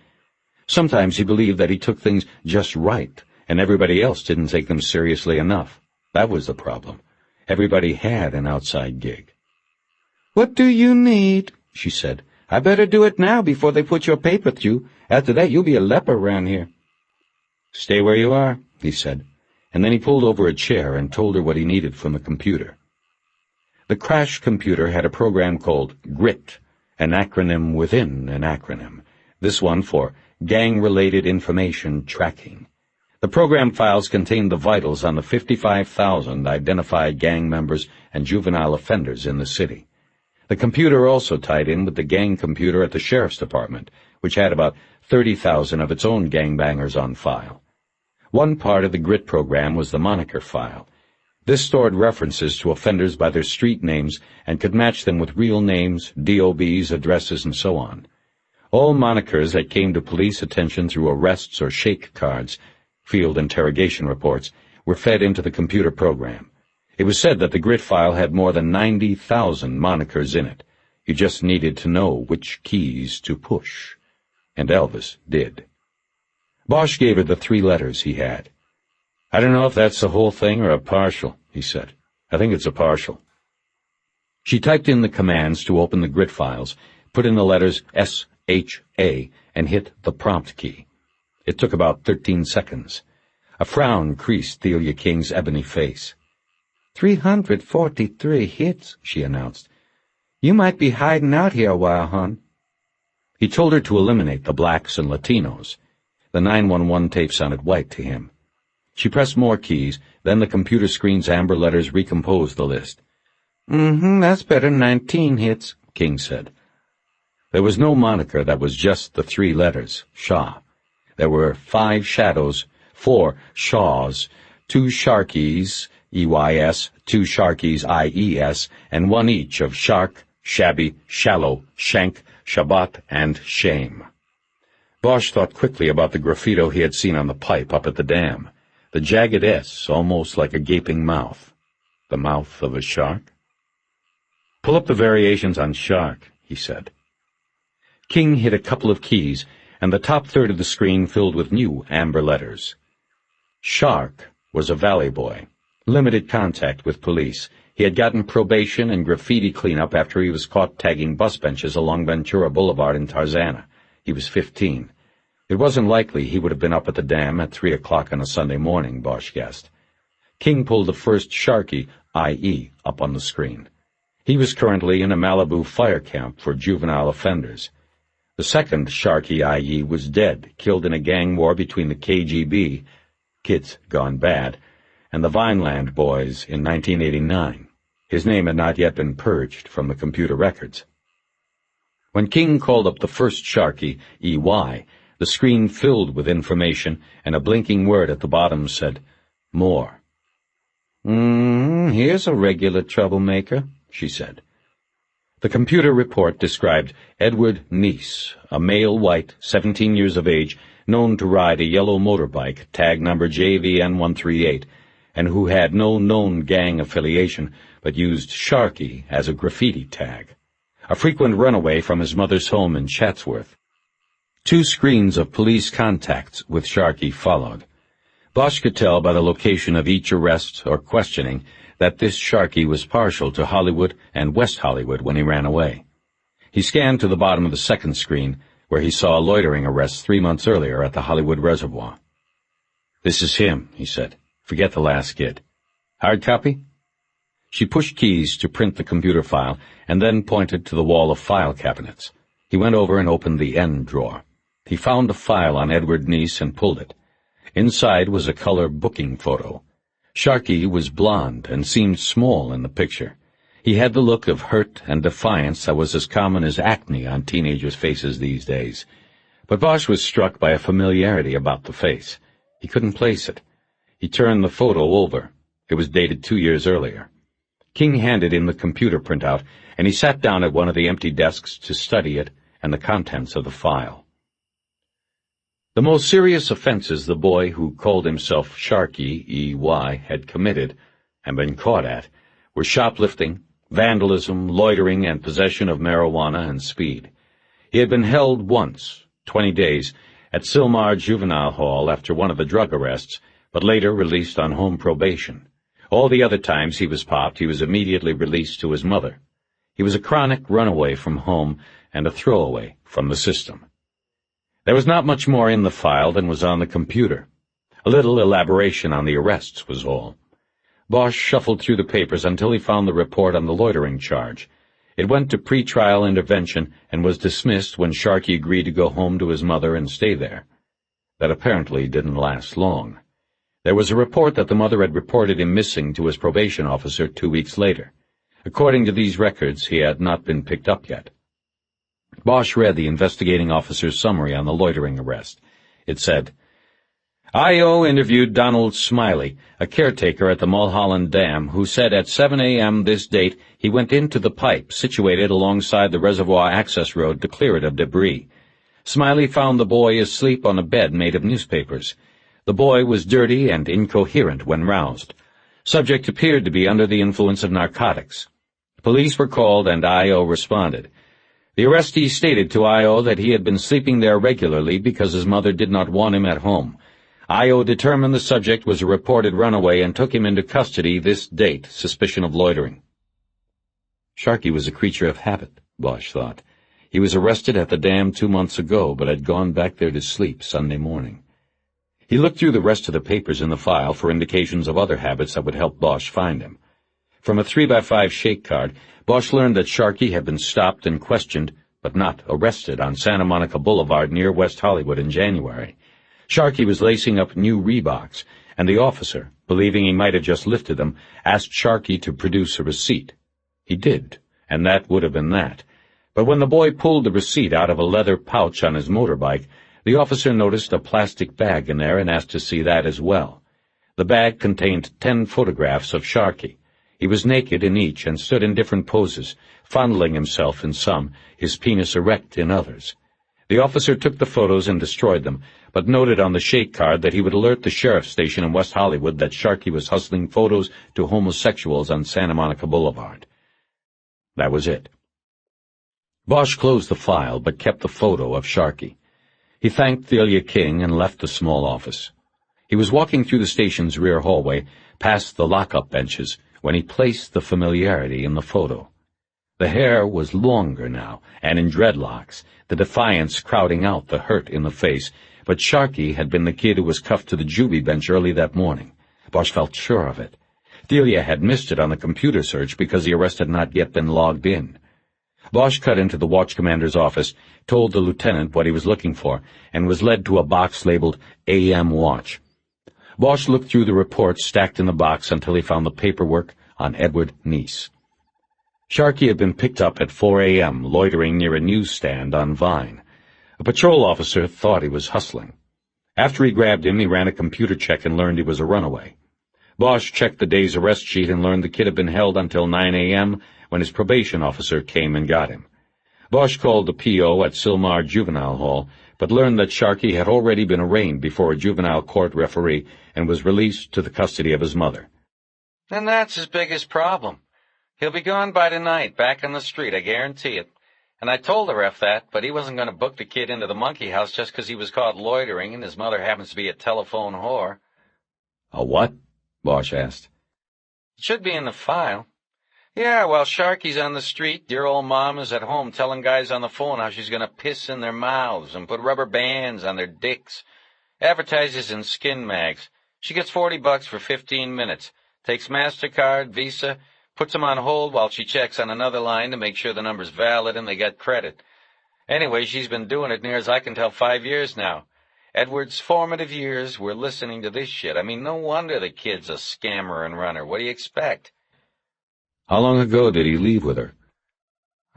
Sometimes he believed that he took things just right, and everybody else didn't take them seriously enough. That was the problem. Everybody had an outside gig. "What do you need?" she said. "I better do it now before they put your paper through. After that, you'll be a leper around here." "Stay where you are," he said, and then he pulled over a chair and told her what he needed from the computer. The crash computer had a program called GRIT, an acronym within an acronym, this one for Gang-Related Information Tracking. The program files contained the vitals on the 55,000 identified gang members and juvenile offenders in the city. The computer also tied in with the gang computer at the sheriff's department, which had about 30,000 of its own gangbangers on file. One part of the GRIT program was the moniker file. This stored references to offenders by their street names and could match them with real names, DOBs, addresses, and so on. All monikers that came to police attention through arrests or shake cards, field interrogation reports, were fed into the computer program. It was said that the GRIT file had more than 90,000 monikers in it. You just needed to know which keys to push. And Elvis did. Bosch gave her the 3 letters he had. "I don't know if that's the whole thing or a partial," he said. "I think it's a partial." She typed in the commands to open the GRIT files, put in the letters S-H-A, and hit the prompt key. It took about 13 seconds. A frown creased Thelia King's ebony face. 343 hits, she announced. "You might be hiding out here a while, hon." He told her to eliminate the blacks and Latinos. The 911 tape sounded white to him. She pressed more keys, then the computer screen's amber letters recomposed the list. That's better, 19 hits, King said. There was no moniker that was just the 3 letters, Shah. There were 5 shadows, 4 Shaws, 2 Sharkies, EYS, 2 Sharkies, IES, and 1 each of Shark, Shabby, Shallow, Shank, Shabbat, and Shame. Bosch thought quickly about the graffito he had seen on the pipe up at the dam. The jagged S, almost like a gaping mouth. The mouth of a shark? "Pull up the variations on shark," he said. King hit a couple of keys, and the top third of the screen filled with new amber letters. Shark was a valley boy. Limited contact with police. He had gotten probation and graffiti cleanup after he was caught tagging bus benches along Ventura Boulevard in Tarzana. He was 15. It wasn't likely he would have been up at the dam at 3 o'clock on a Sunday morning, Bosch guessed. King pulled the first Sharky, IE, up on the screen. He was currently in a Malibu fire camp for juvenile offenders. The second Sharky IE was dead, killed in a gang war between the KGB, Kids Gone Bad, and the Vineland Boys in 1989. His name had not yet been purged from the computer records. When King called up the first Sharky, EY, the screen filled with information, and a blinking word at the bottom said, "More." Here's a regular troublemaker, she said. The computer report described Edward Neese, a male white, 17 years of age, known to ride a yellow motorbike, tag number JVN138, and who had no known gang affiliation, but used Sharky as a graffiti tag. a frequent runaway from his mother's home in Chatsworth. 2 screens of police contacts with Sharkey followed. Bosch could tell by the location of each arrest or questioning that this Sharkey was partial to Hollywood and West Hollywood when he ran away. He scanned to the bottom of the second screen, where he saw a loitering arrest 3 months earlier at the Hollywood Reservoir. "This is him," he said. "Forget the last kid. Hard copy?" She pushed keys to print the computer file and then pointed to the wall of file cabinets. He went over and opened the end drawer. He found a file on Edward Neese and pulled it. Inside was a color booking photo. Sharkey was blond and seemed small in the picture. He had the look of hurt and defiance that was as common as acne on teenagers' faces these days. But Bosch was struck by a familiarity about the face. He couldn't place it. He turned the photo over. It was dated 2 years earlier. King handed him the computer printout, and he sat down at one of the empty desks to study it and the contents of the file. The most serious offenses the boy who called himself Sharkey, E.Y., had committed, and been caught at, were shoplifting, vandalism, loitering, and possession of marijuana and speed. He had been held once, 20 days, at Sylmar Juvenile Hall after one of the drug arrests, but later released on home probation. All the other times he was popped, he was immediately released to his mother. He was a chronic runaway from home and a throwaway from the system. There was not much more in the file than was on the computer. A little elaboration on the arrests was all. Bosch shuffled through the papers until he found the report on the loitering charge. It went to pre-trial intervention and was dismissed when Sharkey agreed to go home to his mother and stay there. That apparently didn't last long. There was a report that the mother had reported him missing to his probation officer 2 weeks later. According to these records, he had not been picked up yet. Bosch read the investigating officer's summary on the loitering arrest. It said, I.O. interviewed Donald Smiley, a caretaker at the Mulholland Dam, who said at 7 a.m. this date he went into the pipe situated alongside the reservoir access road to clear it of debris. Smiley found the boy asleep on a bed made of newspapers. The boy was dirty and incoherent when roused. Subject appeared to be under the influence of narcotics. Police were called and I.O. responded. The arrestee stated to I.O. that he had been sleeping there regularly because his mother did not want him at home. I.O. determined the subject was a reported runaway and took him into custody this date, suspicion of loitering. Sharkey was a creature of habit, Bosch thought. He was arrested at the dam 2 months ago, but had gone back there to sleep Sunday morning. He looked through the rest of the papers in the file for indications of other habits that would help Bosch find him. From a 3x5 shake card, Bosch learned that Sharkey had been stopped and questioned, but not arrested, on Santa Monica Boulevard near West Hollywood in January. Sharkey was lacing up new Reeboks, and the officer, believing he might have just lifted them, asked Sharkey to produce a receipt. He did, and that would have been that. But when the boy pulled the receipt out of a leather pouch on his motorbike, the officer noticed a plastic bag in there and asked to see that as well. The bag contained 10 photographs of Sharkey. He was naked in each and stood in different poses, fondling himself in some, his penis erect in others. The officer took the photos and destroyed them, but noted on the shake card that he would alert the sheriff's station in West Hollywood that Sharkey was hustling photos to homosexuals on Santa Monica Boulevard. That was it. Bosch closed the file, but kept the photo of Sharkey. He thanked Thalia King and left the small office. He was walking through the station's rear hallway, past the lock-up benches, when he placed the familiarity in the photo. The hair was longer now, and in dreadlocks, the defiance crowding out the hurt in the face, but Sharkey had been the kid who was cuffed to the juvie bench early that morning. Bosch felt sure of it. Thalia had missed it on the computer search because the arrest had not yet been logged in. Bosch cut into the watch commander's office, told the lieutenant what he was looking for, and was led to a box labeled AM Watch. Bosch looked through the reports stacked in the box until he found the paperwork on Edward Neese. Sharkey had been picked up at 4 a.m., loitering near a newsstand on Vine. A patrol officer thought he was hustling. After he grabbed him, he ran a computer check and learned he was a runaway. Bosch checked the day's arrest sheet and learned the kid had been held until 9 a.m., when his probation officer came and got him. Bosch called the P.O. at Sylmar Juvenile Hall, but learned that Sharkey had already been arraigned before a juvenile court referee and was released to the custody of his mother. And that's his biggest problem. He'll be gone by tonight, back on the street, I guarantee it. And I told the ref that, but he wasn't going to book the kid into the monkey house just 'cause he was caught loitering and his mother happens to be a telephone whore. A what? Bosch asked. It should be in the file. Yeah, while Sharky's on the street, dear old mom is at home telling guys on the phone how she's going to piss in their mouths and put rubber bands on their dicks. Advertises in skin mags. She gets $40 for 15 minutes. Takes MasterCard, Visa, puts them on hold while she checks on another line to make sure the number's valid and they get credit. Anyway, she's been doing it near as I can tell 5 years now. Edward's formative years were listening to this shit. I mean, no wonder the kid's a scammer and runner. What do you expect? How long ago did he leave with her?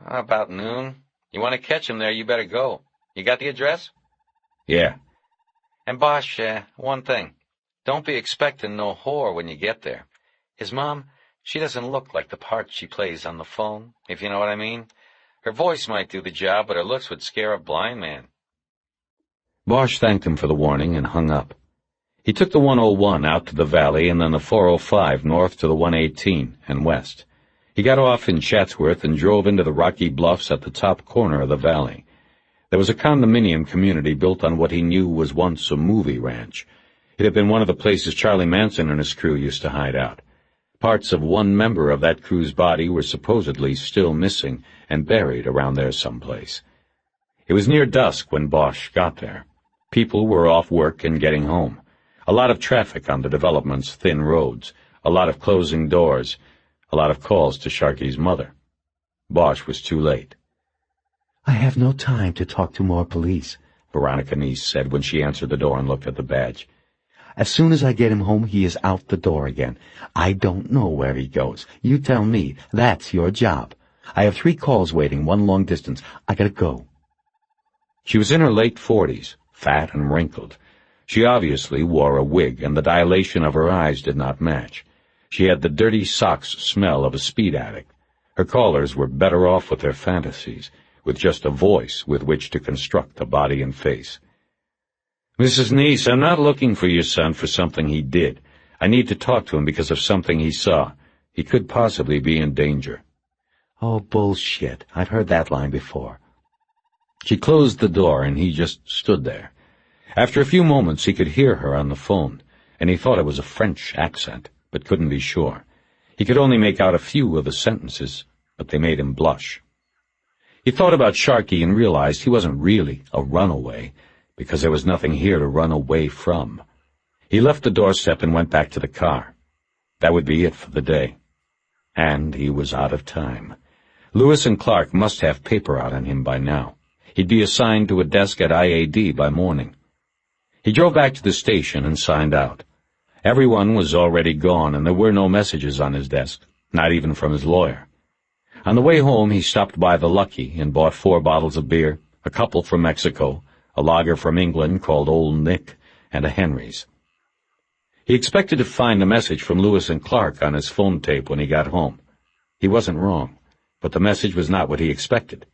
About noon. You want to catch him there, you better go. You got the address? Yeah. And Bosch, one thing. Don't be expecting no whore when you get there. His mom, she doesn't look like the part she plays on the phone, if you know what I mean. Her voice might do the job, but her looks would scare a blind man. Bosch thanked him for the warning and hung up. He took the 101 out to the valley and then the 405 north to the 118 and west. He got off in Chatsworth and drove into the rocky bluffs at the top corner of the valley. There was a condominium community built on what he knew was once a movie ranch. It had been one of the places Charlie Manson and his crew used to hide out. Parts of one member of that crew's body were supposedly still missing and buried around there someplace. It was near dusk when Bosch got there. People were off work and getting home. A lot of traffic on the development's thin roads, a lot of closing doors, a lot of calls to Sharky's mother. Bosch was too late. I have no time to talk to more police, Veronica Neese said when she answered the door and looked at the badge. As soon as I get him home, he is out the door again. I don't know where he goes. You tell me. That's your job. I have 3 calls waiting, 1 long distance. I gotta go. She was in her late 40s, fat and wrinkled. She obviously wore a wig, and the dilation of her eyes did not match. She had the dirty socks smell of a speed addict. Her callers were better off with their fantasies, with just a voice with which to construct a body and face. Mrs. Neese, I'm not looking for your son for something he did. I need to talk to him because of something he saw. He could possibly be in danger. Oh, bullshit. I've heard that line before. She closed the door, and he just stood there. After a few moments, he could hear her on the phone, and he thought it was a French accent, but couldn't be sure. He could only make out a few of the sentences, but they made him blush. He thought about Sharky and realized he wasn't really a runaway, because there was nothing here to run away from. He left the doorstep and went back to the car. That would be it for the day. And he was out of time. Lewis and Clark must have paper out on him by now. He'd be assigned to a desk at IAD by morning. He drove back to the station and signed out. Everyone was already gone, and there were no messages on his desk, not even from his lawyer. On the way home, he stopped by the Lucky and bought 4 bottles of beer, a couple from Mexico, a lager from England called Old Nick, and a Henry's. He expected to find a message from Lewis and Clark on his phone tape when he got home. He wasn't wrong, but the message was not what he expected.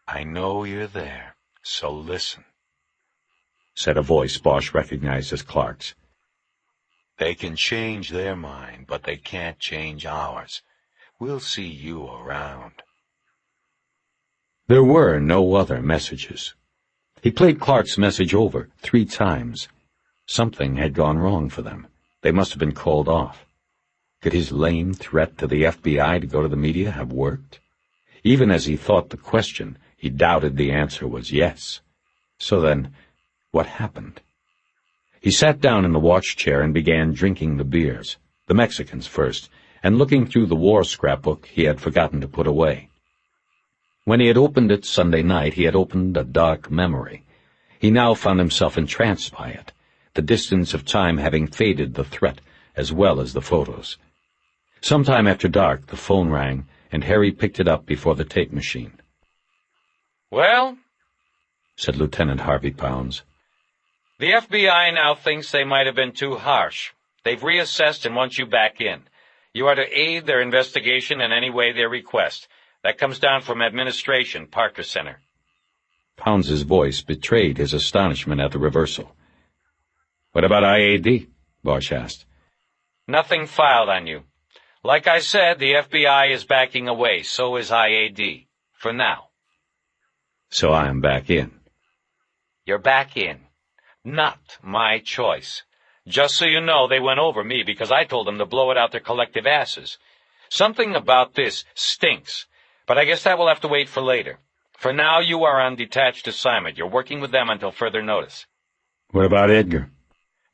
I know you're there, so listen, said a voice Bosch recognized as Clark's. They can change their mind, but they can't change ours. We'll see you around. There were no other messages. He played Clark's message over 3 times. Something had gone wrong for them. They must have been called off. Could his lame threat to the FBI to go to the media have worked? Even as he thought the question, he doubted the answer was yes. So then, what happened? He sat down in the watch chair and began drinking the beers, the Mexicans first, and looking through the war scrapbook he had forgotten to put away. When he had opened it Sunday night, he had opened a dark memory. He now found himself entranced by it, the distance of time having faded the threat as well as the photos. Sometime after dark, the phone rang, and Harry picked it up before the tape machine. Well, said Lieutenant Harvey Pounds. The FBI now thinks they might have been too harsh. They've reassessed and want you back in. You are to aid their investigation in any way they request. That comes down from administration, Parker Center. Pounds's voice betrayed his astonishment at the reversal. What about IAD? Bosch asked. Nothing filed on you. Like I said, the FBI is backing away, so is IAD. For now. So I am back in. You're back in. Not my choice. Just so you know, they went over me because I told them to blow it out their collective asses. Something about this stinks, but I guess that will have to wait for later. For now, you are on detached assignment. You're working with them until further notice. What about Edgar?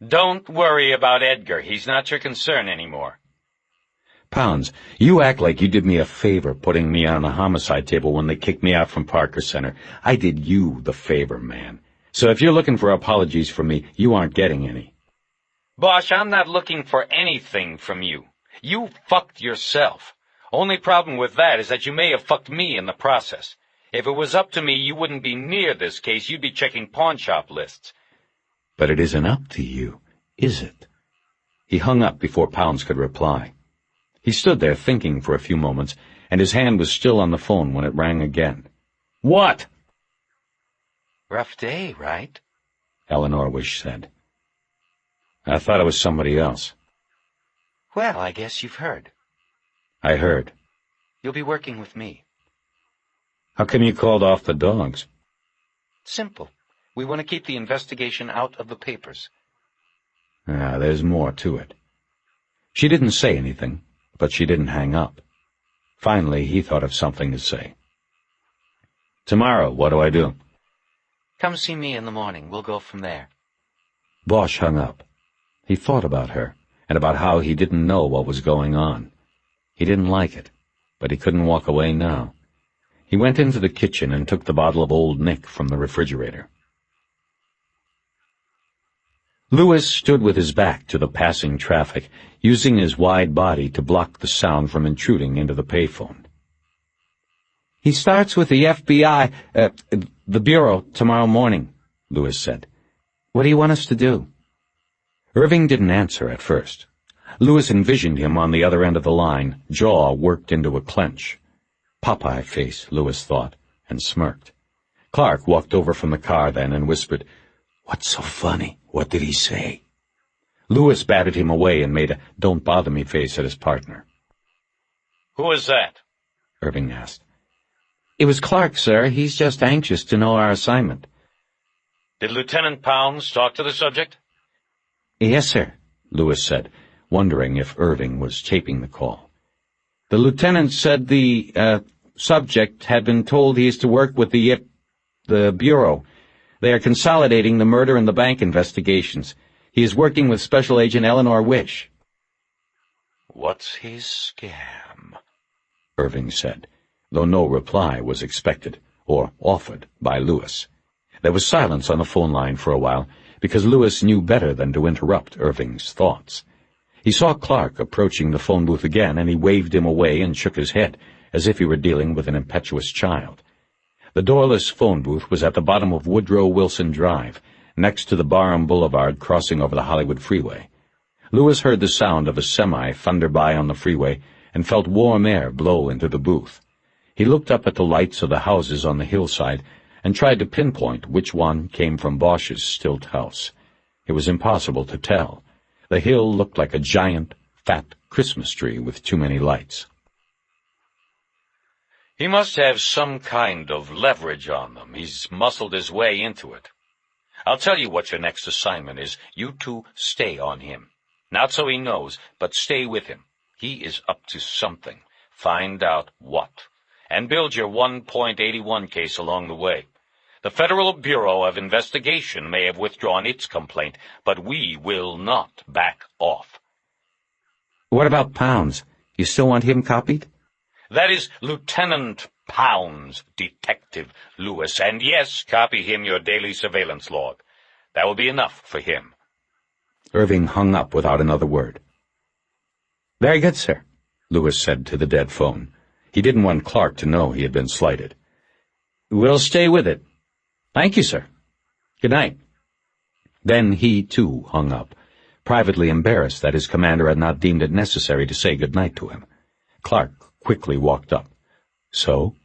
Don't worry about Edgar. He's not your concern anymore. Pounds, you act like you did me a favor putting me on the homicide table when they kicked me out from Parker Center. I did you the favor, man. So if you're looking for apologies from me, you aren't getting any. Bosch, I'm not looking for anything from you. You fucked yourself. Only problem with that is that you may have fucked me in the process. If it was up to me, you wouldn't be near this case. You'd be checking pawn shop lists. But it isn't up to you, is it? He hung up before Pounds could reply. He stood there thinking for a few moments, and his hand was still on the phone when it rang again. What? Rough day, right? Eleanor Wish said. I thought it was somebody else. Well, I guess you've heard. I heard. You'll be working with me. How come you called off the dogs? Simple. We want to keep the investigation out of the papers. There's more to it. She didn't say anything, but she didn't hang up. Finally, he thought of something to say. Tomorrow, what do I do? Come see me in the morning. We'll go from there. Bosch hung up. He thought about her, and about how he didn't know what was going on. He didn't like it, but he couldn't walk away now. He went into the kitchen and took the bottle of Old Nick from the refrigerator. Lewis stood with his back to the passing traffic, using his wide body to block the sound from intruding into the payphone. He starts with the FBI, the Bureau, tomorrow morning, Lewis said. What do you want us to do? Irving didn't answer at first. Lewis envisioned him on the other end of the line, jaw worked into a clench. Popeye face, Lewis thought, and smirked. Clark walked over from the car then and whispered, "What's so funny? What did he say?" Lewis batted him away and made a "don't bother me" face at his partner. Who is that? Irving asked. It was Clark, sir. He's just anxious to know our assignment. Did Lieutenant Pounds talk to the subject? Yes, sir, Lewis said, wondering if Irving was taping the call. The lieutenant said the subject had been told he is to work with the Bureau. They are consolidating the murder and the bank investigations. He is working with Special Agent Eleanor Wish. What's his scam? Irving said, though no reply was expected, or offered, by Lewis. There was silence on the phone line for a while, because Lewis knew better than to interrupt Irving's thoughts. He saw Clark approaching the phone booth again, and he waved him away and shook his head, as if he were dealing with an impetuous child. The doorless phone booth was at the bottom of Woodrow Wilson Drive, next to the Barham Boulevard crossing over the Hollywood freeway. Lewis heard the sound of a semi thunder by on the freeway and felt warm air blow into the booth. He looked up at the lights of the houses on the hillside and tried to pinpoint which one came from Bosch's stilt house. It was impossible to tell. The hill looked like a giant, fat Christmas tree with too many lights. He must have some kind of leverage on them. He's muscled his way into it. I'll tell you what your next assignment is. You two stay on him. Not so he knows, but stay with him. He is up to something. Find out what. And build your 1.81 case along the way. The Federal Bureau of Investigation may have withdrawn its complaint, but we will not back off. What about Pounds? You still want him copied? That is Lieutenant Pounds, Detective Lewis, and yes, copy him your daily surveillance log. That will be enough for him. Irving hung up without another word. Very good, sir, Lewis said to the dead phone. He didn't want Clark to know he had been slighted. We'll stay with it. Thank you, sir. Good night. Then he, too, hung up, privately embarrassed that his commander had not deemed it necessary to say good night to him. Clark quickly walked up. So?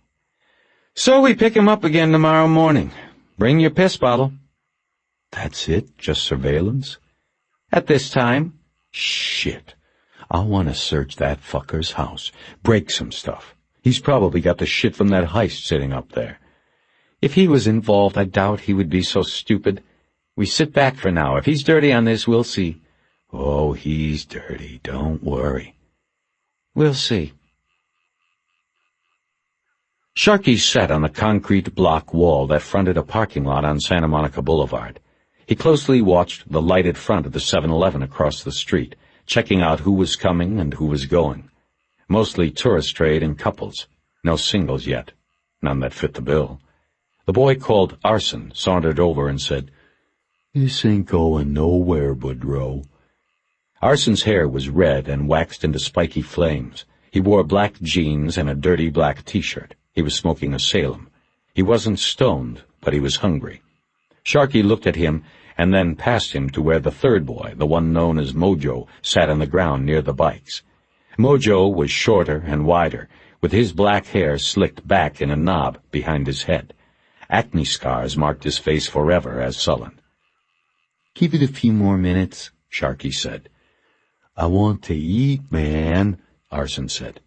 So we pick him up again tomorrow morning. Bring your piss bottle. That's it? Just surveillance? At this time. Shit. I want to search that fucker's house, break some stuff. He's probably got the shit from that heist sitting up there. If he was involved, I doubt he would be so stupid. We sit back for now. If he's dirty on this, we'll see. Oh, he's dirty. Don't worry. We'll see. Sharkey sat on the concrete block wall that fronted a parking lot on Santa Monica Boulevard. He closely watched the lighted front of the 7-Eleven across the street, checking out who was coming and who was going. Mostly tourist trade and couples. No singles yet. None that fit the bill. The boy called Arson sauntered over and said, "This ain't going nowhere, Boudreaux." Arson's hair was red and waxed into spiky flames. He wore black jeans and a dirty black T-shirt. He was smoking a Salem. He wasn't stoned, but he was hungry. Sharkey looked at him and then passed him to where the third boy, the one known as Mojo, sat on the ground near the bikes. Mojo was shorter and wider, with his black hair slicked back in a knob behind his head. Acne scars marked his face forever as sullen. "Give it a few more minutes," Sharkey said. "I want to eat, man," Arson said.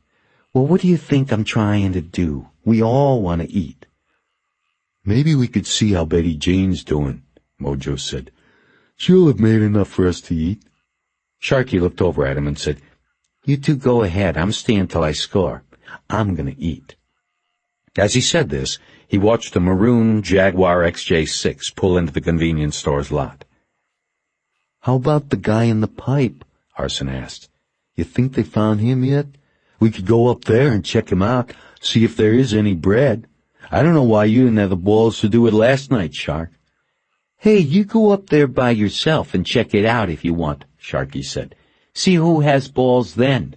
Well, what do you think I'm trying to do? We all want to eat. "Maybe we could see how Betty Jane's doing," Mojo said. "She'll have made enough for us to eat." Sharkey looked over at him and said, You two go ahead. I'm staying till I score. I'm going to eat. As he said this, he watched a maroon Jaguar XJ6 pull into the convenience store's lot. "How about the guy in the pipe?" Arson asked. "You think they found him yet? We could go up there and check him out, see if there is any bread. I don't know why you didn't have the balls to do it last night, Shark." Hey, you go up there by yourself and check it out if you want, Sharkey said. See who has balls then.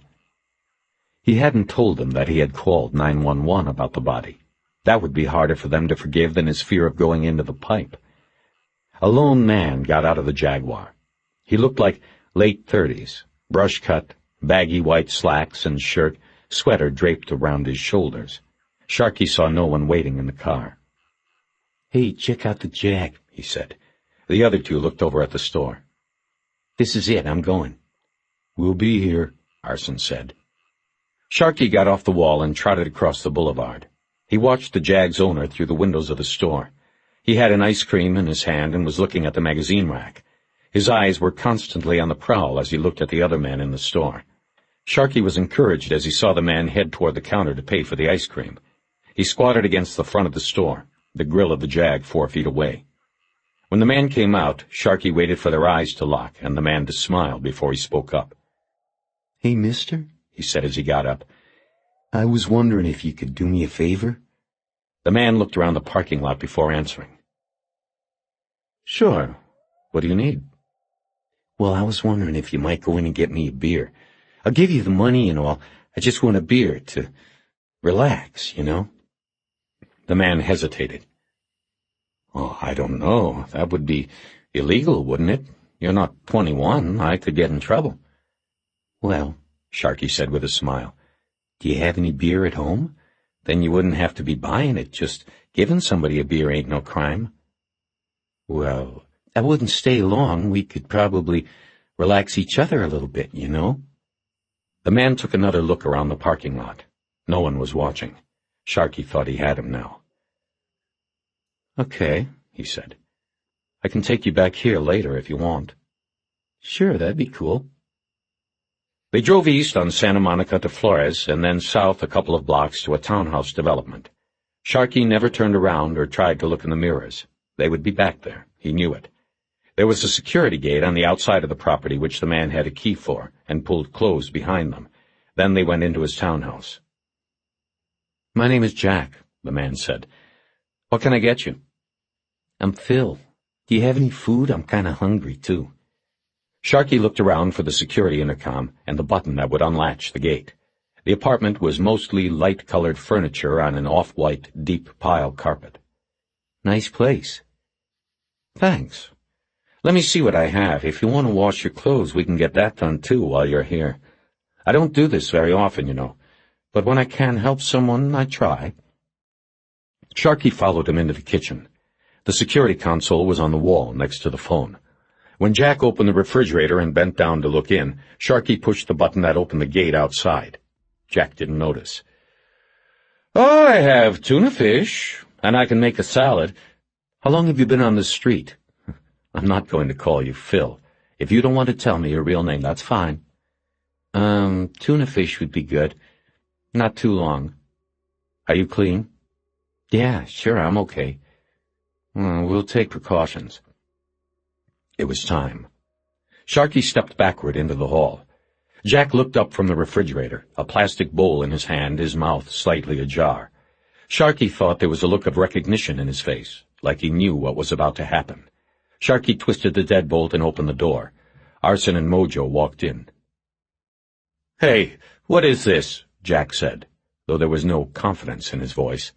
He hadn't told them that he had called 911 about the body. That would be harder for them to forgive than his fear of going into the pipe. A lone man got out of the Jaguar. He looked like late 30s, brush cut, baggy white slacks and shirt, sweater draped around his shoulders. Sharkey saw no one waiting in the car. Hey, check out the Jag, he said. The other two looked over at the store. This is it, I'm going. We'll be here, Arson said. Sharkey got off the wall and trotted across the boulevard. He watched the Jag's owner through the windows of the store. He had an ice cream in his hand and was looking at the magazine rack. His eyes were constantly on the prowl as he looked at the other men in the store. Sharkey was encouraged as he saw the man head toward the counter to pay for the ice cream. He squatted against the front of the store, the grill of the Jag 4 feet away. When the man came out, Sharkey waited for their eyes to lock and the man to smile before he spoke up. Hey, mister, he said as he got up. I was wondering if you could do me a favor. The man looked around the parking lot before answering. Sure. What do you need? Well, I was wondering if you might go in and get me a beer. I'll give you the money and all. I just want a beer to relax, you know? The man hesitated. Oh, I don't know. That would be illegal, wouldn't it? You're not 21. I could get in trouble. Well, Sharkey said with a smile, do you have any beer at home? Then you wouldn't have to be buying it. Just giving somebody a beer ain't no crime. Well, I wouldn't stay long. We could probably relax each other a little bit, you know? The man took another look around the parking lot. No one was watching. Sharkey thought he had him now. Okay, he said. I can take you back here later if you want. Sure, that'd be cool. They drove east on Santa Monica to Flores and then south a couple of blocks to a townhouse development. Sharkey never turned around or tried to look in the mirrors. They would be back there. He knew it. There was a security gate on the outside of the property which the man had a key for and pulled closed behind them. Then they went into his townhouse. My name is Jack, the man said. What can I get you? I'm Phil. Do you have any food? I'm kind of hungry, too. Sharkey looked around for the security intercom and the button that would unlatch the gate. The apartment was mostly light-colored furniture on an off-white, deep pile carpet. Nice place. Thanks. Let me see what I have. If you want to wash your clothes, we can get that done, too, while you're here. I don't do this very often, you know, but when I can help someone, I try. Sharkey followed him into the kitchen. The security console was on the wall next to the phone. When Jack opened the refrigerator and bent down to look in, Sharkey pushed the button that opened the gate outside. Jack didn't notice. "Oh, I have tuna fish, and I can make a salad. How long have you been on the street?" "I'm not going to call you Phil. If you don't want to tell me your real name, that's fine." Tuna fish would be good. Not too long." "Are you clean?" "Yeah, sure, I'm okay." "We'll take precautions." It was time. Sharkey stepped backward into the hall. Jack looked up from the refrigerator, a plastic bowl in his hand, his mouth slightly ajar. Sharkey thought there was a look of recognition in his face, like he knew what was about to happen. Sharkey twisted the deadbolt and opened the door. Arson and Mojo walked in. "Hey, what is this?" Jack said, though there was no confidence in his voice.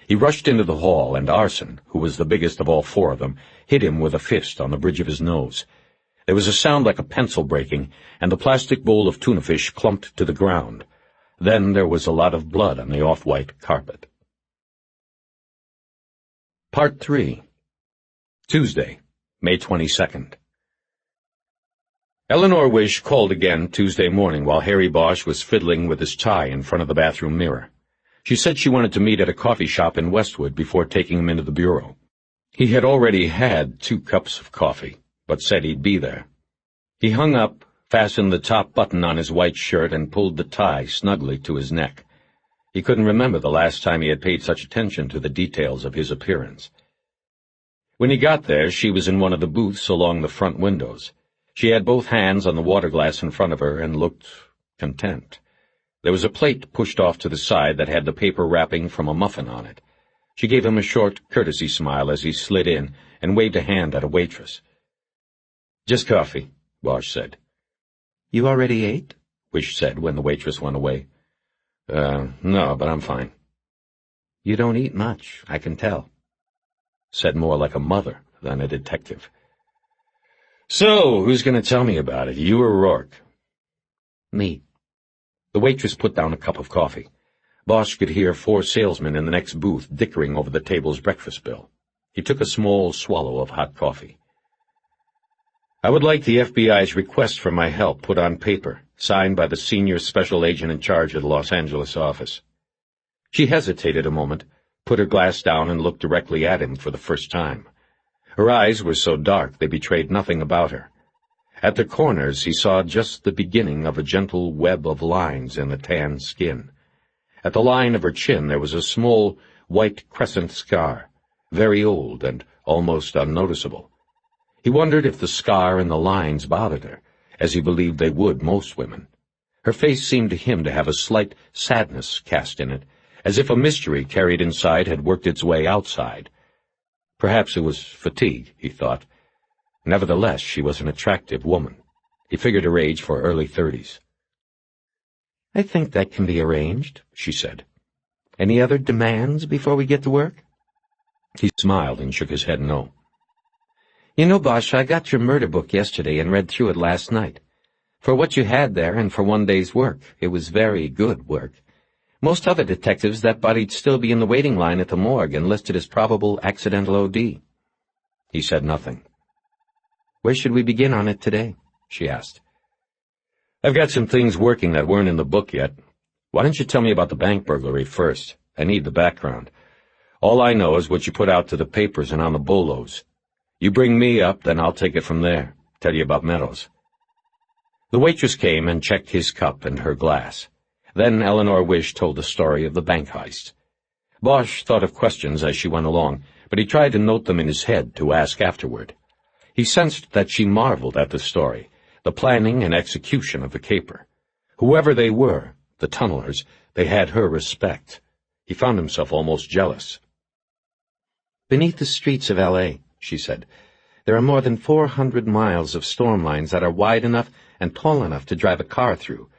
He rushed into the hall, and Arson, who was the biggest of all four of them, hit him with a fist on the bridge of his nose. There was a sound like a pencil breaking, and the plastic bowl of tuna fish clumped to the ground. Then there was a lot of blood on the off-white carpet. Part 3. Tuesday, May 22nd. Eleanor Wish called again Tuesday morning while Harry Bosch was fiddling with his tie in front of the bathroom mirror. She said she wanted to meet at a coffee shop in Westwood before taking him into the bureau. He had already had 2 cups of coffee, but said he'd be there. He hung up, fastened the top button on his white shirt, and pulled the tie snugly to his neck. He couldn't remember the last time he had paid such attention to the details of his appearance. When he got there, she was in one of the booths along the front windows. She had both hands on the water glass in front of her and looked content. There was a plate pushed off to the side that had the paper wrapping from a muffin on it. She gave him a short courtesy smile as he slid in and waved a hand at a waitress. "Just coffee," Bosch said. "You already ate?" Wish said when the waitress went away. No, but I'm fine." "You don't eat much, I can tell." Said more like a mother than a detective. "So, who's going to tell me about it, you or Rourke?" "Me." The waitress put down a cup of coffee. Bosch could hear 4 salesmen in the next booth dickering over the table's breakfast bill. He took a small swallow of hot coffee. "I would like the FBI's request for my help put on paper, signed by the senior special agent in charge of the Los Angeles office." She hesitated a moment, put her glass down, and looked directly at him for the first time. Her eyes were so dark they betrayed nothing about her. At the corners he saw just the beginning of a gentle web of lines in the tan skin. At the line of her chin there was a small white crescent scar, very old and almost unnoticeable. He wondered if the scar and the lines bothered her, as he believed they would most women. Her face seemed to him to have a slight sadness cast in it, as if a mystery carried inside had worked its way outside. Perhaps it was fatigue, he thought. Nevertheless, she was an attractive woman. He figured her age for early 30s. "I think that can be arranged," she said. "Any other demands before we get to work?" He smiled and shook his head no. "You know, Bosch, I got your murder book yesterday and read through it last night. For what you had there and for one day's work, it was very good work. Most other detectives, that body'd still be in the waiting line at the morgue and listed as probable accidental OD." He said nothing. "Where should we begin on it today?" she asked. "I've got some things working that weren't in the book yet. Why don't you tell me about the bank burglary first? I need the background. All I know is what you put out to the papers and on the bolos. You bring me up, then I'll take it from there, tell you about Meadows." The waitress came and checked his cup and her glass. Then Eleanor Wish told the story of the bank heist. Bosch thought of questions as she went along, but he tried to note them in his head to ask afterward. He sensed that she marveled at the story, the planning and execution of the caper. Whoever they were, the tunnelers, they had her respect. He found himself almost jealous. "Beneath the streets of L.A., she said, "there are more than 400 miles of storm lines that are wide enough and tall enough to drive a car through.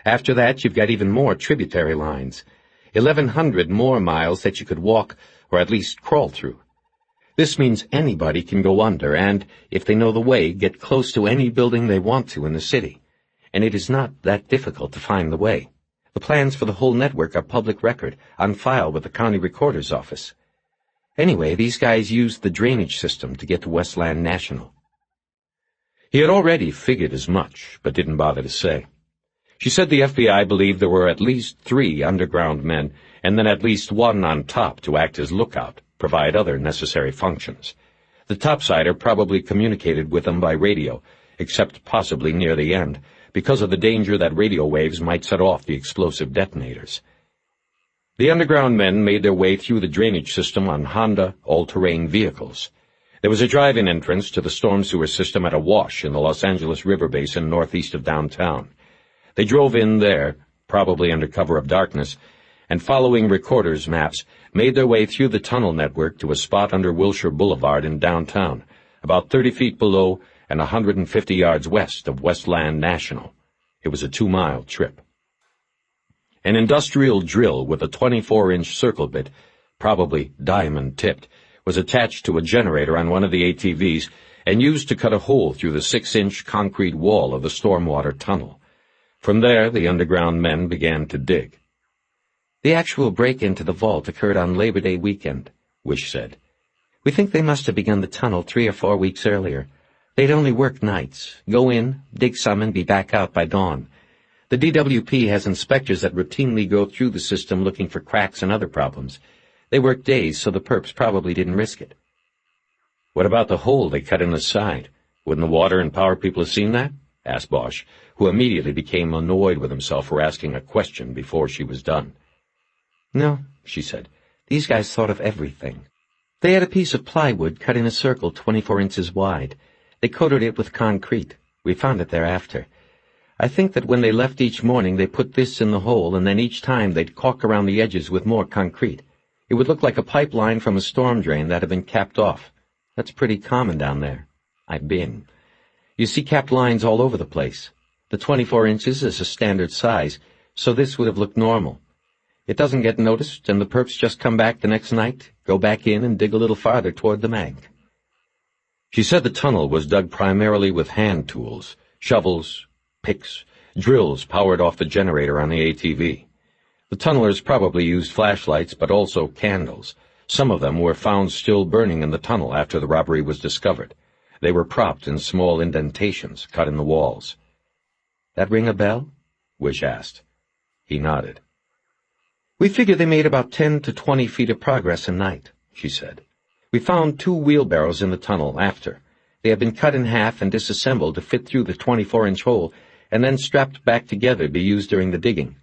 After that, you've got even more tributary lines, 1,100 more miles that you could walk or at least crawl through. This means anybody can go under and, if they know the way, get close to any building they want to in the city. And it is not that difficult to find the way. The plans for the whole network are public record, on file with the county recorder's office. Anyway, these guys used the drainage system to get to Westland National." He had already figured as much, but didn't bother to say. She said the FBI believed there were at least 3 underground men, and then at least one on top to act as lookout, provide other necessary functions. The topsider probably communicated with them by radio, except possibly near the end, because of the danger that radio waves might set off the explosive detonators. The underground men made their way through the drainage system on Honda all-terrain vehicles. There was a drive-in entrance to the storm sewer system at a wash in the Los Angeles River Basin northeast of downtown. They drove in there, probably under cover of darkness, and following recorders' maps, made their way through the tunnel network to a spot under Wilshire Boulevard in downtown, about 30 feet below and 150 yards west of Westland National. It was a 2-mile trip. An industrial drill with a 24-inch circle bit, probably diamond-tipped, was attached to a generator on one of the ATVs and used to cut a hole through the 6-inch concrete wall of the stormwater tunnel. From there, the underground men began to dig. The actual break-in to the vault occurred on Labor Day weekend, Wish said. We think they must have begun the tunnel 3 or 4 weeks earlier. They'd only work nights, go in, dig some, and be back out by dawn. The DWP has inspectors that routinely go through the system looking for cracks and other problems. They work days, so the perps probably didn't risk it. What about the hole they cut in the side? Wouldn't the water and power people have seen that? Asked Bosch, who immediately became annoyed with himself for asking a question before she was done. No, she said. These guys thought of everything. They had a piece of plywood cut in a circle 24 inches wide. They coated it with concrete. We found it thereafter. I think that when they left each morning, they put this in the hole, and then each time they'd caulk around the edges with more concrete. It would look like a pipeline from a storm drain that had been capped off. That's pretty common down there. I've been. You see capped lines all over the place. The 24 inches is a standard size, so this would have looked normal. It doesn't get noticed, and the perps just come back the next night, go back in, and dig a little farther toward the bank. She said the tunnel was dug primarily with hand tools, shovels, picks, drills powered off the generator on the ATV. The tunnelers probably used flashlights, but also candles. Some of them were found still burning in the tunnel after the robbery was discovered. They were propped in small indentations cut in the walls. That ring a bell? Wish asked. He nodded. We figure they made about 10 to 20 feet of progress a night, she said. We found 2 wheelbarrows in the tunnel after. They had been cut in half and disassembled to fit through the 24-inch hole, and then strapped back together to be used during the digging.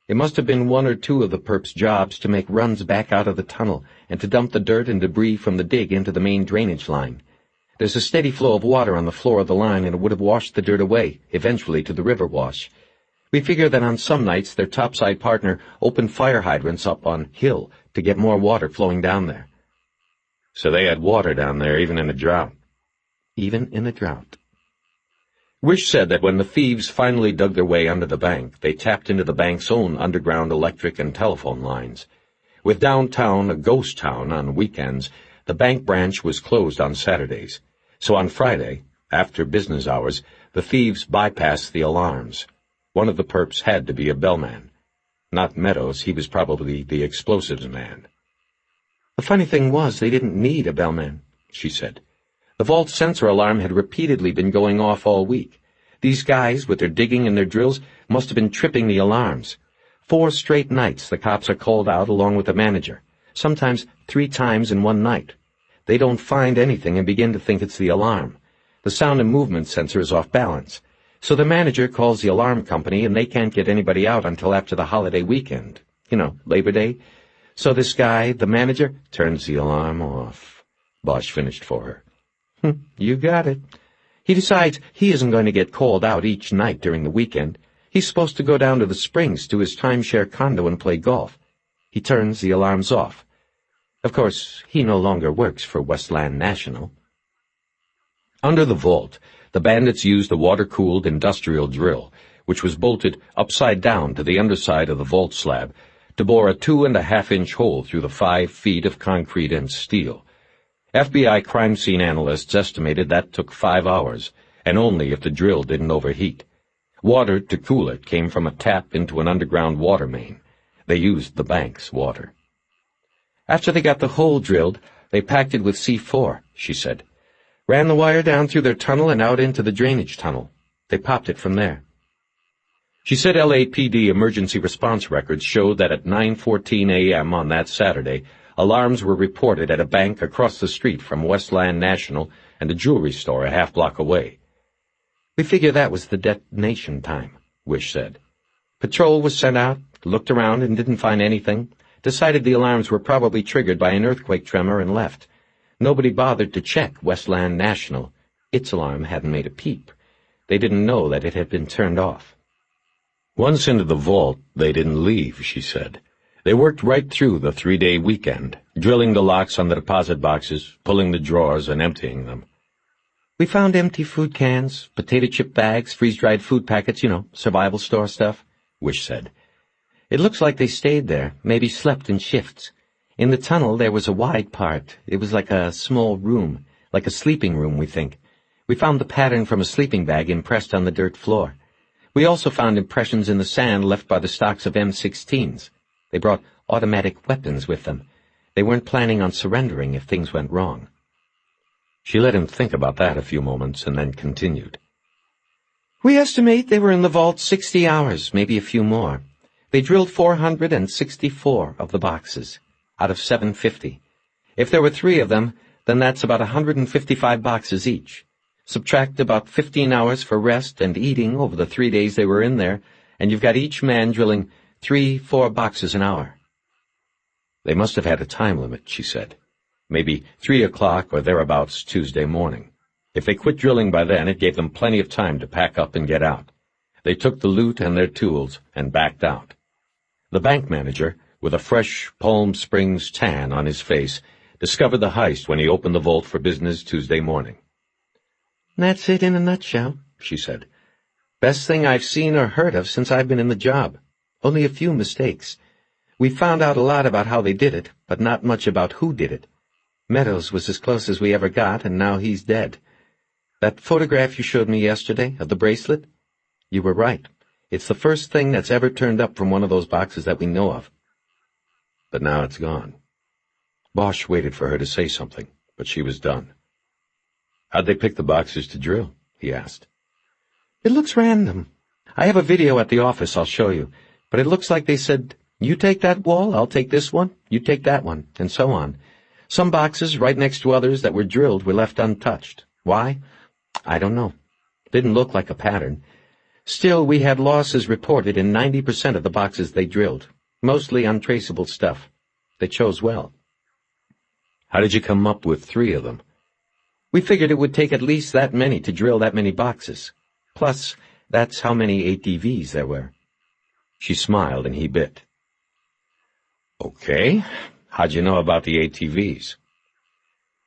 It must have been 1 or 2 of the perps' jobs to make runs back out of the tunnel and to dump the dirt and debris from the dig into the main drainage line. There's a steady flow of water on the floor of the line, and it would have washed the dirt away, eventually to the river wash. We figure that on some nights their topside partner opened fire hydrants up on hill to get more water flowing down there. So they had water down there even in a drought. Even in a drought. Wish said that when the thieves finally dug their way under the bank, they tapped into the bank's own underground electric and telephone lines. With downtown a ghost town on weekends, the bank branch was closed on Saturdays. So on Friday, after business hours, the thieves bypassed the alarms. One of the perps had to be a bellman. Not Meadows, he was probably the explosives man. The funny thing was they didn't need a bellman, she said. The vault sensor alarm had repeatedly been going off all week. These guys, with their digging and their drills, must have been tripping the alarms. 4 straight nights the cops are called out along with the manager, sometimes 3 times in one night. They don't find anything and begin to think it's the alarm. The sound and movement sensor is off balance. So the manager calls the alarm company, and they can't get anybody out until after the holiday weekend. You know, Labor Day. So this guy, the manager, turns the alarm off. Bosch finished for her. You got it. He decides he isn't going to get called out each night during the weekend. He's supposed to go down to the Springs to his timeshare condo and play golf. He turns the alarms off. Of course, he no longer works for Westland National. Under the vault, the bandits used a water-cooled industrial drill, which was bolted upside down to the underside of the vault slab, to bore a 2.5-inch hole through the 5 feet of concrete and steel. FBI crime scene analysts estimated that took 5 hours, and only if the drill didn't overheat. Water to cool it came from a tap into an underground water main. They used the bank's water. After they got the hole drilled, they packed it with C4, she said. Ran the wire down through their tunnel and out into the drainage tunnel. They popped it from there. She said LAPD emergency response records showed that at 9:14 a.m. on that Saturday, alarms were reported at a bank across the street from Westland National and a jewelry store a half-block away. We figure that was the detonation time, Wish said. Patrol was sent out, looked around and didn't find anything, decided the alarms were probably triggered by an earthquake tremor and left. Nobody bothered to check Westland National. Its alarm hadn't made a peep. They didn't know that it had been turned off. Once into the vault, they didn't leave, she said. They worked right through the 3-day weekend, drilling the locks on the deposit boxes, pulling the drawers and emptying them. We found empty food cans, potato chip bags, freeze-dried food packets, survival store stuff, Wish said. It looks like they stayed there, maybe slept in shifts. In the tunnel there was a wide part. It was like a small room, like a sleeping room, we think. We found the pattern from a sleeping bag impressed on the dirt floor. We also found impressions in the sand left by the stocks of M16s. They brought automatic weapons with them. They weren't planning on surrendering if things went wrong. She let him think about that a few moments and then continued. We estimate they were in the vault 60 hours, maybe a few more. They drilled 464 of the boxes, out of 750. If there were 3 of them, then that's about 155 boxes each. Subtract about 15 hours for rest and eating over the 3 days they were in there, and you've got each man drilling 3-4 boxes an hour. They must have had a time limit, she said. Maybe 3 o'clock or thereabouts Tuesday morning. If they quit drilling by then, it gave them plenty of time to pack up and get out. They took the loot and their tools and backed out. The bank manager, with a fresh Palm Springs tan on his face, discovered the heist when he opened the vault for business Tuesday morning. That's it in a nutshell, she said. Best thing I've seen or heard of since I've been in the job. Only a few mistakes. We found out a lot about how they did it, but not much about who did it. Meadows was as close as we ever got, and now he's dead. That photograph you showed me yesterday of the bracelet? You were right. It's the first thing that's ever turned up from one of those boxes that we know of. But now it's gone. Bosch waited for her to say something, but she was done. How'd they pick the boxes to drill? He asked. It looks random. I have a video at the office I'll show you, but it looks like they said, you take that wall, I'll take this one, you take that one, and so on. Some boxes right next to others that were drilled were left untouched. Why? I don't know. Didn't look like a pattern. Still, we had losses reported in 90% of the boxes they drilled, mostly untraceable stuff. They chose well. How did you come up with 3 of them? We figured it would take at least that many to drill that many boxes. Plus, that's how many ATVs there were. She smiled and he bit. Okay. How'd you know about the ATVs?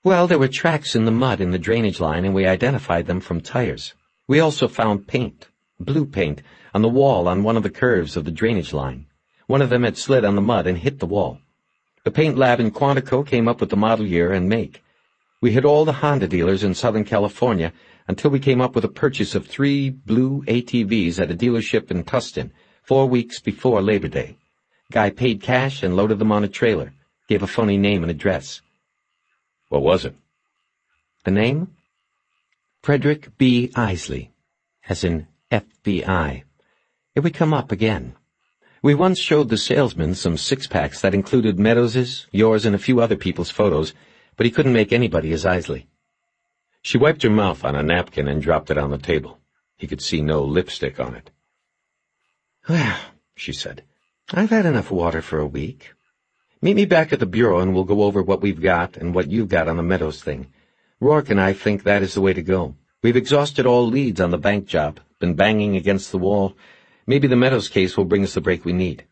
Well, there were tracks in the mud in the drainage line, and we identified them from tires. We also found paint, blue paint, on the wall on one of the curves of the drainage line. One of them had slid on the mud and hit the wall. The paint lab in Quantico came up with the model year and make. We hit all the Honda dealers in Southern California until we came up with a purchase of 3 blue ATVs at a dealership in Tustin 4 weeks before Labor Day. Guy paid cash and loaded them on a trailer, gave a phony name and address. What was it? The name? Frederick B. Isley, as in FBI. It would come up again. We once showed the salesman some 6-packs that included Meadows's, yours, and a few other people's photos, but he couldn't make anybody as Isley. She wiped her mouth on a napkin and dropped it on the table. He could see no lipstick on it. Well, she said, I've had enough water for a week. Meet me back at the bureau and we'll go over what we've got and what you've got on the Meadows thing. Rourke and I think that is the way to go. We've exhausted all leads on the bank job, been banging against the wall. Maybe the Meadows case will bring us the break we need.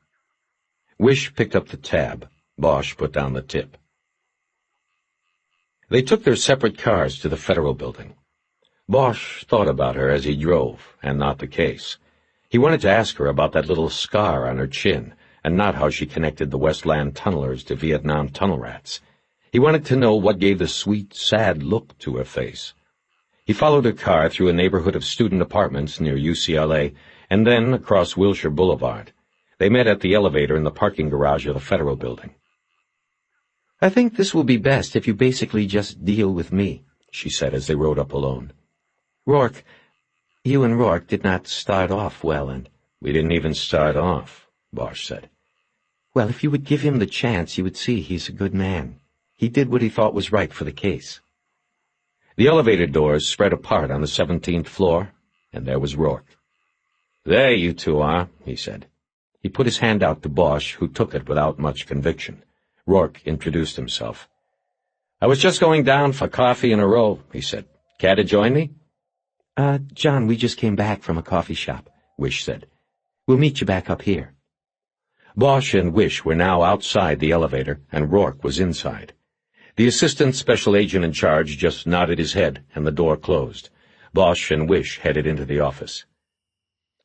Wish picked up the tab. Bosch put down the tip. They took their separate cars to the Federal Building. Bosch thought about her as he drove, and not the case. He wanted to ask her about that little scar on her chin, and not how she connected the Westland tunnelers to Vietnam tunnel rats. He wanted to know what gave the sweet, sad look to her face. He followed her car through a neighborhood of student apartments near UCLA, and then across Wilshire Boulevard. They met at the elevator in the parking garage of the Federal Building. I think this will be best if you basically just deal with me, she said as they rode up alone. Rourke, you and Rourke did not start off well, and We didn't even start off, Bosch said. Well, if you would give him the chance, you would see he's a good man. He did what he thought was right for the case. The elevator doors spread apart on the 17th floor, and there was Rourke. There you two are, he said. He put his hand out to Bosch, who took it without much conviction. Rourke introduced himself. I was just going down for coffee and a roll, he said. Care to join me? John, we just came back from a coffee shop, Wish said. We'll meet you back up here. Bosch and Wish were now outside the elevator, and Rourke was inside. The assistant special agent in charge just nodded his head, and the door closed. Bosch and Wish headed into the office.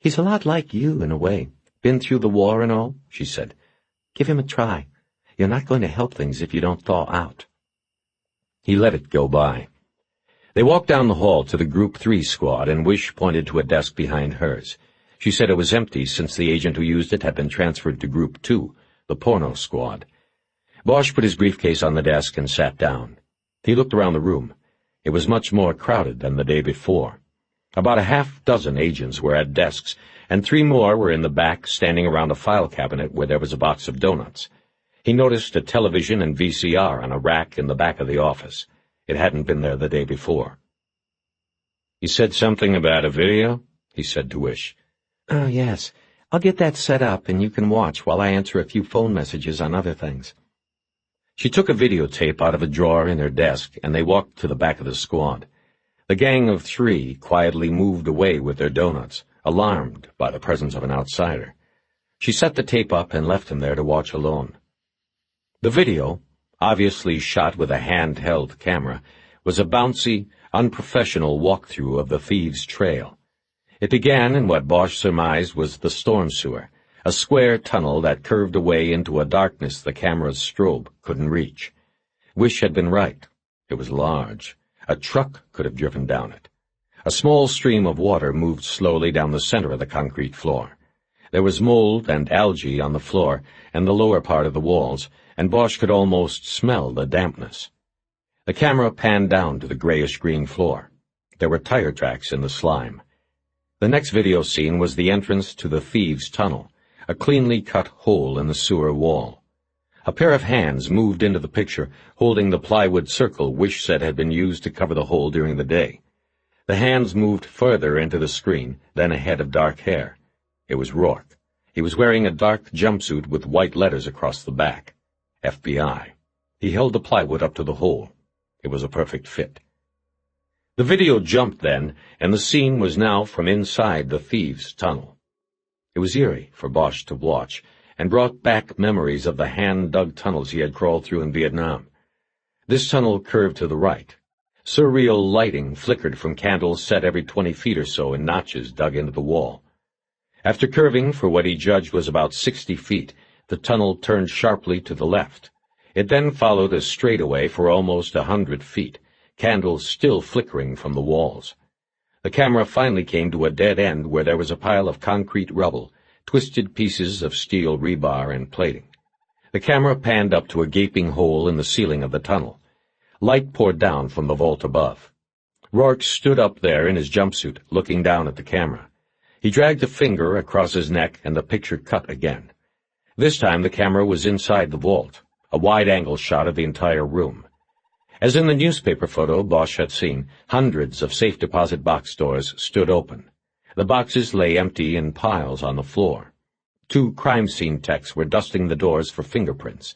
He's a lot like you, in a way. Been through the war and all, she said. Give him a try. You're not going to help things if you don't thaw out. He let it go by. They walked down the hall to the Group 3 squad, and Wish pointed to a desk behind hers. She said it was empty since the agent who used it had been transferred to Group 2, the porno squad. Bosch put his briefcase on the desk and sat down. He looked around the room. It was much more crowded than the day before. About a half-dozen agents were at desks, and 3 more were in the back standing around a file cabinet where there was a box of donuts. He noticed a television and VCR on a rack in the back of the office. It hadn't been there the day before. You said something about a video? He said to Wish. Oh, yes. I'll get that set up, and you can watch while I answer a few phone messages on other things. She took a videotape out of a drawer in her desk, and they walked to the back of the squad. The gang of 3 quietly moved away with their donuts, alarmed by the presence of an outsider. She set the tape up and left him there to watch alone. The video, obviously shot with a handheld camera, was a bouncy, unprofessional walkthrough of the thieves' trail. It began in what Bosch surmised was the storm sewer, a square tunnel that curved away into a darkness the camera's strobe couldn't reach. Wish had been right. It was large. A truck could have driven down it. A small stream of water moved slowly down the center of the concrete floor. There was mold and algae on the floor and the lower part of the walls, and Bosch could almost smell the dampness. The camera panned down to the grayish-green floor. There were tire tracks in the slime. The next video scene was the entrance to the thieves' tunnel, a cleanly cut hole in the sewer wall. A pair of hands moved into the picture, holding the plywood circle Wish said had been used to cover the hole during the day. The hands moved further into the screen, then a head of dark hair. It was Rourke. He was wearing a dark jumpsuit with white letters across the back. FBI. He held the plywood up to the hole. It was a perfect fit. The video jumped then, and the scene was now from inside the thieves' tunnel. It was eerie for Bosch to watch, and brought back memories of the hand-dug tunnels he had crawled through in Vietnam. This tunnel curved to the right. Surreal lighting flickered from candles set every 20 feet or so in notches dug into the wall. After curving for what he judged was about 60 feet, the tunnel turned sharply to the left. It then followed a straightaway for almost 100 feet, candles still flickering from the walls. The camera finally came to a dead end where there was a pile of concrete rubble, twisted pieces of steel rebar and plating. The camera panned up to a gaping hole in the ceiling of the tunnel. Light poured down from the vault above. Rourke stood up there in his jumpsuit, looking down at the camera. He dragged a finger across his neck, and the picture cut again. This time the camera was inside the vault, a wide-angle shot of the entire room. As in the newspaper photo Bosch had seen, hundreds of safe deposit box doors stood open. The boxes lay empty in piles on the floor. 2 crime scene techs were dusting the doors for fingerprints.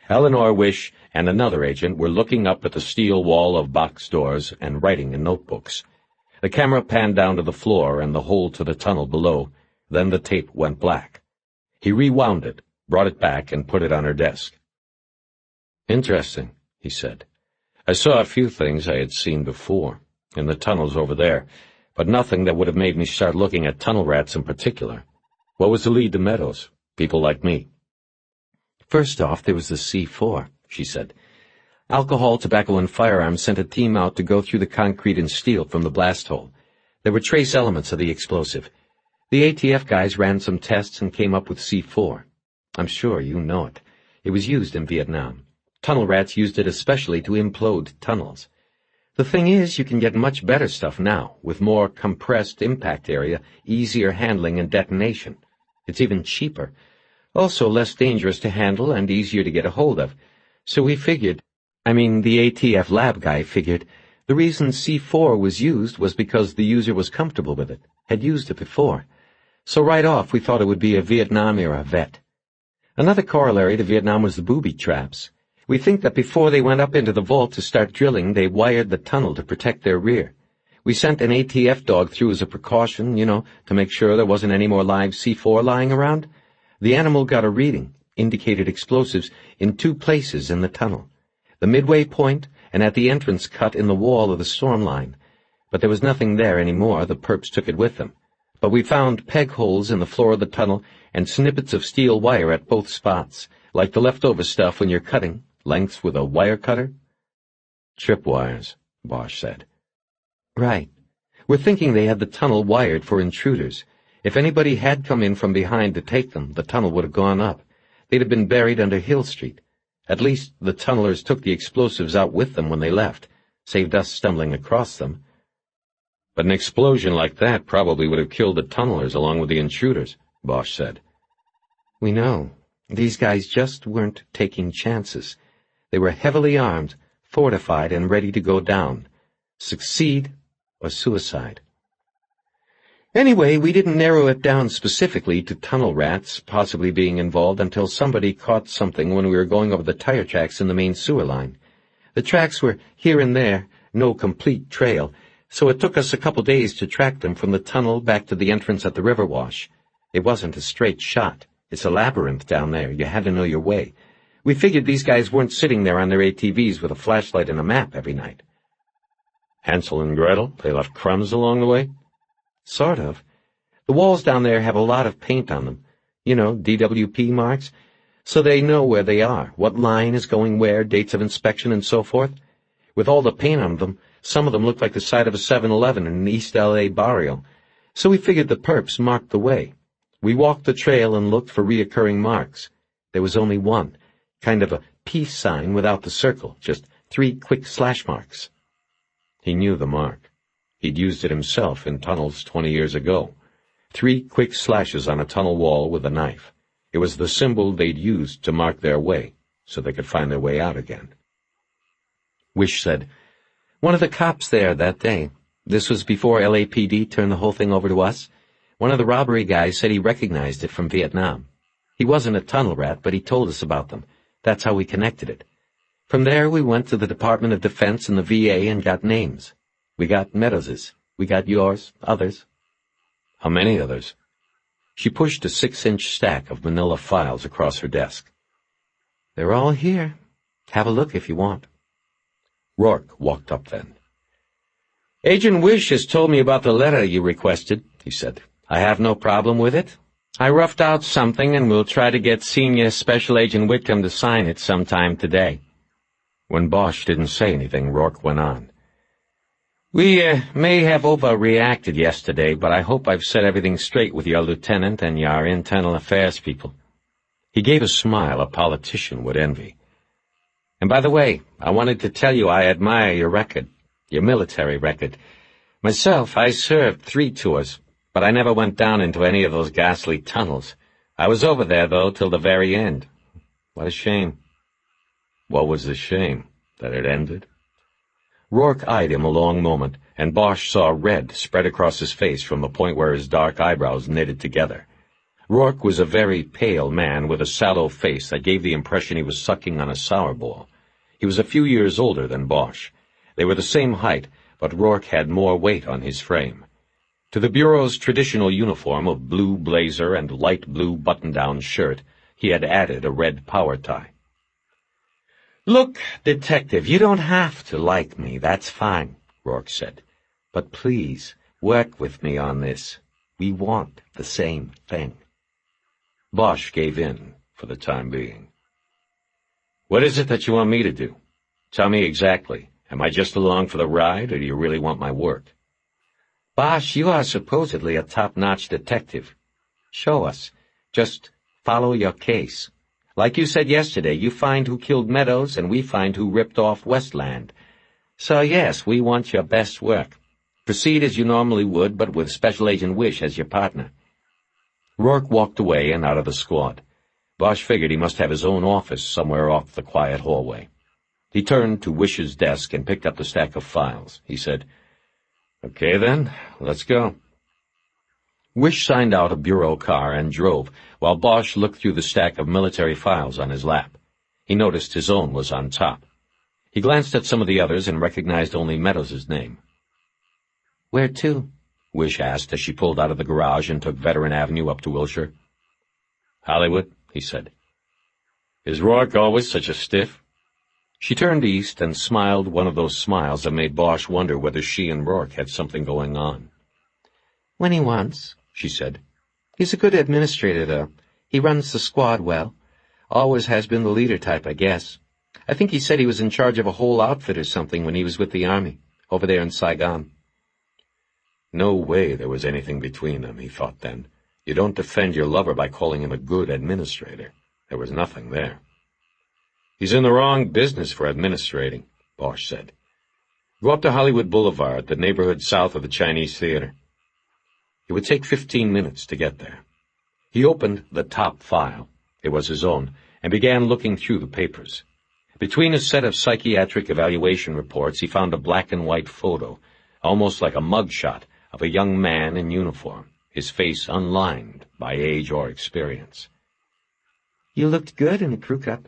Eleanor Wish and another agent were looking up at the steel wall of box doors and writing in notebooks. The camera panned down to the floor and the hole to the tunnel below. Then the tape went black. He rewound it, brought it back, and put it on her desk. Interesting, he said. I saw a few things I had seen before, in the tunnels over there, but nothing that would have made me start looking at tunnel rats in particular. What was the lead to Meadows? People like me. First off, there was the C4, she said. Alcohol, Tobacco, and Firearms sent a team out to go through the concrete and steel from the blast hole. There were trace elements of the explosive. The ATF guys ran some tests and came up with C4. I'm sure you know it. It was used in Vietnam. Tunnel rats used it especially to implode tunnels. The thing is, you can get much better stuff now, with more compressed impact area, easier handling and detonation, It's even cheaper. Also less dangerous to handle and easier to get a hold of. So we figured, the ATF lab guy figured, the reason C4 was used was because the user was comfortable with it, had used it before. So right off we thought it would be a Vietnam-era vet. Another corollary to Vietnam was the booby traps. We think that before they went up into the vault to start drilling, they wired the tunnel to protect their rear. We sent an ATF dog through as a precaution, to make sure there wasn't any more live C4 lying around. The animal got a reading, indicated explosives, in 2 places in the tunnel. The midway point and at the entrance cut in the wall of the storm line. But there was nothing there anymore. The perps took it with them. But we found peg holes in the floor of the tunnel and snippets of steel wire at both spots, like the leftover stuff when you're cutting, lengths with a wire cutter. Tripwires, Bosch said. Right. We're thinking they had the tunnel wired for intruders. If anybody had come in from behind to take them, the tunnel would have gone up. They'd have been buried under Hill Street. At least the tunnelers took the explosives out with them when they left, saved us stumbling across them. But an explosion like that probably would have killed the tunnelers along with the intruders, Bosch said. We know. These guys just weren't taking chances. They were heavily armed, fortified, and ready to go down. Succeed or suicide. Anyway, we didn't narrow it down specifically to tunnel rats possibly being involved until somebody caught something when we were going over the tire tracks in the main sewer line. The tracks were here and there, no complete trail, so it took us a couple days to track them from the tunnel back to the entrance at the river wash. It wasn't a straight shot. It's a labyrinth down there. You had to know your way. We figured these guys weren't sitting there on their ATVs with a flashlight and a map every night. Hansel and Gretel, they left crumbs along the way? Sort of. The walls down there have a lot of paint on them. DWP marks. So they know where they are, what line is going where, dates of inspection, and so forth. With all the paint on them, some of them look like the side of a 7-Eleven in an East L.A. barrio. So we figured the perps marked the way. We walked the trail and looked for reoccurring marks. There was only one, kind of a peace sign without the circle, just 3 quick slash marks. He knew the mark. He'd used it himself in tunnels 20 years ago. 3 quick slashes on a tunnel wall with a knife. It was the symbol they'd used to mark their way, so they could find their way out again. Wish said, one of the cops there that day, this was before LAPD turned the whole thing over to us, one of the robbery guys said he recognized it from Vietnam. He wasn't a tunnel rat, but he told us about them. That's how we connected it. From there we went to the Department of Defense and the VA and got names. We got Meadows's. We got yours, others. How many others? She pushed a 6-inch stack of manila files across her desk. They're all here. Have a look if you want. Rourke walked up then. Agent Wish has told me about the letter you requested, he said. I have no problem with it. I roughed out something and we'll try to get Senior Special Agent Whitcomb to sign it sometime today. When Bosch didn't say anything, Rourke went on. We may have overreacted yesterday, but I hope I've set everything straight with your lieutenant and your internal affairs people. He gave a smile a politician would envy. And by the way, I wanted to tell you I admire your record, your military record. Myself, I served 3 tours, but I never went down into any of those ghastly tunnels. I was over there, though, till the very end. What a shame. What was the shame? That it ended? Rourke eyed him a long moment, and Bosch saw red spread across his face from the point where his dark eyebrows knitted together. Rourke was a very pale man with a sallow face that gave the impression he was sucking on a sour ball. He was a few years older than Bosch. They were the same height, but Rourke had more weight on his frame. To the Bureau's traditional uniform of blue blazer and light blue button-down shirt, he had added a red power tie. Look, Detective, you don't have to like me, that's fine, Rourke said. But please, work with me on this. We want the same thing. Bosch gave in, for the time being. What is it that you want me to do? Tell me exactly. Am I just along for the ride, or do you really want my work? Bosch, you are supposedly a top-notch detective. Show us. Just follow your case. Like you said yesterday, you find who killed Meadows, and we find who ripped off Westland. So yes, we want your best work. Proceed as you normally would, but with Special Agent Wish as your partner. Rourke walked away and out of the squad. Bosch figured he must have his own office somewhere off the quiet hallway. He turned to Wish's desk and picked up the stack of files. He said, "Okay then, let's go." Wish signed out a bureau car and drove, while Bosch looked through the stack of military files on his lap. He noticed his own was on top. He glanced at some of the others and recognized only Meadows' name. "Where to?" Wish asked as she pulled out of the garage and took Veteran Avenue up to Wilshire. "Hollywood," he said. "Is Rourke always such a stiff?" She turned east and smiled one of those smiles that made Bosch wonder whether she and Rourke had something going on. "When he wants," she said. "He's a good administrator, though. He runs the squad well. Always has been the leader type, I guess. I think he said he was in charge of a whole outfit or something when he was with the Army, over there in Saigon." No way there was anything between them, he thought then. You don't defend your lover by calling him a good administrator. There was nothing there. "He's in the wrong business for administrating," Bosch said. "Go up to Hollywood Boulevard, the neighborhood south of the Chinese Theater." It would take 15 minutes to get there. He opened the top file. It was his own, and began looking through the papers. Between a set of psychiatric evaluation reports, he found a black-and-white photo, almost like a mugshot, of a young man in uniform, his face unlined by age or experience. "You looked good in a crew cut,"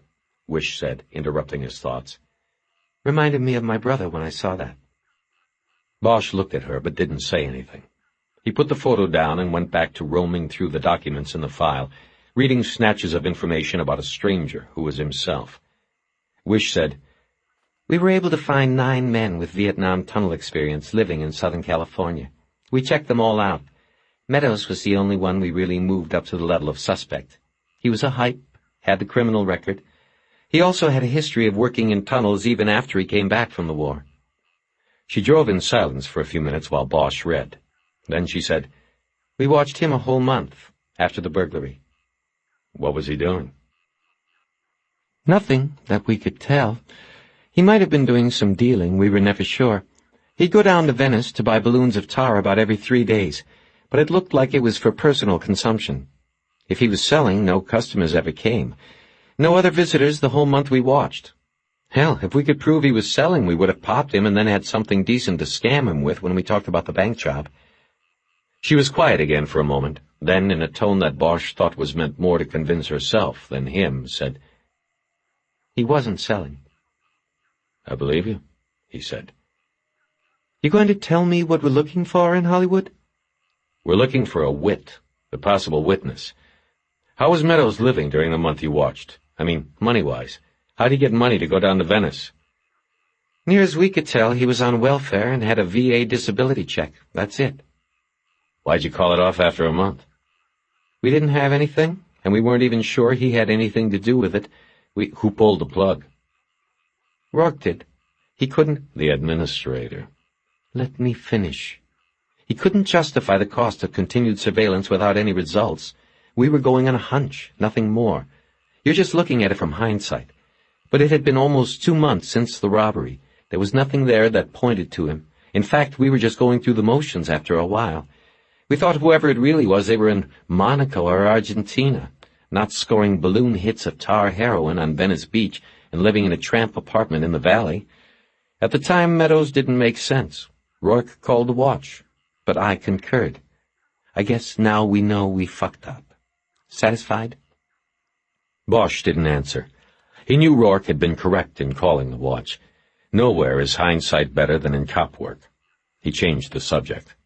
Wish said, interrupting his thoughts. "Reminded me of my brother when I saw that." Bosch looked at her but didn't say anything. He put the photo down and went back to roaming through the documents in the file, reading snatches of information about a stranger who was himself. Wish said, "We were able to find 9 men with Vietnam tunnel experience living in Southern California. We checked them all out. Meadows was the only one we really moved up to the level of suspect. He was a hype, had the criminal record. He also had a history of working in tunnels even after he came back from the war." She drove in silence for a few minutes while Bosch read. Then she said, "We watched him a whole month after the burglary." "What was he doing?" "Nothing that we could tell. He might have been doing some dealing, we were never sure. He'd go down to Venice to buy balloons of tar about every 3 days, but it looked like it was for personal consumption. If he was selling, no customers ever came. No other visitors the whole month we watched. Hell, if we could prove he was selling, we would have popped him and then had something decent to scam him with when we talked about the bank job." She was quiet again for a moment, then, in a tone that Bosch thought was meant more to convince herself than him, said, "He wasn't selling." "I believe you," he said. "You going to tell me what we're looking for in Hollywood?" "We're looking for a wit, a possible witness. How was Meadows living during the month you watched? I mean, money-wise. How'd he get money to go down to Venice?" "Near as we could tell, he was on welfare and had a VA disability check. That's it." "Why'd you call it off after a month?" "We didn't have anything, and we weren't even sure he had anything to do with it. Who pulled the plug?" "Rourke did. He couldn't—" "The administrator." "Let me finish. He couldn't justify the cost of continued surveillance without any results. We were going on a hunch, nothing more. You're just looking at it from hindsight. But it had been almost 2 months since the robbery. There was nothing there that pointed to him. In fact, we were just going through the motions after a while. We thought whoever it really was, they were in Monaco or Argentina, not scoring balloon hits of tar heroin on Venice Beach and living in a tramp apartment in the valley. At the time, Meadows didn't make sense. Rourke called the watch, but I concurred. I guess now we know we fucked up. Satisfied?" Bosch didn't answer. He knew Rourke had been correct in calling the watch. Nowhere is hindsight better than in cop work. He changed the subject.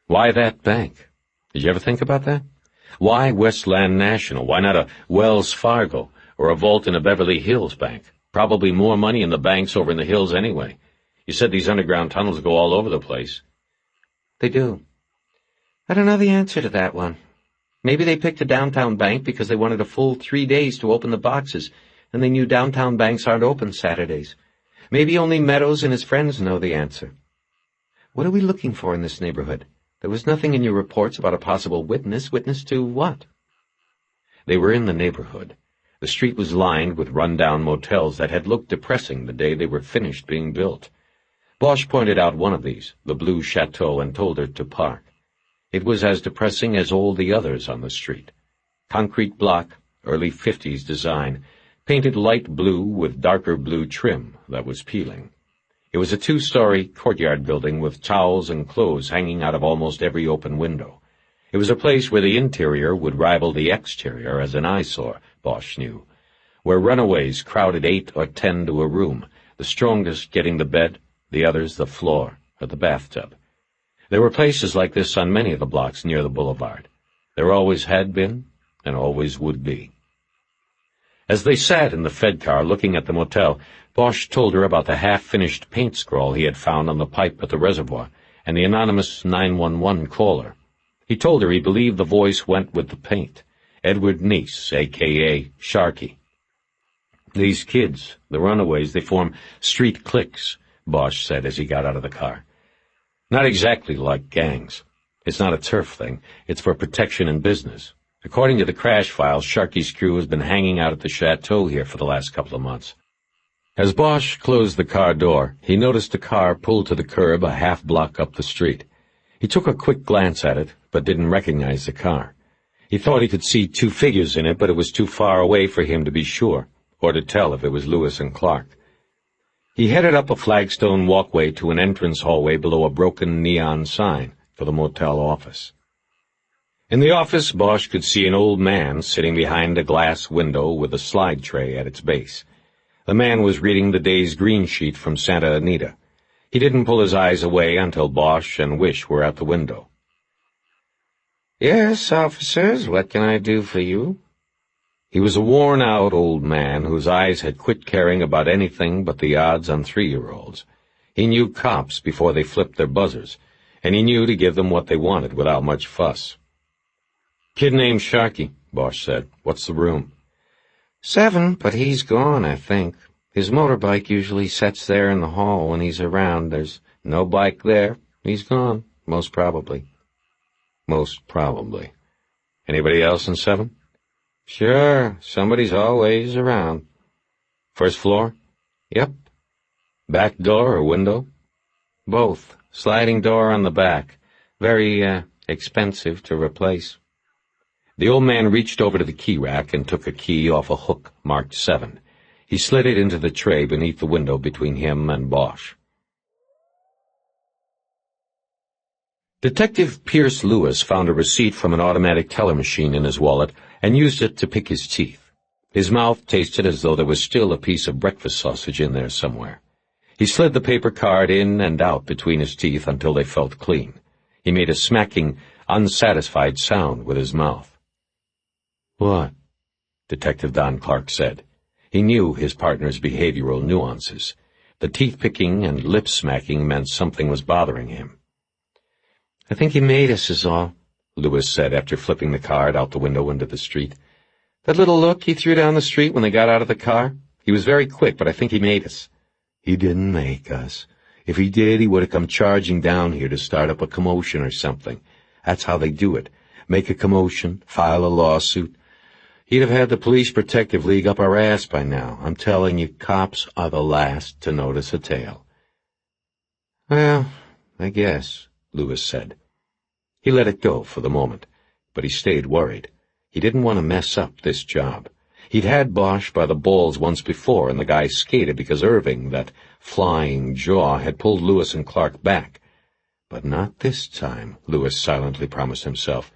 "Why that bank? Did you ever think about that? Why Westland National? Why not a Wells Fargo or a vault in a Beverly Hills bank? Probably more money in the banks over in the hills anyway. You said these underground tunnels go all over the place." "They do. I don't know the answer to that one. Maybe they picked a downtown bank because they wanted a full 3 days to open the boxes, and they knew downtown banks aren't open Saturdays. Maybe only Meadows and his friends know the answer. What are we looking for in this neighborhood? There was nothing in your reports about a possible witness. Witness to what?" They were in the neighborhood. The street was lined with run-down motels that had looked depressing the day they were finished being built. Bosch pointed out one of these, the Blue Chateau, and told her to park. It was as depressing as all the others on the street. Concrete block, early 50s design, painted light blue with darker blue trim that was peeling. It was a 2-story courtyard building with towels and clothes hanging out of almost every open window. It was a place where the interior would rival the exterior as an eyesore, Bosch knew, where runaways crowded 8 or 10 to a room, the strongest getting the bed, the others the floor or the bathtub. There were places like this on many of the blocks near the boulevard. There always had been and always would be. As they sat in the Fed car looking at the motel, Bosch told her about the half-finished paint scrawl he had found on the pipe at the reservoir and the anonymous 911 caller. He told her he believed the voice went with the paint. Edward Neese, a.k.a. Sharkey. These kids, the runaways, they form street cliques, Bosch said as he got out of the car. Not exactly like gangs. It's not a turf thing. It's for protection and business. According to the crash files, Sharkey's crew has been hanging out at the chateau here for the last couple of months. As Bosch closed the car door, he noticed a car pulled to the curb a half-block up the street. He took a quick glance at it, but didn't recognize the car. He thought he could see 2 figures in it, but it was too far away for him to be sure, or to tell if it was Lewis and Clark. He headed up a flagstone walkway to an entrance hallway below a broken neon sign for the motel office. In the office, Bosch could see an old man sitting behind a glass window with a slide tray at its base. The man was reading the day's green sheet from Santa Anita. He didn't pull his eyes away until Bosch and Wish were at the window. "Yes, officers, what can I do for you?" He was a worn-out old man whose eyes had quit caring about anything but the odds on 3-year-olds. He knew cops before they flipped their buzzers, and he knew to give them what they wanted without much fuss. "Kid named Sharkey," Bosch said. "What's the room?" 7, but he's gone, I think. His motorbike usually sits there in the hall when he's around. There's no bike there. He's gone, most probably. Most probably. Anybody else in 7? Sure, somebody's always around. First floor? Yep. Back door or window? Both. Sliding door on the back. Very, expensive to replace. The old man reached over to the key rack and took a key off a hook marked 7. He slid it into the tray beneath the window between him and Bosch. Detective Pierce Lewis found a receipt from an automatic teller machine in his wallet and used it to pick his teeth. His mouth tasted as though there was still a piece of breakfast sausage in there somewhere. He slid the paper card in and out between his teeth until they felt clean. He made a smacking, unsatisfied sound with his mouth. "What?" Detective Don Clark said. He knew his partner's behavioral nuances. The teeth-picking and lip-smacking meant something was bothering him. "I think he made us is all," Lewis said after flipping the card out the window into the street. "That little look he threw down the street when they got out of the car? He was very quick, but I think he made us." "He didn't make us. If he did, he would have come charging down here to start up a commotion or something. That's how they do it. Make a commotion, file a lawsuit. He'd have had the Police Protective League up our ass by now. I'm telling you, cops are the last to notice a tail." "Well, I guess," Lewis said. He let it go for the moment, but he stayed worried. He didn't want to mess up this job. He'd had Bosch by the balls once before, and the guy skated because Irving, that flying jaw, had pulled Lewis and Clark back. But not this time, Lewis silently promised himself.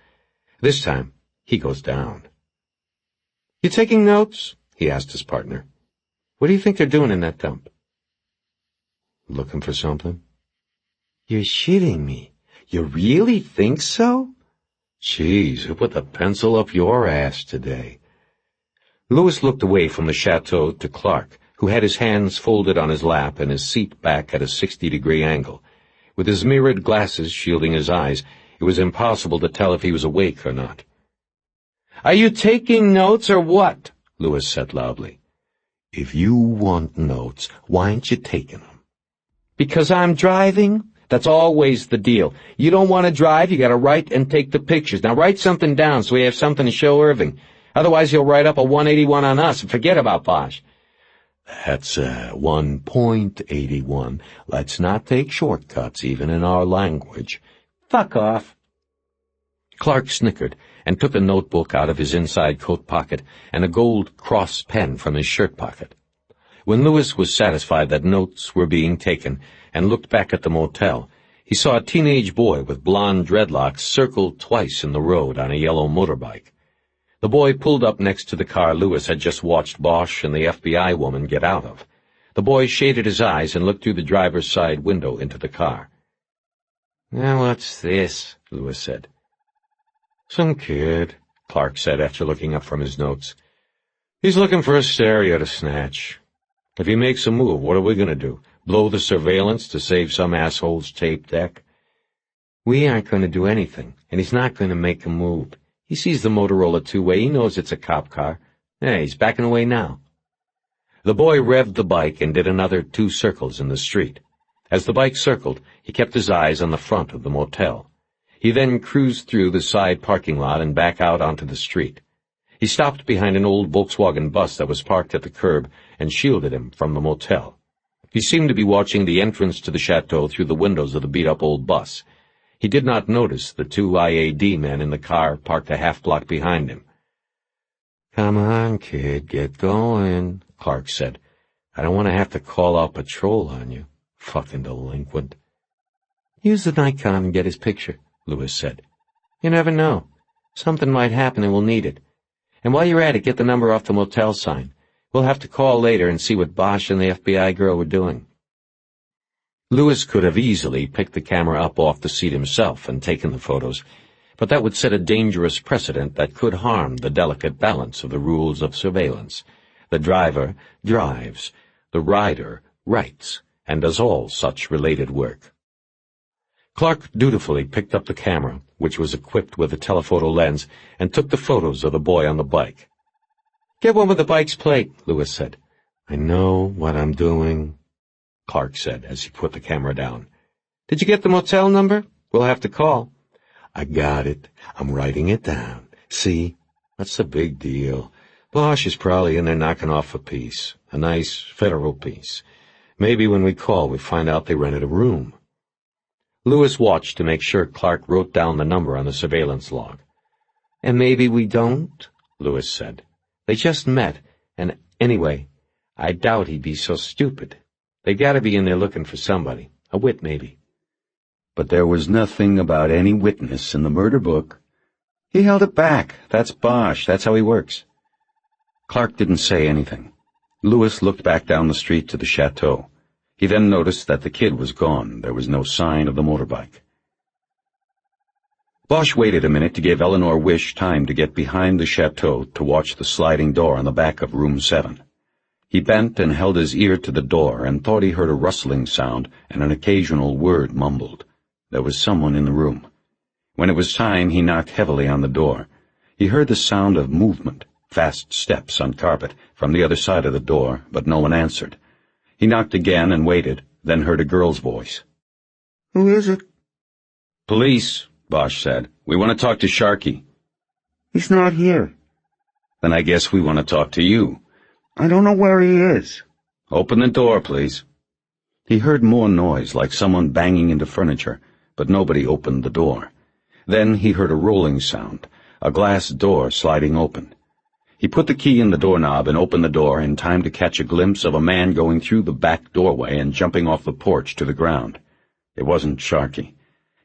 This time, he goes down. "You taking notes?" he asked his partner. "What do you think they're doing in that dump?" "Looking for something." "You're shitting me. You really think so?" "Geez, who put the pencil up your ass today?" Lewis looked away from the chateau to Clark, who had his hands folded on his lap and his seat back at a 60-degree angle. With his mirrored glasses shielding his eyes, it was impossible to tell if he was awake or not. "Are you taking notes or what?" Lewis said loudly. "If you want notes, why aren't you taking them?" "Because I'm driving? That's always the deal. You don't want to drive, you got to write and take the pictures. Now write something down so we have something to show Irving. Otherwise he'll write up a 181 on us and forget about Bosch." "That's 1.81. Let's not take shortcuts even in our language." "Fuck off." Clark snickered and took a notebook out of his inside coat pocket and a gold cross pen from his shirt pocket. When Lewis was satisfied that notes were being taken and looked back at the motel, he saw a teenage boy with blonde dreadlocks circle twice in the road on a yellow motorbike. The boy pulled up next to the car Lewis had just watched Bosch and the FBI woman get out of. The boy shaded his eyes and looked through the driver's side window into the car. "Now what's this?" Lewis said. "Some kid," Clark said after looking up from his notes. "He's looking for a stereo to snatch. If he makes a move, what are we going to do? Blow the surveillance to save some asshole's tape deck?" "We aren't going to do anything, and he's not going to make a move. He sees the Motorola two-way. He knows it's a cop car. Hey, he's backing away now." The boy revved the bike and did another 2 circles in the street. As the bike circled, he kept his eyes on the front of the motel. He then cruised through the side parking lot and back out onto the street. He stopped behind an old Volkswagen bus that was parked at the curb and shielded him from the motel. He seemed to be watching the entrance to the chateau through the windows of the beat-up old bus. He did not notice the 2 IAD men in the car parked a half-block behind him. "Come on, kid, get going," Clark said. "I don't want to have to call out patrol on you. Fucking delinquent." "Use the Nikon and get his picture," Lewis said. "You never know. Something might happen and we'll need it. And while you're at it, get the number off the motel sign. We'll have to call later and see what Bosch and the FBI girl were doing." Lewis could have easily picked the camera up off the seat himself and taken the photos, but that would set a dangerous precedent that could harm the delicate balance of the rules of surveillance. The driver drives, the rider writes, and does all such related work. Clark dutifully picked up the camera, which was equipped with a telephoto lens, and took the photos of the boy on the bike. "Get one with the bike's plate," Lewis said. "I know what I'm doing," Clark said as he put the camera down. "Did you get the motel number? We'll have to call." "I got it. I'm writing it down. See? That's the big deal. Bosch is probably in there knocking off a piece. A nice federal piece. Maybe when we call we find out they rented a room." Lewis watched to make sure Clark wrote down the number on the surveillance log. "And maybe we don't," Lewis said. "They just met, and anyway, I doubt he'd be so stupid. They gotta be in there looking for somebody. A wit, maybe." But there was nothing about any witness in the murder book. He held it back. That's Bosch. That's how he works. Clark didn't say anything. Lewis looked back down the street to the chateau. He then noticed that the kid was gone. There was no sign of the motorbike. Bosch waited a minute to give Eleanor Wish time to get behind the chateau to watch the sliding door on the back of room 7. He bent and held his ear to the door and thought he heard a rustling sound and an occasional word mumbled. There was someone in the room. When it was time, he knocked heavily on the door. He heard the sound of movement, fast steps on carpet, from the other side of the door, but no one answered. He knocked again and waited, then heard a girl's voice. "Who is it?" "Police," Bosch said. "We want to talk to Sharkey." "He's not here." "Then I guess we want to talk to you." "I don't know where he is." "Open the door, please." He heard more noise, like someone banging into furniture, but nobody opened the door. Then he heard a rolling sound, a glass door sliding open. He put the key in the doorknob and opened the door in time to catch a glimpse of a man going through the back doorway and jumping off the porch to the ground. It wasn't Sharkey.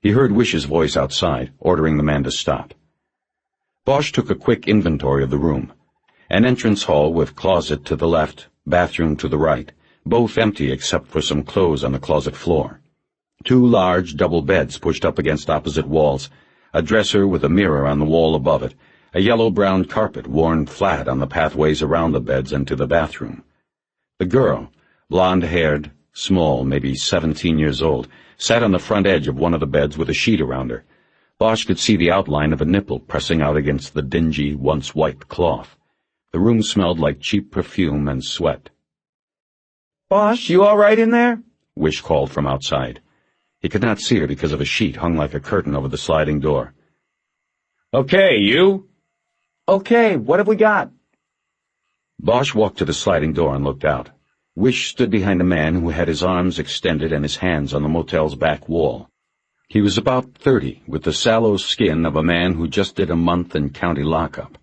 He heard Wish's voice outside, ordering the man to stop. Bosch took a quick inventory of the room. An entrance hall with closet to the left, bathroom to the right, both empty except for some clothes on the closet floor. 2 large double beds pushed up against opposite walls, a dresser with a mirror on the wall above it, a yellow-brown carpet worn flat on the pathways around the beds and to the bathroom. The girl, blonde-haired, small, maybe 17 years old, sat on the front edge of one of the beds with a sheet around her. Bosch could see the outline of a nipple pressing out against the dingy, once-white cloth. The room smelled like cheap perfume and sweat. "Bosch, you all right in there?" Wish called from outside. He could not see her because of a sheet hung like a curtain over the sliding door. "Okay, you?" "Okay, what have we got?" Bosch walked to the sliding door and looked out. Wish stood behind a man who had his arms extended and his hands on the motel's back wall. He was about 30, with the sallow skin of a man who just did a month in county lockup.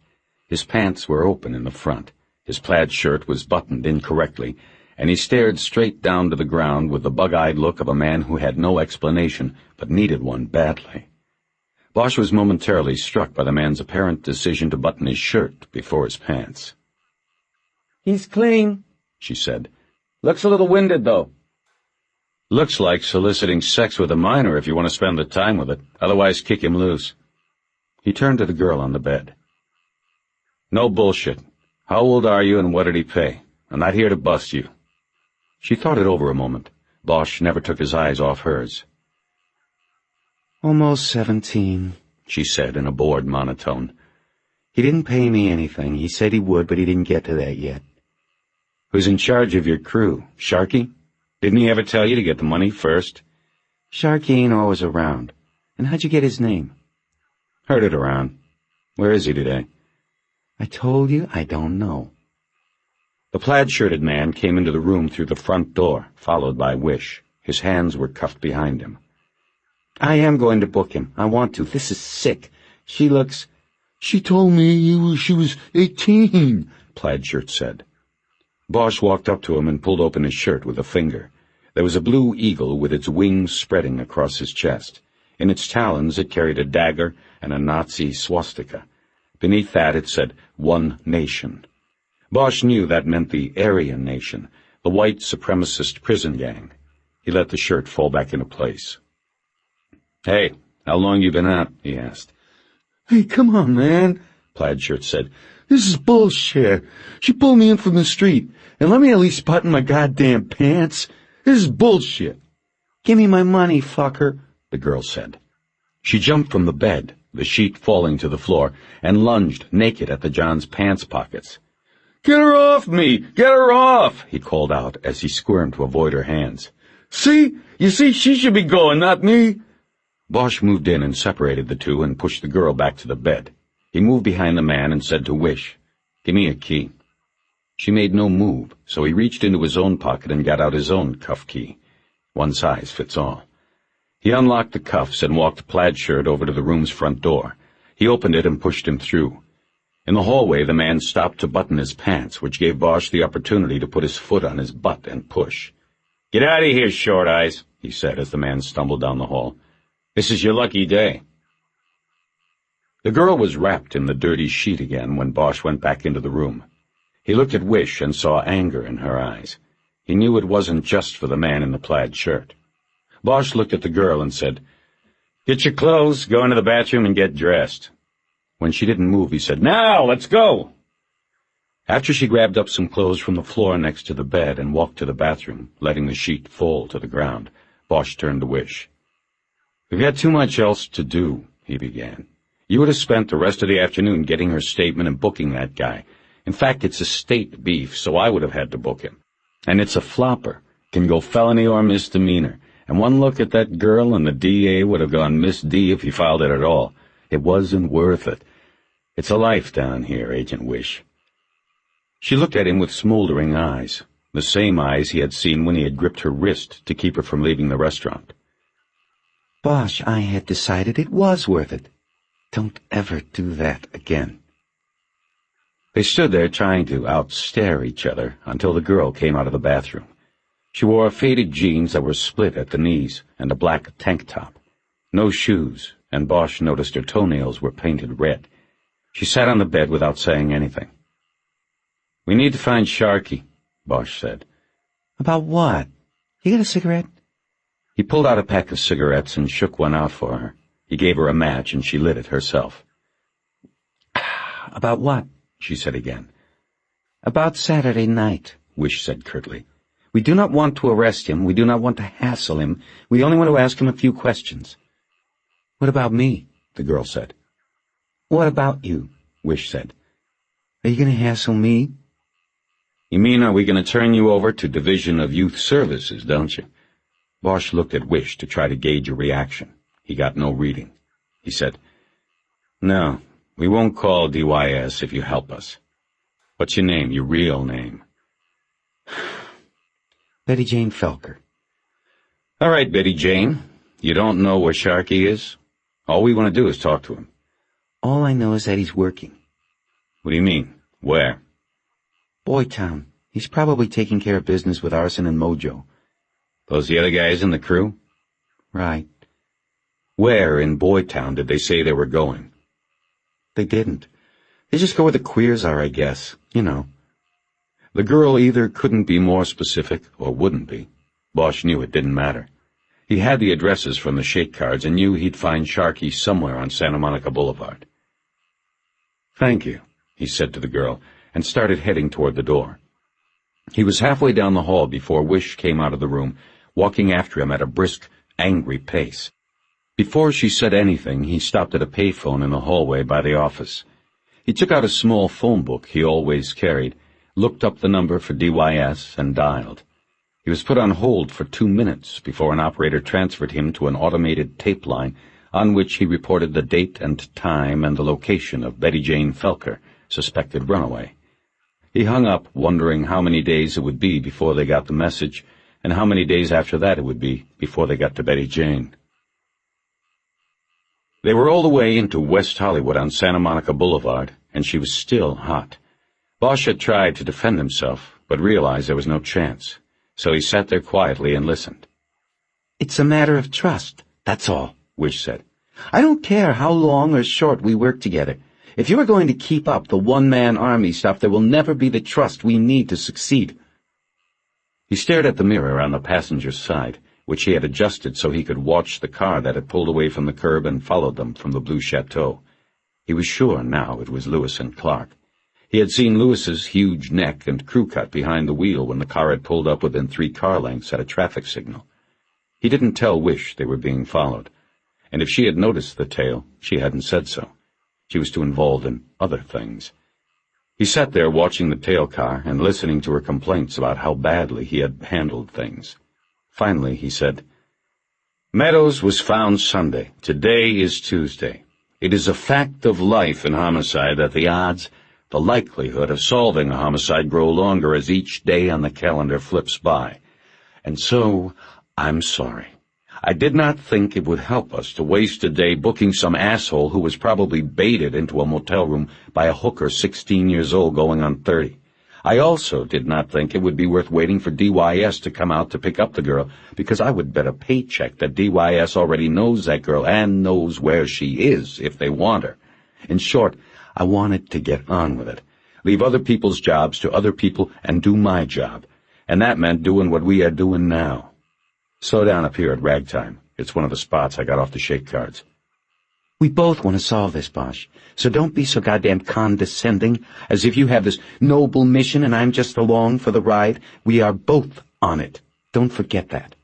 His pants were open in the front, his plaid shirt was buttoned incorrectly, and he stared straight down to the ground with the bug-eyed look of a man who had no explanation, but needed one badly. Bosch was momentarily struck by the man's apparent decision to button his shirt before his pants. "He's clean," she said. "Looks a little winded, though." "Looks like soliciting sex with a minor if you want to spend the time with it. Otherwise, kick him loose." He turned to the girl on the bed. "No bullshit. How old are you and what did he pay? I'm not here to bust you." She thought it over a moment. Bosch never took his eyes off hers. "Almost 17, she said in a bored monotone. "He didn't pay me anything. He said he would, but he didn't get to that yet." "Who's in charge of your crew? Sharky? Didn't he ever tell you to get the money first?" "Sharky ain't always around. And how'd you get his name?" "Heard it around. Where is he today?" "I told you I don't know." The plaid-shirted man came into the room through the front door, followed by Wish. His hands were cuffed behind him. "I am going to book him. I want to. This is sick. She looks—" "She told me she was 18, Plaid-shirt said. Bosch walked up to him and pulled open his shirt with a finger. There was a blue eagle with its wings spreading across his chest. In its talons it carried a dagger and a Nazi swastika. Beneath that it said, "One Nation." Bosch knew that meant the Aryan Nation, the white supremacist prison gang. He let the shirt fall back into place. "Hey, how long you been out?" he asked. "Hey, come on, man," Plaid-shirt said. "This is bullshit. She pulled me in from the street, and let me at least button my goddamn pants. This is bullshit." "Give me my money, fucker," the girl said. She jumped from the bed, the sheet falling to the floor, and lunged naked at the John's pants pockets. "Get her off me! Get her off!" he called out as he squirmed to avoid her hands. "See? You see, she should be going, not me." Bosch moved in and separated the two and pushed the girl back to the bed. He moved behind the man and said to Wish, "Give me a key." She made no move, so he reached into his own pocket and got out his own cuff key. One size fits all. He unlocked the cuffs and walked Plaid-shirt over to the room's front door. He opened it and pushed him through. In the hallway, the man stopped to button his pants, which gave Bosch the opportunity to put his foot on his butt and push. "Get out of here, Short Eyes," he said as the man stumbled down the hall. "This is your lucky day." The girl was wrapped in the dirty sheet again when Bosch went back into the room. He looked at Wish and saw anger in her eyes. He knew it wasn't just for the man in the plaid shirt. Bosch looked at the girl and said, "Get your clothes, go into the bathroom, and get dressed." When she didn't move, he said, "Now, let's go!" After she grabbed up some clothes from the floor next to the bed and walked to the bathroom, letting the sheet fall to the ground, Bosch turned to Wish. "We've got too much else to do," he began. "You would have spent the rest of the afternoon getting her statement and booking that guy. In fact, it's a state beef, so I would have had to book him. And it's a flopper. Can go felony or misdemeanor. And one look at that girl and the DA would have gone Miss D if he filed it at all. It wasn't worth it. It's a life down here, Agent Wish." She looked at him with smoldering eyes, the same eyes he had seen when he had gripped her wrist to keep her from leaving the restaurant. "Bosch, I had decided it was worth it. Don't ever do that again." They stood there trying to outstare each other until the girl came out of the bathroom. She wore faded jeans that were split at the knees and a black tank top. No shoes, and Bosch noticed her toenails were painted red. She sat on the bed without saying anything. "We need to find Sharky," Bosch said. "About what? You got a cigarette?" He pulled out a pack of cigarettes and shook one out for her. He gave her a match and she lit it herself. "About what?" she said again. "About Saturday night," Wish said curtly. "We do not want to arrest him. We do not want to hassle him. We only want to ask him a few questions." "What about me?" the girl said. "What about you?" Wish said. "Are you going to hassle me?" "You mean are we going to turn you over to Division of Youth Services, don't you?" Bosch looked at Wish to try to gauge a reaction. He got no reading. He said, "No, we won't call DYS if you help us. What's your name, your real name?" "Betty Jane Felker." "All right, Betty Jane. You don't know where Sharky is? All we want to do is talk to him. All I know is that he's working. What do you mean? Where? Boytown. He's probably taking care of business with Arson and Mojo. Those the other guys in the crew? Right. Where in Boytown did they say they were going? They didn't. They just go where the queers are, I guess. You know. The girl either couldn't be more specific or wouldn't be. Bosch knew it didn't matter. He had the addresses from the shake cards and knew he'd find Sharky somewhere on Santa Monica Boulevard. "Thank you," he said to the girl, and started heading toward the door. He was halfway down the hall before Wish came out of the room, walking after him at a brisk, angry pace. Before she said anything, he stopped at a payphone in the hallway by the office. He took out a small phone book he always carried, looked up the number for DYS, and dialed. He was put on hold for 2 minutes before an operator transferred him to an automated tape line on which he reported the date and time and the location of Betty Jane Felker, suspected runaway. He hung up, wondering how many days it would be before they got the message, and how many days after that it would be before they got to Betty Jane. They were all the way into West Hollywood on Santa Monica Boulevard, and she was still hot. Bosch had tried to defend himself, but realized there was no chance, so he sat there quietly and listened. It's a matter of trust, that's all, Wish said. I don't care how long or short we work together. If you are going to keep up the one-man army stuff, there will never be the trust we need to succeed. He stared at the mirror on the passenger's side, which he had adjusted so he could watch the car that had pulled away from the curb and followed them from the Blue Chateau. He was sure now it was Lewis and Clark. He had seen Lewis's huge neck and crew cut behind the wheel when the car had pulled up within 3 car lengths at a traffic signal. He didn't tell Wish they were being followed, and if she had noticed the tail, she hadn't said so. She was too involved in other things. He sat there watching the tail car and listening to her complaints about how badly he had handled things. Finally, he said, "Meadows was found Sunday. Today is Tuesday. It is a fact of life in homicide that the odds, the likelihood of solving a homicide grow longer as each day on the calendar flips by. And so, I'm sorry. I did not think it would help us to waste a day booking some asshole who was probably baited into a motel room by a hooker 16 years old going on 30. I also did not think it would be worth waiting for DYS to come out to pick up the girl, because I would bet a paycheck that DYS already knows that girl and knows where she is if they want her. In short, I wanted to get on with it, leave other people's jobs to other people and do my job, and that meant doing what we are doing now. Slow down up here at Ragtime. It's one of the spots I got off the shake cards." We both want to solve this, Bosch, so don't be so goddamn condescending, as if you have this noble mission and I'm just along for the ride. We are both on it. Don't forget that.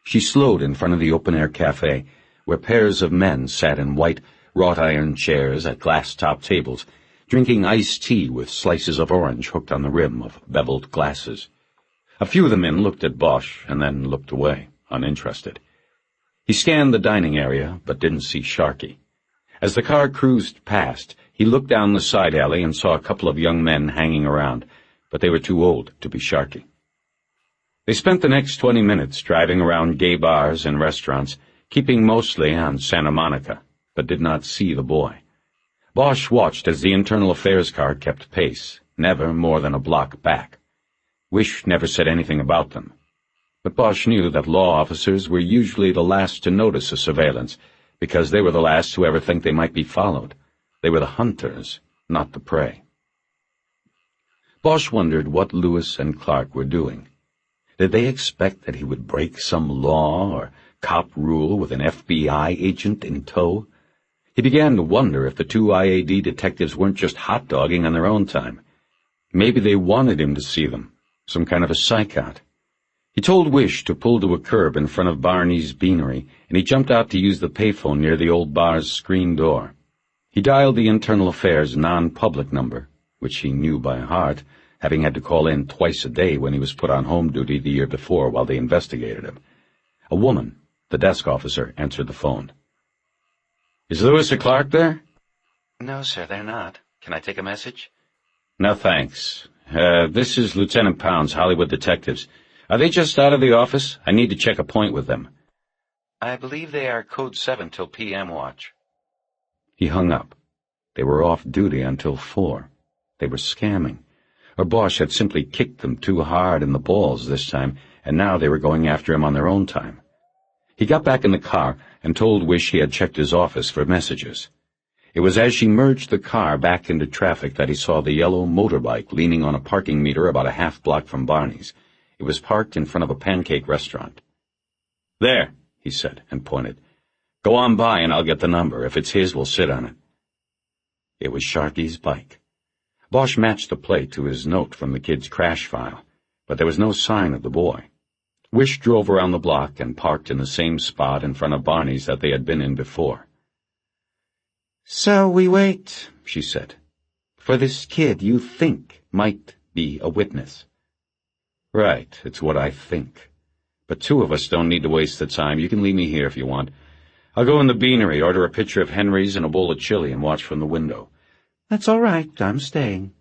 She slowed in front of the open-air cafe, where pairs of men sat in white, wrought-iron chairs at glass-topped tables, drinking iced tea with slices of orange hooked on the rim of beveled glasses. A few of the men looked at Bosch and then looked away, uninterested. He scanned the dining area, but didn't see Sharky. As the car cruised past, he looked down the side alley and saw a couple of young men hanging around, but they were too old to be Sharky. They spent the next 20 minutes driving around gay bars and restaurants, keeping mostly on Santa Monica, but did not see the boy. Bosch watched as the internal affairs car kept pace, never more than a block back. Wish never said anything about them. But Bosch knew that law officers were usually the last to notice a surveillance, because they were the last to ever think they might be followed. They were the hunters, not the prey. Bosch wondered what Lewis and Clark were doing. Did they expect that he would break some law or cop rule with an FBI agent in tow? He began to wonder if the 2 IAD detectives weren't just hot-dogging on their own time. Maybe they wanted him to see them, some kind of a psych-out. He told Wish to pull to a curb in front of Barney's Beanery, and he jumped out to use the payphone near the old bar's screen door. He dialed the Internal Affairs non-public number, which he knew by heart, having had to call in twice a day when he was put on home duty the year before while they investigated him. A woman, the desk officer, answered the phone. "Is Lewis or Clark there?" No, sir, they're not. Can I take a message? "No, thanks. This is Lieutenant Pounds, Hollywood Detectives. Are they just out of the office? I need to check a point with them." I believe they are code 7 till PM watch. He hung up. They were off duty until 4. They were scamming. Or Bosch had simply kicked them too hard in the balls this time, and now they were going after him on their own time. He got back in the car and told Wish he had checked his office for messages. It was as she merged the car back into traffic that he saw the yellow motorbike leaning on a parking meter about a half block from Barney's. It was parked in front of a pancake restaurant. "There," he said, and pointed. "Go on by and I'll get the number. If it's his, we'll sit on it." It was Sharky's bike. Bosch matched the plate to his note from the kid's crash file, but there was no sign of the boy. Wish drove around the block and parked in the same spot in front of Barney's that they had been in before. "So we wait," she said, "for this kid you think might be a witness." "Right, it's what I think. But 2 of us don't need to waste the time. You can leave me here if you want. I'll go in the beanery, order a pitcher of Henry's and a bowl of chili, and watch from the window." "That's all right. I'm staying."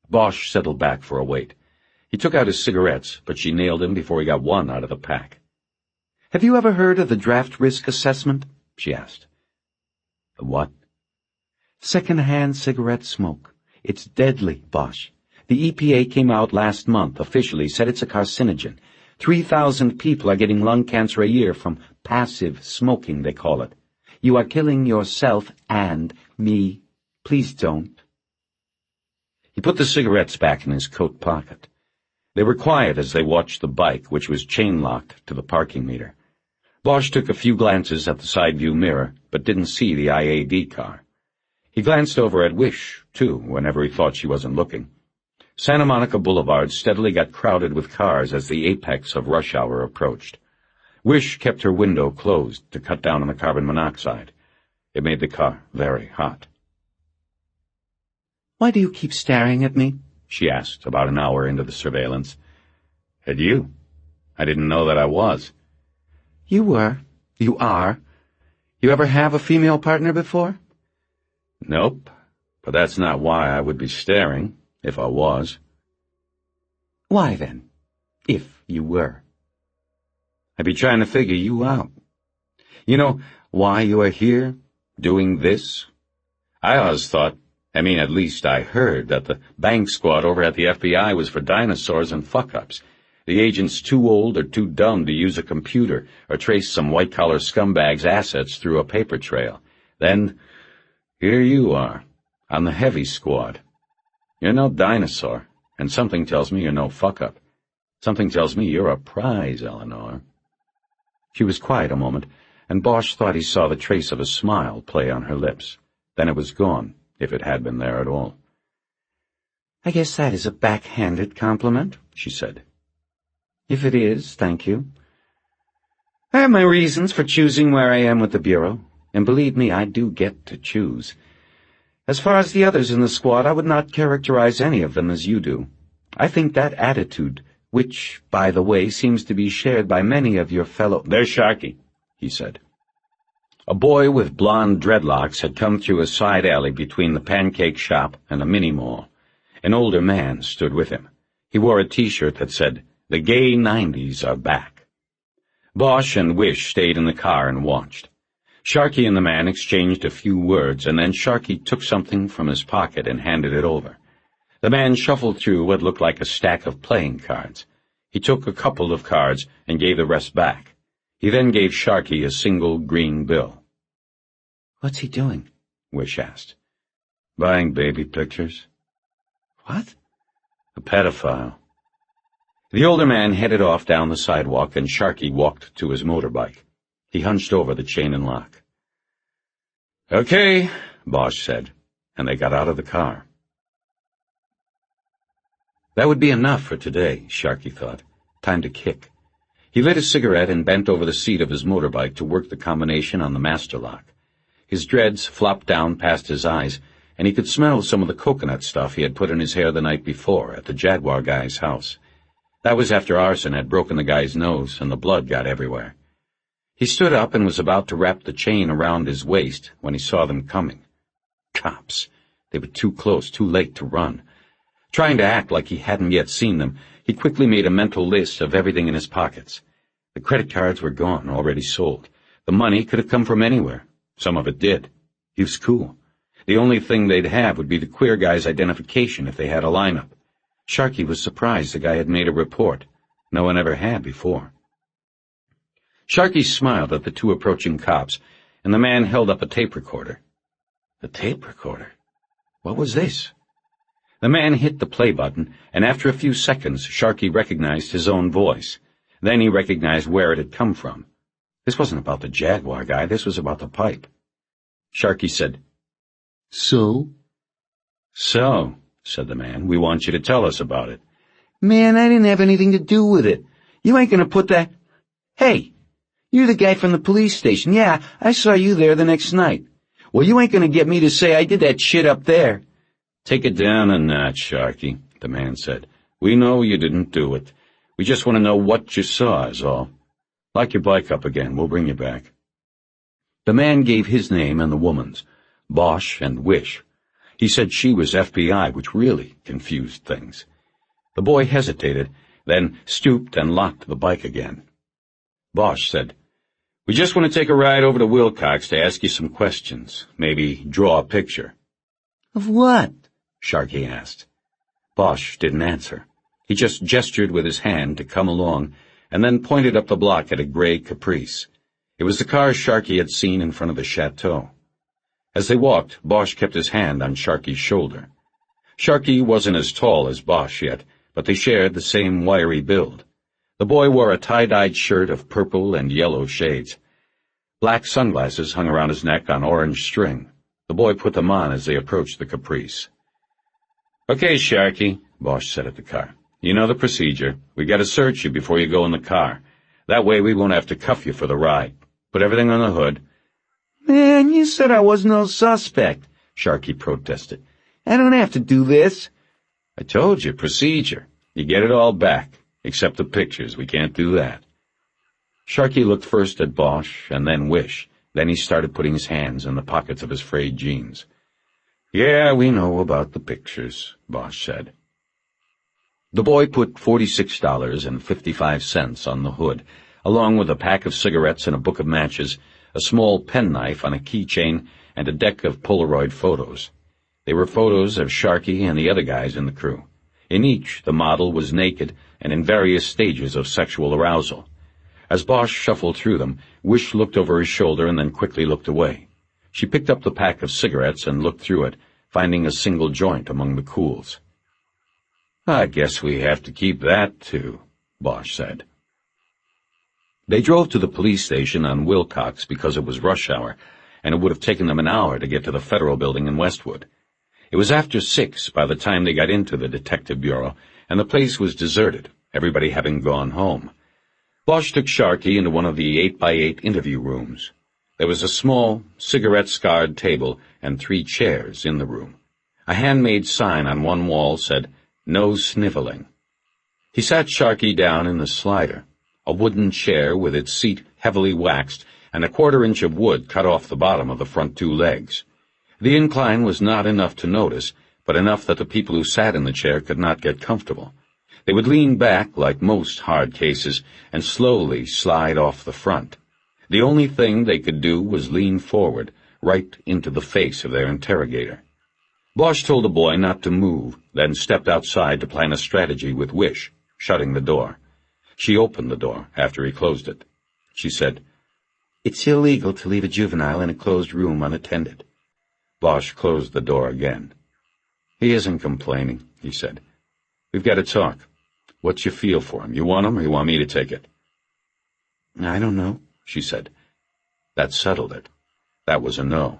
Bosch settled back for a wait. He took out his cigarettes, but she nailed him before he got one out of the pack. "Have you ever heard of the draft risk assessment?" she asked. "The what?" "Second-hand cigarette smoke. It's deadly, Bosch. The EPA came out last month, officially said it's a carcinogen. 3,000 people are getting lung cancer a year from passive smoking, they call it. You are killing yourself and me. Please don't." He put the cigarettes back in his coat pocket. They were quiet as they watched the bike, which was chain-locked to the parking meter. Bosch took a few glances at the side view mirror, but didn't see the IAD car. He glanced over at Wish, too, whenever he thought she wasn't looking. Santa Monica Boulevard steadily got crowded with cars as the apex of rush hour approached. Wish kept her window closed to cut down on the carbon monoxide. It made the car very hot. "Why do you keep staring at me?" she asked about an hour into the surveillance. "At you? I didn't know that I was." "You were. You are. You ever have a female partner before?" "Nope, but that's not why I would be staring, if I was." "Why then, if you were?" "I'd be trying to figure you out. You know why you are here, doing this? I always thought, at least I heard, that the bank squad over at the FBI was for dinosaurs and fuck-ups. The agents too old or too dumb to use a computer or trace some white-collar scumbag's assets through a paper trail. Then, here you are, on the heavy squad. You're no dinosaur, and something tells me you're no fuck-up. Something tells me you're a prize, Eleanor." She was quiet a moment, and Bosch thought he saw the trace of a smile play on her lips. Then it was gone, if it had been there at all. "I guess that is a backhanded compliment," she said. "If it is, thank you. I have my reasons for choosing where I am with the Bureau, and believe me, I do get to choose. As far as the others in the squad, I would not characterize any of them as you do. I think that attitude, which, by the way, seems to be shared by many of your fellow—" "There's Sharky," he said. A boy with blonde dreadlocks had come through a side alley between the pancake shop and a mini-mall. An older man stood with him. He wore a T-shirt that said, "The gay 90s are back." Bosch and Wish stayed in the car and watched. Sharky and the man exchanged a few words, and then Sharky took something from his pocket and handed it over. The man shuffled through what looked like a stack of playing cards. He took a couple of cards and gave the rest back. He then gave Sharky a single green bill. "What's he doing?" Wish asked. "Buying baby pictures." "What?" "A pedophile." The older man headed off down the sidewalk, and Sharky walked to his motorbike. He hunched over the chain and lock. "Okay," Bosch said, and they got out of the car. That would be enough for today, Sharky thought. Time to kick. He lit a cigarette and bent over the seat of his motorbike to work the combination on the master lock. His dreads flopped down past his eyes, and he could smell some of the coconut stuff he had put in his hair the night before at the Jaguar guy's house. That was after arson had broken the guy's nose and the blood got everywhere. He stood up and was about to wrap the chain around his waist when he saw them coming. Cops. They were too close, too late to run. Trying to act like he hadn't yet seen them, he quickly made a mental list of everything in his pockets. The credit cards were gone, already sold. The money could have come from anywhere. Some of it did. He was cool. The only thing they'd have would be the queer guy's identification if they had a lineup. Sharkey was surprised the guy had made a report. No one ever had before. Sharkey smiled at the two approaching cops, and the man held up a tape recorder. A tape recorder? What was this? The man hit the play button, and after a few seconds, Sharkey recognized his own voice. Then he recognized where it had come from. This wasn't about the Jaguar guy, this was about the pipe. Sharkey said, So? So, said the man, we want you to tell us about it. Man, I didn't have anything to do with it. You ain't gonna put that... Hey, you're the guy from the police station. Yeah, I saw you there the next night. Well, you ain't gonna get me to say I did that shit up there. Take it down a notch, Sharkey, the man said. We know you didn't do it. We just want to know what you saw, is all. Lock your bike up again. We'll bring you back. The man gave his name and the woman's, Bosch and Wish. He said she was FBI, which really confused things. The boy hesitated, then stooped and locked the bike again. Bosch said, We just want to take a ride over to Wilcox to ask you some questions. Maybe draw a picture. Of what? Sharkey asked. Bosch didn't answer. He just gestured with his hand to come along, and then pointed up the block at a gray Caprice. It was the car Sharkey had seen in front of the chateau. As they walked, Bosch kept his hand on Sharkey's shoulder. Sharkey wasn't as tall as Bosch yet, but they shared the same wiry build. The boy wore a tie-dyed shirt of purple and yellow shades. Black sunglasses hung around his neck on orange string. The boy put them on as they approached the Caprice. Okay, Sharkey, Bosch said at the car. You know the procedure. We gotta search you before you go in the car. That way we won't have to cuff you for the ride. Put everything on the hood. Man, you said I was no suspect, Sharkey protested. I don't have to do this. I told you, procedure. You get it all back, except the pictures. We can't do that. Sharkey looked first at Bosch and then Wish. Then he started putting his hands in the pockets of his frayed jeans. Yeah, we know about the pictures, Bosch said. The boy put $46.55 on the hood, along with a pack of cigarettes and a book of matches, a small penknife on a keychain, and a deck of Polaroid photos. They were photos of Sharkey and the other guys in the crew. In each, the model was naked and in various stages of sexual arousal. As Bosch shuffled through them, Wish looked over his shoulder and then quickly looked away. She picked up the pack of cigarettes and looked through it, finding a single joint among the cools. I guess we have to keep that, too, Bosch said. They drove to the police station on Wilcox because it was rush hour, and it would have taken them an hour to get to the Federal Building in Westwood. It was after 6 by the time they got into the Detective Bureau, and the place was deserted, everybody having gone home. Bosch took Sharkey into one of the 8x8 interview rooms. There was a small, cigarette-scarred table and 3 chairs in the room. A handmade sign on one wall said, No sniveling. He sat Sharkey down in the slider, a wooden chair with its seat heavily waxed and a 1/4 inch of wood cut off the bottom of the front 2 legs. The incline was not enough to notice, but enough that the people who sat in the chair could not get comfortable. They would lean back like most hard cases and slowly slide off the front. The only thing they could do was lean forward, right into the face of their interrogator. Bosch told the boy not to move, then stepped outside to plan a strategy with Wish, shutting the door. She opened the door after he closed it. She said, It's illegal to leave a juvenile in a closed room unattended. Bosch closed the door again. He isn't complaining, he said. We've got to talk. What's your feel for him? You want him or you want me to take it? I don't know, she said. That settled it. That was a no.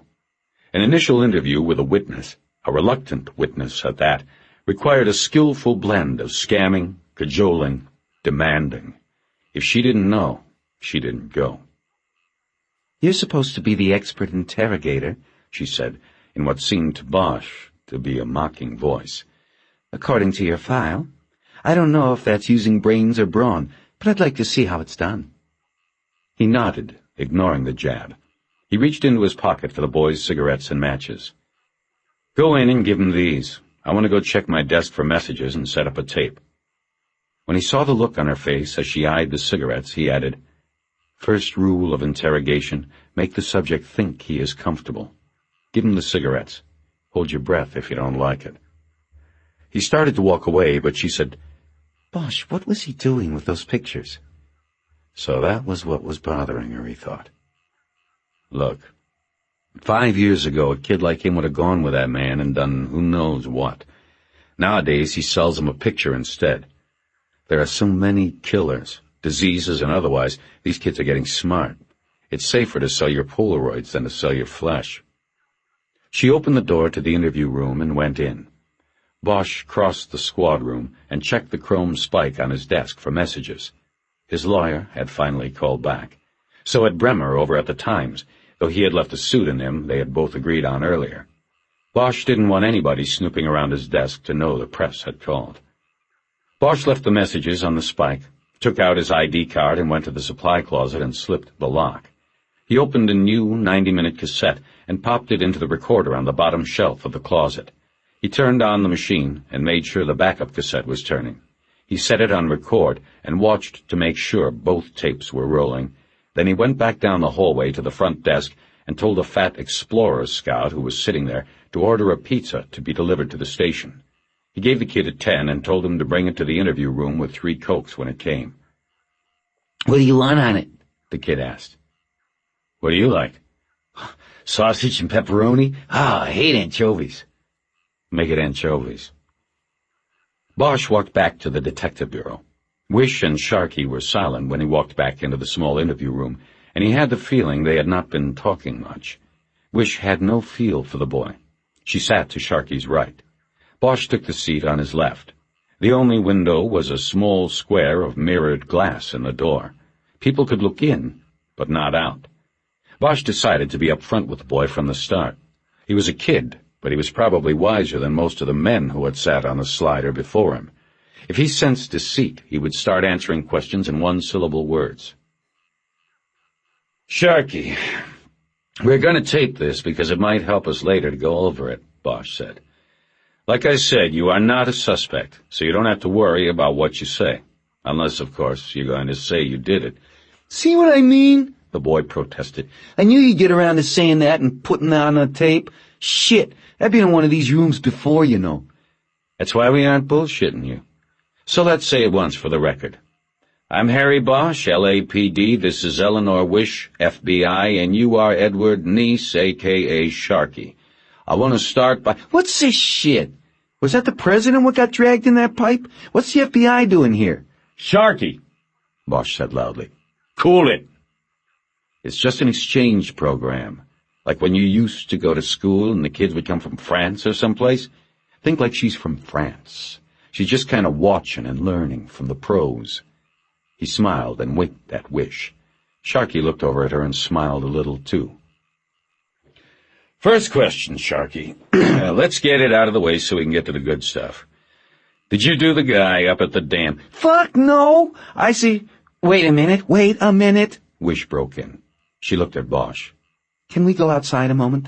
An initial interview with a witness, a reluctant witness at that, required a skillful blend of scamming, cajoling, demanding. If she didn't know, she didn't go. You're supposed to be the expert interrogator, she said, in what seemed to Bosch to be a mocking voice. According to your file. I don't know if that's using brains or brawn, but I'd like to see how it's done. He nodded, ignoring the jab. He reached into his pocket for the boy's cigarettes and matches. Go in and give him these. I want to go check my desk for messages and set up a tape. When he saw the look on her face as she eyed the cigarettes, he added, "First rule of interrogation, make the subject think he is comfortable. Give him the cigarettes. Hold your breath if you don't like it." He started to walk away, but she said, Bosch, what was he doing with those pictures? So that was what was bothering her, he thought. Look, 5 years ago, a kid like him would have gone with that man and done who knows what. Nowadays, he sells him a picture instead. There are so many killers, diseases and otherwise. These kids are getting smart. It's safer to sell your Polaroids than to sell your flesh. She opened the door to the interview room and went in. Bosch crossed the squad room and checked the chrome spike on his desk for messages. His lawyer had finally called back. So had Bremer over at the Times, though he had left a pseudonym they had both agreed on earlier. Bosch didn't want anybody snooping around his desk to know the press had called. Bosch left the messages on the spike, took out his ID card and went to the supply closet and slipped the lock. He opened a new 90-minute cassette and popped it into the recorder on the bottom shelf of the closet. He turned on the machine and made sure the backup cassette was turning. He set it on record and watched to make sure both tapes were rolling. Then he went back down the hallway to the front desk and told a fat Explorer scout who was sitting there to order a pizza to be delivered to the station. He gave the kid a 10 and told him to bring it to the interview room with 3 Cokes when it came. What do you want on it? The kid asked. What do you like? Sausage and pepperoni? I hate anchovies. Make it anchovies. Bosch walked back to the detective bureau. Wish and Sharkey were silent when he walked back into the small interview room, and he had the feeling they had not been talking much. Wish had no feel for the boy. She sat to Sharkey's right. Bosch took the seat on his left. The only window was a small square of mirrored glass in the door. People could look in, but not out. Bosch decided to be up front with the boy from the start. He was a kid, but he was probably wiser than most of the men who had sat on the slider before him. If he sensed deceit, he would start answering questions in one-syllable words. Sharkey, we're going to tape this because it might help us later to go over it, Bosch said. Like I said, you are not a suspect, so you don't have to worry about what you say. Unless, of course, you're going to say you did it. See what I mean? The boy protested. I knew you'd get around to saying that and putting that on the tape. Shit, I've been in one of these rooms before, you know. That's why we aren't bullshitting you. So let's say it once for the record. I'm Harry Bosch, LAPD, this is Eleanor Wish, FBI, and you are Edward Neese, a.k.a. Sharkey. I want to start by— What's this shit? Was that the president what got dragged in that pipe? What's the FBI doing here? Sharkey, Bosch said loudly. Cool it. It's just an exchange program. Like when you used to go to school and the kids would come from France or someplace. Think like she's from France. She's just kind of watching and learning from the pros. He smiled and winked at Wish. Sharkey looked over at her and smiled a little, too. First question, Sharkey. Let's get it out of the way so we can get to the good stuff. Did you do the guy up at the dam? Fuck no! I see. Wait a minute, Wish broke in. She looked at Bosch. Can we go outside a moment?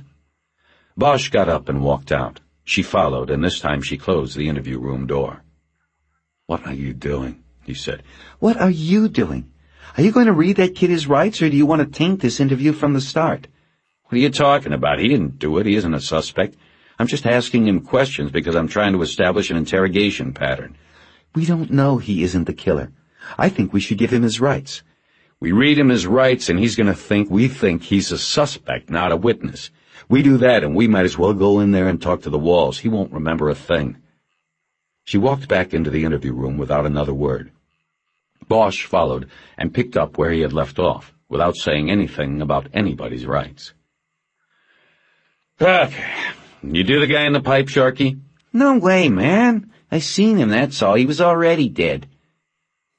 Bosch got up and walked out. She followed, and this time she closed the interview room door. What are you doing? He said. What are you doing? Are you going to read that kid his rights, or do you want to taint this interview from the start? What are you talking about? He didn't do it. He isn't a suspect. I'm just asking him questions because I'm trying to establish an interrogation pattern. We don't know he isn't the killer. I think we should give him his rights. We read him his rights, and he's going to think we think he's a suspect, not a witness. We do that, and we might as well go in there and talk to the walls. He won't remember a thing. She walked back into the interview room without another word. Bosch followed and picked up where he had left off, without saying anything about anybody's rights. Okay. You do the guy in the pipe, Sharkey? No way, man. I seen him, that's all. He was already dead.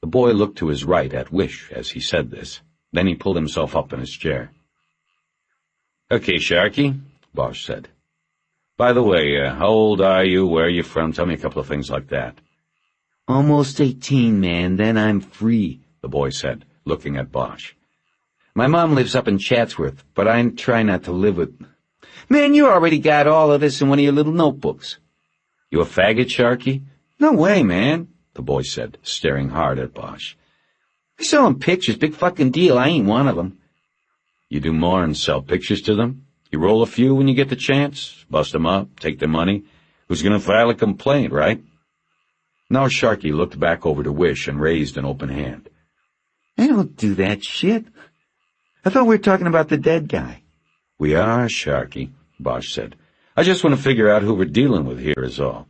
The boy looked to his right at Wish as he said this. Then he pulled himself up in his chair. Okay, Sharkey, Bosch said. By the way, how old are you? Where are you from? Tell me a couple of things like that. Almost 18, man. Then I'm free, the boy said, looking at Bosch. My mom lives up in Chatsworth, but I try not to live with— Man, you already got all of this in one of your little notebooks. You a faggot, Sharkey? No way, man. the boy said, staring hard at Bosch. I saw 'em pictures, big fucking deal. I ain't one of 'em. You do more than sell pictures to them? You roll a few when you get the chance, bust 'em up, take their money. Who's gonna file a complaint, right? Now Sharky looked back over to Wish and raised an open hand. I don't do that shit. I thought we were talking about the dead guy. We are, Sharky, Bosch said. I just want to figure out who we're dealing with here is all.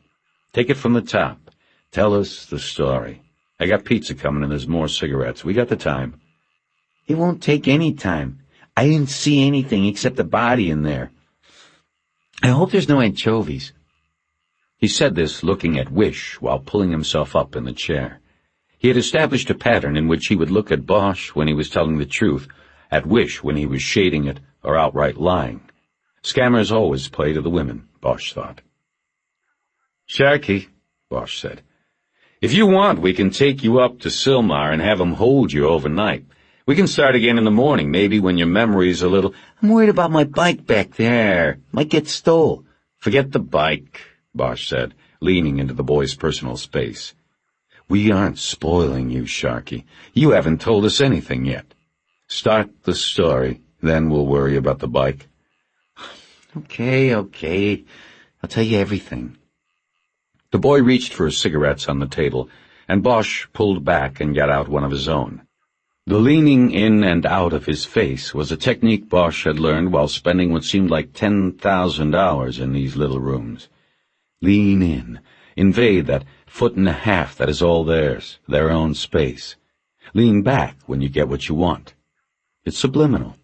Take it from the top. Tell us the story. I got pizza coming and there's more cigarettes. We got the time. It won't take any time. I didn't see anything except the body in there. I hope there's no anchovies. He said this looking at Wish while pulling himself up in the chair. He had established a pattern in which he would look at Bosch when he was telling the truth, at Wish when he was shading it or outright lying. Scammers always play to the women, Bosch thought. Sharky, Bosch said, if you want, we can take you up to Silmar and have 'em hold you overnight. We can start again in the morning, maybe when your memory's a little— I'm worried about my bike back there. Might get stole. Forget the bike, Bosch said, leaning into the boy's personal space. We aren't spoiling you, Sharky. You haven't told us anything yet. Start the story, then we'll worry about the bike. Okay. I'll tell you everything. The boy reached for his cigarettes on the table, and Bosch pulled back and got out one of his own. The leaning in and out of his face was a technique Bosch had learned while spending what seemed like 10,000 hours in these little rooms. Lean in. Invade that foot and a half that is all theirs, their own space. Lean back when you get what you want. It's subliminal.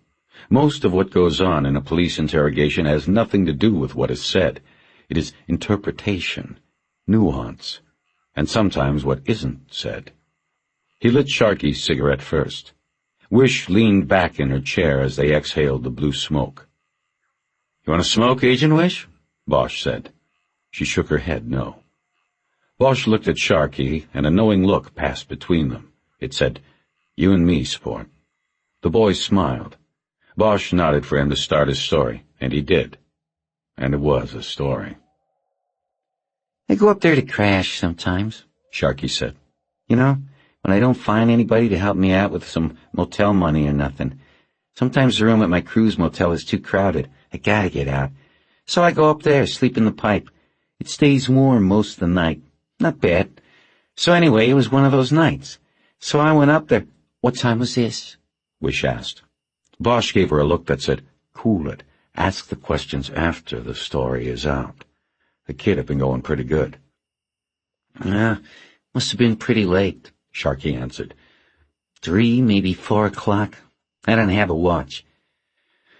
Most of what goes on in a police interrogation has nothing to do with what is said. It is interpretation, nuance, and sometimes what isn't said. He lit Sharky's cigarette first. Wish leaned back in her chair as they exhaled the blue smoke. You want to smoke, Agent Wish? Bosch said. She shook her head no. Bosch looked at Sharky, and a knowing look passed between them. It said, You and me, sport. The boy smiled. Bosch nodded for him to start his story, and he did. And it was a story. I go up there to crash sometimes, Sharky said. You know, when I don't find anybody to help me out with some motel money or nothing. Sometimes the room at my cruise motel is too crowded. I gotta get out. So I go up there, sleep in the pipe. It stays warm most of the night. Not bad. So anyway, it was one of those nights. So I went up there. What time was this? Wish asked. Bosch gave her a look that said, Cool it. Ask the questions after the story is out. The kid had been going pretty good. Must have been pretty late, Sharky answered. 3, maybe 4 o'clock. I don't have a watch.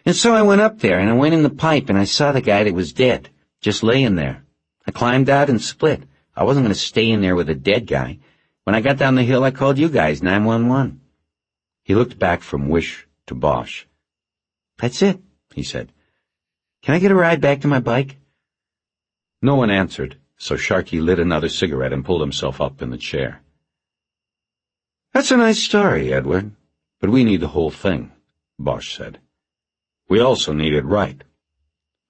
And so I went up there, and I went in the pipe, and I saw the guy that was dead, just laying there. I climbed out and split. I wasn't going to stay in there with a dead guy. When I got down the hill, I called you guys, 911. He looked back from Wish to Bosch. That's it, he said. Can I get a ride back to my bike? No one answered, so Sharky lit another cigarette and pulled himself up in the chair. That's a nice story, Edward, but we need the whole thing, Bosch said. We also need it right.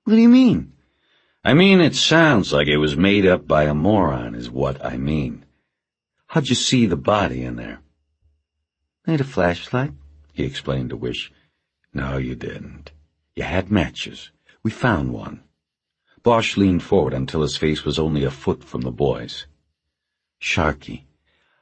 What do you mean? I mean, it sounds like it was made up by a moron, is what I mean. How'd you see the body in there? I had a flashlight, he explained to Wish. No, you didn't. You had matches. We found one. Bosch leaned forward until his face was only a foot from the boy's. Sharky,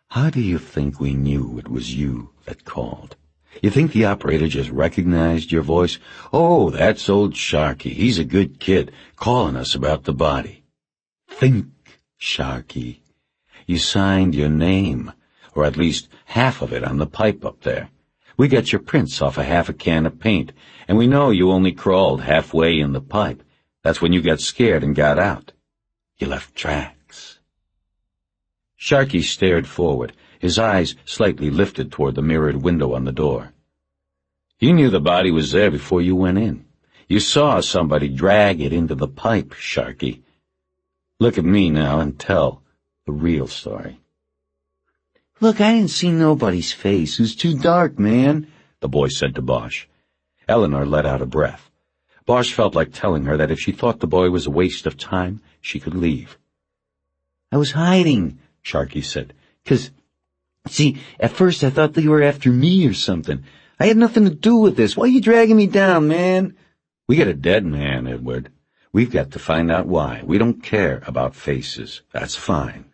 how do you think we knew it was you that called? You think the operator just recognized your voice? Oh, that's old Sharky. He's a good kid, calling us about the body. Think, Sharky. You signed your name, or at least half of it on the pipe up there. We got your prints off of half a can of paint, and we know you only crawled halfway in the pipe. That's when you got scared and got out. You left tracks. Sharky stared forward, his eyes slightly lifted toward the mirrored window on the door. You knew the body was there before you went in. You saw somebody drag it into the pipe, Sharky. Look at me now and tell the real story. Look, I didn't see nobody's face. It was too dark, man, the boy said to Bosch. Eleanor let out a breath. Bosch felt like telling her that if she thought the boy was a waste of time, she could leave. I was hiding, Sharky said. 'Cause, see, at first I thought they were after me or something. I had nothing to do with this. Why are you dragging me down, man? We got a dead man, Edward. We've got to find out why. We don't care about faces. That's fine.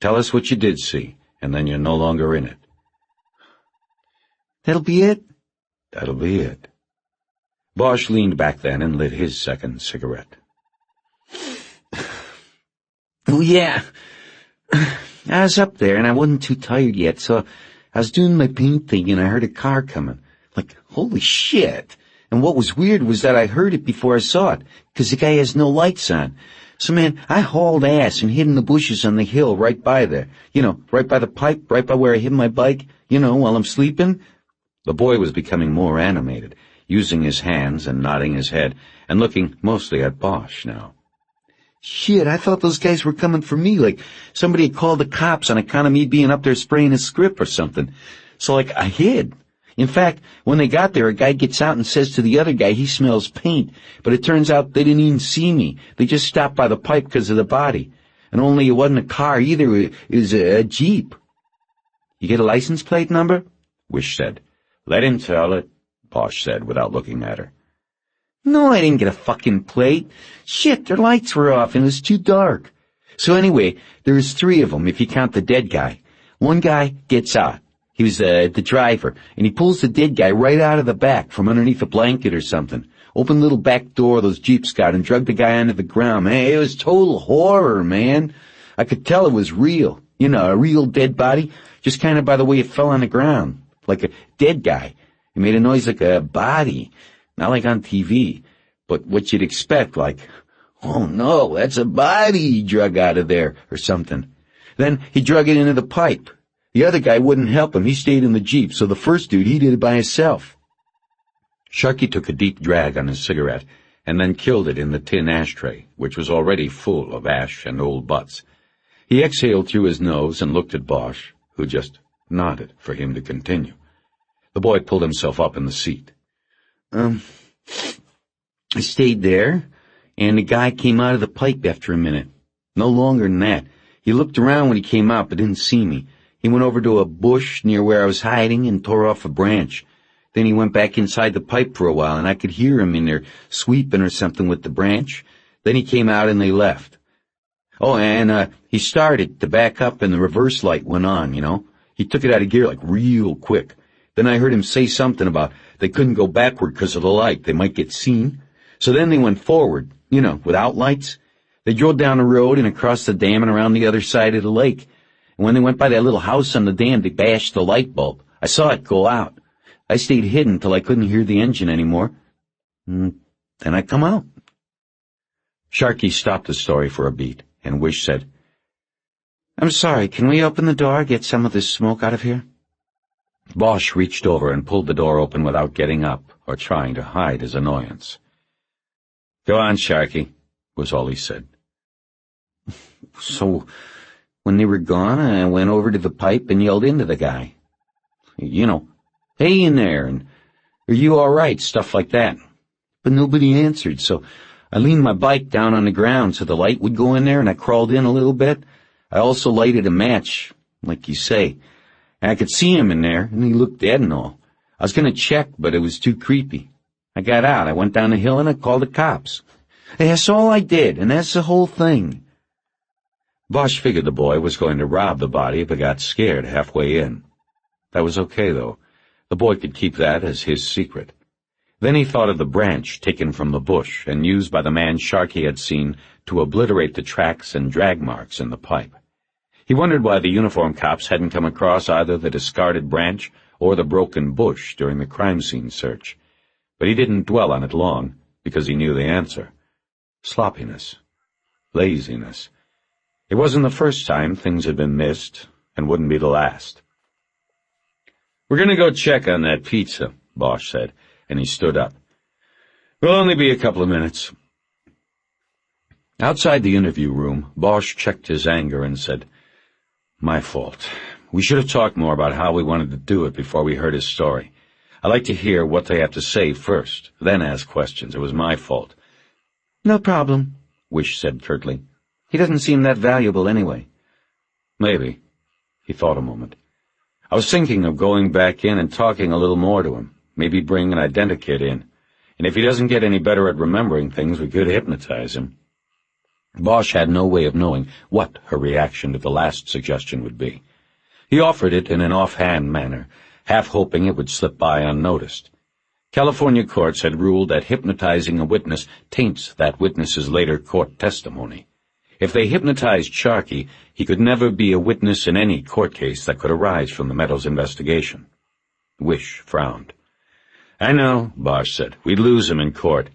Tell us what you did see, and then you're no longer in it. That'll be it? That'll be it. Bosch leaned back then and lit his second cigarette. Oh, yeah. I was up there, and I wasn't too tired yet, so I was doing my paint thing, and I heard a car coming. Like, holy shit. And what was weird was that I heard it before I saw it, 'cause the guy has no lights on. So, man, I hauled ass and hid in the bushes on the hill right by there. You know, right by the pipe, right by where I hid my bike, you know, while I'm sleeping. The boy was becoming more animated, using his hands and nodding his head, and looking mostly at Bosch now. Shit, I thought those guys were coming for me, like somebody had called the cops on account of me being up there spraying a script or something. So, like, I hid. In fact, when they got there, a guy gets out and says to the other guy he smells paint, but it turns out they didn't even see me. They just stopped by the pipe because of the body. And only it wasn't a car either, it was a Jeep. You get a license plate number? Wish said. Let him tell it, Bosch said without looking at her. No, I didn't get a fucking plate. Shit, their lights were off and it was too dark. So anyway, there was 3 of them if you count the dead guy. One guy gets out. He was the driver, and he pulls the dead guy right out of the back from underneath a blanket or something. Opened the little back door those Jeeps got and dragged the guy onto the ground. Man, it was total horror, man. I could tell it was real. You know, a real dead body, just kind of by the way it fell on the ground. Like a dead guy. It made a noise like a body. Not like on TV, but what you'd expect, like, oh no, that's a body he drug out of there, or something. Then he drug it into the pipe. The other guy wouldn't help him. He stayed in the Jeep, so the first dude, he did it by himself. Sharky took a deep drag on his cigarette, and then killed it in the tin ashtray, which was already full of ash and old butts. He exhaled through his nose and looked at Bosch, who just nodded for him to continue. The boy pulled himself up in the seat. I stayed there, and the guy came out of the pipe after a minute. No longer than that. He looked around when he came out, but didn't see me. He went over to a bush near where I was hiding and tore off a branch. Then he went back inside the pipe for a while, and I could hear him in there sweeping or something with the branch. Then he came out and they left. Oh, and he started to back up and the reverse light went on, you know. He took it out of gear like real quick. Then I heard him say something about they couldn't go backward because of the light. They might get seen. So then they went forward, you know, without lights. They drove down the road and across the dam and around the other side of the lake. And when they went by that little house on the dam, they bashed the light bulb. I saw it go out. I stayed hidden till I couldn't hear the engine anymore. And then I come out. Sharky stopped the story for a beat, and Wish said, I'm sorry, can we open the door, get some of this smoke out of here? Bosch reached over and pulled the door open without getting up or trying to hide his annoyance. Go on, Sharky, was all he said. So, when they were gone, I went over to the pipe and yelled into the guy. You know, hey in there, and are you all right, stuff like that. But nobody answered, so I leaned my bike down on the ground so the light would go in there, and I crawled in a little bit. I also lighted a match, like you say. And I could see him in there, and he looked dead and all. I was going to check, but it was too creepy. I got out, I went down the hill, and I called the cops. That's all I did, and that's the whole thing. Bosch figured the boy was going to rob the body if he got scared halfway in. That was okay, though. The boy could keep that as his secret. Then he thought of the branch taken from the bush and used by the man Sharky had seen to obliterate the tracks and drag marks in the pipe. He wondered why the uniformed cops hadn't come across either the discarded branch or the broken bush during the crime scene search. But he didn't dwell on it long, because he knew the answer. Sloppiness. Laziness. It wasn't the first time things had been missed, and wouldn't be the last. We're going to go check on that pizza, Bosch said, and he stood up. We'll only be a couple of minutes. Outside the interview room, Bosch checked his anger and said, My fault. We should have talked more about how we wanted to do it before we heard his story. I'd like to hear what they have to say first, then ask questions. It was my fault. No problem, Wish said curtly. He doesn't seem that valuable anyway. Maybe. He thought a moment. "I was thinking of going back in and talking a little more to him. Maybe bring an identikit in. And if he doesn't get any better at remembering things, we could hypnotize him." Bosch had no way of knowing what her reaction to the last suggestion would be. He offered it in an offhand manner, half hoping it would slip by unnoticed. California courts had ruled that hypnotizing a witness taints that witness's later court testimony. If they hypnotized Sharkey, he could never be a witness in any court case that could arise from the Meadows investigation. Wish frowned. "I know," Bosch said. "We'd lose him in court.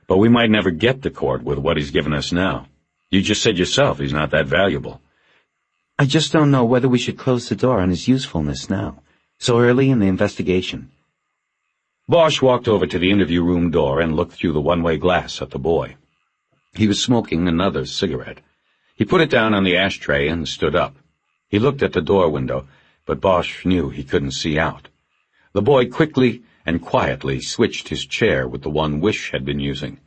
But we might never get to court with what he's given us now. You just said yourself he's not that valuable." I just don't know whether we should close the door on his usefulness now, so early in the investigation. Bosch walked over to the interview room door and looked through the one-way glass at the boy. He was smoking another cigarette. He put it down on the ashtray and stood up. He looked at the door window, but Bosch knew he couldn't see out. The boy quickly and quietly switched his chair with the one Wish had been using.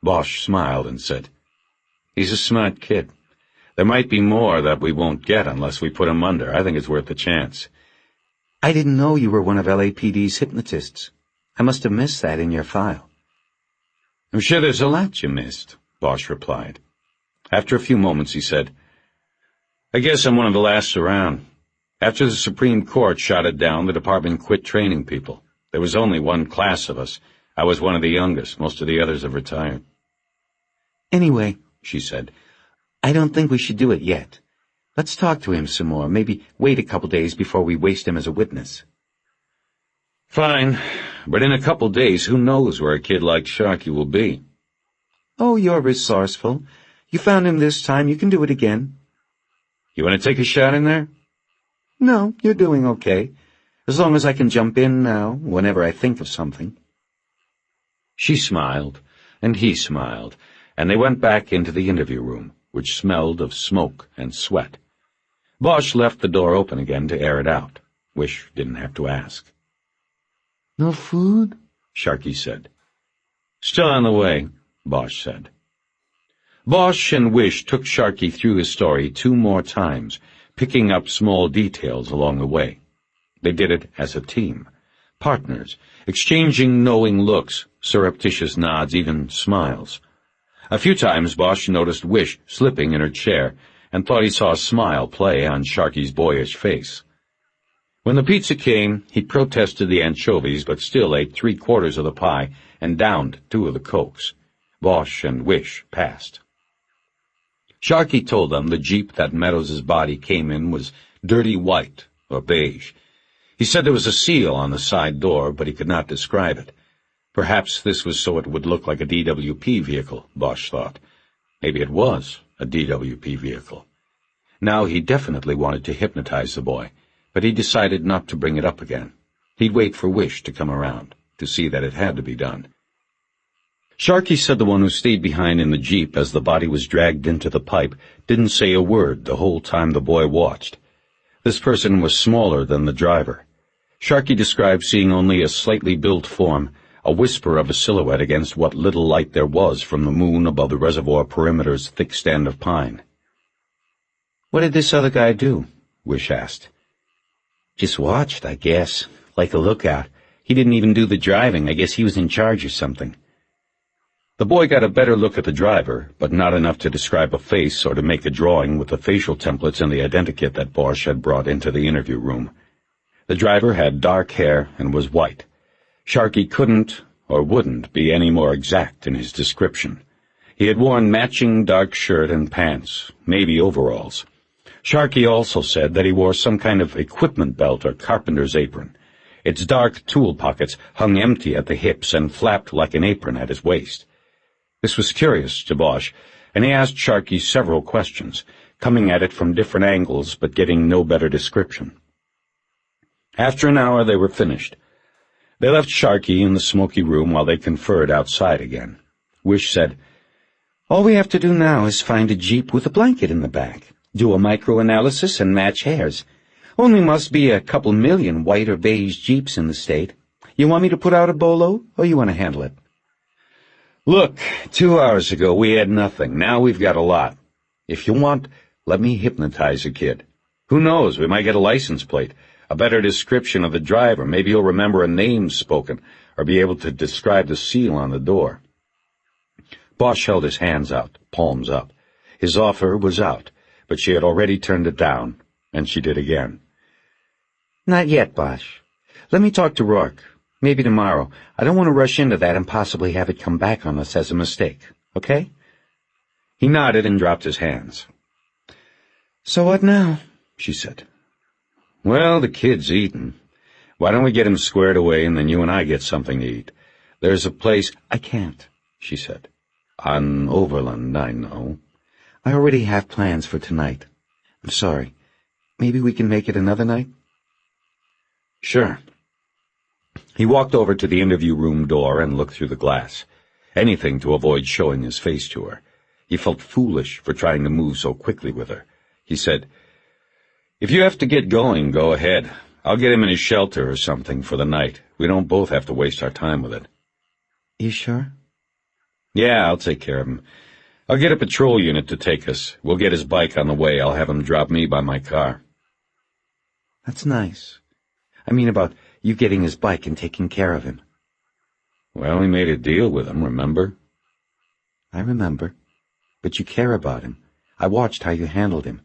Bosch smiled and said, "He's a smart kid. There might be more that we won't get unless we put him under. I think it's worth the chance." I didn't know you were one of LAPD's hypnotists. I must have missed that in your file. "I'm sure there's a lot you missed," Bosch replied. After a few moments he said, "I guess I'm one of the last around. After the Supreme Court shot it down, the department quit training people. There was only one class of us. I was one of the youngest. Most of the others have retired." "Anyway," she said, "I don't think we should do it yet. Let's talk to him some more, maybe wait a couple days before we waste him as a witness." "Fine, but in a couple days who knows where a kid like Sharkey will be." "Oh, you're resourceful. You found him this time, you can do it again." "You want to take a shot in there?" "No, you're doing okay. As long as I can jump in now, whenever I think of something." She smiled, and he smiled, and they went back into the interview room, which smelled of smoke and sweat. Bosch left the door open again to air it out. Wish didn't have to ask. "No food?" Sharkey said. "Still on the way," Bosch said. Bosch and Wish took Sharkey through his story 2 more times, picking up small details along the way. They did it as a team, partners, exchanging knowing looks, surreptitious nods, even smiles. A few times Bosch noticed Wish slipping in her chair and thought he saw a smile play on Sharkey's boyish face. When the pizza came, he protested the anchovies but still ate 3/4 of the pie and downed 2 of the Cokes. Bosch and Wish passed. Sharkey told them the Jeep that Meadows's body came in was dirty white or beige. He said there was a seal on the side door, but he could not describe it. Perhaps this was so it would look like a DWP vehicle, Bosch thought. Maybe it was a DWP vehicle. Now he definitely wanted to hypnotize the boy, but he decided not to bring it up again. He'd wait for Wish to come around, to see that it had to be done. Sharkey said the one who stayed behind in the Jeep as the body was dragged into the pipe didn't say a word the whole time the boy watched. This person was smaller than the driver. Sharkey described seeing only a slightly built form, a whisper of a silhouette against what little light there was from the moon above the reservoir perimeter's thick stand of pine. "What did this other guy do?" Wish asked. "Just watched, I guess, like a lookout. He didn't even do the driving. I guess he was in charge or something." The boy got a better look at the driver, but not enough to describe a face or to make a drawing with the facial templates and the identikit that Bosch had brought into the interview room. The driver had dark hair and was white. Sharkey couldn't or wouldn't be any more exact in his description. He had worn matching dark shirt and pants, maybe overalls. Sharkey also said that he wore some kind of equipment belt or carpenter's apron. Its dark tool pockets hung empty at the hips and flapped like an apron at his waist. This was curious to Bosch, and he asked Sharkey several questions, coming at it from different angles but getting no better description. After an hour they were finished. They left Sharkey in the smoky room while they conferred outside again. Wish said, "All we have to do now is find a Jeep with a blanket in the back, do a microanalysis, and match hairs. Only must be a couple million white or beige Jeeps in the state. You want me to put out a bolo, or you want to handle it?" "Look, 2 hours ago we had nothing. Now we've got a lot. If you want, let me hypnotize a kid. Who knows, we might get a license plate, a better description of the driver. Maybe he'll remember a name spoken, or be able to describe the seal on the door. Bosch held his hands out, palms up. His offer was out, but she had already turned it down, and she did again. Not yet, Bosch. Let me talk to Rourke. Maybe tomorrow. I don't want to rush into that and possibly have it come back on us as a mistake, okay? He nodded and dropped his hands. So what now? She said. Well, the kid's eating. Why don't we get him squared away and then you and I get something to eat? There's a place— I can't, she said. On Overland, I know. I already have plans for tonight. I'm sorry. Maybe we can make it another night? Sure. He walked over to the interview room door and looked through the glass. Anything to avoid showing his face to her. He felt foolish for trying to move so quickly with her. He said, "If you have to get going, go ahead. I'll get him in his shelter or something for the night. We don't both have to waste our time with it." You sure? Yeah, I'll take care of him. I'll get a patrol unit to take us. We'll get his bike on the way. I'll have him drop me by my car. That's nice. I mean about you getting his bike and taking care of him. Well, we made a deal with him, remember? I remember. But you care about him. I watched how you handled him.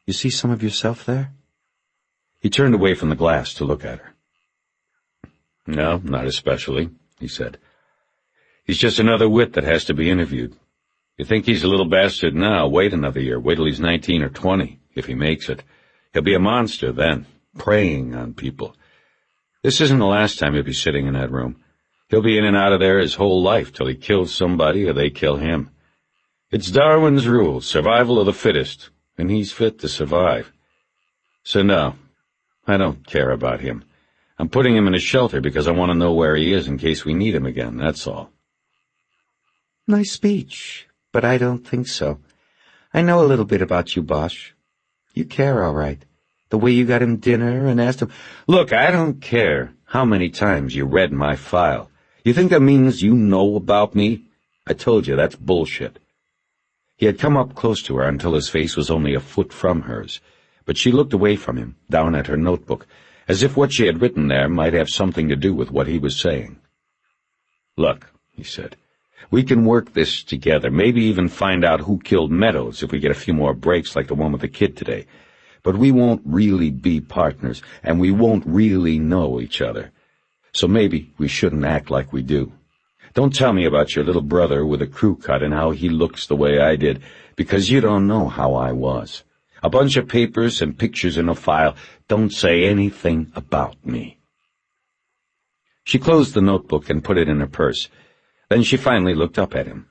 You see some of yourself there? He turned away from the glass to look at her. No, not especially, he said. He's just another wit that has to be interviewed. You think he's a little bastard now, wait another year. Wait till he's 19 or 20, if he makes it. He'll be a monster then, preying on people. This isn't the last time he'll be sitting in that room. He'll be in and out of there his whole life till he kills somebody or they kill him. It's Darwin's rule, survival of the fittest, and he's fit to survive. So no, I don't care about him. I'm putting him in a shelter because I want to know where he is in case we need him again, that's all. Nice speech, but I don't think so. I know a little bit about you, Bosch. You care, all right. The way you got him dinner and asked him— Look, I don't care how many times you read my file. You think that means you know about me? I told you, that's bullshit. He had come up close to her until his face was only a foot from hers, but she looked away from him, down at her notebook, as if what she had written there might have something to do with what he was saying. Look, he said, we can work this together, maybe even find out who killed Meadows if we get a few more breaks like the one with the kid today. But we won't really be partners, and we won't really know each other. So maybe we shouldn't act like we do. Don't tell me about your little brother with a crew cut and how he looks the way I did, because you don't know how I was. A bunch of papers and pictures in a file don't say anything about me. She closed the notebook and put it in her purse. Then she finally looked up at him.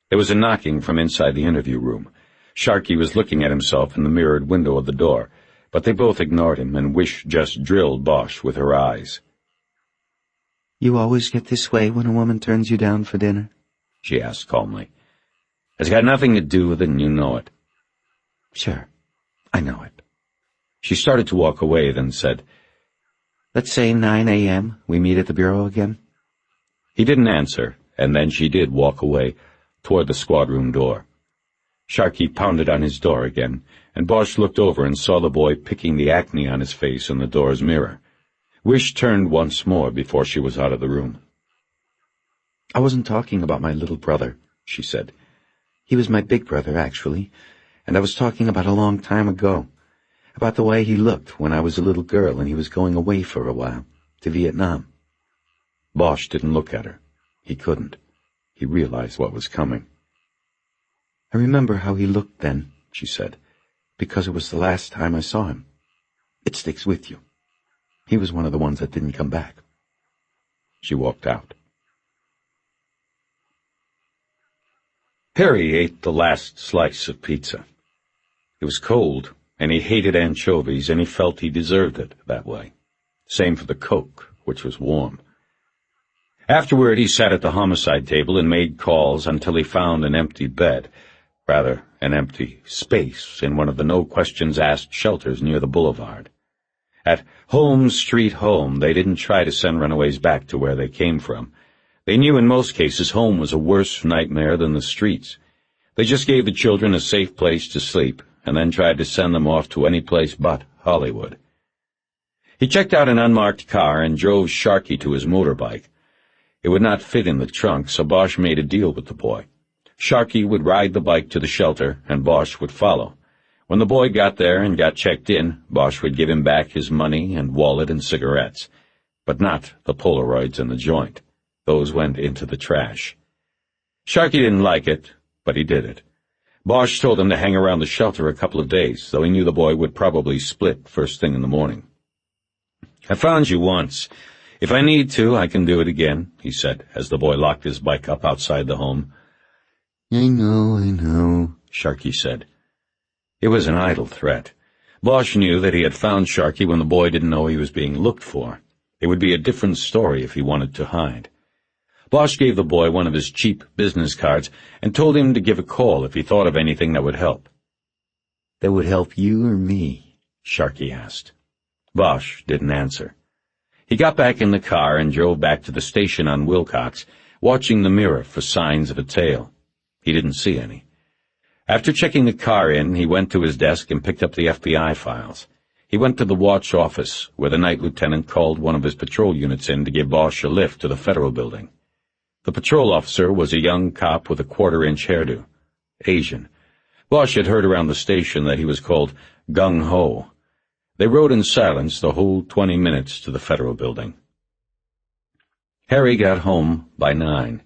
There was a knocking from inside the interview room. Sharkey was looking at himself in the mirrored window of the door, but they both ignored him, and Wish just drilled Bosch with her eyes. You always get this way when a woman turns you down for dinner? She asked calmly. It's got nothing to do with it, and you know it. Sure, I know it. She started to walk away, then said, Let's say 9 a.m. we meet at the bureau again? He didn't answer, and then she did walk away toward the squad room door. Sharkey pounded on his door again, and Bosch looked over and saw the boy picking the acne on his face in the door's mirror. Wish turned once more before she was out of the room. I wasn't talking about my little brother, she said. He was my big brother, actually, and I was talking about a long time ago, about the way he looked when I was a little girl and he was going away for a while, to Vietnam. Bosch didn't look at her. He couldn't. He realized what was coming. I remember how he looked then, she said, because it was the last time I saw him. It sticks with you. He was one of the ones that didn't come back. She walked out. Harry ate the last slice of pizza. It was cold, and he hated anchovies, and he felt he deserved it that way. Same for the Coke, which was warm. Afterward, he sat at the homicide table and made calls until he found an empty bed, rather an empty space in one of the no-questions-asked shelters near the boulevard. At Holmes Street Home, they didn't try to send runaways back to where they came from. They knew in most cases home was a worse nightmare than the streets. They just gave the children a safe place to sleep, and then tried to send them off to any place but Hollywood. He checked out an unmarked car and drove Sharkey to his motorbike. It would not fit in the trunk, so Bosch made a deal with the boy. Sharkey would ride the bike to the shelter, and Bosch would follow. When the boy got there and got checked in, Bosch would give him back his money and wallet and cigarettes, but not the Polaroids and the joint. Those went into the trash. Sharkey didn't like it, but he did it. Bosch told him to hang around the shelter a couple of days, though he knew the boy would probably split first thing in the morning. "I found you once. If I need to, I can do it again," he said, as the boy locked his bike up outside the home. I know, Sharkey said. It was an idle threat. Bosch knew that he had found Sharkey when the boy didn't know he was being looked for. It would be a different story if he wanted to hide. Bosch gave the boy one of his cheap business cards and told him to give a call if he thought of anything that would help. "That would help you or me?" Sharkey asked. Bosch didn't answer. He got back in the car and drove back to the station on Wilcox, watching the mirror for signs of a tail. He didn't see any. After checking the car in, he went to his desk and picked up the FBI files. He went to the watch office, where the night lieutenant called one of his patrol units in to give Bosch a lift to the Federal Building. The patrol officer was a young cop with a quarter-inch hairdo. Asian. Bosch had heard around the station that he was called Gung-Ho. They rode in silence the whole 20 minutes to the Federal Building. Harry got home by 9.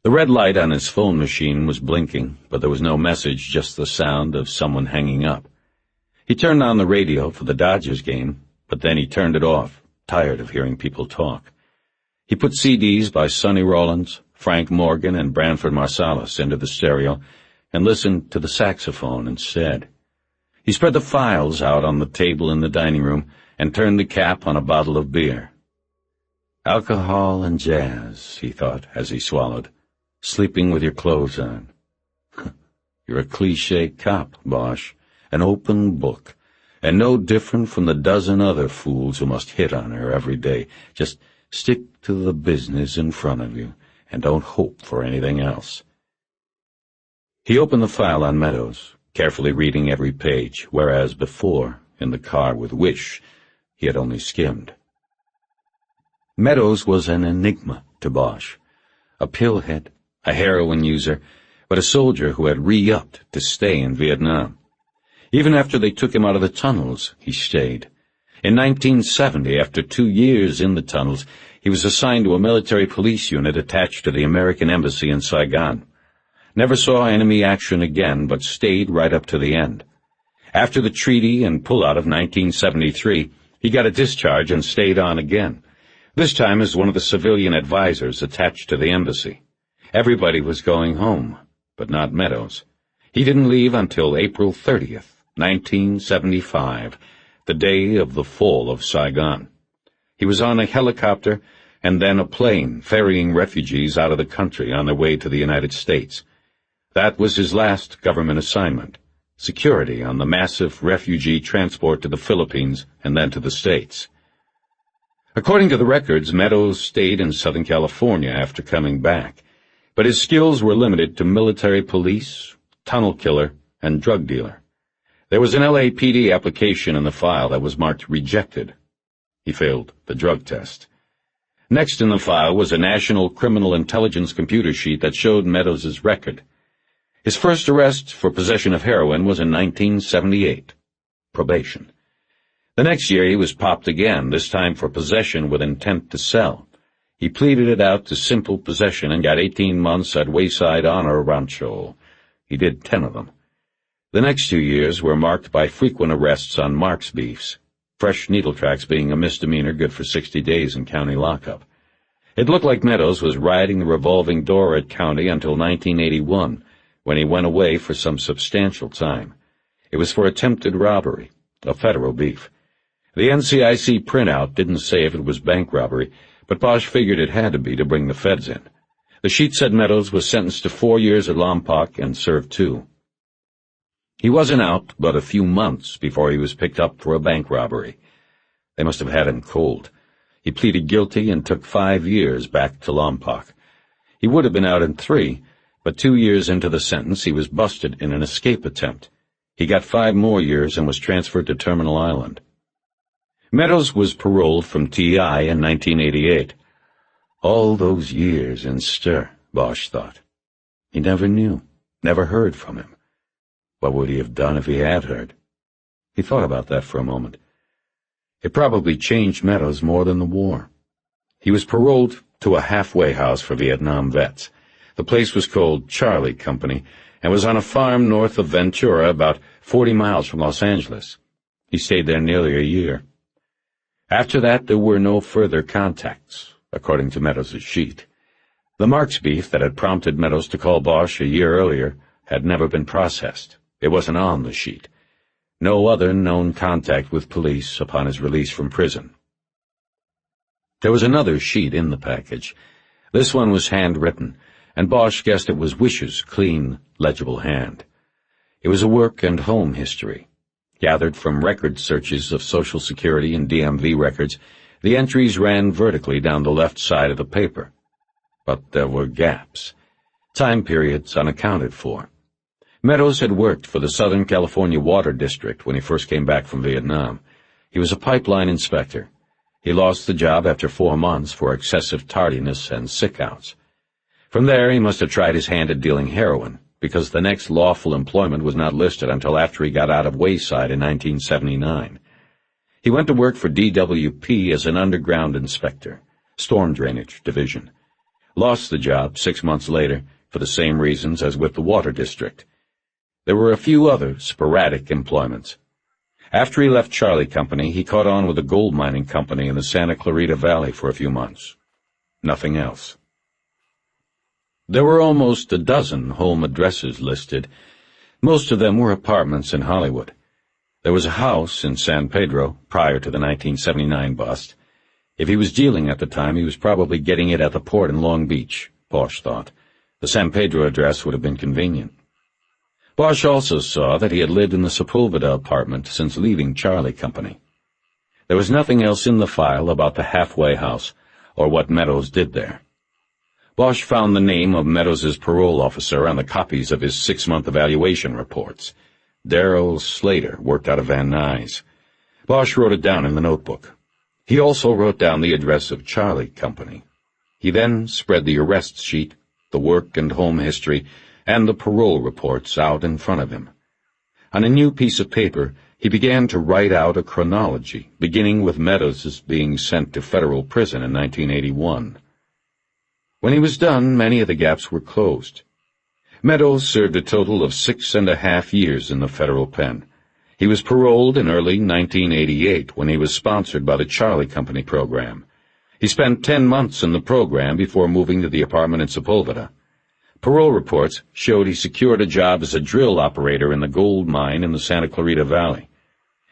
The red light on his phone machine was blinking, but there was no message, just the sound of someone hanging up. He turned on the radio for the Dodgers game, but then he turned it off, tired of hearing people talk. He put CDs by Sonny Rollins, Frank Morgan, and Branford Marsalis into the stereo and listened to the saxophone instead. He spread the files out on the table in the dining room and turned the cap on a bottle of beer. Alcohol and jazz, he thought as he swallowed. Sleeping with your clothes on. You're a cliché cop, Bosch, an open book, and no different from the dozen other fools who must hit on her every day. Just stick to the business in front of you, and don't hope for anything else. He opened the file on Meadows, carefully reading every page, whereas before, in the car with Wish, he had only skimmed. Meadows was an enigma to Bosch, a pillhead, a heroin user, but a soldier who had re-upped to stay in Vietnam. Even after they took him out of the tunnels, he stayed. In 1970, after 2 years in the tunnels, he was assigned to a military police unit attached to the American Embassy in Saigon. Never saw enemy action again, but stayed right up to the end. After the treaty and pullout of 1973, he got a discharge and stayed on again, this time as one of the civilian advisors attached to the embassy. Everybody was going home, but not Meadows. He didn't leave until April 30th, 1975, the day of the fall of Saigon. He was on a helicopter and then a plane ferrying refugees out of the country on their way to the United States. That was his last government assignment, security on the massive refugee transport to the Philippines and then to the States. According to the records, Meadows stayed in Southern California after coming back, but his skills were limited to military police, tunnel killer, and drug dealer. There was an LAPD application in the file that was marked rejected. He failed the drug test. Next in the file was a National Criminal Intelligence computer sheet that showed Meadows' record. His first arrest for possession of heroin was in 1978. Probation. The next year he was popped again, this time for possession with intent to sell. He pleaded it out to simple possession and got 18 months at Wayside Honor Rancho. He did 10 of them. The next 2 years were marked by frequent arrests on Mark's beefs, fresh needle tracks being a misdemeanor good for 60 days in county lockup. It looked like Meadows was riding the revolving door at county until 1981, when he went away for some substantial time. It was for attempted robbery, a federal beef. The NCIC printout didn't say if it was bank robbery, but Bosch figured it had to be to bring the feds in. The sheet said Meadows was sentenced to 4 years at Lompoc and served 2. He wasn't out but a few months before he was picked up for a bank robbery. They must have had him cold. He pleaded guilty and took 5 years back to Lompoc. He would have been out in 3, but 2 years into the sentence he was busted in an escape attempt. He got 5 more years and was transferred to Terminal Island. Meadows was paroled from TI in 1988. All those years in stir, Bosch thought. He never knew, never heard from him. What would he have done if he had heard? He thought about that for a moment. It probably changed Meadows more than the war. He was paroled to a halfway house for Vietnam vets. The place was called Charlie Company and was on a farm north of Ventura, about 40 miles from Los Angeles. He stayed there nearly a year. After that, there were no further contacts, according to Meadows' sheet. The Marks beef that had prompted Meadows to call Bosch a year earlier had never been processed. It wasn't on the sheet. No other known contact with police upon his release from prison. There was another sheet in the package. This one was handwritten, and Bosch guessed it was Wish's clean, legible hand. It was a work and home history. Gathered from record searches of Social Security and DMV records, the entries ran vertically down the left side of the paper. But there were gaps. Time periods unaccounted for. Meadows had worked for the Southern California Water District when he first came back from Vietnam. He was a pipeline inspector. He lost the job after 4 months for excessive tardiness and sick-outs. From there, he must have tried his hand at dealing heroin, because the next lawful employment was not listed until after he got out of Wayside in 1979. He went to work for DWP as an underground inspector, storm drainage division. Lost the job 6 months later for the same reasons as with the Water District. There were a few other sporadic employments. After he left Charlie Company, he caught on with a gold mining company in the Santa Clarita Valley for a few months. Nothing else. There were almost a dozen home addresses listed. Most of them were apartments in Hollywood. There was a house in San Pedro prior to the 1979 bust. If he was dealing at the time, he was probably getting it at the port in Long Beach, Bosch thought. The San Pedro address would have been convenient. Bosch also saw that he had lived in the Sepulveda apartment since leaving Charlie Company. There was nothing else in the file about the halfway house or what Meadows did there. Bosch found the name of Meadows' parole officer on the copies of his 6-month evaluation reports. Darrell Slater worked out of Van Nuys. Bosch wrote it down in the notebook. He also wrote down the address of Charlie Company. He then spread the arrest sheet, the work and home history, and the parole reports out in front of him. On a new piece of paper, he began to write out a chronology, beginning with Meadows' being sent to federal prison in 1981. When he was done, many of the gaps were closed. Meadows served a total of 6.5 years in the federal pen. He was paroled in early 1988 when he was sponsored by the Charlie Company program. He spent 10 months in the program before moving to the apartment in Sepulveda. Parole reports showed he secured a job as a drill operator in the gold mine in the Santa Clarita Valley.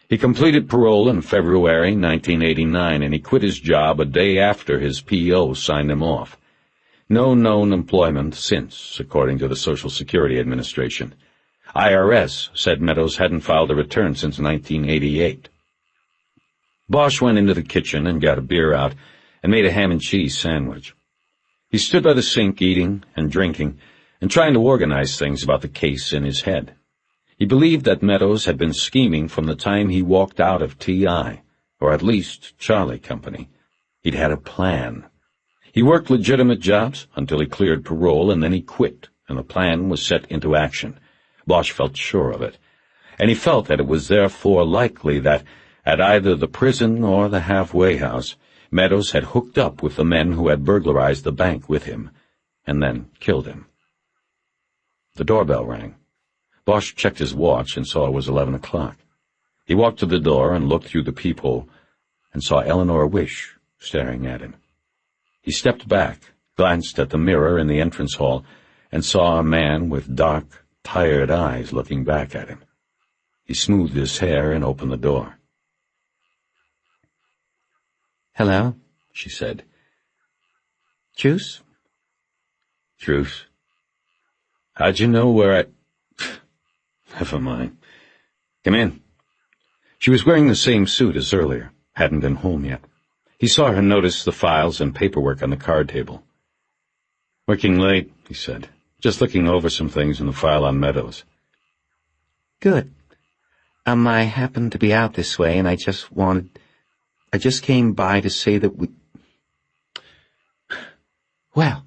He completed parole in February 1989, and he quit his job a day after his PO signed him off. No known employment since, according to the Social Security Administration. IRS said Meadows hadn't filed a return since 1988. Bosch went into the kitchen and got a beer out and made a ham and cheese sandwich. He stood by the sink eating and drinking and trying to organize things about the case in his head. He believed that Meadows had been scheming from the time he walked out of TI, or at least Charlie Company. He'd had a plan. He worked legitimate jobs until he cleared parole, and then he quit, and the plan was set into action. Bosch felt sure of it, and he felt that it was therefore likely that, at either the prison or the halfway house, Meadows had hooked up with the men who had burglarized the bank with him, and then killed him. The doorbell rang. Bosch checked his watch and saw it was 11 o'clock. He walked to the door and looked through the peephole and saw Eleanor Wish staring at him. He stepped back, glanced at the mirror in the entrance hall, and saw a man with dark, tired eyes looking back at him. He smoothed his hair and opened the door. "Hello," she said. "Juice?" Truce. How'd you know where Never mind. Come in. She was wearing the same suit as earlier, hadn't been home yet. He saw her notice the files and paperwork on the card table. "Working late," he said. "Just looking over some things in the file on Meadows." "Good. I happened to be out this way, and I just came by to say that well,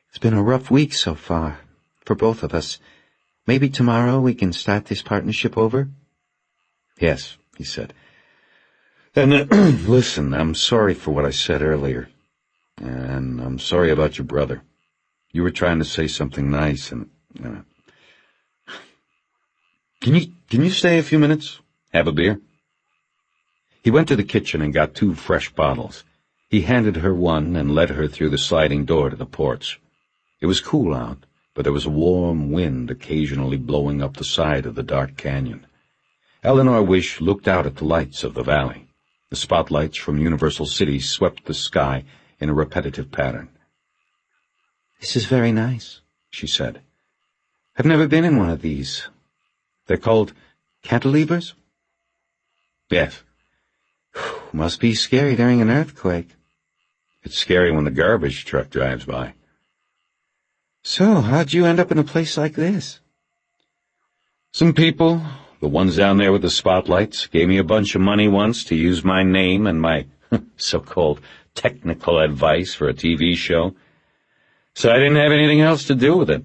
it's been a rough week so far, for both of us. Maybe tomorrow we can start this partnership over? Yes, he said. And listen, I'm sorry for what I said earlier. And I'm sorry about your brother. You were trying to say something nice and... Can you stay a few minutes? Have a beer? He went to the kitchen and got 2 fresh bottles. He handed her one and led her through the sliding door to the porch. It was cool out, but there was a warm wind occasionally blowing up the side of the dark canyon. Eleanor Wish looked out at the lights of the valley. The spotlights from Universal City swept the sky in a repetitive pattern. This is very nice, she said. I've never been in one of these. They're called cantilevers? Yes. Must be scary during an earthquake. It's scary when the garbage truck drives by. So, how'd you end up in a place like this? Some people, the ones down there with the spotlights, gave me a bunch of money once to use my name and my so-called technical advice for a TV show. So I didn't have anything else to do with it.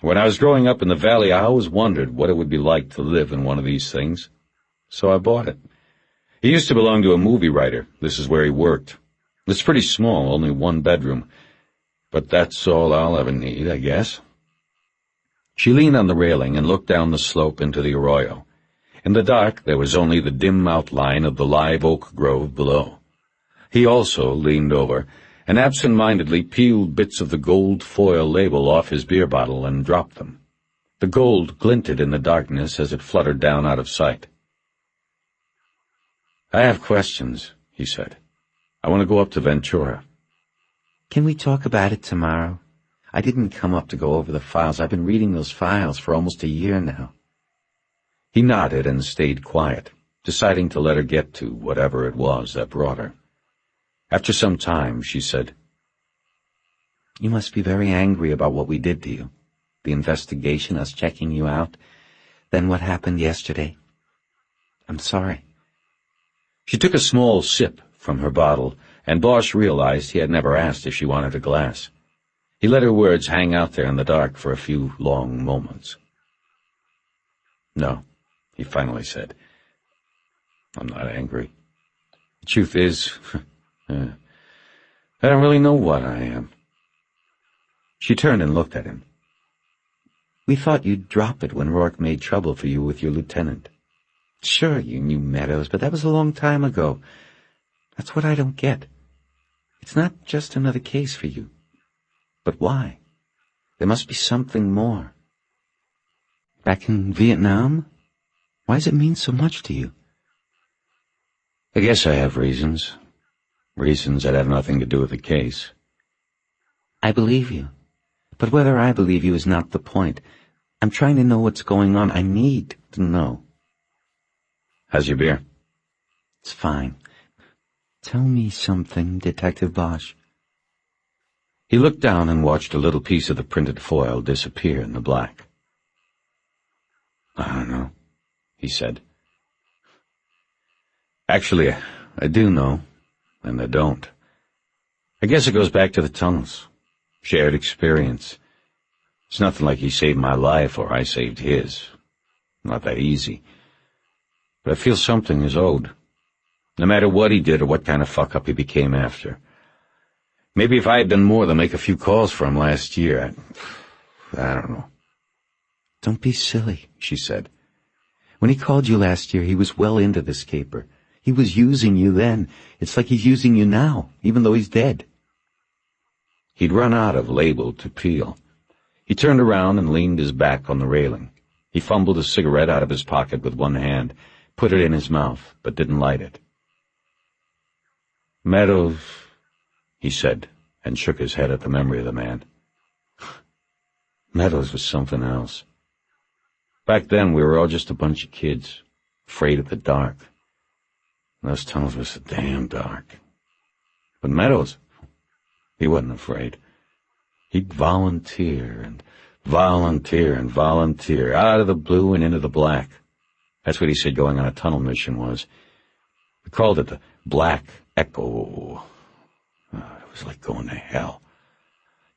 When I was growing up in the valley, I always wondered what it would be like to live in one of these things. So I bought it. He used to belong to a movie writer. This is where he worked. It's pretty small, only 1 bedroom. But that's all I'll ever need, I guess. She leaned on the railing and looked down the slope into the arroyo. In the dark, there was only the dim outline of the live oak grove below. He also leaned over and absent-mindedly peeled bits of the gold foil label off his beer bottle and dropped them. The gold glinted in the darkness as it fluttered down out of sight. I have questions, he said. I want to go up to Ventura. Can we talk about it tomorrow? I didn't come up to go over the files. I've been reading those files for almost a year now. He nodded and stayed quiet, deciding to let her get to whatever it was that brought her. After some time, she said, You must be very angry about what we did to you. The investigation, us checking you out. Then what happened yesterday. I'm sorry. She took a small sip from her bottle, and Bosch realized he had never asked if she wanted a glass. He let her words hang out there in the dark for a few long moments. No, he finally said. I'm not angry. The truth is, I don't really know what I am. She turned and looked at him. We thought you'd drop it when Rourke made trouble for you with your lieutenant. Sure, you knew Meadows, but that was a long time ago. That's what I don't get. It's not just another case for you. But why? There must be something more. Back in Vietnam? Why does it mean so much to you? I guess I have reasons. Reasons that have nothing to do with the case. I believe you. But whether I believe you is not the point. I'm trying to know what's going on. I need to know. How's your beer? It's fine. Tell me something, Detective Bosch. He looked down and watched a little piece of the printed foil disappear in the black. I don't know, he said. Actually, I do know, and I don't. I guess it goes back to the tunnels. Shared experience. It's nothing like he saved my life or I saved his. Not that easy. But I feel something is owed. No matter what he did or what kind of fuck-up he became after. Maybe if I had done more than make a few calls for him last year, I don't know. Don't be silly, she said. When he called you last year, he was well into this caper. He was using you then. It's like he's using you now, even though he's dead. He'd run out of label to peel. He turned around and leaned his back on the railing. He fumbled a cigarette out of his pocket with one hand, put it in his mouth, but didn't light it. Meadows, he said, and shook his head at the memory of the man. Meadows was something else. Back then, we were all just a bunch of kids, afraid of the dark. Those tunnels were so damn dark. But Meadows, he wasn't afraid. He'd volunteer and volunteer and volunteer, out of the blue and into the black. That's what he said going on a tunnel mission was. We called it the Black Echo. It was like going to hell.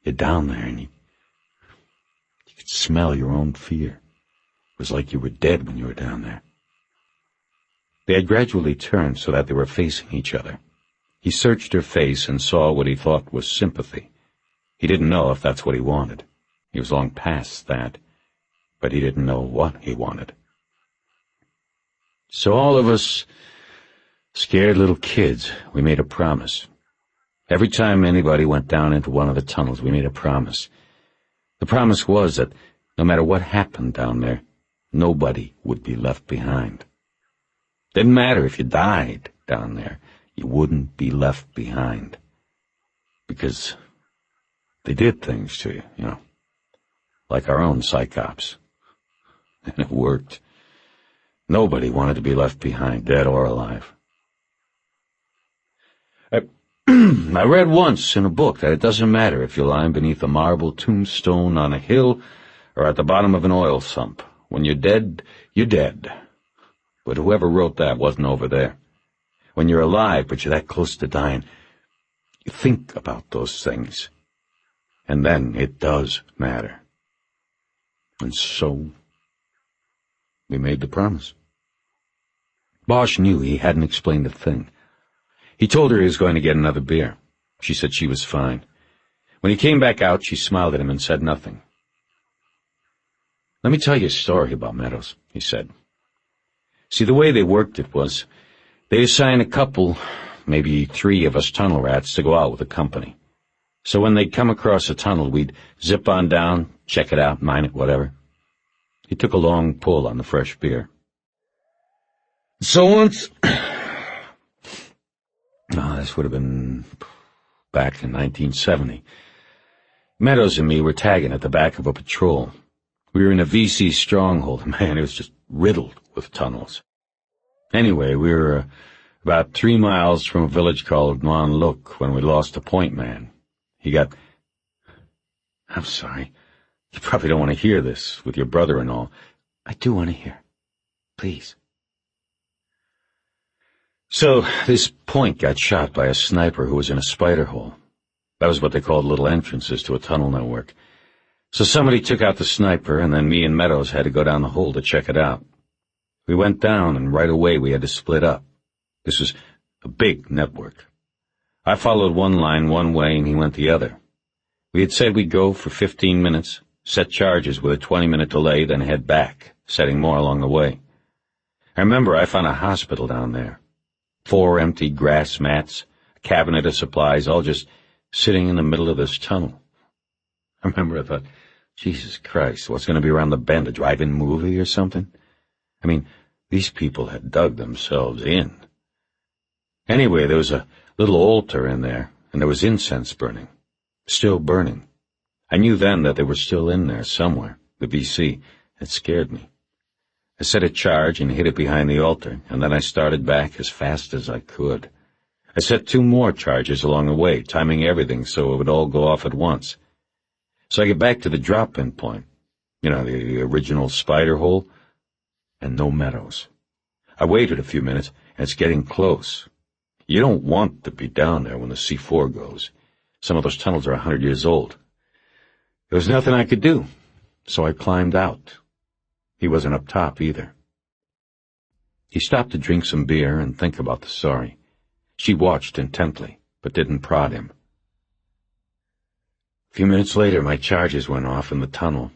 You're down there and you could smell your own fear. It was like you were dead when you were down there. They had gradually turned so that they were facing each other. He searched her face and saw what he thought was sympathy. He didn't know if that's what he wanted. He was long past that, but he didn't know what he wanted. So all of us scared little kids, we made a promise. Every time anybody went down into one of the tunnels, we made a promise. The promise was that no matter what happened down there, nobody would be left behind. Didn't matter if you died down there, you wouldn't be left behind. Because they did things to you, you know, like our own psychops. And it worked. Nobody wanted to be left behind, dead or alive. I read once in a book that it doesn't matter if you're lying beneath a marble tombstone on a hill or at the bottom of an oil sump. When you're dead, you're dead. But whoever wrote that wasn't over there. When you're alive, but you're that close to dying, you think about those things. And then it does matter. And so, we made the promise. Bosch knew he hadn't explained a thing. He told her he was going to get another beer. She said she was fine. When he came back out, she smiled at him and said nothing. "Let me tell you a story about Meadows," he said. "See, the way they worked it was, they'd assign a couple, maybe 3 of us tunnel rats to go out with a company. So when they'd come across a tunnel, we'd zip on down, check it out, mine it, whatever." He took a long pull on the fresh beer. "So once..." This would have been back in 1970. Meadows and me were tagging at the back of a patrol. We were in a VC stronghold. Man, it was just riddled with tunnels. Anyway, we were about 3 miles from a village called Nuan Look when we lost a point man. He got... I'm sorry. You probably don't want to hear this with your brother and all. I do want to hear. Please. So, this point got shot by a sniper who was in a spider hole. That was what they called little entrances to a tunnel network. So somebody took out the sniper, and then me and Meadows had to go down the hole to check it out. We went down, and right away we had to split up. This was a big network. I followed one line one way, and he went the other. We had said we'd go for 15 minutes, set charges with a 20-minute delay, then head back, setting more along the way. I remember I found a hospital down there. 4 empty grass mats, a cabinet of supplies, all just sitting in the middle of this tunnel. I remember I thought, Jesus Christ, what's going to be around the bend, a drive-in movie or something? I mean, these people had dug themselves in. Anyway, there was a little altar in there, and there was incense burning. Still burning. I knew then that they were still in there somewhere, the VC. It scared me. I set a charge and hid it behind the altar, and then I started back as fast as I could. I set 2 more charges along the way, timing everything so it would all go off at once. So I get back to the drop-in point, you know, the original spider hole, and no Meadows. I waited a few minutes, and it's getting close. You don't want to be down there when the C4 goes. Some of those tunnels are 100 years old. There was nothing I could do, so I climbed out. He wasn't up top either. He stopped to drink some beer and think about the story. She watched intently, but didn't prod him. A few minutes later, my charges went off and the tunnel,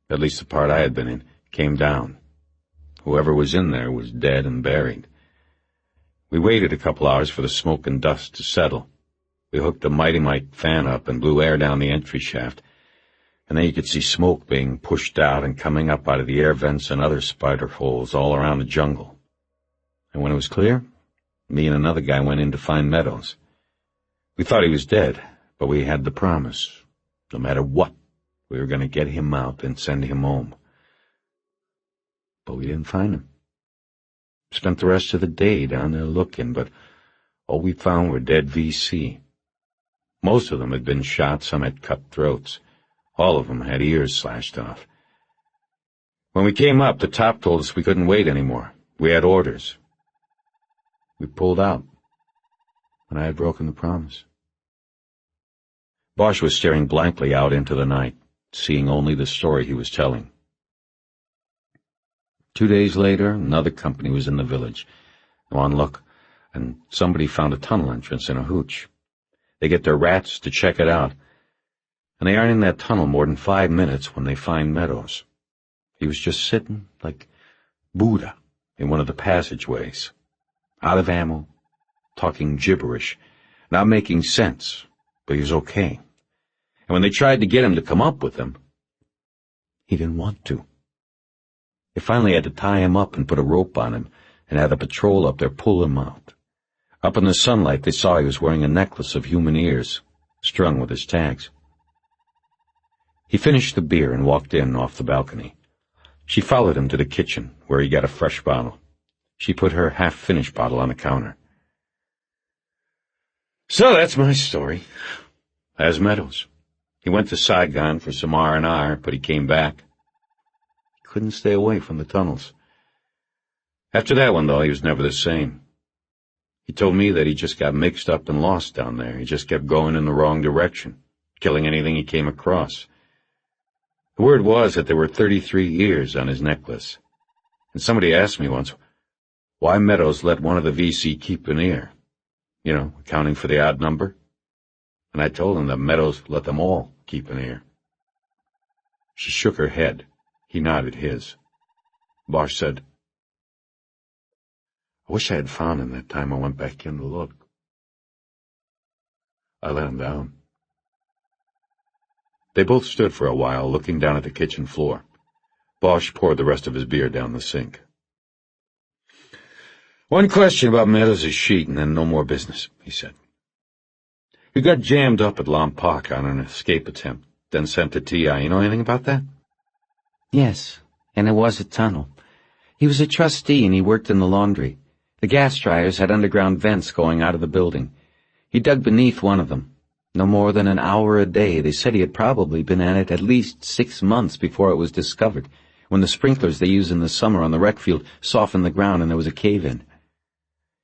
at least the part I had been in, came down. Whoever was in there was dead and buried. We waited a couple hours for the smoke and dust to settle. We hooked the Mighty Mite fan up and blew air down the entry shaft, and then you could see smoke being pushed out and coming up out of the air vents and other spider holes all around the jungle. And when it was clear, me and another guy went in to find Meadows. We thought he was dead, but we had the promise. No matter what, we were going to get him out and send him home. But we didn't find him. Spent the rest of the day down there looking, but all we found were dead VC. Most of them had been shot, some had cut throats. All of them had ears slashed off. When we came up, the top told us we couldn't wait anymore. We had orders. We pulled out, and I had broken the promise. Bosch was staring blankly out into the night, seeing only the story he was telling. 2 days later, another company was in the village. On look, and somebody found a tunnel entrance in a hooch. They get their rats to check it out, and they aren't in that tunnel more than 5 minutes when they find Meadows. He was just sitting like Buddha in one of the passageways, out of ammo, talking gibberish, not making sense, but he was okay. And when they tried to get him to come up with them, he didn't want to. They finally had to tie him up and put a rope on him and have the patrol up there pull him out. Up in the sunlight, they saw he was wearing a necklace of human ears, strung with his tags. He finished the beer and walked in off the balcony. She followed him to the kitchen, where he got a fresh bottle. She put her half-finished bottle on the counter. So that's my story. As Meadows. He went to Saigon for some R&R, but he came back. He couldn't stay away from the tunnels. After that one, though, he was never the same. He told me that he just got mixed up and lost down there. He just kept going in the wrong direction, killing anything he came across. The word was that there were 33 ears on his necklace. And somebody asked me once, why Meadows let one of the VC keep an ear? You know, accounting for the odd number. And I told him that Meadows let them all keep an ear. She shook her head. He nodded his. Bosch said, I wish I had found him that time I went back in to look. I let him down. They both stood for a while, looking down at the kitchen floor. Bosch poured the rest of his beer down the sink. One question about Meadows' sheet, and then no more business, he said. You got jammed up at Lompoc on an escape attempt, then sent to TI. You know anything about that? Yes, and it was a tunnel. He was a trustee and he worked in the laundry. The gas dryers had underground vents going out of the building. He dug beneath one of them. No more than an hour a day. They said he had probably been at it at least 6 months before it was discovered, when the sprinklers they use in the summer on the rec field softened the ground and there was a cave-in.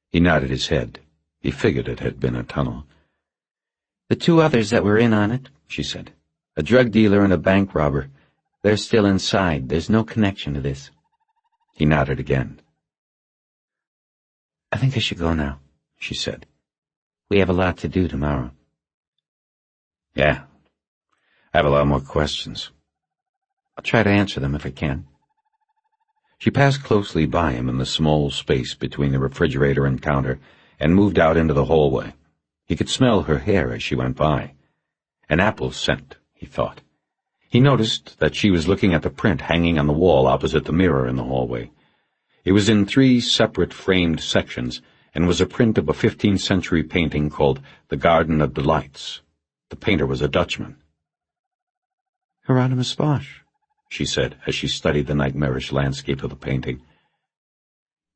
He nodded his head. He figured it had been a tunnel. The 2 others that were in on it, she said, a drug dealer and a bank robber, they're still inside. There's no connection to this. He nodded again. I think I should go now, she said. We have a lot to do tomorrow. Yeah, I have a lot more questions. I'll try to answer them if I can. She passed closely by him in the small space between the refrigerator and counter and moved out into the hallway. He could smell her hair as she went by. An apple scent, he thought. He noticed that she was looking at the print hanging on the wall opposite the mirror in the hallway. It was in 3 separate framed sections and was a print of a 15th century painting called The Garden of Delights. The painter was a Dutchman. Hieronymus Bosch, she said as she studied the nightmarish landscape of the painting.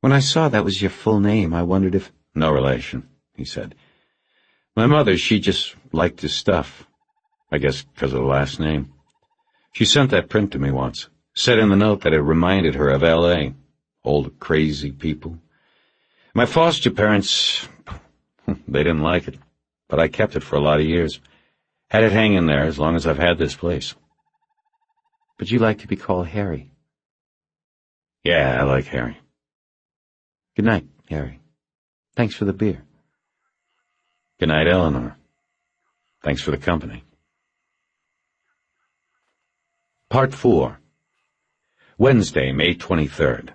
When I saw that was your full name, I wondered if— No relation, he said. My mother, she just liked his stuff. I guess because of the last name. She sent that print to me once. Said in the note that it reminded her of L.A. Old crazy people. My foster parents, they didn't like it, but I kept it for a lot of years. Had it hanging there as long as I've had this place. But you like to be called Harry. Yeah, I like Harry. Good night, Harry. Thanks for the beer. Good night, Eleanor. Thanks for the company. Part 4. Wednesday, May 23rd.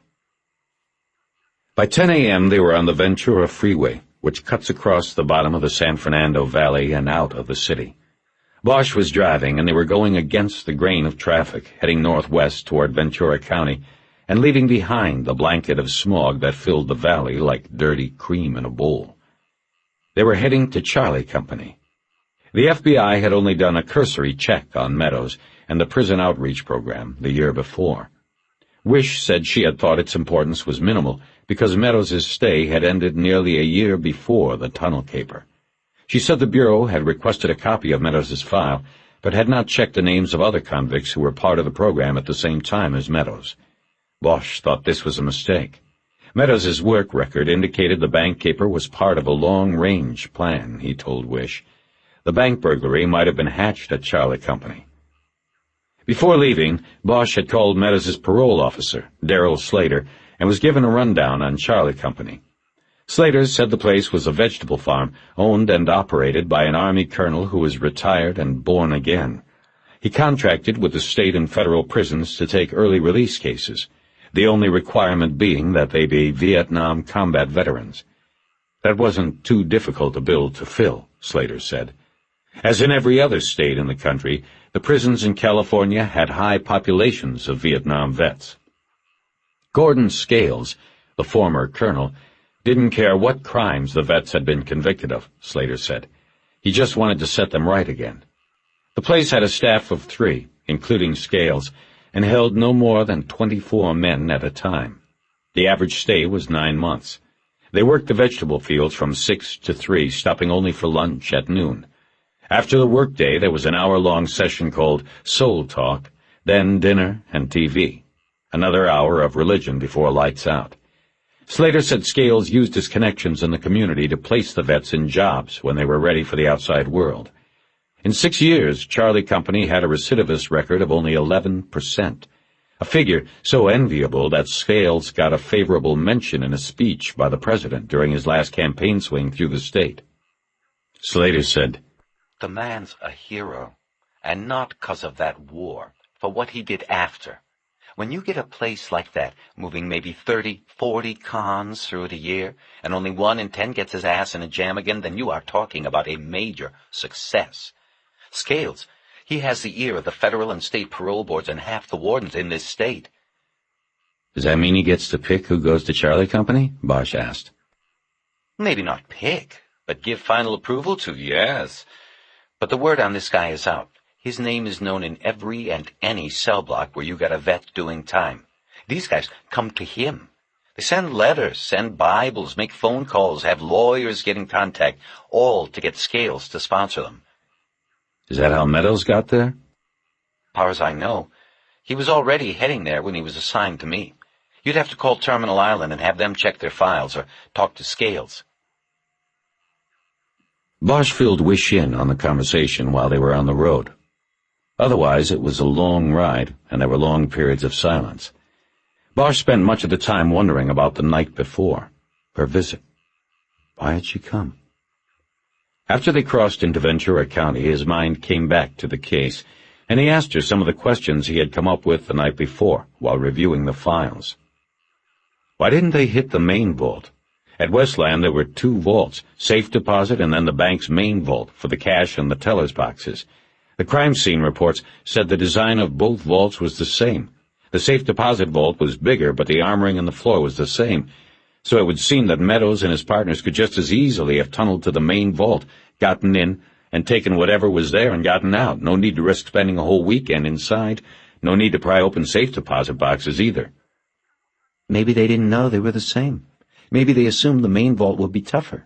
By 10 a.m. they were on the Ventura Freeway, which cuts across the bottom of the San Fernando Valley and out of the city. Bosch was driving, and they were going against the grain of traffic, heading northwest toward Ventura County, and leaving behind the blanket of smog that filled the valley like dirty cream in a bowl. They were heading to Charlie Company. The FBI had only done a cursory check on Meadows and the prison outreach program the year before. Wish said she had thought its importance was minimal because Meadows' stay had ended nearly a year before the tunnel caper. She said the Bureau had requested a copy of Meadows' file, but had not checked the names of other convicts who were part of the program at the same time as Meadows. Bosch thought this was a mistake. Meadows's work record indicated the bank caper was part of a long-range plan, he told Wish. The bank burglary might have been hatched at Charlie Company. Before leaving, Bosch had called Meadows's parole officer, Darrell Slater, and was given a rundown on Charlie Company. Slater said the place was a vegetable farm owned and operated by an Army colonel who was retired and born again. He contracted with the state and federal prisons to take early release cases, the only requirement being that they be Vietnam combat veterans. That wasn't too difficult a bill to fill, Slater said. As in every other state in the country, the prisons in California had high populations of Vietnam vets. Gordon Scales, the former colonel, didn't care what crimes the vets had been convicted of, Slater said. He just wanted to set them right again. The place had a staff of 3, including Scales, and held no more than 24 men at a time. The average stay was 9 months. They worked the vegetable fields from 6 to 3, stopping only for lunch at noon. After the workday, there was an hour-long session called Soul Talk, then dinner and TV. Another hour of religion before lights out. Slater said Scales used his connections in the community to place the vets in jobs when they were ready for the outside world. In 6 years, Charlie Company had a recidivist record of only 11%, a figure so enviable that Scales got a favorable mention in a speech by the president during his last campaign swing through the state. Slater said, "The man's a hero, and not 'cause of that war, for what he did after. When you get a place like that, moving maybe 30, 40 cons through it a year, and only 1 in 10 gets his ass in a jam again, then you are talking about a major success. Scales, he has the ear of the federal and state parole boards and half the wardens in this state." "Does that mean he gets to pick who goes to Charlie Company?" Bosch asked. "Maybe not pick, but give final approval to, yes. But the word on this guy is out. His name is known in every and any cell block where you got a vet doing time. These guys come to him. They send letters, send Bibles, make phone calls, have lawyers get in contact, all to get Scales to sponsor them." "Is that how Meadows got there?" "Far as I know, he was already heading there when he was assigned to me. You'd have to call Terminal Island and have them check their files or talk to Scales." Bosch filled Wish in on the conversation while they were on the road. Otherwise, it was a long ride, and there were long periods of silence. Bosch spent much of the time wondering about the night before, her visit. Why had she come? After they crossed into Ventura County, his mind came back to the case, and he asked her some of the questions he had come up with the night before while reviewing the files. Why didn't they hit the main vault? At Westland, there were 2 vaults, safe deposit and then the bank's main vault for the cash and the teller's boxes. The crime scene reports said the design of both vaults was the same. The safe deposit vault was bigger, but the armoring in the floor was the same. So it would seem that Meadows and his partners could just as easily have tunneled to the main vault, gotten in, and taken whatever was there and gotten out. No need to risk spending a whole weekend inside. No need to pry open safe deposit boxes either. Maybe they didn't know they were the same. Maybe they assumed the main vault would be tougher.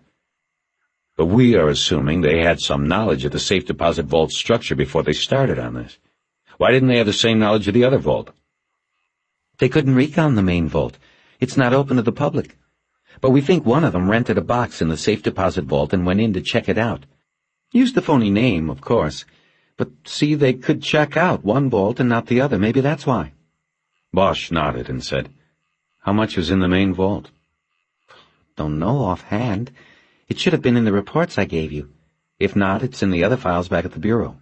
But we are assuming they had some knowledge of the safe deposit vault structure before they started on this. Why didn't they have the same knowledge of the other vault? They couldn't recon the main vault. It's not open to the public. But we think one of them rented a box in the safe deposit vault and went in to check it out. Used the phony name, of course. But see, they could check out one vault and not the other. Maybe that's why. Bosch nodded and said, "How much was in the main vault?" "Don't know offhand. It should have been in the reports I gave you. If not, it's in the other files back at the Bureau."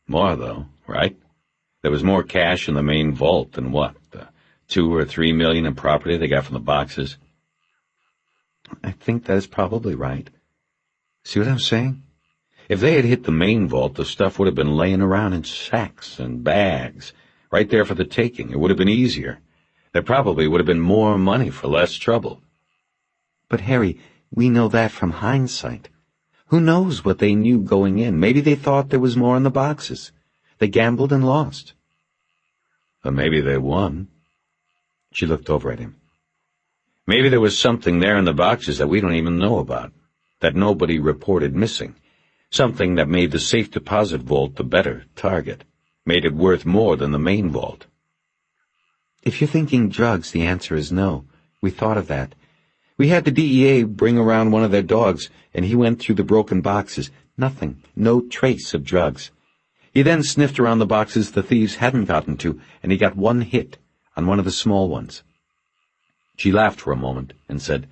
More, though, right? There was more cash in the main vault than what? The 2 or 3 million in property they got from the boxes? I think that is probably right. See what I'm saying? If they had hit the main vault, the stuff would have been laying around in sacks and bags, right there for the taking. It would have been easier. There probably would have been more money for less trouble. But, Harry, we know that from hindsight. Who knows what they knew going in? Maybe they thought there was more in the boxes. They gambled and lost. Or maybe they won. She looked over at him. Maybe there was something there in the boxes that we don't even know about, that nobody reported missing, something that made the safe deposit vault the better target, made it worth more than the main vault. If you're thinking drugs, the answer is no. We thought of that. We had the DEA bring around one of their dogs, and he went through the broken boxes. Nothing. No trace of drugs. He then sniffed around the boxes the thieves hadn't gotten to, and he got one hit on one of the small ones. She laughed for a moment and said,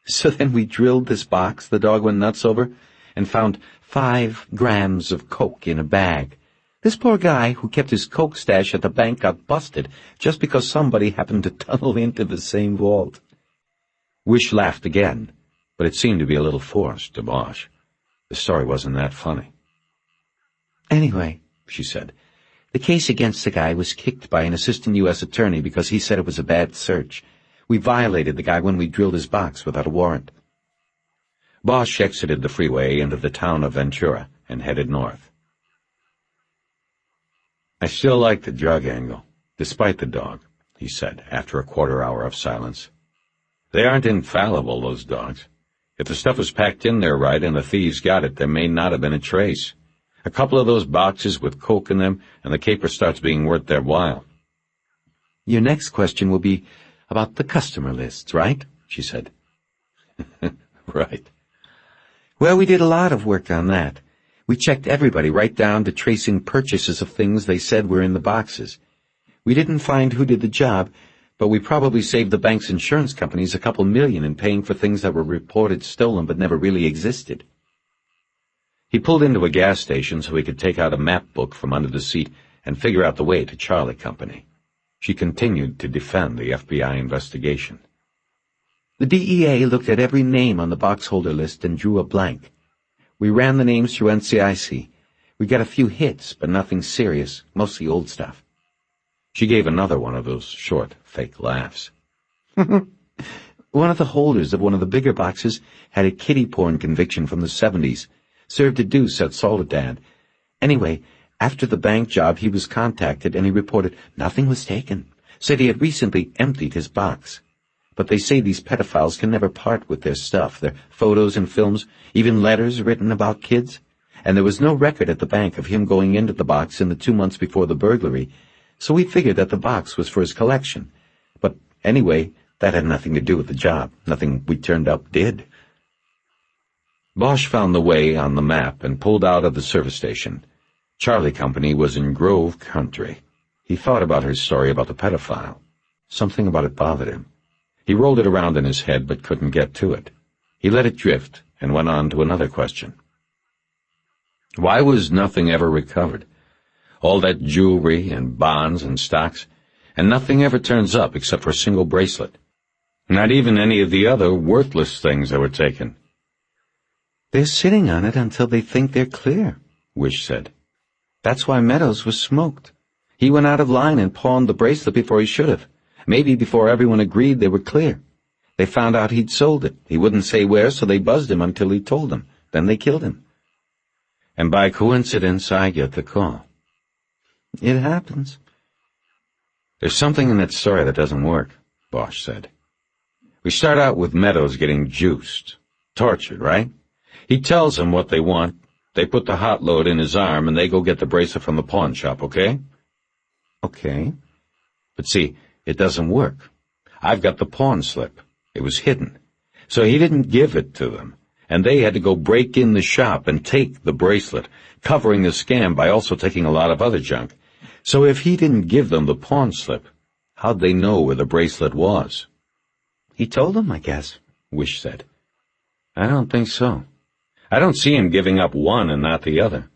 "So then we drilled this box the dog went nuts over, and found 5 grams of coke in a bag. This poor guy who kept his coke stash at the bank got busted just because somebody happened to tunnel into the same vault." Wish laughed again, but it seemed to be a little forced to Bosch. The story wasn't that funny. "Anyway," she said, "the case against the guy was kicked by an assistant U.S. attorney because he said it was a bad search. We violated the guy when we drilled his box without a warrant." Bosch exited the freeway into the town of Ventura and headed north. "I still like the drug angle, despite the dog," he said after a quarter-hour of silence. "They aren't infallible, those dogs. If the stuff was packed in there right and the thieves got it, there may not have been a trace. A couple of those boxes with coke in them, and the caper starts being worth their while." "Your next question will be about the customer lists, right?" she said. "Right." "Well, we did a lot of work on that. We checked everybody right down to tracing purchases of things they said were in the boxes. We didn't find who did the job, but we probably saved the bank's insurance companies a couple million in paying for things that were reported stolen but never really existed." He pulled into a gas station so he could take out a map book from under the seat and figure out the way to Charlie Company. She continued to defend the FBI investigation. "The DEA looked at every name on the box holder list and drew a blank. We ran the names through NCIC. We got a few hits, but nothing serious, mostly old stuff." She gave another one of those short, fake laughs. "One of the holders of one of the bigger boxes had a kiddie porn conviction from the 70s, served a deuce at Soledad. Anyway, after the bank job he was contacted and he reported nothing was taken, said he had recently emptied his box. But they say these pedophiles can never part with their stuff, their photos and films, even letters written about kids. And there was no record at the bank of him going into the box in the 2 months before the burglary, so we figured that the box was for his collection. But anyway, that had nothing to do with the job. Nothing we turned up did." Bosch found the way on the map and pulled out of the service station. Charlie Company was in Grove Country. He thought about her story about the pedophile. Something about it bothered him. He rolled it around in his head but couldn't get to it. He let it drift and went on to another question. Why was nothing ever recovered? All that jewelry and bonds and stocks, and nothing ever turns up except for a single bracelet. Not even any of the other worthless things that were taken. "They're sitting on it until they think they're clear," Wish said. "That's why Meadows was smoked. He went out of line and pawned the bracelet before he should have. Maybe before everyone agreed they were clear. They found out he'd sold it. He wouldn't say where, so they buzzed him until he told them. Then they killed him." "And by coincidence, I get the call." "It happens." "There's something in that story that doesn't work," Bosch said. "We start out with Meadows getting juiced, tortured, right? He tells them what they want. They put the hot load in his arm, and they go get the bracelet from the pawn shop, okay?" "Okay." "But see, it doesn't work. I've got the pawn slip. It was hidden. So he didn't give it to them, and they had to go break in the shop and take the bracelet, covering the scam by also taking a lot of other junk. So if he didn't give them the pawn slip, how'd they know where the bracelet was?" "He told them, I guess," Wish said. "I don't think so. I don't see him giving up one and not the other.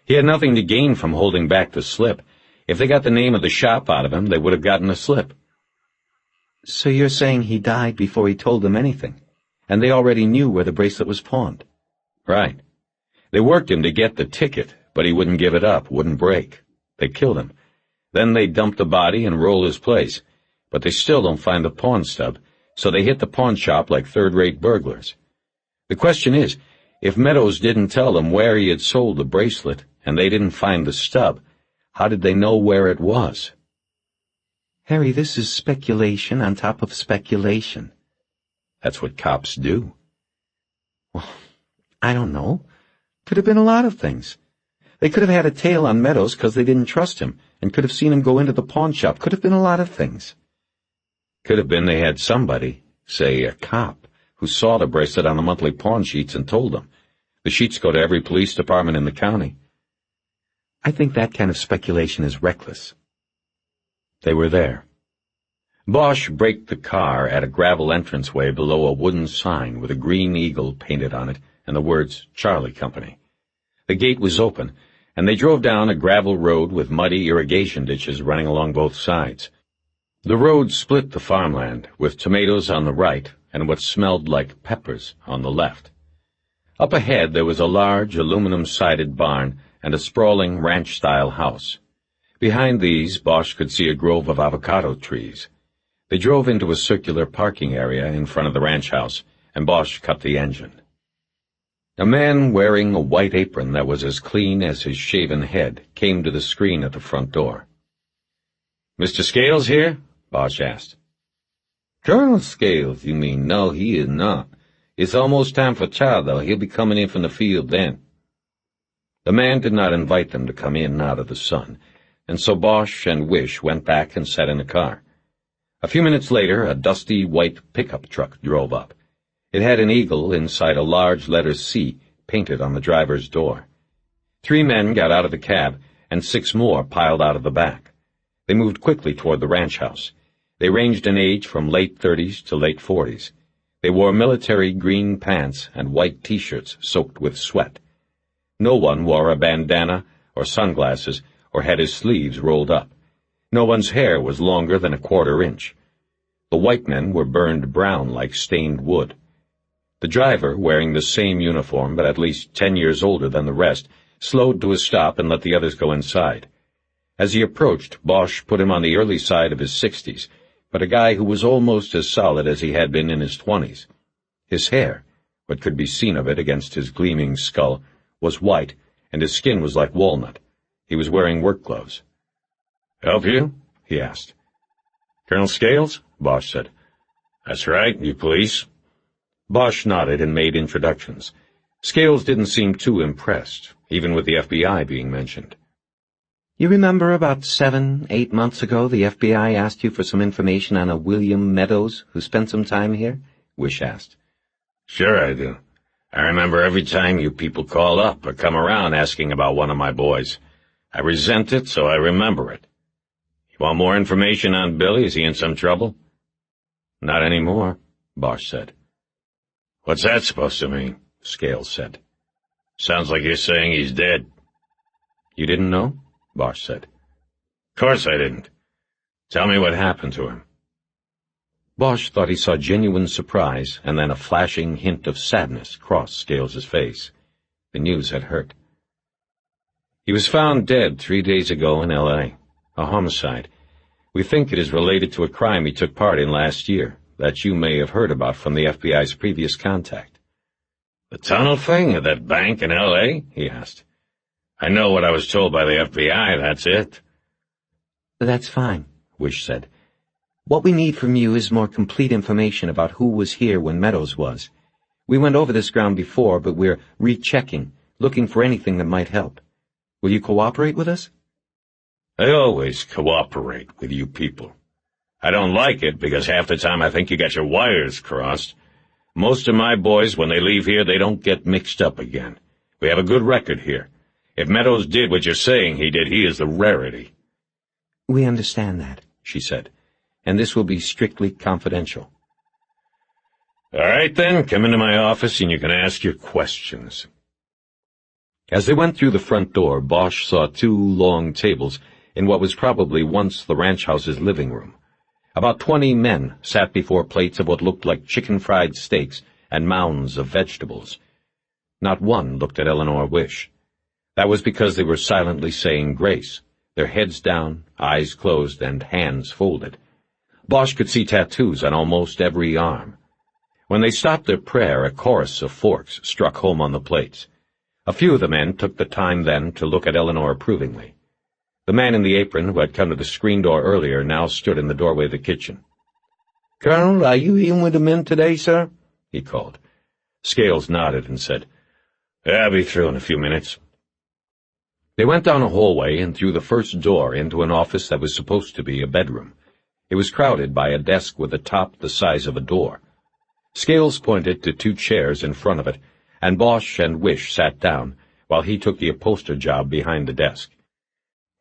He had nothing to gain from holding back the slip. If they got the name of the shop out of him, they would have gotten the slip." "So you're saying he died before he told them anything, and they already knew where the bracelet was pawned?" "Right. They worked him to get the ticket, but he wouldn't give it up, wouldn't break. They killed him. Then they dumped the body and rolled his place. But they still don't find the pawn stub, so they hit the pawn shop like third-rate burglars. The question is, if Meadows didn't tell them where he had sold the bracelet, and they didn't find the stub, how did they know where it was?" "Harry, this is speculation on top of speculation." "That's what cops do." "Well, I don't know. Could have been a lot of things. They could have had a tail on Meadows because they didn't trust him, and could have seen him go into the pawn shop. Could have been a lot of things." Could have been they had somebody, say a cop, who saw the bracelet on the monthly pawn sheets and told them. The sheets go to every police department in the county. I think that kind of speculation is reckless. They were there. Bosch braked the car at a gravel entranceway below a wooden sign with a green eagle painted on it and the words Charlie Company. The gate was open, and they drove down a gravel road with muddy irrigation ditches running along both sides. The road split the farmland, with tomatoes on the right and what smelled like peppers on the left. Up ahead there was a large aluminum-sided barn and a sprawling ranch-style house. Behind these, Bosch could see a grove of avocado trees. They drove into a circular parking area in front of the ranch house, and Bosch cut the engine. A man wearing a white apron that was as clean as his shaven head came to the screen at the front door. "Mr. Scales here?" Bosch asked. "Colonel Scales, you mean? No, he is not. It's almost time for chow, though. He'll be coming in from the field then." The man did not invite them to come in out of the sun, and so Bosch and Wish went back and sat in the car. A few minutes later, a dusty white pickup truck drove up. It had an eagle inside a large letter C painted on the driver's door. 3 men got out of the cab, and 6 more piled out of the back. They moved quickly toward the ranch house. They ranged in age from late 30s to late 40s. They wore military green pants and white T-shirts soaked with sweat. No one wore a bandana or sunglasses or had his sleeves rolled up. No one's hair was longer than a 1/4 inch. The white men were burned brown like stained wood. The driver, wearing the same uniform but at least 10 years older than the rest, slowed to a stop and let the others go inside. As he approached, Bosch put him on the early side of his 60s, but a guy who was almost as solid as he had been in his 20s. His hair, what could be seen of it against his gleaming skull, was white, and his skin was like walnut. He was wearing work gloves. "Help you?" he asked. "Colonel Scales?" Bosch said. "That's right, you police." Bosch nodded and made introductions. Scales didn't seem too impressed, even with the FBI being mentioned. You remember about 7, 8 months ago the FBI asked you for some information on a William Meadows who spent some time here? Wish asked. "Sure I do. I remember every time you people call up or come around asking about one of my boys. I resent it, so I remember it. You want more information on Billy? Is he in some trouble?" "Not anymore," Bosch said. "What's that supposed to mean?" Scales said. "Sounds like you're saying he's dead." "You didn't know?" Bosch said. "Of course I didn't. Tell me what happened to him." Bosch thought he saw genuine surprise and then a flashing hint of sadness cross Scales's face. The news had hurt. "He was found dead 3 days ago in L.A. A homicide. We think it is related to a crime he took part in last year that you may have heard about from the FBI's previous contact." "The tunnel thing at that bank in L.A.?" he asked. "I know what I was told by the FBI, that's it." That's fine, Wish said. What we need from you is more complete information about who was here when Meadows was. We went over this ground before, but we're rechecking, looking for anything that might help. Will you cooperate with us? "I always cooperate with you people. I don't like it because half the time I think you got your wires crossed. Most of my boys, when they leave here, they don't get mixed up again. We have a good record here. If Meadows did what you're saying he did, he is the rarity." We understand that, she said, and this will be strictly confidential. "All right, then, come into my office and you can ask your questions." As they went through the front door, Bosch saw 2 long tables in what was probably once the ranch house's living room. About 20 men sat before plates of what looked like chicken-fried steaks and mounds of vegetables. Not one looked at Eleanor Wish. That was because they were silently saying grace, their heads down, eyes closed, and hands folded. Bosch could see tattoos on almost every arm. When they stopped their prayer, a chorus of forks struck home on the plates. A few of the men took the time then to look at Eleanor approvingly. The man in the apron, who had come to the screen door earlier, now stood in the doorway of the kitchen. "Colonel, are you in with the men today, sir?" he called. Scales nodded and said, "I'll be through in a few minutes." They went down a hallway and through the first door into an office that was supposed to be a bedroom. It was crowded by a desk with a top the size of a door. Scales pointed to 2 chairs in front of it, and Bosch and Wish sat down, while he took the upholster job behind the desk.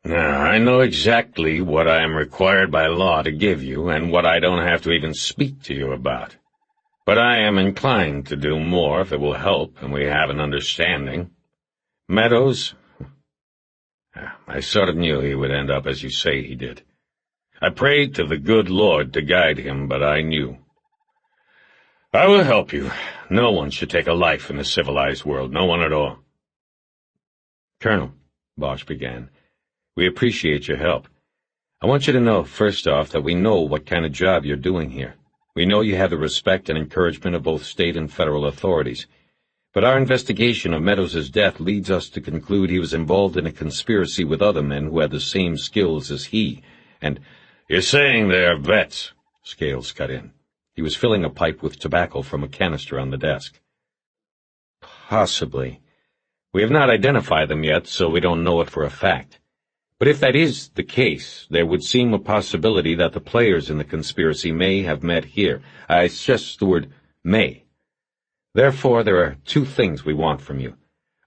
Now, I know exactly what I am required by law to give you, and what I don't have to even speak to you about. But I am inclined to do more if it will help and we have an understanding. Meadows, I sort of knew he would end up as you say he did. I prayed to the good Lord to guide him, but I knew. I will help you. No one should take a life in the civilized world, no one at all. Colonel, Bosch began, we appreciate your help. I want you to know, first off, that we know what kind of job you're doing here. We know you have the respect and encouragement of both state and federal authorities. But our investigation of Meadows' death leads us to conclude he was involved in a conspiracy with other men who had the same skills as he, and— You're saying they're vets, Scales cut in. He was filling a pipe with tobacco from a canister on the desk. Possibly. We have not identified them yet, so we don't know it for a fact. But if that is the case, there would seem a possibility that the players in the conspiracy may have met here. I stress the word may. Therefore, there are 2 things we want from you.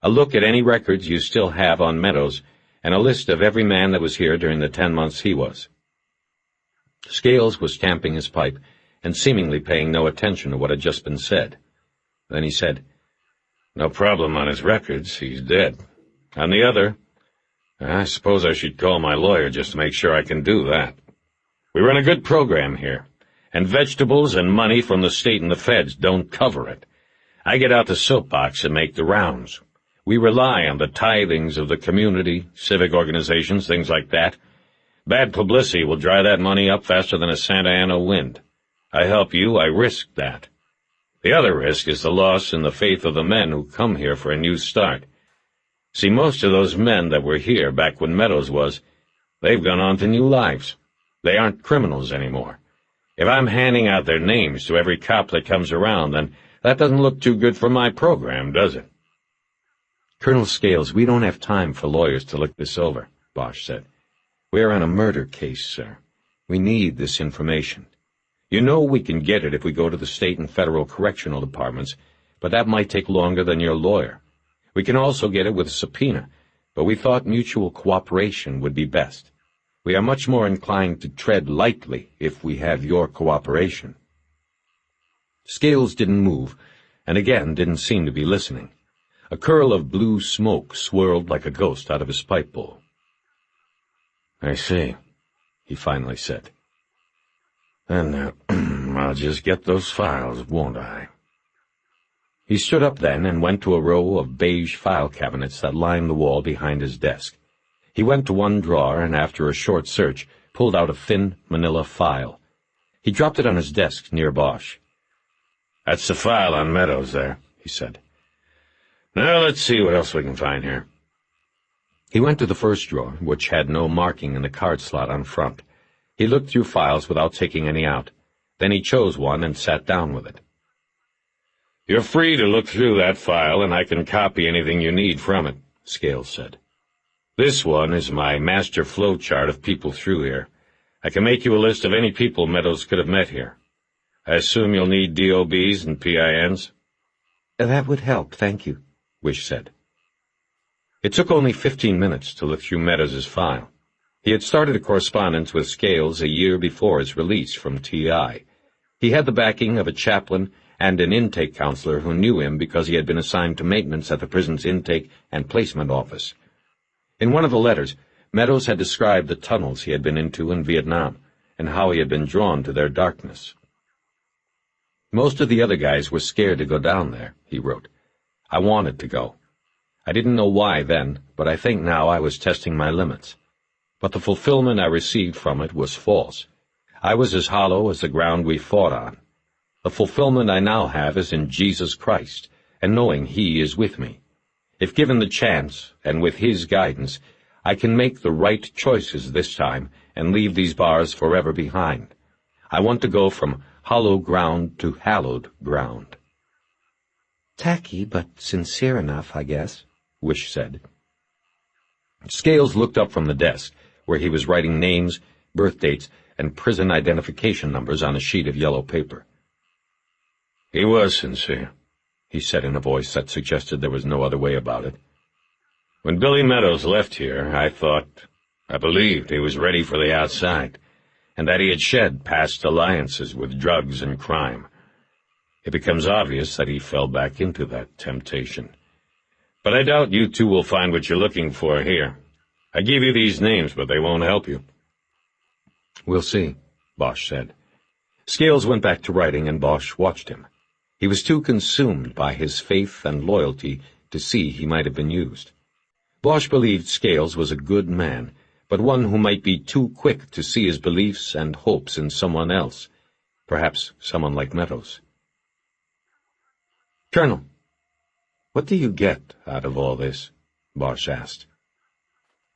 A look at any records you still have on Meadows, and a list of every man that was here during the 10 months he was. Scales was tamping his pipe, and seemingly paying no attention to what had just been said. Then he said, No problem on his records, he's dead. On the other, I suppose I should call my lawyer just to make sure I can do that. We run a good program here, and vegetables and money from the state and the feds don't cover it. I get out the soapbox and make the rounds. We rely on the tithings of the community, civic organizations, things like that. Bad publicity will dry that money up faster than a Santa Ana wind. I help you, I risk that. The other risk is the loss in the faith of the men who come here for a new start. See, most of those men that were here back when Meadows was, they've gone on to new lives. They aren't criminals anymore. If I'm handing out their names to every cop that comes around, then that doesn't look too good for my program, does it? Colonel Scales, we don't have time for lawyers to look this over, Bosch said. We're on a murder case, sir. We need this information. You know we can get it if we go to the state and federal correctional departments, but that might take longer than your lawyer. We can also get it with a subpoena, but we thought mutual cooperation would be best. We are much more inclined to tread lightly if we have your cooperation. Scales didn't move, and again didn't seem to be listening. A curl of blue smoke swirled like a ghost out of his pipe bowl. I see, he finally said. Then I'll just get those files, won't I? He stood up then and went to a row of beige file cabinets that lined the wall behind his desk. He went to one drawer and, after a short search, pulled out a thin manila file. He dropped it on his desk near Bosch. That's the file on Meadows there, he said. Now let's see what else we can find here. He went to the first drawer, which had no marking in the card slot on front. He looked through files without taking any out. Then he chose one and sat down with it. You're free to look through that file, and I can copy anything you need from it, Scales said. This one is my master flow chart of people through here. I can make you a list of any people Meadows could have met here. I assume you'll need DOBs and PINs? That would help, thank you, Wish said. It took only 15 minutes to look through Meadows' file. He had started a correspondence with Scales a year before his release from TI. He had the backing of a chaplain and an intake counselor who knew him because he had been assigned to maintenance at the prison's intake and placement office. In one of the letters, Meadows had described the tunnels he had been into in Vietnam and how he had been drawn to their darkness. Most of the other guys were scared to go down there, he wrote. I wanted to go. I didn't know why then, but I think now I was testing my limits. But the fulfillment I received from it was false. I was as hollow as the ground we fought on. The fulfillment I now have is in Jesus Christ, and knowing He is with me. If given the chance, and with His guidance, I can make the right choices this time and leave these bars forever behind. I want to go from hollow ground to hallowed ground. Tacky, but sincere enough, I guess, Wish said. Scales looked up from the desk, where he was writing names, birth dates, and prison identification numbers on a sheet of yellow paper. He was sincere, he said in a voice that suggested there was no other way about it. When Billy Meadows left here, I believed he was ready for the outside, and that he had shed past alliances with drugs and crime. It becomes obvious that he fell back into that temptation. But I doubt you two will find what you're looking for here. I give you these names, but they won't help you. We'll see, Bosch said. Scales went back to writing, and Bosch watched him. He was too consumed by his faith and loyalty to see he might have been used. Bosch believed Scales was a good man, but one who might be too quick to see his beliefs and hopes in someone else, perhaps someone like Meadows. "Colonel, what do you get out of all this?" Bosch asked.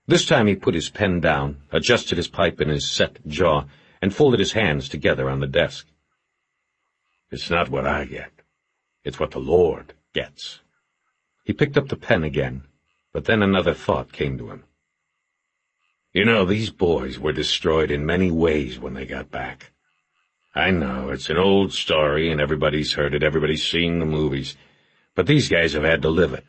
This time he put his pen down, adjusted his pipe in his set jaw, and folded his hands together on the desk. "It's not what I get. It's what the Lord gets." He picked up the pen again, but then another thought came to him. "You know, these boys were destroyed in many ways when they got back. I know, it's an old story, and everybody's heard it, everybody's seen the movies, but these guys have had to live it.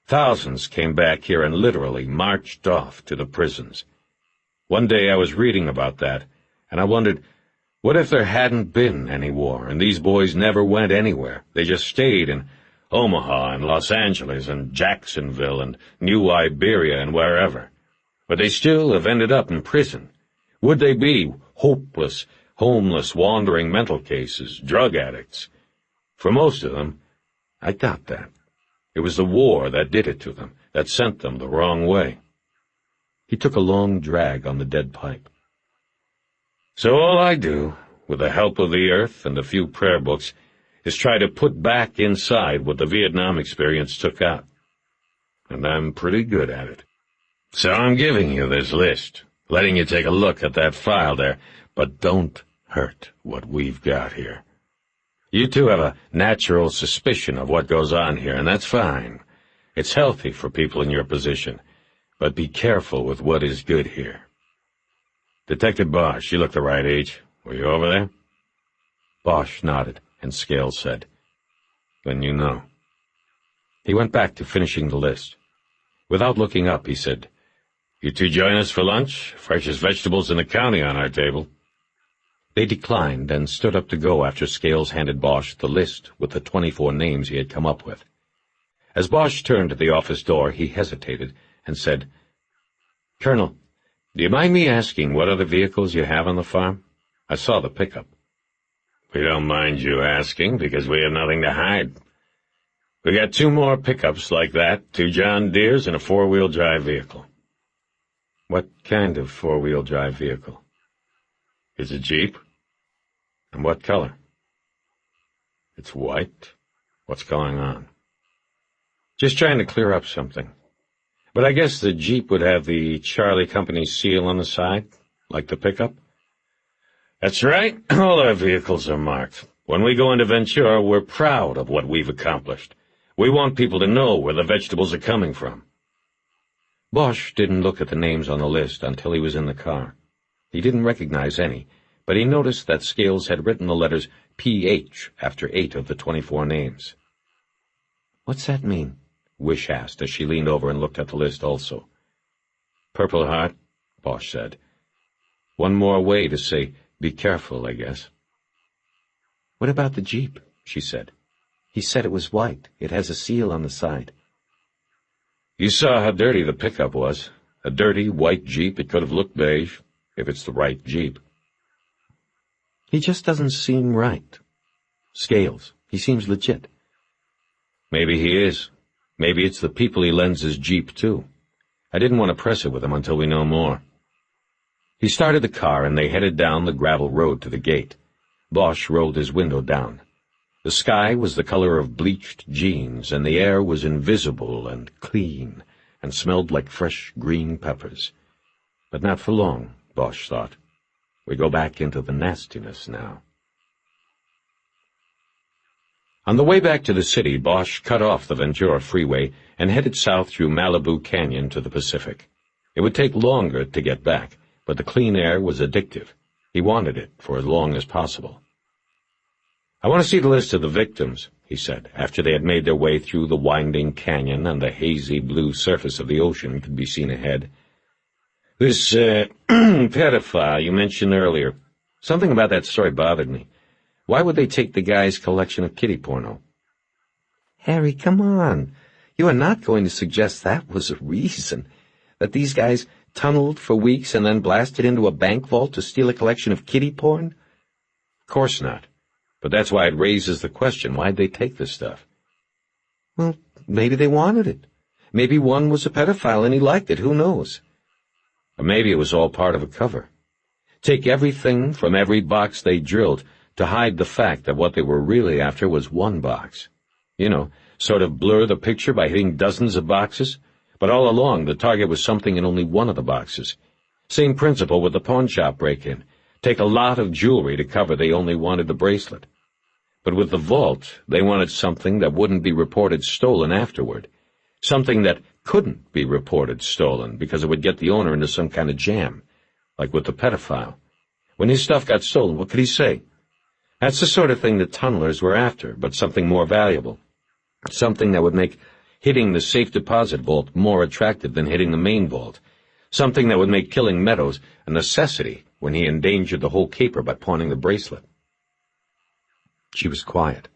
Thousands came back here and literally marched off to the prisons. One day I was reading about that, and I wondered, what if there hadn't been any war, and these boys never went anywhere? They just stayed in Omaha and Los Angeles and Jacksonville and New Iberia and wherever. But they still have ended up in prison. Would they be hopeless, homeless, wandering mental cases, drug addicts? For most of them, I doubt that. It was the war that did it to them, that sent them the wrong way. He took a long drag on the dead pipe. So all I do, with the help of the earth and a few prayer books, is try to put back inside what the Vietnam experience took out. And I'm pretty good at it. So I'm giving you this list, letting you take a look at that file there, but don't hurt what we've got here. You two have a natural suspicion of what goes on here, and that's fine. It's healthy for people in your position, but be careful with what is good here. Detective Bosch, you look the right age. Were you over there?" Bosch nodded, and Scales said, "Then you know." He went back to finishing the list. Without looking up, he said, "You two join us for lunch? Freshest vegetables in the county on our table." They declined and stood up to go after Scales handed Bosch the list with the 24 names he had come up with. As Bosch turned to the office door, he hesitated and said, "Colonel, do you mind me asking what other vehicles you have on the farm? I saw the pickup." "We don't mind you asking, because we have nothing to hide. We got 2 more pickups like that, 2 John Deeres and a 4-wheel drive vehicle." "What kind of 4-wheel drive vehicle?" "It's a Jeep." "And what color?" "It's white." "What's going on?" "Just trying to clear up something. But I guess the Jeep would have the Charlie Company seal on the side, like the pickup?" "That's right. All our vehicles are marked. When we go into Ventura, we're proud of what we've accomplished. We want people to know where the vegetables are coming from." Bosch didn't look at the names on the list until he was in the car. He didn't recognize any, but he noticed that Scales had written the letters P.H. after 8 of the 24 names. "What's that mean?" Wish asked as she leaned over and looked at the list also. "Purple Heart," Bosch said. "One more way to say, be careful, I guess." "What about the Jeep?" she said. "He said it was white. It has a seal on the side." "You saw how dirty the pickup was. A dirty, white Jeep, it could have looked beige, if it's the right Jeep." "He just doesn't seem right. Scales, he seems legit." "Maybe he is. Maybe it's the people he lends his Jeep to. I didn't want to press it with him until we know more." He started the car, and they headed down the gravel road to the gate. Bosch rolled his window down. The sky was the color of bleached jeans, and the air was invisible and clean, and smelled like fresh green peppers. But not for long, Bosch thought. We go back into the nastiness now. On the way back to the city, Bosch cut off the Ventura Freeway and headed south through Malibu Canyon to the Pacific. It would take longer to get back, but the clean air was addictive. He wanted it for as long as possible. "I want to see the list of the victims," he said, after they had made their way through the winding canyon and the hazy blue surface of the ocean could be seen ahead. "This, pedophile you mentioned earlier. Something about that story bothered me. Why would they take the guy's collection of kiddie porno?" Harry, come on. You are not going to suggest that was a reason, that these guys tunneled for weeks and then blasted into a bank vault to steal a collection of kiddie porn? Of course not. But that's why it raises the question, why'd they take this stuff? Well, maybe they wanted it. Maybe one was a pedophile and he liked it, who knows? Or maybe it was all part of a cover. Take everything from every box they drilled to hide the fact that what they were really after was one box. You know, sort of blur the picture by hitting dozens of boxes. But all along, the target was something in only one of the boxes. Same principle with the pawn shop break-in. Take a lot of jewelry to cover they only wanted the bracelet. But with the vault, they wanted something that wouldn't be reported stolen afterward. Something that couldn't be reported stolen because it would get the owner into some kind of jam. Like with the pedophile. When his stuff got stolen, what could he say? That's the sort of thing the tunnelers were after, but something more valuable. Something that would make hitting the safe deposit vault more attractive than hitting the main vault. Something that would make killing Meadows a necessity when he endangered the whole caper by pawning the bracelet. She was quiet.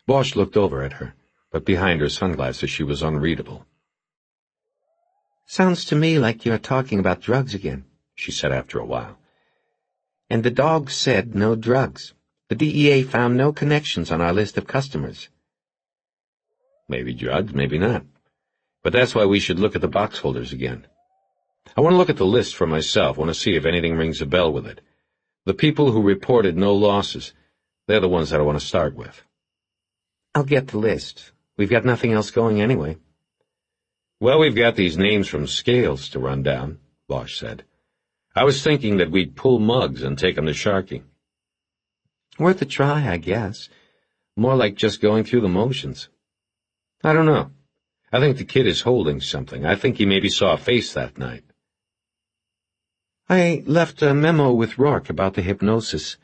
Bosch looked over at her, but behind her sunglasses she was unreadable. Sounds to me like you're talking about drugs again, she said after a while. And the dog said no drugs. The DEA found no connections on our list of customers. Maybe drugs, maybe not. But that's why we should look at the box holders again. I want to look at the list for myself, want to see if anything rings a bell with it. The people who reported no losses, they're the ones that I want to start with. I'll get the list. We've got nothing else going anyway. Well, we've got these names from Scales to run down, Bosch said. I was thinking that we'd pull mugs and take them to Sharkey. Worth a try, I guess. More like just going through the motions. I don't know. I think the kid is holding something. I think he maybe saw a face that night. I left a memo with Rourke about the hypnosis.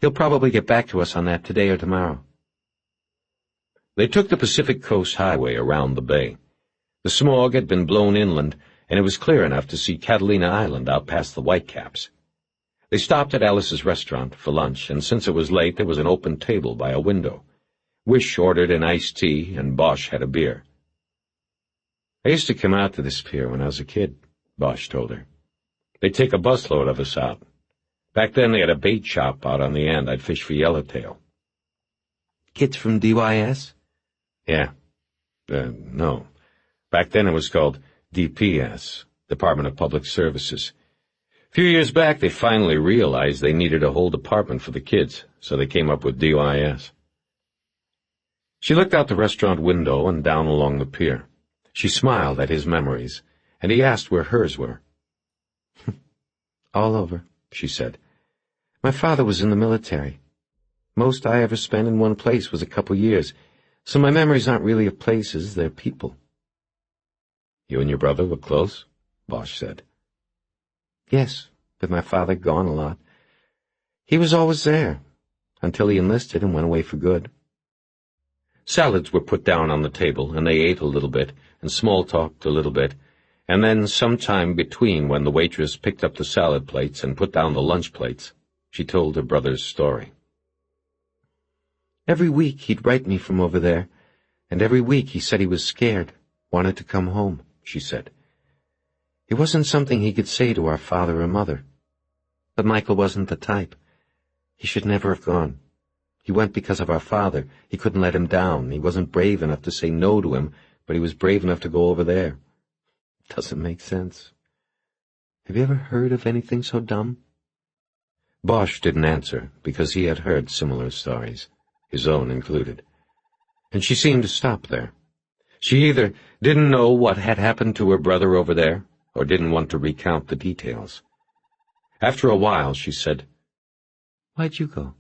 He'll probably get back to us on that today or tomorrow. They took the Pacific Coast Highway around the bay. The smog had been blown inland, and it was clear enough to see Catalina Island out past the Whitecaps. They stopped at Alice's restaurant for lunch, and since it was late, there was an open table by a window. Wish ordered an iced tea, and Bosch had a beer. I used to come out to this pier when I was a kid, Bosch told her. They'd take a busload of us out. Back then they had a bait shop out on the end. I'd fish for yellowtail. Kids from DYS? Yeah. No. Back then it was called DPS, Department of Public Services. A few years back they finally realized they needed a whole department for the kids, so they came up with DYS. She looked out the restaurant window and down along the pier. She smiled at his memories, and he asked where hers were. All over, she said. My father was in the military. Most I ever spent in one place was a couple years, so my memories aren't really of places, they're people. You and your brother were close? Bosch said. Yes, with my father gone a lot. He was always there, until he enlisted and went away for good. Salads were put down on the table, and they ate a little bit, and small-talked a little bit, and then some time between when the waitress picked up the salad plates and put down the lunch plates, she told her brother's story. Every week he'd write me from over there, and every week he said he was scared, wanted to come home, she said. It wasn't something he could say to our father or mother. But Michael wasn't the type. He should never have gone. He went because of our father. He couldn't let him down. He wasn't brave enough to say no to him, but he was brave enough to go over there. Doesn't make sense. Have you ever heard of anything so dumb? Bosch didn't answer, because he had heard similar stories, his own included. And she seemed to stop there. She either didn't know what had happened to her brother over there, or didn't want to recount the details. After a while, she said, Why'd you go?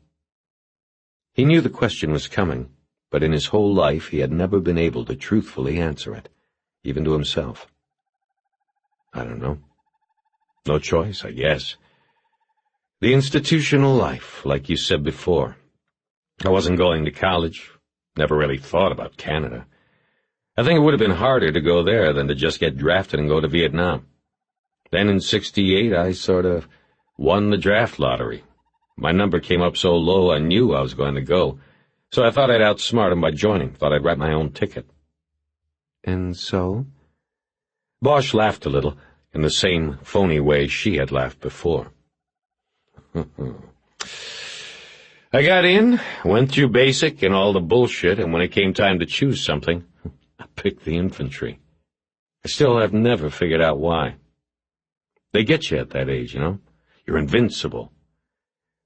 He knew the question was coming, but in his whole life he had never been able to truthfully answer it, even to himself. I don't know. No choice, I guess. The institutional life, like you said before. I wasn't going to college. Never really thought about Canada. I think it would have been harder to go there than to just get drafted and go to Vietnam. Then in '68, I sort of won the draft lottery. My number came up so low I knew I was going to go, so I thought I'd outsmart him by joining, thought I'd write my own ticket. And so? Bosch laughed a little, in the same phony way she had laughed before. I got in, went through basic and all the bullshit, and when it came time to choose something, I picked the infantry. I still have never figured out why. They get you at that age, you know? You're invincible.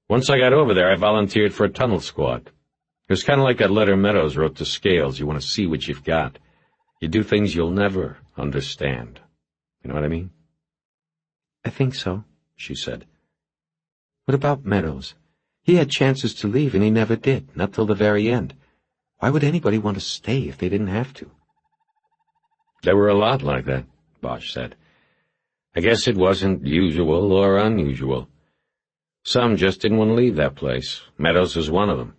Once I got over there, I volunteered for a tunnel squad. It was kind of like that letter Meadows wrote to Scales. You want to see what you've got. You do things you'll never understand. You know what I mean? I think so, she said. What about Meadows? He had chances to leave, and he never did, not till the very end. Why would anybody want to stay if they didn't have to? There were a lot like that, Bosch said. I guess it wasn't usual or unusual. Some just didn't want to leave that place. Meadows was one of them.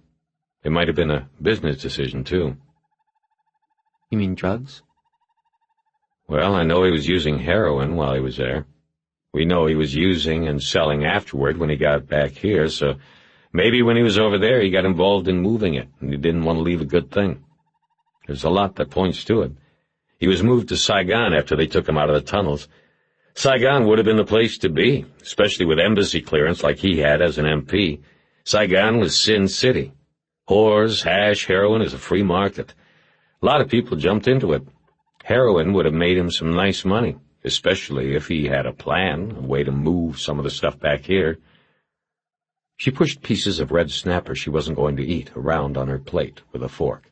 It might have been a business decision, too. You mean drugs? Well, I know he was using heroin while he was there. We know he was using and selling afterward when he got back here, so maybe when he was over there he got involved in moving it, and he didn't want to leave a good thing. There's a lot that points to it. He was moved to Saigon after they took him out of the tunnels. Saigon would have been the place to be, especially with embassy clearance like he had as an MP. Saigon was Sin City. Whores, hash, heroin is a free market. A lot of people jumped into it. Heroin would have made him some nice money, especially if he had a plan, a way to move some of the stuff back here. She pushed pieces of red snapper she wasn't going to eat around on her plate with a fork.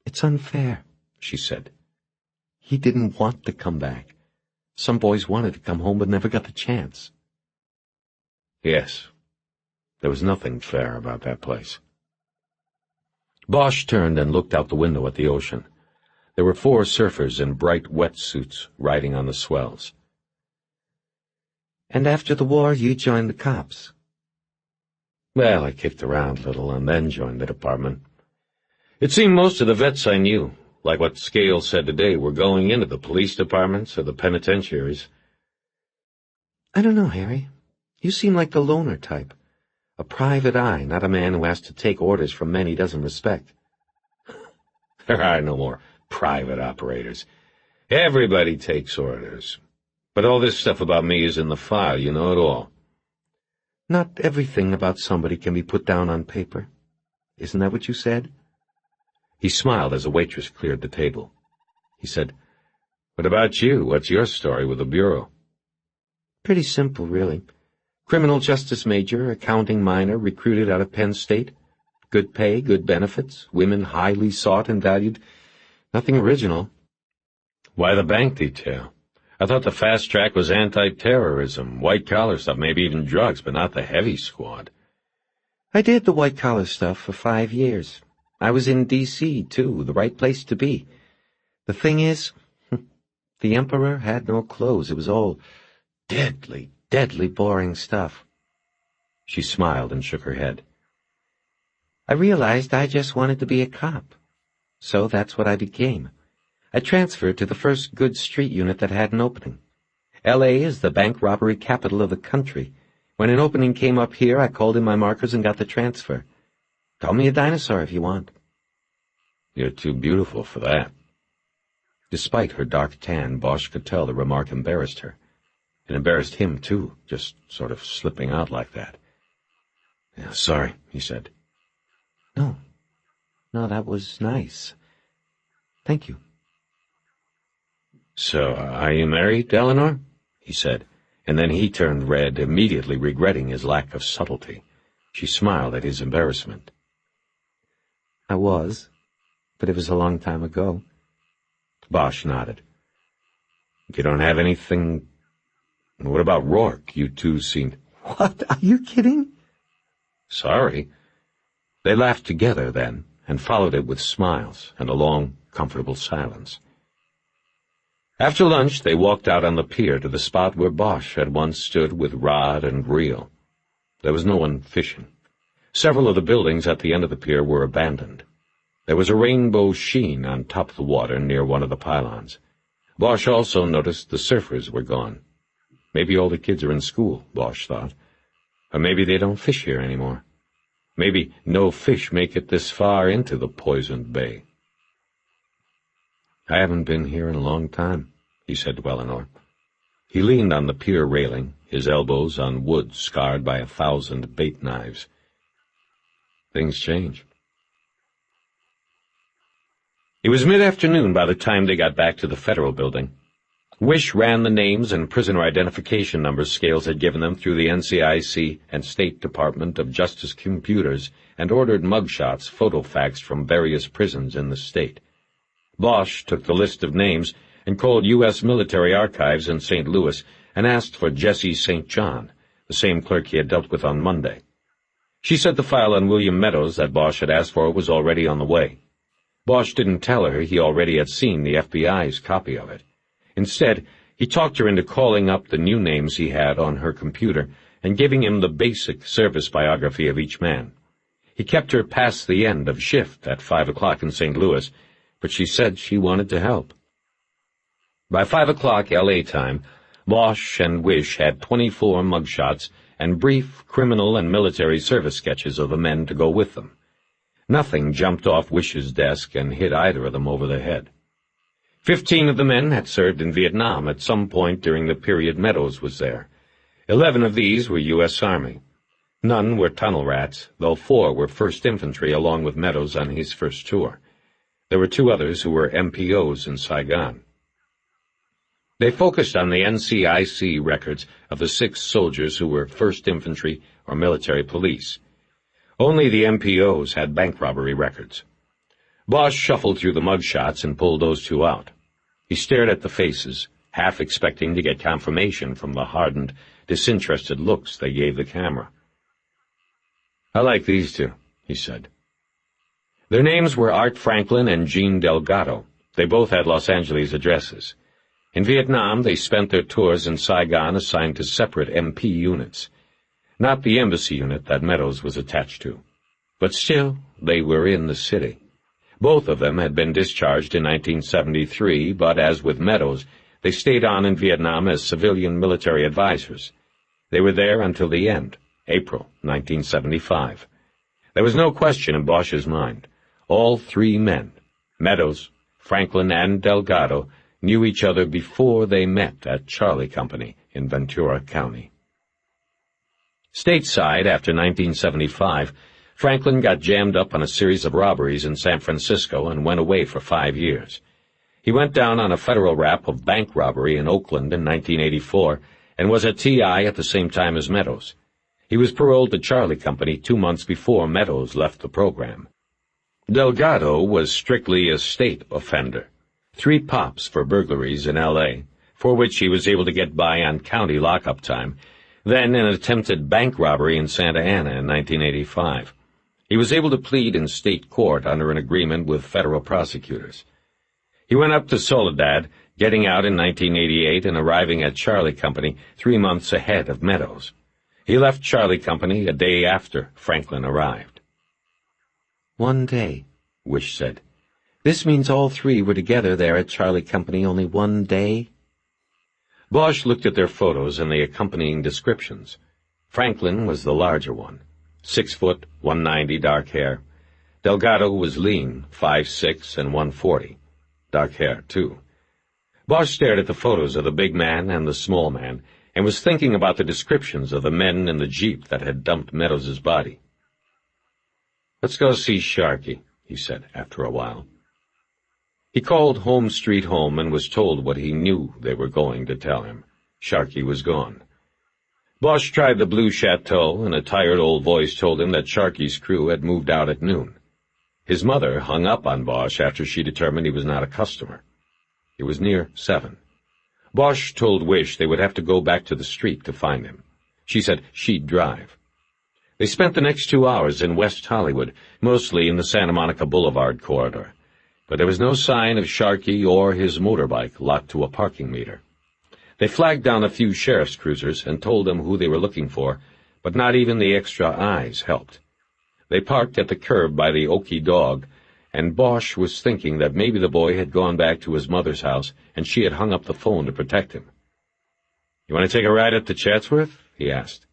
It's unfair, she said. He didn't want to come back. Some boys wanted to come home but never got the chance. Yes, there was nothing fair about that place. Bosch turned and looked out the window at the ocean. There were 4 surfers in bright wetsuits riding on the swells. And after the war, you joined the cops. Well, I kicked around a little and then joined the department. It seemed most of the vets I knew, like what Scales said today, were going into the police departments or the penitentiaries. I don't know, Harry. You seem like the loner type. A private eye, not a man who has to take orders from men he doesn't respect. There are no more private operators. Everybody takes orders. But all this stuff about me is in the file, you know it all. Not everything about somebody can be put down on paper. Isn't that what you said? He smiled as a waitress cleared the table. He said, "What about you? What's your story with the Bureau?" Pretty simple, really. Criminal justice major, accounting minor, recruited out of Penn State. Good pay, good benefits, women highly sought and valued. Nothing original. Why the bank detail? I thought the fast track was anti-terrorism, white-collar stuff, maybe even drugs, but not the heavy squad. I did the white-collar stuff for 5 years. I was in D.C., too, the right place to be. The thing is, the Emperor had no clothes. It was all deadly, deadly boring stuff. She smiled and shook her head. I realized I just wanted to be a cop. So that's what I became. I transferred to the first good street unit that had an opening. L.A. is the bank robbery capital of the country. When an opening came up here, I called in my markers and got the transfer. Call me a dinosaur if you want. You're too beautiful for that. Despite her dark tan, Bosch could tell the remark embarrassed her. It embarrassed him, too, just sort of slipping out like that. "Yeah, sorry," he said. No, that was nice. Thank you. "So, are you married, Eleanor?" he said, and then he turned red, immediately regretting his lack of subtlety. She smiled at his embarrassment. I was, but it was a long time ago. Bosch nodded. "You don't have anything... What about Rourke? You two seemed..." What? Are you kidding? "Sorry." They laughed together then, and followed it with smiles and a long, comfortable silence. After lunch, they walked out on the pier to the spot where Bosch had once stood with rod and reel. There was no one fishing. Several of the buildings at the end of the pier were abandoned. There was a rainbow sheen on top of the water near one of the pylons. Bosch also noticed the surfers were gone. Maybe all the kids are in school, Bosch thought. Or maybe they don't fish here anymore. Maybe no fish make it this far into the poisoned bay. "I haven't been here in a long time," he said to Eleanor. He leaned on the pier railing, his elbows on wood scarred by 1,000 bait knives. Things change. It was mid-afternoon by the time they got back to the Federal Building. Wish ran the names and prisoner identification numbers Scales had given them through the NCIC and State Department of Justice computers and ordered mugshots photofaxed from various prisons in the state. Bosch took the list of names and called U.S. Military Archives in St. Louis and asked for Jessie St. John, the same clerk he had dealt with on Monday. She said the file on William Meadows that Bosch had asked for was already on the way. Bosch didn't tell her he already had seen the FBI's copy of it. Instead, he talked her into calling up the new names he had on her computer and giving him the basic service biography of each man. He kept her past the end of shift at 5 o'clock in St. Louis, but she said she wanted to help. By 5 o'clock L.A. time, Bosch and Wish had 24 mugshots and brief criminal and military service sketches of the men to go with them. Nothing jumped off Wish's desk and hit either of them over the head. 15 of the men had served in Vietnam at some point during the period Meadows was there. 11 of these were U.S. Army. None were tunnel rats, though 4 were 1st Infantry along with Meadows on his first tour. There were 2 others who were MPOs in Saigon. They focused on the NCIC records of the 6 soldiers who were 1st Infantry or military police. Only the MPOs had bank robbery records. Bosch shuffled through the mugshots and pulled those 2 out. He stared at the faces, half expecting to get confirmation from the hardened, disinterested looks they gave the camera. "I like these 2, he said. Their names were Art Franklin and Jean Delgado. They both had Los Angeles addresses. In Vietnam, they spent their tours in Saigon assigned to separate MP units, not the embassy unit that Meadows was attached to. But still, they were in the city. Both of them had been discharged in 1973, but as with Meadows, they stayed on in Vietnam as civilian military advisors. They were there until the end, April 1975. There was no question in Bosch's mind. All 3 men, Meadows, Franklin, and Delgado, knew each other before they met at Charlie Company in Ventura County. Stateside, after 1975, Franklin got jammed up on a series of robberies in San Francisco and went away for 5 years. He went down on a federal rap of bank robbery in Oakland in 1984 and was at TI at the same time as Meadows. He was paroled to Charlie Company 2 months before Meadows left the program. Delgado was strictly a state offender. 3 pops for burglaries in L.A., for which he was able to get by on county lockup time, then an attempted bank robbery in Santa Ana in 1985. He was able to plead in state court under an agreement with federal prosecutors. He went up to Soledad, getting out in 1988 and arriving at Charlie Company 3 months ahead of Meadows. He left Charlie Company a day after Franklin arrived. "1 day," Wish said. "This means all 3 were together there at Charlie Company only 1 day?" Bosch looked at their photos and the accompanying descriptions. Franklin was the larger one. 6 foot, 190, dark hair. Delgado was lean, 5'6", and 140. Dark hair, too. Bosch stared at the photos of the big man and the small man, and was thinking about the descriptions of the men in the jeep that had dumped Meadows' body. "Let's go see Sharky," he said after a while. He called Home Street Home and was told what he knew they were going to tell him. Sharky was gone. Bosch tried the Blue Chateau, and a tired old voice told him that Sharky's crew had moved out at noon. His mother hung up on Bosch after she determined he was not a customer. It was near 7. Bosch told Wish they would have to go back to the street to find him. She said she'd drive. They spent the next 2 hours in West Hollywood, mostly in the Santa Monica Boulevard corridor. But there was no sign of Sharky or his motorbike locked to a parking meter. They flagged down a few sheriff's cruisers and told them who they were looking for, but not even the extra eyes helped. They parked at the curb by the Okie Dog, and Bosch was thinking that maybe the boy had gone back to his mother's house and she had hung up the phone to protect him. "You want to take a ride up to Chatsworth?" he asked.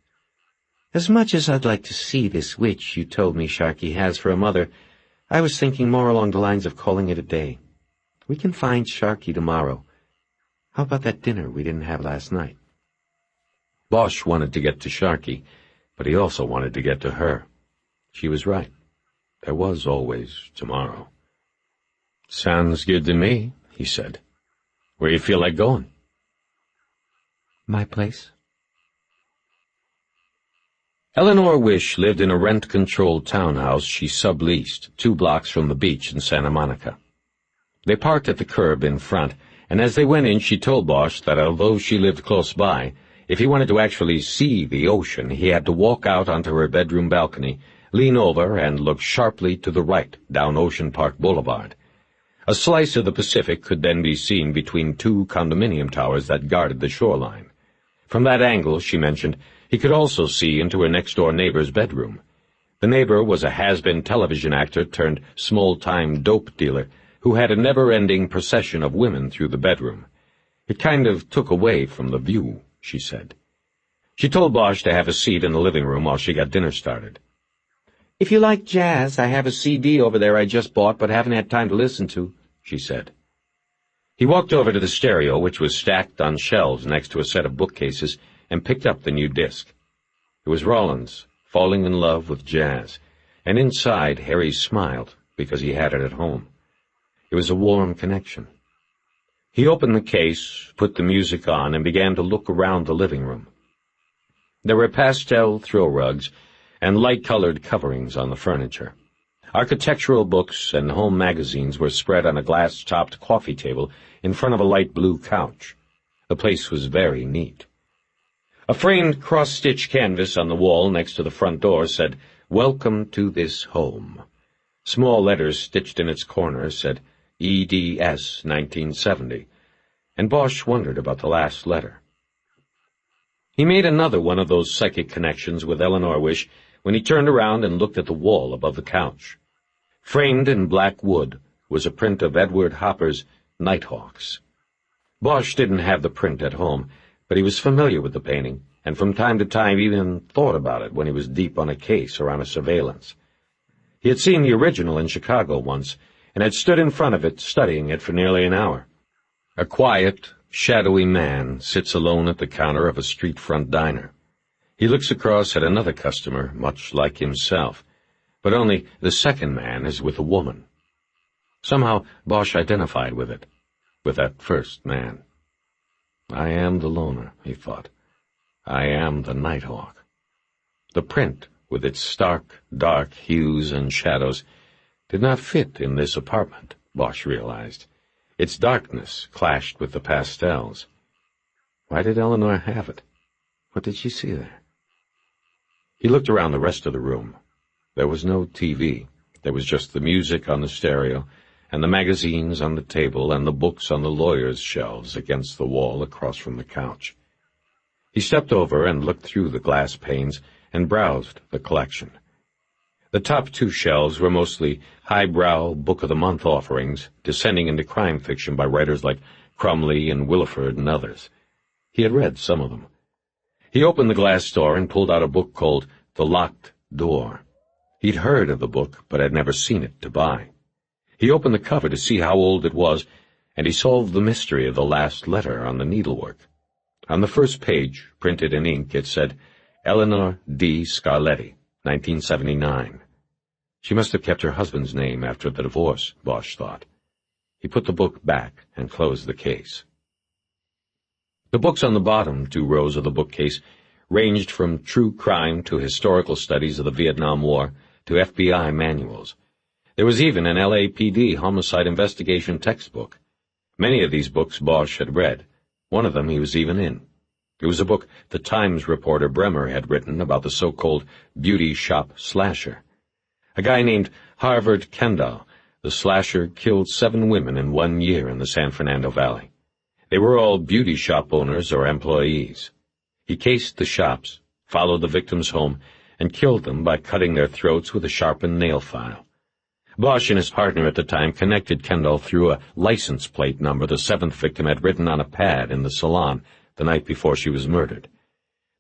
As much as I'd like to see this witch you told me Sharky has for a mother, I was thinking more along the lines of calling it a day. We can find Sharky tomorrow. How about that dinner we didn't have last night?" Bosch wanted to get to Sharky, but he also wanted to get to her. She was right. There was always tomorrow. "Sounds good to me," he said. "Where you feel like going?" My place? Eleanor Wish lived in a rent-controlled townhouse she subleased 2 blocks from the beach in Santa Monica. They parked at the curb in front, and as they went in she told Bosch that although she lived close by, if he wanted to actually see the ocean, he had to walk out onto her bedroom balcony, lean over, and look sharply to the right down Ocean Park Boulevard. A slice of the Pacific could then be seen between 2 condominium towers that guarded the shoreline. From that angle, she mentioned, he could also see into her next-door neighbor's bedroom. The neighbor was a has-been television actor turned small-time dope dealer who had a never-ending procession of women through the bedroom. It kind of took away from the view, she said. She told Bosch to have a seat in the living room while she got dinner started. "If you like jazz, I have a CD over there I just bought but haven't had time to listen to," she said. He walked over to the stereo, which was stacked on shelves next to a set of bookcases, and picked up the new disc. It was Rollins, Falling in Love with Jazz, and inside Harry smiled because he had it at home. It was a warm connection. He opened the case, put the music on, and began to look around the living room. There were pastel throw rugs and light-colored coverings on the furniture. Architectural books and home magazines were spread on a glass-topped coffee table in front of a light blue couch. The place was very neat. A framed cross-stitch canvas on the wall next to the front door said, "Welcome to this home." Small letters stitched in its corners said, EDS 1970, and Bosch wondered about the last letter. He made another one of those psychic connections with Eleanor Wish when he turned around and looked at the wall above the couch. Framed in black wood was a print of Edward Hopper's Nighthawks. Bosch didn't have the print at home, but he was familiar with the painting, and from time to time even thought about it when he was deep on a case or on a surveillance. He had seen the original in Chicago once, and had stood in front of it studying it for nearly an hour. A quiet, shadowy man sits alone at the counter of a street-front diner. He looks across at another customer, much like himself, but only the second man is with a woman. Somehow Bosch identified with it, with that first man. I am the loner, he thought. I am the Nighthawk. The print, with its stark, dark hues and shadows, did not fit in this apartment, Bosch realized. Its darkness clashed with the pastels. Why did Eleanor have it? What did she see there? He looked around the rest of the room. There was no TV. There was just the music on the stereo, and the magazines on the table, and the books on the lawyer's shelves against the wall across from the couch. He stepped over and looked through the glass panes and browsed the collection. The top 2 shelves were mostly highbrow book-of-the-month offerings, descending into crime fiction by writers like Crumley and Williford and others. He had read some of them. He opened the glass door and pulled out a book called The Locked Door. He'd heard of the book, but had never seen it to buy. He opened the cover to see how old it was, and he solved the mystery of the last letter on the needlework. On the first page, printed in ink, it said, Eleanor D. Scarletti, 1979. She must have kept her husband's name after the divorce, Bosch thought. He put the book back and closed the case. The books on the bottom 2 rows of the bookcase ranged from true crime to historical studies of the Vietnam War to FBI manuals. There was even an LAPD homicide investigation textbook. Many of these books Bosch had read. One of them he was even in. It was a book the Times reporter Bremer had written about the so-called beauty shop slasher. A guy named Harvard Kendall, the slasher killed 7 women in 1 year in the San Fernando Valley. They were all beauty shop owners or employees. He cased the shops, followed the victims home, and killed them by cutting their throats with a sharpened nail file. Bosch and his partner at the time connected Kendall through a license plate number the seventh victim had written on a pad in the salon the night before she was murdered.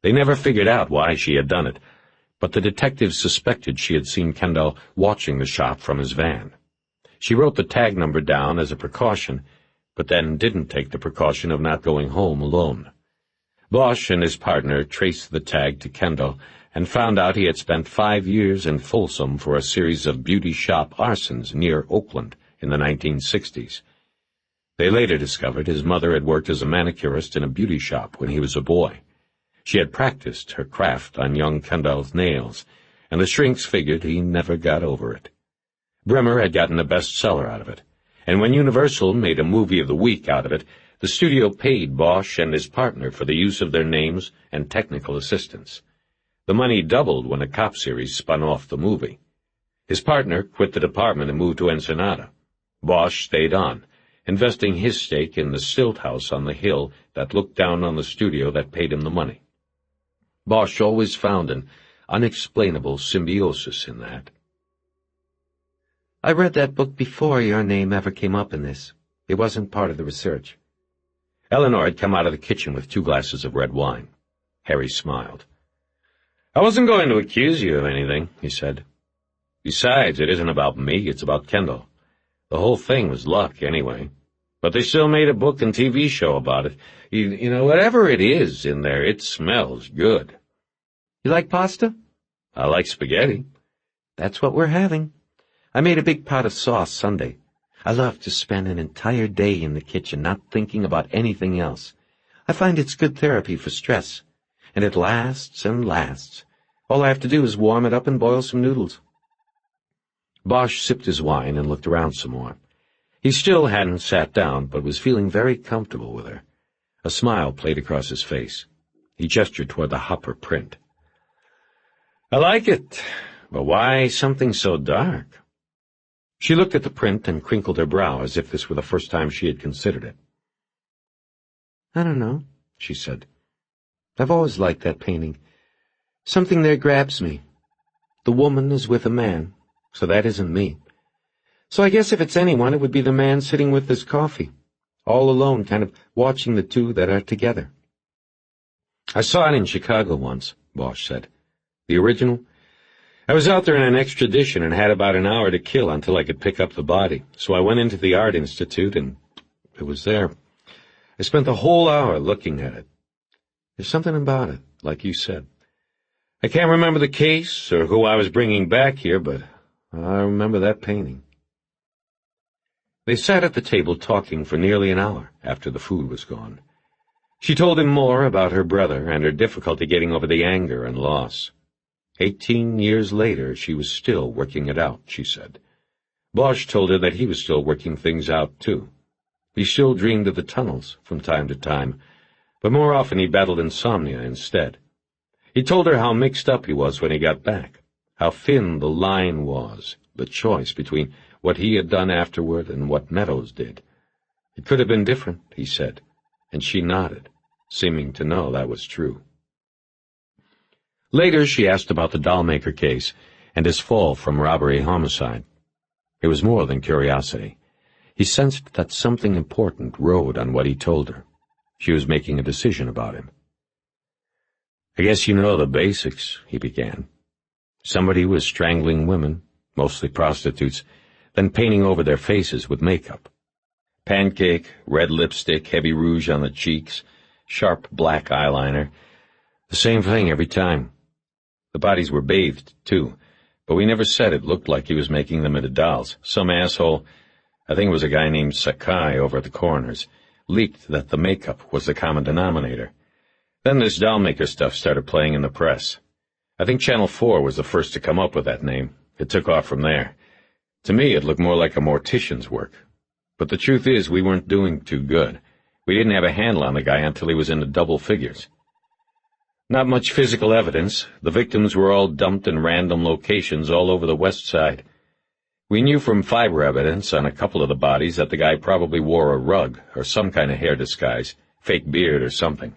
They never figured out why she had done it, but the detectives suspected she had seen Kendall watching the shop from his van. She wrote the tag number down as a precaution, but then didn't take the precaution of not going home alone. Bosch and his partner traced the tag to Kendall and found out he had spent 5 years in Folsom for a series of beauty shop arsons near Oakland in the 1960s. They later discovered his mother had worked as a manicurist in a beauty shop when he was a boy. She had practiced her craft on young Kendall's nails, and the shrinks figured he never got over it. Bremer had gotten a bestseller out of it, and when Universal made a movie of the week out of it, the studio paid Bosch and his partner for the use of their names and technical assistance. The money doubled when a cop series spun off the movie. His partner quit the department and moved to Ensenada. Bosch stayed on, investing his stake in the stilt house on the hill that looked down on the studio that paid him the money. Bosch always found an unexplainable symbiosis in that. I read that book before your name ever came up in this. It wasn't part of the research. Eleanor had come out of the kitchen with 2 glasses of red wine. Harry smiled. I wasn't going to accuse you of anything, he said. Besides, it isn't about me, it's about Kendall. The whole thing was luck, anyway. But they still made a book and TV show about it. You know, whatever it is in there, it smells good. You like pasta? I like spaghetti. That's what we're having. I made a big pot of sauce Sunday. I love to spend an entire day in the kitchen not thinking about anything else. I find it's good therapy for stress. And it lasts and lasts. All I have to do is warm it up and boil some noodles. Bosch sipped his wine and looked around some more. He still hadn't sat down, but was feeling very comfortable with her. A smile played across his face. He gestured toward the Hopper print. I like it, but why something so dark? She looked at the print and crinkled her brow as if this were the first time she had considered it. I don't know, she said. I've always liked that painting. Something there grabs me. The woman is with a man, so that isn't me. So I guess if it's anyone, it would be the man sitting with his coffee, all alone, kind of watching the two that are together. I saw it in Chicago once, Bosch said. The original? I was out there in an extradition and had about an hour to kill until I could pick up the body, so I went into the Art Institute and it was there. I spent the whole hour looking at it. There's something about it, like you said. I can't remember the case or who I was bringing back here, but I remember that painting. They sat at the table talking for nearly an hour after the food was gone. She told him more about her brother and her difficulty getting over the anger and loss. 18 years later, she was still working it out, she said. Bosch told her that he was still working things out, too. He still dreamed of the tunnels from time to time, but more often he battled insomnia instead. He told her how mixed up he was when he got back, how thin the line was, the choice between what he had done afterward and what Meadows did. It could have been different, he said, and she nodded, seeming to know that was true. Later she asked about the dollmaker case and his fall from robbery-homicide. It was more than curiosity. He sensed that something important rode on what he told her. She was making a decision about him. I guess you know the basics, he began. Somebody was strangling women, mostly prostitutes, then painting over their faces with makeup. Pancake, red lipstick, heavy rouge on the cheeks, sharp black eyeliner. The same thing every time. The bodies were bathed, too, but we never said it looked like he was making them into dolls. Some asshole, I think it was a guy named Sakai over at the coroner's, leaked that the makeup was the common denominator. Then this dollmaker stuff started playing in the press. I think Channel 4 was the first to come up with that name. It took off from there. To me, it looked more like a mortician's work. But the truth is, we weren't doing too good. We didn't have a handle on the guy until he was into double figures. Not much physical evidence. The victims were all dumped in random locations all over the west side. We knew from fiber evidence on a couple of the bodies that the guy probably wore a rug or some kind of hair disguise, fake beard or something.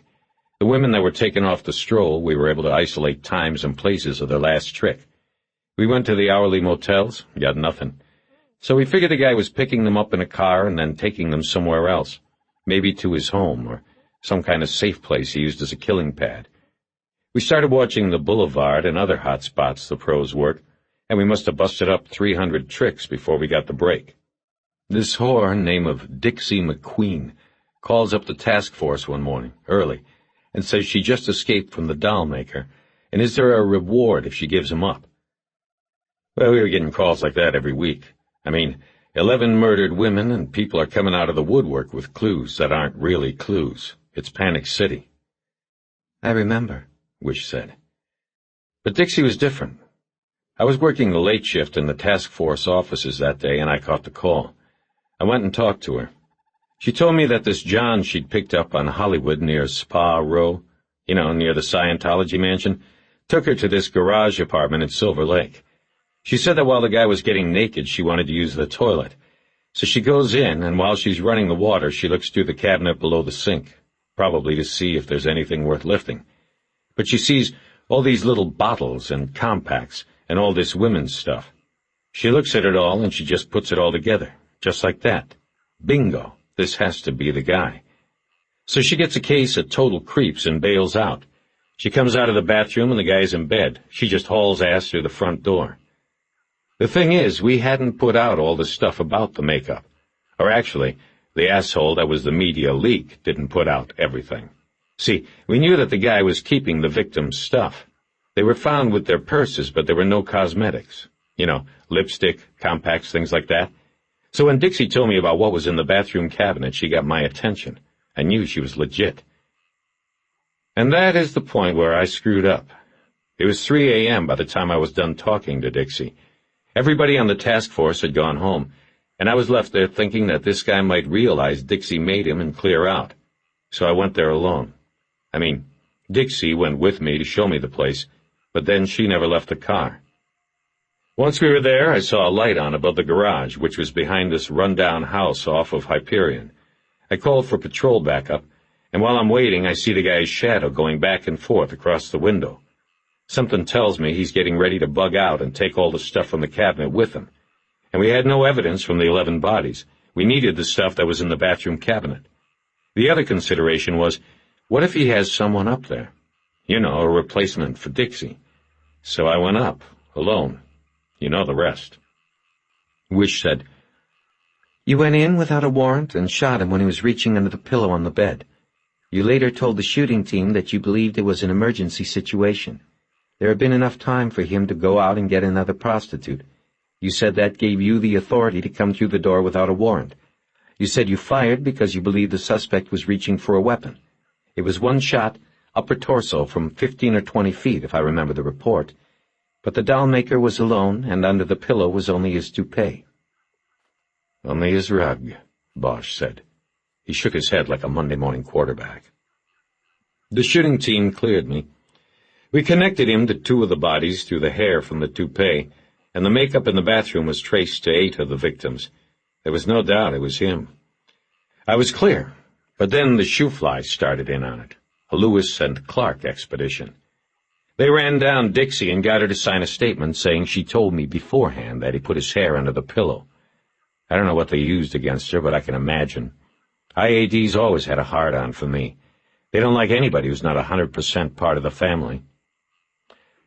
The women that were taken off the stroll, we were able to isolate times and places of their last trick. We went to the hourly motels, got nothing. So we figured the guy was picking them up in a car and then taking them somewhere else, maybe to his home or some kind of safe place he used as a killing pad. We started watching the Boulevard and other hot spots the pros work, and we must have busted up 300 tricks before we got the break. This whore, name of Dixie McQueen, calls up the task force one morning, early, and says she just escaped from the doll maker, and is there a reward if she gives him up? Well, we were getting calls like that every week. 11 murdered women, and people are coming out of the woodwork with clues that aren't really clues. It's Panic City. I remember, Wish said. But Dixie was different. I was working the late shift in the task force offices that day, and I caught the call. I went and talked to her. She told me that this John she'd picked up on Hollywood near Spa Row, near the Scientology mansion, took her to this garage apartment in Silver Lake. She said that while the guy was getting naked, she wanted to use the toilet. So she goes in, and while she's running the water, she looks through the cabinet below the sink, probably to see if there's anything worth lifting. But she sees all these little bottles and compacts and all this women's stuff. She looks at it all, and she just puts it all together, just like that. Bingo, this has to be the guy. So she gets a case of total creeps and bails out. She comes out of the bathroom, and the guy's in bed. She just hauls ass through the front door. The thing is, we hadn't put out all the stuff about the makeup. Or actually, the asshole that was the media leak didn't put out everything. See, we knew that the guy was keeping the victim's stuff. They were found with their purses, but there were no cosmetics. Lipstick, compacts, things like that. So when Dixie told me about what was in the bathroom cabinet, she got my attention. I knew she was legit. And that is the point where I screwed up. It was 3 a.m. by the time I was done talking to Dixie. Everybody on the task force had gone home, and I was left there thinking that this guy might realize Dixie made him and clear out. So I went there alone. Dixie went with me to show me the place, but then she never left the car. Once we were there, I saw a light on above the garage, which was behind this run-down house off of Hyperion. I called for patrol backup, and while I'm waiting, I see the guy's shadow going back and forth across the window. Something tells me he's getting ready to bug out and take all the stuff from the cabinet with him. And we had no evidence from the 11 bodies. We needed the stuff that was in the bathroom cabinet. The other consideration was, what if he has someone up there? A replacement for Dixie. So I went up, alone. You know the rest. Wish said, You went in without a warrant and shot him when he was reaching under the pillow on the bed. You later told the shooting team that you believed it was an emergency situation. There had been enough time for him to go out and get another prostitute. You said that gave you the authority to come through the door without a warrant. You said you fired because you believed the suspect was reaching for a weapon. It was one shot, upper torso, from 15 or 20 feet, if I remember the report. But the doll maker was alone, and under the pillow was only his toupee. Only his rug, Bosch said. He shook his head like a Monday morning quarterback. The shooting team cleared me. We connected him to 2 of the bodies through the hair from the toupee, and the makeup in the bathroom was traced to 8 of the victims. There was no doubt it was him. I was clear, but then the shoe-flies started in on it, a Lewis and Clark expedition. They ran down Dixie and got her to sign a statement saying she told me beforehand that he put his hair under the pillow. I don't know what they used against her, but I can imagine. IAD's always had a hard-on for me. They don't like anybody who's not 100% part of the family.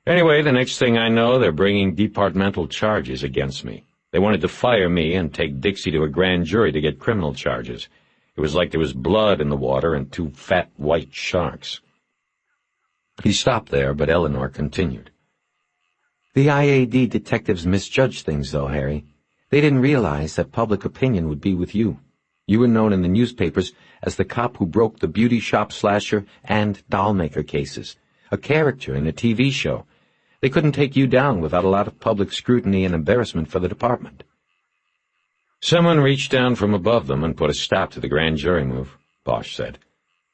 Anyway, the next thing I know, they're bringing departmental charges against me. They wanted to fire me and take Dixie to a grand jury to get criminal charges. It was like there was blood in the water and 2 fat white sharks. He stopped there, but Eleanor continued. The IAD detectives misjudged things, though, Harry. They didn't realize that public opinion would be with you. You were known in the newspapers as the cop who broke the beauty shop slasher and doll-maker cases, a character in a TV show. They couldn't take you down without a lot of public scrutiny and embarrassment for the department. Someone reached down from above them and put a stop to the grand jury move, Bosch said.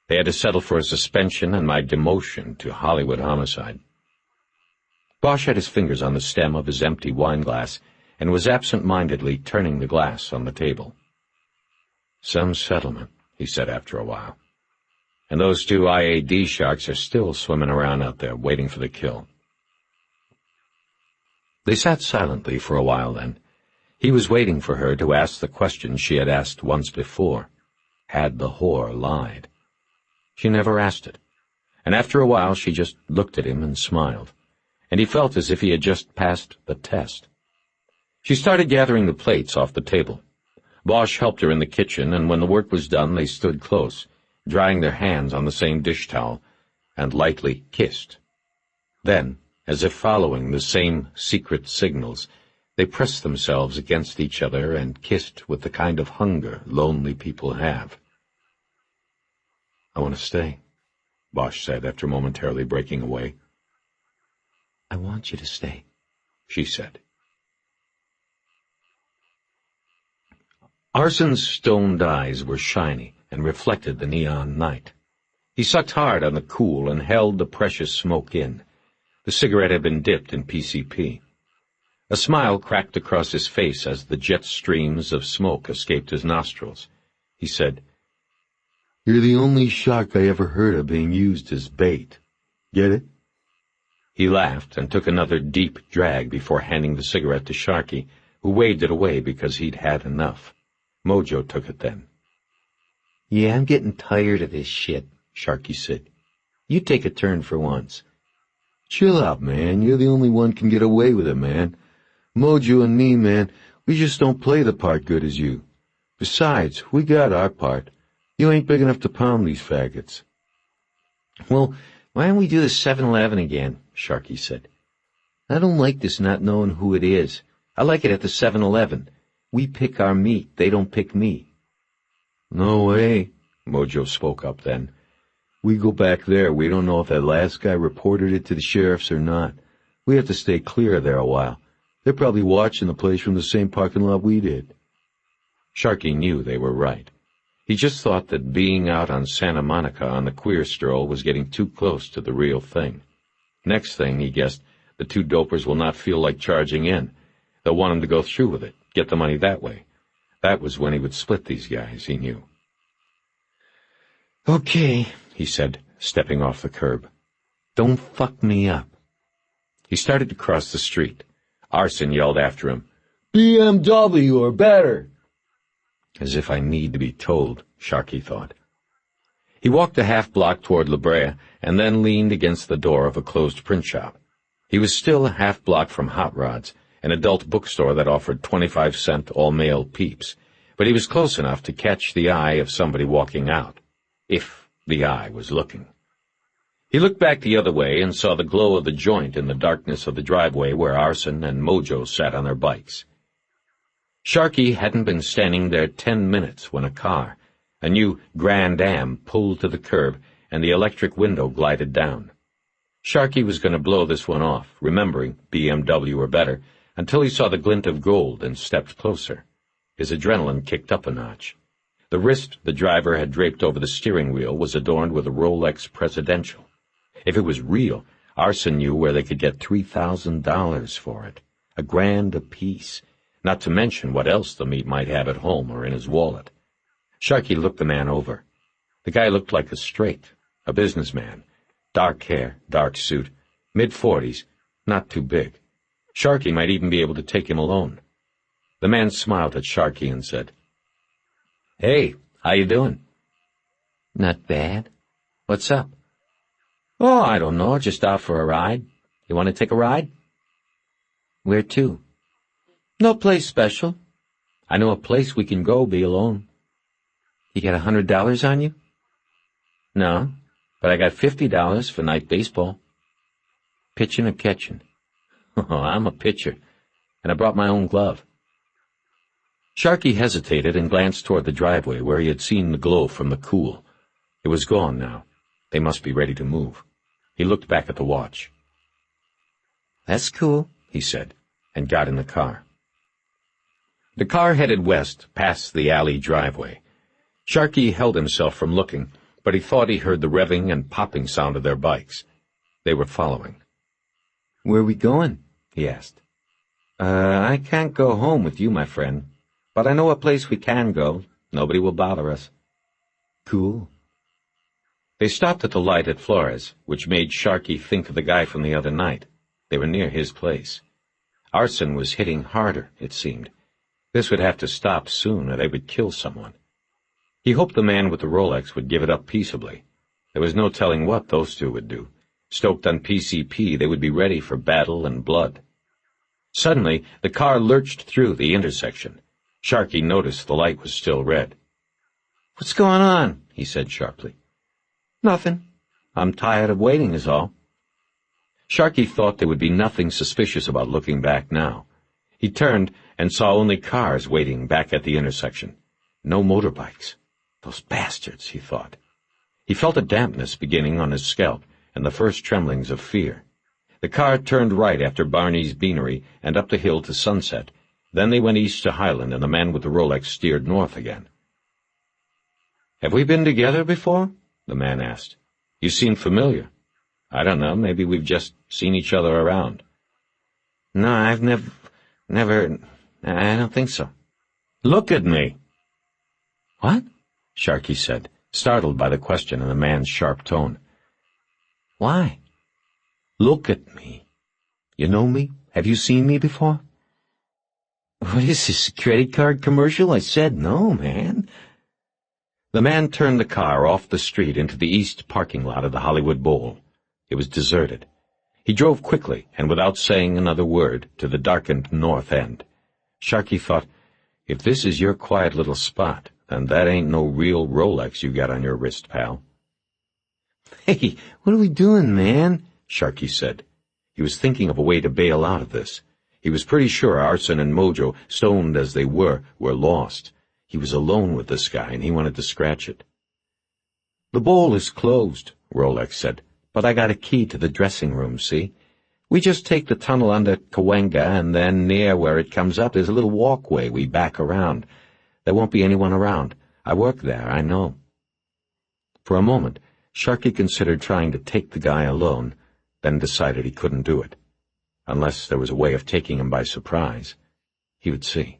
They had to settle for a suspension and my demotion to Hollywood homicide. Bosch had his fingers on the stem of his empty wine glass and was absent-mindedly turning the glass on the table. Some settlement, he said after a while. And those 2 IAD sharks are still swimming around out there, waiting for the kill. They sat silently for a while then. He was waiting for her to ask the question she had asked once before. Had the whore lied? She never asked it, and after a while she just looked at him and smiled, and he felt as if he had just passed the test. She started gathering the plates off the table. Bosch helped her in the kitchen, and when the work was done they stood close, drying their hands on the same dish towel, and lightly kissed. Then, as if following the same secret signals, they pressed themselves against each other and kissed with the kind of hunger lonely people have. "I want to stay," Bosch said after momentarily breaking away. "I want you to stay," she said. Arson's stoned eyes were shiny and reflected the neon night. He sucked hard on the cool and held the precious smoke in. The cigarette had been dipped in PCP. A smile cracked across his face as the jet streams of smoke escaped his nostrils. He said, "You're the only shark I ever heard of being used as bait. Get it?" He laughed and took another deep drag before handing the cigarette to Sharky, who waved it away because he'd had enough. Mojo took it then. "Yeah, I'm getting tired of this shit," Sharky said. "You take a turn for once." "Chill out, man. You're the only one can get away with it, man. Mojo and me, man, we just don't play the part good as you. Besides, we got our part. You ain't big enough to pound these faggots." "Well, why don't we do the 7-Eleven again?" Sharky said. "I don't like this not knowing who it is. I like it at the 7-Eleven. We pick our meat, they don't pick me." "No way," Mojo spoke up then. "We go back there. We don't know if that last guy reported it to the sheriffs or not. We have to stay clear of there a while. They're probably watching the place from the same parking lot we did." Sharky knew they were right. He just thought that being out on Santa Monica on the queer stroll was getting too close to the real thing. Next thing, he guessed, the 2 dopers will not feel like charging in. They'll want him to go through with it, get the money that way. That was when he would split these guys, he knew. "Okay," he said, stepping off the curb. "Don't fuck me up." He started to cross the street. Arson yelled after him, "BMW or better." As if I need to be told, Sharky thought. He walked a half-block toward La Brea and then leaned against the door of a closed print shop. He was still a half-block from Hot Rods, an adult bookstore that offered 25-cent all-male peeps, but he was close enough to catch the eye of somebody walking out, if the eye was looking. He looked back the other way and saw the glow of the joint in the darkness of the driveway where Arson and Mojo sat on their bikes. Sharky hadn't been standing there 10 minutes when a car, a new Grand Am, pulled to the curb and the electric window glided down. Sharky was going to blow this one off, remembering BMW or better, until he saw the glint of gold and stepped closer. His adrenaline kicked up a notch. The wrist the driver had draped over the steering wheel was adorned with a Rolex Presidential. If it was real, Arson knew where they could get $3,000 for it, $1,000 apiece, not to mention what else the meat might have at home or in his wallet. Sharky looked the man over. The guy looked like a straight, a businessman. Dark hair, dark suit, mid-40s, not too big. Sharky might even be able to take him alone. The man smiled at Sharky and said, "Hey, how you doing?" "Not bad. What's up?" "Oh, I don't know, just out for a ride. You want to take a ride?" "Where to?" "No place special. I know a place we can go be alone." "You got $100 on you?" "No, but I got $50 for night baseball." "Pitching or catching?" "Oh, I'm a pitcher, and I brought my own glove." Sharky hesitated and glanced toward the driveway where he had seen the glow from the cool. It was gone now. They must be ready to move. He looked back at the watch. "That's cool," he said, and got in the car. The car headed west, past the alley driveway. Sharky held himself from looking, but he thought he heard the revving and popping sound of their bikes. They were following. "Where we going?" he asked. I can't go home with you, my friend, but I know a place we can go. Nobody will bother us." "Cool." They stopped at the light at Flores, which made Sharkey think of the guy from the other night. They were near his place. Arson was hitting harder, it seemed. This would have to stop soon, or they would kill someone. He hoped the man with the Rolex would give it up peaceably. There was no telling what those two would do. Stoked on PCP, they would be ready for battle and blood. Suddenly, the car lurched through the intersection. Sharkey noticed the light was still red. "What's going on?" he said sharply. "Nothing. I'm tired of waiting is all." Sharkey thought there would be nothing suspicious about looking back now. He turned and saw only cars waiting back at the intersection. No motorbikes. Those bastards, he thought. He felt a dampness beginning on his scalp and the first tremblings of fear. The car turned right after Barney's Beanery and up the hill to Sunset. Then they went east to Highland, and the man with the Rolex steered north again. "Have we been together before?" the man asked. "You seem familiar. I don't know, maybe we've just seen each other around." "No, I've never, I don't think so." "Look at me." "What?" Sharkey said, startled by the question and the man's sharp tone. "Why?" "Look at me. You know me? Have you seen me before?" "What is this, a credit card commercial?" I said, "No, man." The man turned the car off the street into the east parking lot of the Hollywood Bowl. It was deserted. He drove quickly and without saying another word to the darkened north end. Sharkey thought, if this is your quiet little spot, then that ain't no real Rolex you got on your wrist, pal. "Hey, what are we doing, man?" Sharkey said. He was thinking of a way to bail out of this. He was pretty sure Arson and Mojo, stoned as they were lost. He was alone with this guy, and he wanted to scratch it. "The bowl is closed," Rolex said, "but I got a key to the dressing room, see? We just take the tunnel under Cahuenga, and then near where it comes up there's a little walkway we back around. There won't be anyone around. I work there, I know." For a moment, Sharkey considered trying to take the guy alone, then decided he couldn't do it. Unless there was a way of taking him by surprise. He would see.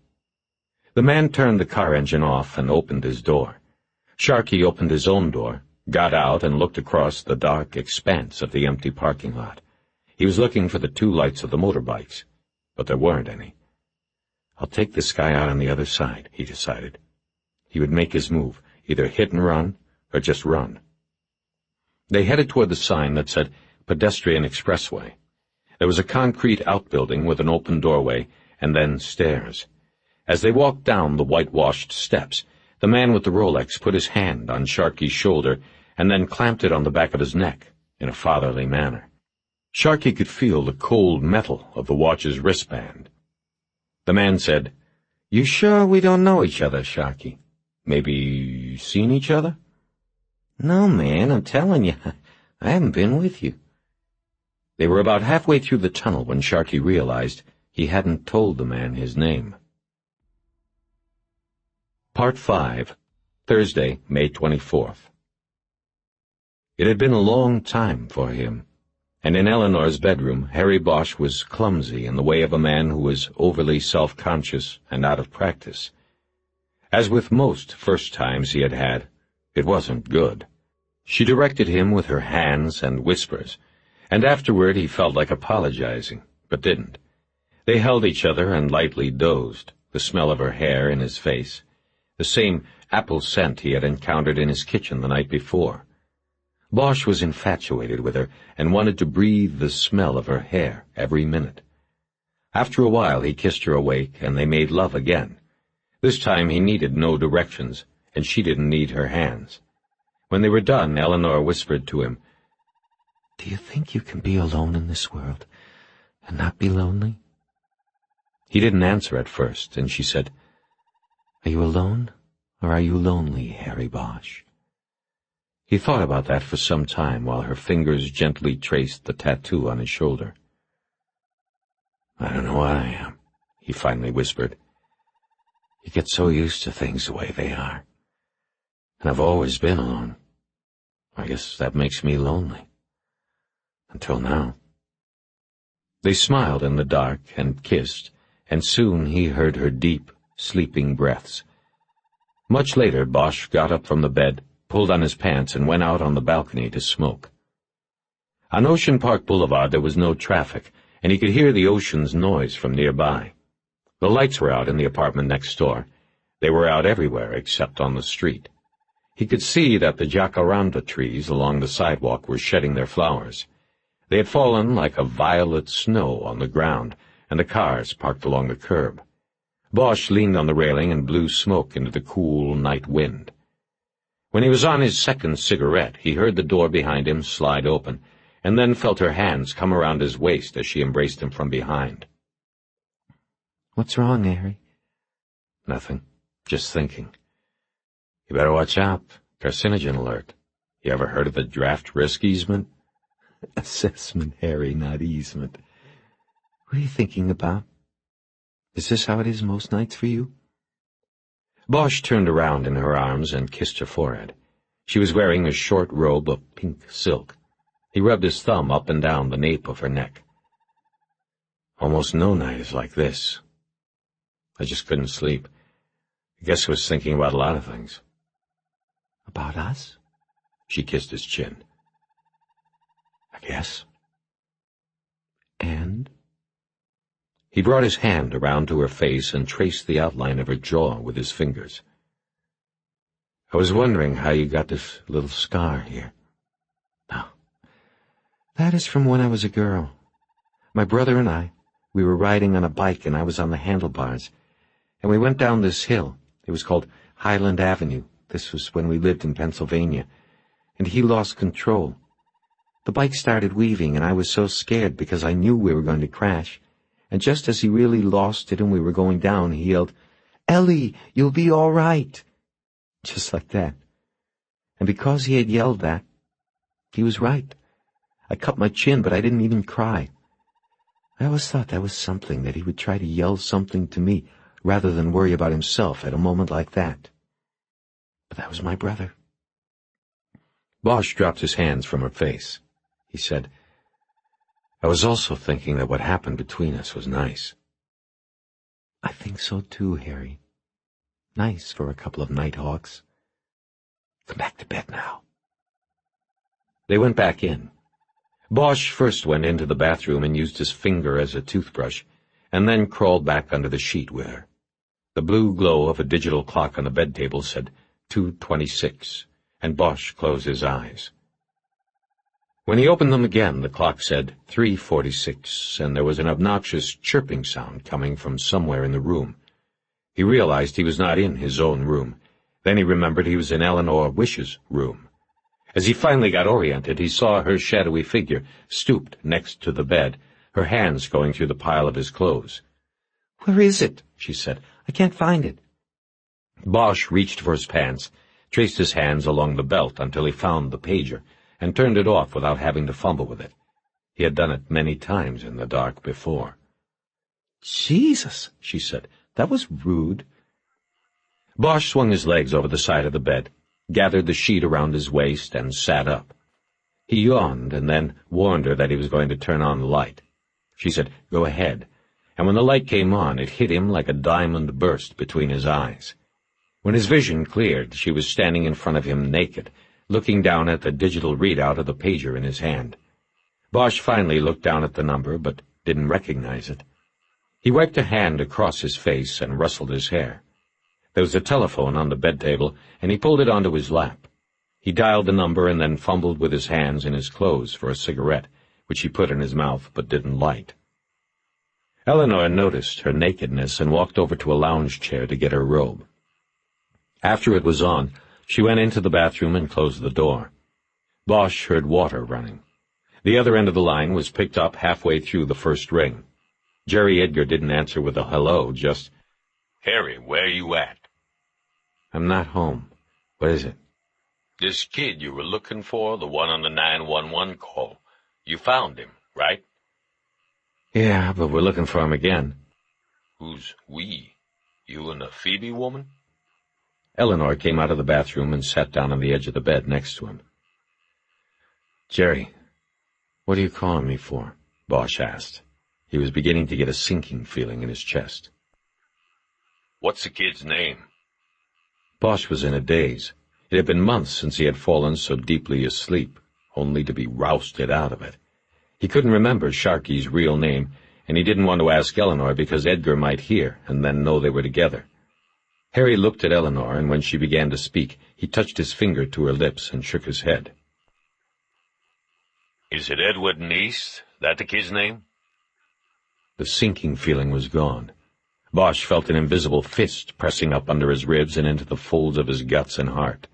The man turned the car engine off and opened his door. Sharkey opened his own door, got out, and looked across the dark expanse of the empty parking lot. He was looking for the two lights of the motorbikes, but there weren't any. "I'll take this guy out on the other side," he decided. He would make his move, either hit and run, or just run. They headed toward the sign that said Pedestrian Expressway. There was a concrete outbuilding with an open doorway, and then stairs. As they walked down the whitewashed steps, the man with the Rolex put his hand on Sharkey's shoulder and then clamped it on the back of his neck in a fatherly manner. Sharkey could feel the cold metal of the watch's wristband. The man said, "You sure we don't know each other, Sharkey? Maybe seen each other?" "No, man, I'm telling you, I haven't been with you." They were about halfway through the tunnel when Sharkey realized he hadn't told the man his name. Part 5, Thursday, May 24th. It had been a long time for him, and in Eleanor's bedroom, Harry Bosch was clumsy in the way of a man who was overly self-conscious and out of practice. As with most first times he had had, it wasn't good. She directed him with her hands and whispers, and afterward he felt like apologizing, but didn't. They held each other and lightly dozed, the smell of her hair in his face, the same apple scent he had encountered in his kitchen the night before. Bosch was infatuated with her and wanted to breathe the smell of her hair every minute. After a while he kissed her awake, and they made love again. This time he needed no directions, and she didn't need her hands. When they were done, Eleanor whispered to him, "Do you think you can be alone in this world and not be lonely?" He didn't answer at first, and she said, "Are you alone, or are you lonely, Harry Bosch?" He thought about that for some time while her fingers gently traced the tattoo on his shoulder. "I don't know what I am," he finally whispered. "You get so used to things the way they are. And I've always been alone. I guess that makes me lonely. Until now." They smiled in the dark and kissed, and soon he heard her deep, sleeping breaths. Much later, Bosch got up from the bed, pulled on his pants, and went out on the balcony to smoke. On Ocean Park Boulevard there was no traffic, and he could hear the ocean's noise from nearby. The lights were out in the apartment next door. They were out everywhere except on the street. He could see that the jacaranda trees along the sidewalk were shedding their flowers. They had fallen like a violet snow on the ground, and the cars parked along the curb. Bosch leaned on the railing and blew smoke into the cool night wind. When he was on his second cigarette, he heard the door behind him slide open, and then felt her hands come around his waist as she embraced him from behind. What's wrong, Harry? Nothing. Just thinking. You better watch out. Carcinogen alert. You ever heard of the draft risk easement? Assessment, Harry, not easement. What are you thinking about? Is this how it is most nights for you? Bosch turned around in her arms and kissed her forehead. She was wearing a short robe of pink silk. He rubbed his thumb up and down the nape of her neck. Almost no night is like this. I just couldn't sleep. I guess I was thinking about a lot of things. About us? She kissed his chin. I guess. And? He brought his hand around to her face and traced the outline of her jaw with his fingers. I was wondering how you got this little scar here. Oh, that is from when I was a girl. My brother and I, we were riding on a bike and I was on the handlebars. And we went down this hill. It was called Highland Avenue. This was when we lived in Pennsylvania. And he lost control. The bike started weaving, and I was so scared because I knew we were going to crash. And just as he really lost it and we were going down, he yelled, "Ellie, you'll be all right." Just like that. And because he had yelled that, he was right. I cut my chin, but I didn't even cry. I always thought that was something, that he would try to yell something to me, rather than worry about himself at a moment like that. But that was my brother. Bosch dropped his hands from her face. He said, I was also thinking that what happened between us was nice. I think so too, Harry. Nice for a couple of nighthawks. Come back to bed now. They went back in. Bosch first went into the bathroom and used his finger as a toothbrush, and then crawled back under the sheet with her. The blue glow of a digital clock on the bed table said 2:26, and Bosch closed his eyes. When he opened them again, the clock said 3:46, and there was an obnoxious chirping sound coming from somewhere in the room. He realized he was not in his own room. Then he remembered he was in Eleanor Wish's room. As he finally got oriented, he saw her shadowy figure stooped next to the bed, her hands going through the pile of his clothes. "Where is it?" she said. "I can't find it." Bosch reached for his pants, traced his hands along the belt until he found the pager, and turned it off without having to fumble with it. He had done it many times in the dark before. "Jesus," she said. "That was rude." Bosch swung his legs over the side of the bed, gathered the sheet around his waist, and sat up. He yawned and then warned her that he was going to turn on the light. She said, "Go ahead," and when the light came on, it hit him like a diamond burst between his eyes. When his vision cleared, she was standing in front of him naked, looking down at the digital readout of the pager in his hand. Bosch finally looked down at the number, but didn't recognize it. He wiped a hand across his face and rustled his hair. There was a telephone on the bed table, and he pulled it onto his lap. He dialed the number and then fumbled with his hands in his clothes for a cigarette, which he put in his mouth but didn't light. Eleanor noticed her nakedness and walked over to a lounge chair to get her robe. After it was on, she went into the bathroom and closed the door. Bosch heard water running. The other end of the line was picked up halfway through the first ring. Jerry Edgar didn't answer with a hello, just, "Harry, where are you at?" "I'm not home. What is it?" "This kid you were looking for, the one on the 911 call. You found him, right?" "Yeah, but we're looking for him again." "Who's we? You and the Phoebe woman?" Eleanor came out of the bathroom and sat down on the edge of the bed next to him. "Jerry, what are you calling me for?" Bosch asked. He was beginning to get a sinking feeling in his chest. "What's the kid's name?" Bosch was in a daze. It had been months since he had fallen so deeply asleep, only to be rousted out of it. He couldn't remember Sharky's real name, and he didn't want to ask Eleanor because Edgar might hear and then know they were together. Harry looked at Eleanor, and when she began to speak, he touched his finger to her lips and shook his head. Is it Edward Neast? That the kid's name? The sinking feeling was gone. Bosch felt an invisible fist pressing up under his ribs and into the folds of his guts and heart.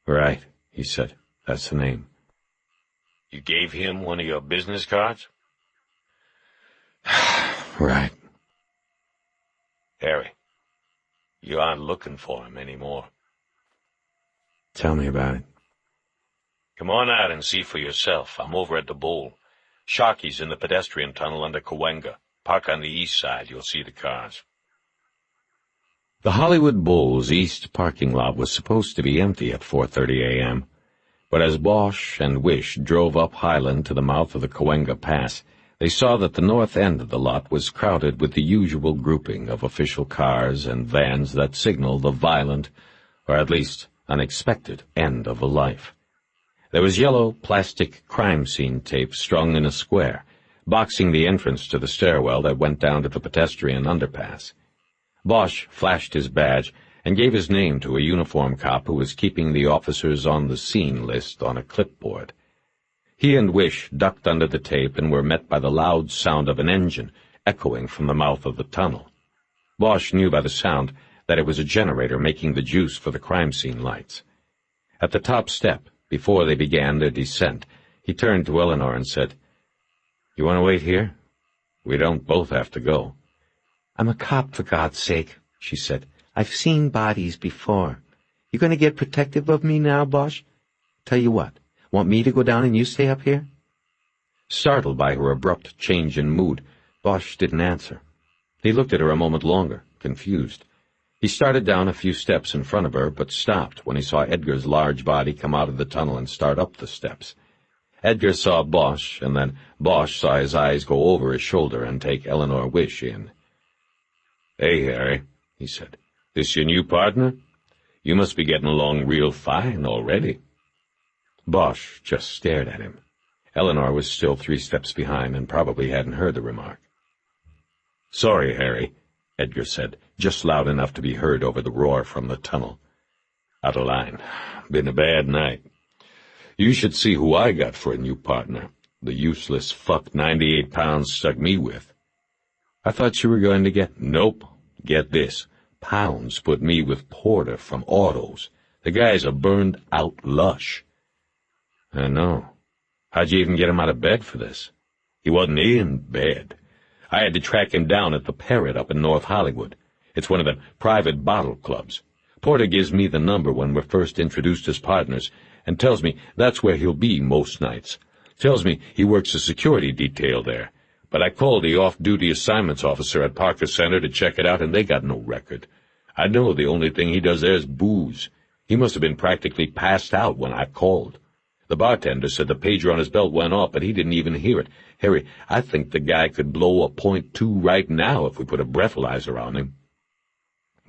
"Right," he said. "That's the name." You gave him one of your business cards? Right. Harry, you aren't looking for him anymore. Tell me about it. Come on out and see for yourself. I'm over at the Bowl. Sharky's in the pedestrian tunnel under Cahuenga. Park on the east side. You'll see the cars. The Hollywood Bowl's east parking lot was supposed to be empty at 4:30 a.m., but as Bosch and Wish drove up Highland to the mouth of the Cahuenga Pass, they saw that the north end of the lot was crowded with the usual grouping of official cars and vans that signal the violent, or at least unexpected, end of a life. There was yellow plastic crime scene tape strung in a square, boxing the entrance to the stairwell that went down to the pedestrian underpass. Bosch flashed his badge and gave his name to a uniformed cop who was keeping the officers on the scene list on a clipboard. He and Wish ducked under the tape and were met by the loud sound of an engine echoing from the mouth of the tunnel. Bosch knew by the sound that it was a generator making the juice for the crime scene lights. At the top step, before they began their descent, he turned to Eleanor and said, "You want to wait here? We don't both have to go." "I'm a cop, for God's sake," she said. "I've seen bodies before. You going to get protective of me now, Bosch? Tell you what, want me to go down and you stay up here?" Startled by her abrupt change in mood, Bosch didn't answer. He looked at her a moment longer, confused. He started down a few steps in front of her, but stopped when he saw Edgar's large body come out of the tunnel and start up the steps. Edgar saw Bosch, and then Bosch saw his eyes go over his shoulder and take Eleanor Wish in. "Hey, Harry," he said. "This your new partner? You must be getting along real fine already." Bosch just stared at him. Eleanor was still 3 steps behind and probably hadn't heard the remark. "Sorry, Harry," Edgar said, just loud enough to be heard over the roar from the tunnel. "Out of line. Been a bad night. You should see who I got for a new partner. The useless fuck 98 pounds stuck me with." "I thought you were going to get—" "Nope. Get this. Pounds put me with Porter from Autos. The guy's a burned-out lush." "I know. How'd you even get him out of bed for this?" "He wasn't in bed. I had to track him down at the Parrot up in North Hollywood. It's one of the private bottle clubs. Porter gives me the number when we're first introduced as partners and tells me that's where he'll be most nights. Tells me he works a security detail there. But I called the off-duty assignments officer at Parker Center to check it out, and they got no record. I know the only thing he does there is booze. He must have been practically passed out when I called. The bartender said the pager on his belt went off, but he didn't even hear it. Harry, I think the guy could blow a .2 right now if we put a breathalyzer on him."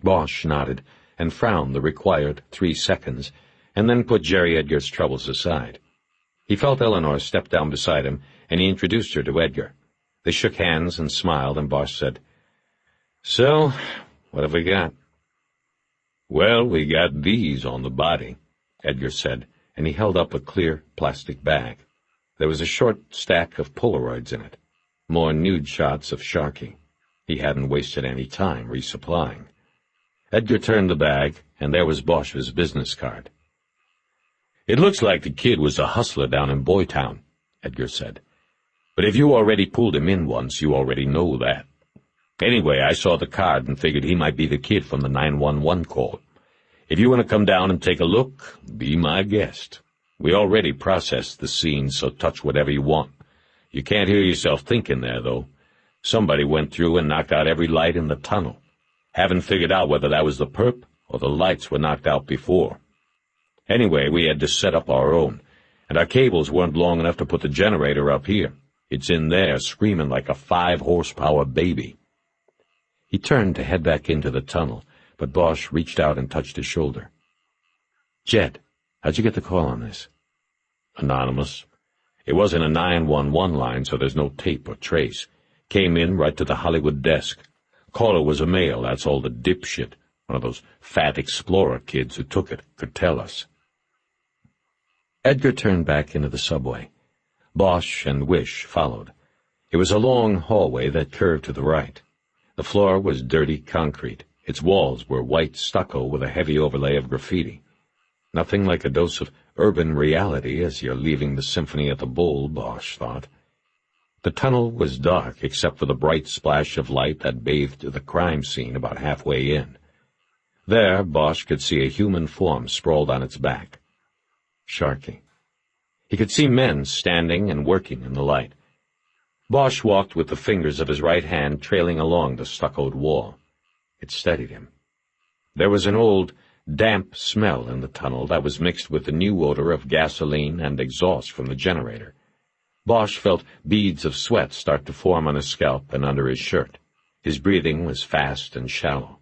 Bosch nodded and frowned the required 3 seconds, and then put Jerry Edgar's troubles aside. He felt Eleanor step down beside him, and he introduced her to Edgar. They shook hands and smiled, and Bosch said, "So, what have we got?" "Well, we got these on the body," Edgar said, and he held up a clear plastic bag. There was a short stack of Polaroids in it, more nude shots of Sharky. He hadn't wasted any time resupplying. Edgar turned the bag, and there was Bosch's business card. "It looks like the kid was a hustler down in Boytown," Edgar said. "But if you already pulled him in once, you already know that. Anyway, I saw the card and figured he might be the kid from the 911 call. If you want to come down and take a look, be my guest. We already processed the scene, so touch whatever you want. You can't hear yourself thinking there, though. Somebody went through and knocked out every light in the tunnel. Haven't figured out whether that was the perp or the lights were knocked out before. Anyway, we had to set up our own, and our cables weren't long enough to put the generator up here. It's in there, screaming like a 5-horsepower baby." He turned to head back into the tunnel, but Bosch reached out and touched his shoulder. Jed, how'd you get the call on this? Anonymous. It wasn't a 911 line, so there's no tape or trace. Came in right to the Hollywood desk. Caller was a male, that's all the dipshit. One of those fat explorer kids who took it could tell us. Edgar turned back into the subway. Bosch and Wish followed. It was a long hallway that curved to the right. The floor was dirty concrete. Its walls were white stucco with a heavy overlay of graffiti. Nothing like a dose of urban reality as you're leaving the Symphony at the Bull, Bosch thought. The tunnel was dark except for the bright splash of light that bathed the crime scene about halfway in. There, Bosch could see a human form sprawled on its back. Sharky. He could see men standing and working in the light. Bosch walked with the fingers of his right hand trailing along the stuccoed wall. It steadied him. There was an old, damp smell in the tunnel that was mixed with the new odor of gasoline and exhaust from the generator. Bosch felt beads of sweat start to form on his scalp and under his shirt. His breathing was fast and shallow.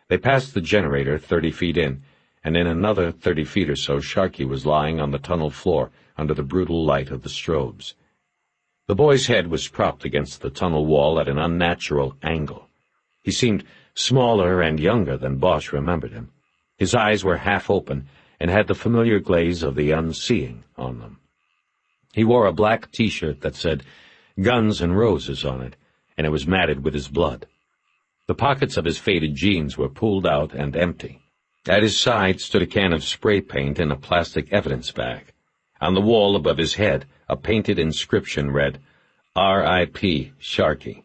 They passed the generator 30 feet in, and in another 30 feet or so Sharky was lying on the tunnel floor under the brutal light of the strobes. The boy's head was propped against the tunnel wall at an unnatural angle. He seemed smaller and younger than Bosch remembered him. His eyes were half open and had the familiar glaze of the unseeing on them. He wore a black T-shirt that said Guns N' Roses on it, and it was matted with his blood. The pockets of his faded jeans were pulled out and empty. At his side stood a can of spray paint in a plastic evidence bag. On the wall above his head, a painted inscription read, R.I.P. Sharky.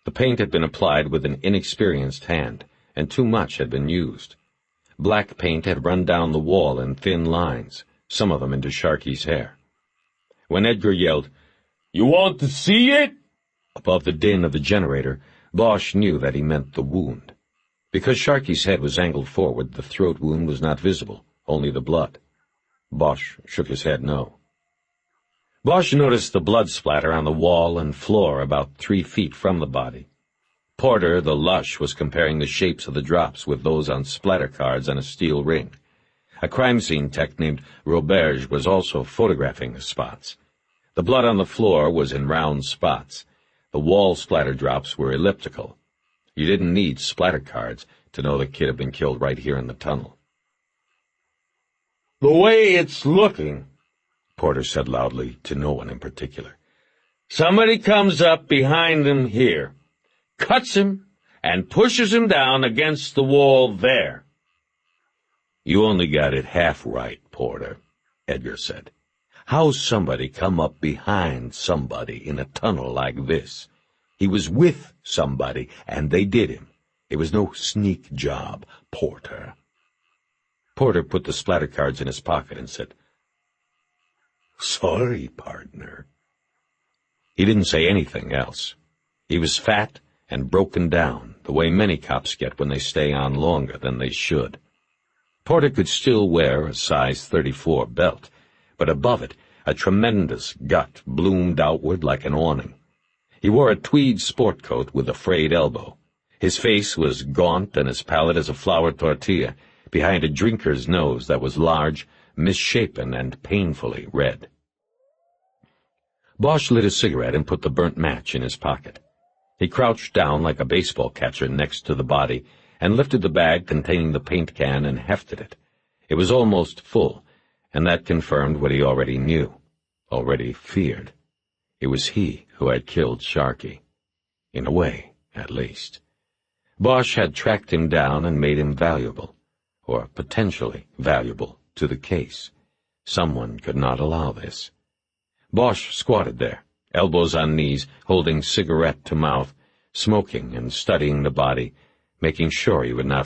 The paint had been applied with an inexperienced hand, and too much had been used. Black paint had run down the wall in thin lines, some of them into Sharky's hair. When Edgar yelled, "You want to see it?" above the din of the generator, Bosch knew that he meant the wound. Because Sharky's head was angled forward, the throat wound was not visible, only the blood. Bosch shook his head no. Bosch noticed the blood splatter on the wall and floor about 3 feet from the body. Porter, the lush, was comparing the shapes of the drops with those on splatter cards on a steel ring. A crime scene tech named Roberge was also photographing the spots. The blood on the floor was in round spots. The wall splatter drops were elliptical. You didn't need splatter cards to know the kid had been killed right here in the tunnel. "The way it's looking," Porter said loudly, to no one in particular. "Somebody comes up behind him here, cuts him, and pushes him down against the wall there." "You only got it half right, Porter," Edgar said. "How's somebody come up behind somebody in a tunnel like this? He was with somebody, and they did him. It was no sneak job, Porter." Porter put the splatter cards in his pocket and said, "Sorry, partner." He didn't say anything else. He was fat and broken down, the way many cops get when they stay on longer than they should. Porter could still wear a size 34 belt, but above it a tremendous gut bloomed outward like an awning. He wore a tweed sport coat with a frayed elbow. His face was gaunt and as pallid as a flour tortilla, behind a drinker's nose that was large, misshapen, and painfully red. Bosch lit a cigarette and put the burnt match in his pocket. He crouched down like a baseball catcher next to the body and lifted the bag containing the paint can and hefted it. It was almost full, and that confirmed what he already knew, already feared. It was he who had killed Sharky. In a way, at least. Bosch had tracked him down and made him valuable, or potentially valuable, to the case. Someone could not allow this. Bosch squatted there, elbows on knees, holding cigarette to mouth, smoking and studying the body, making sure he would not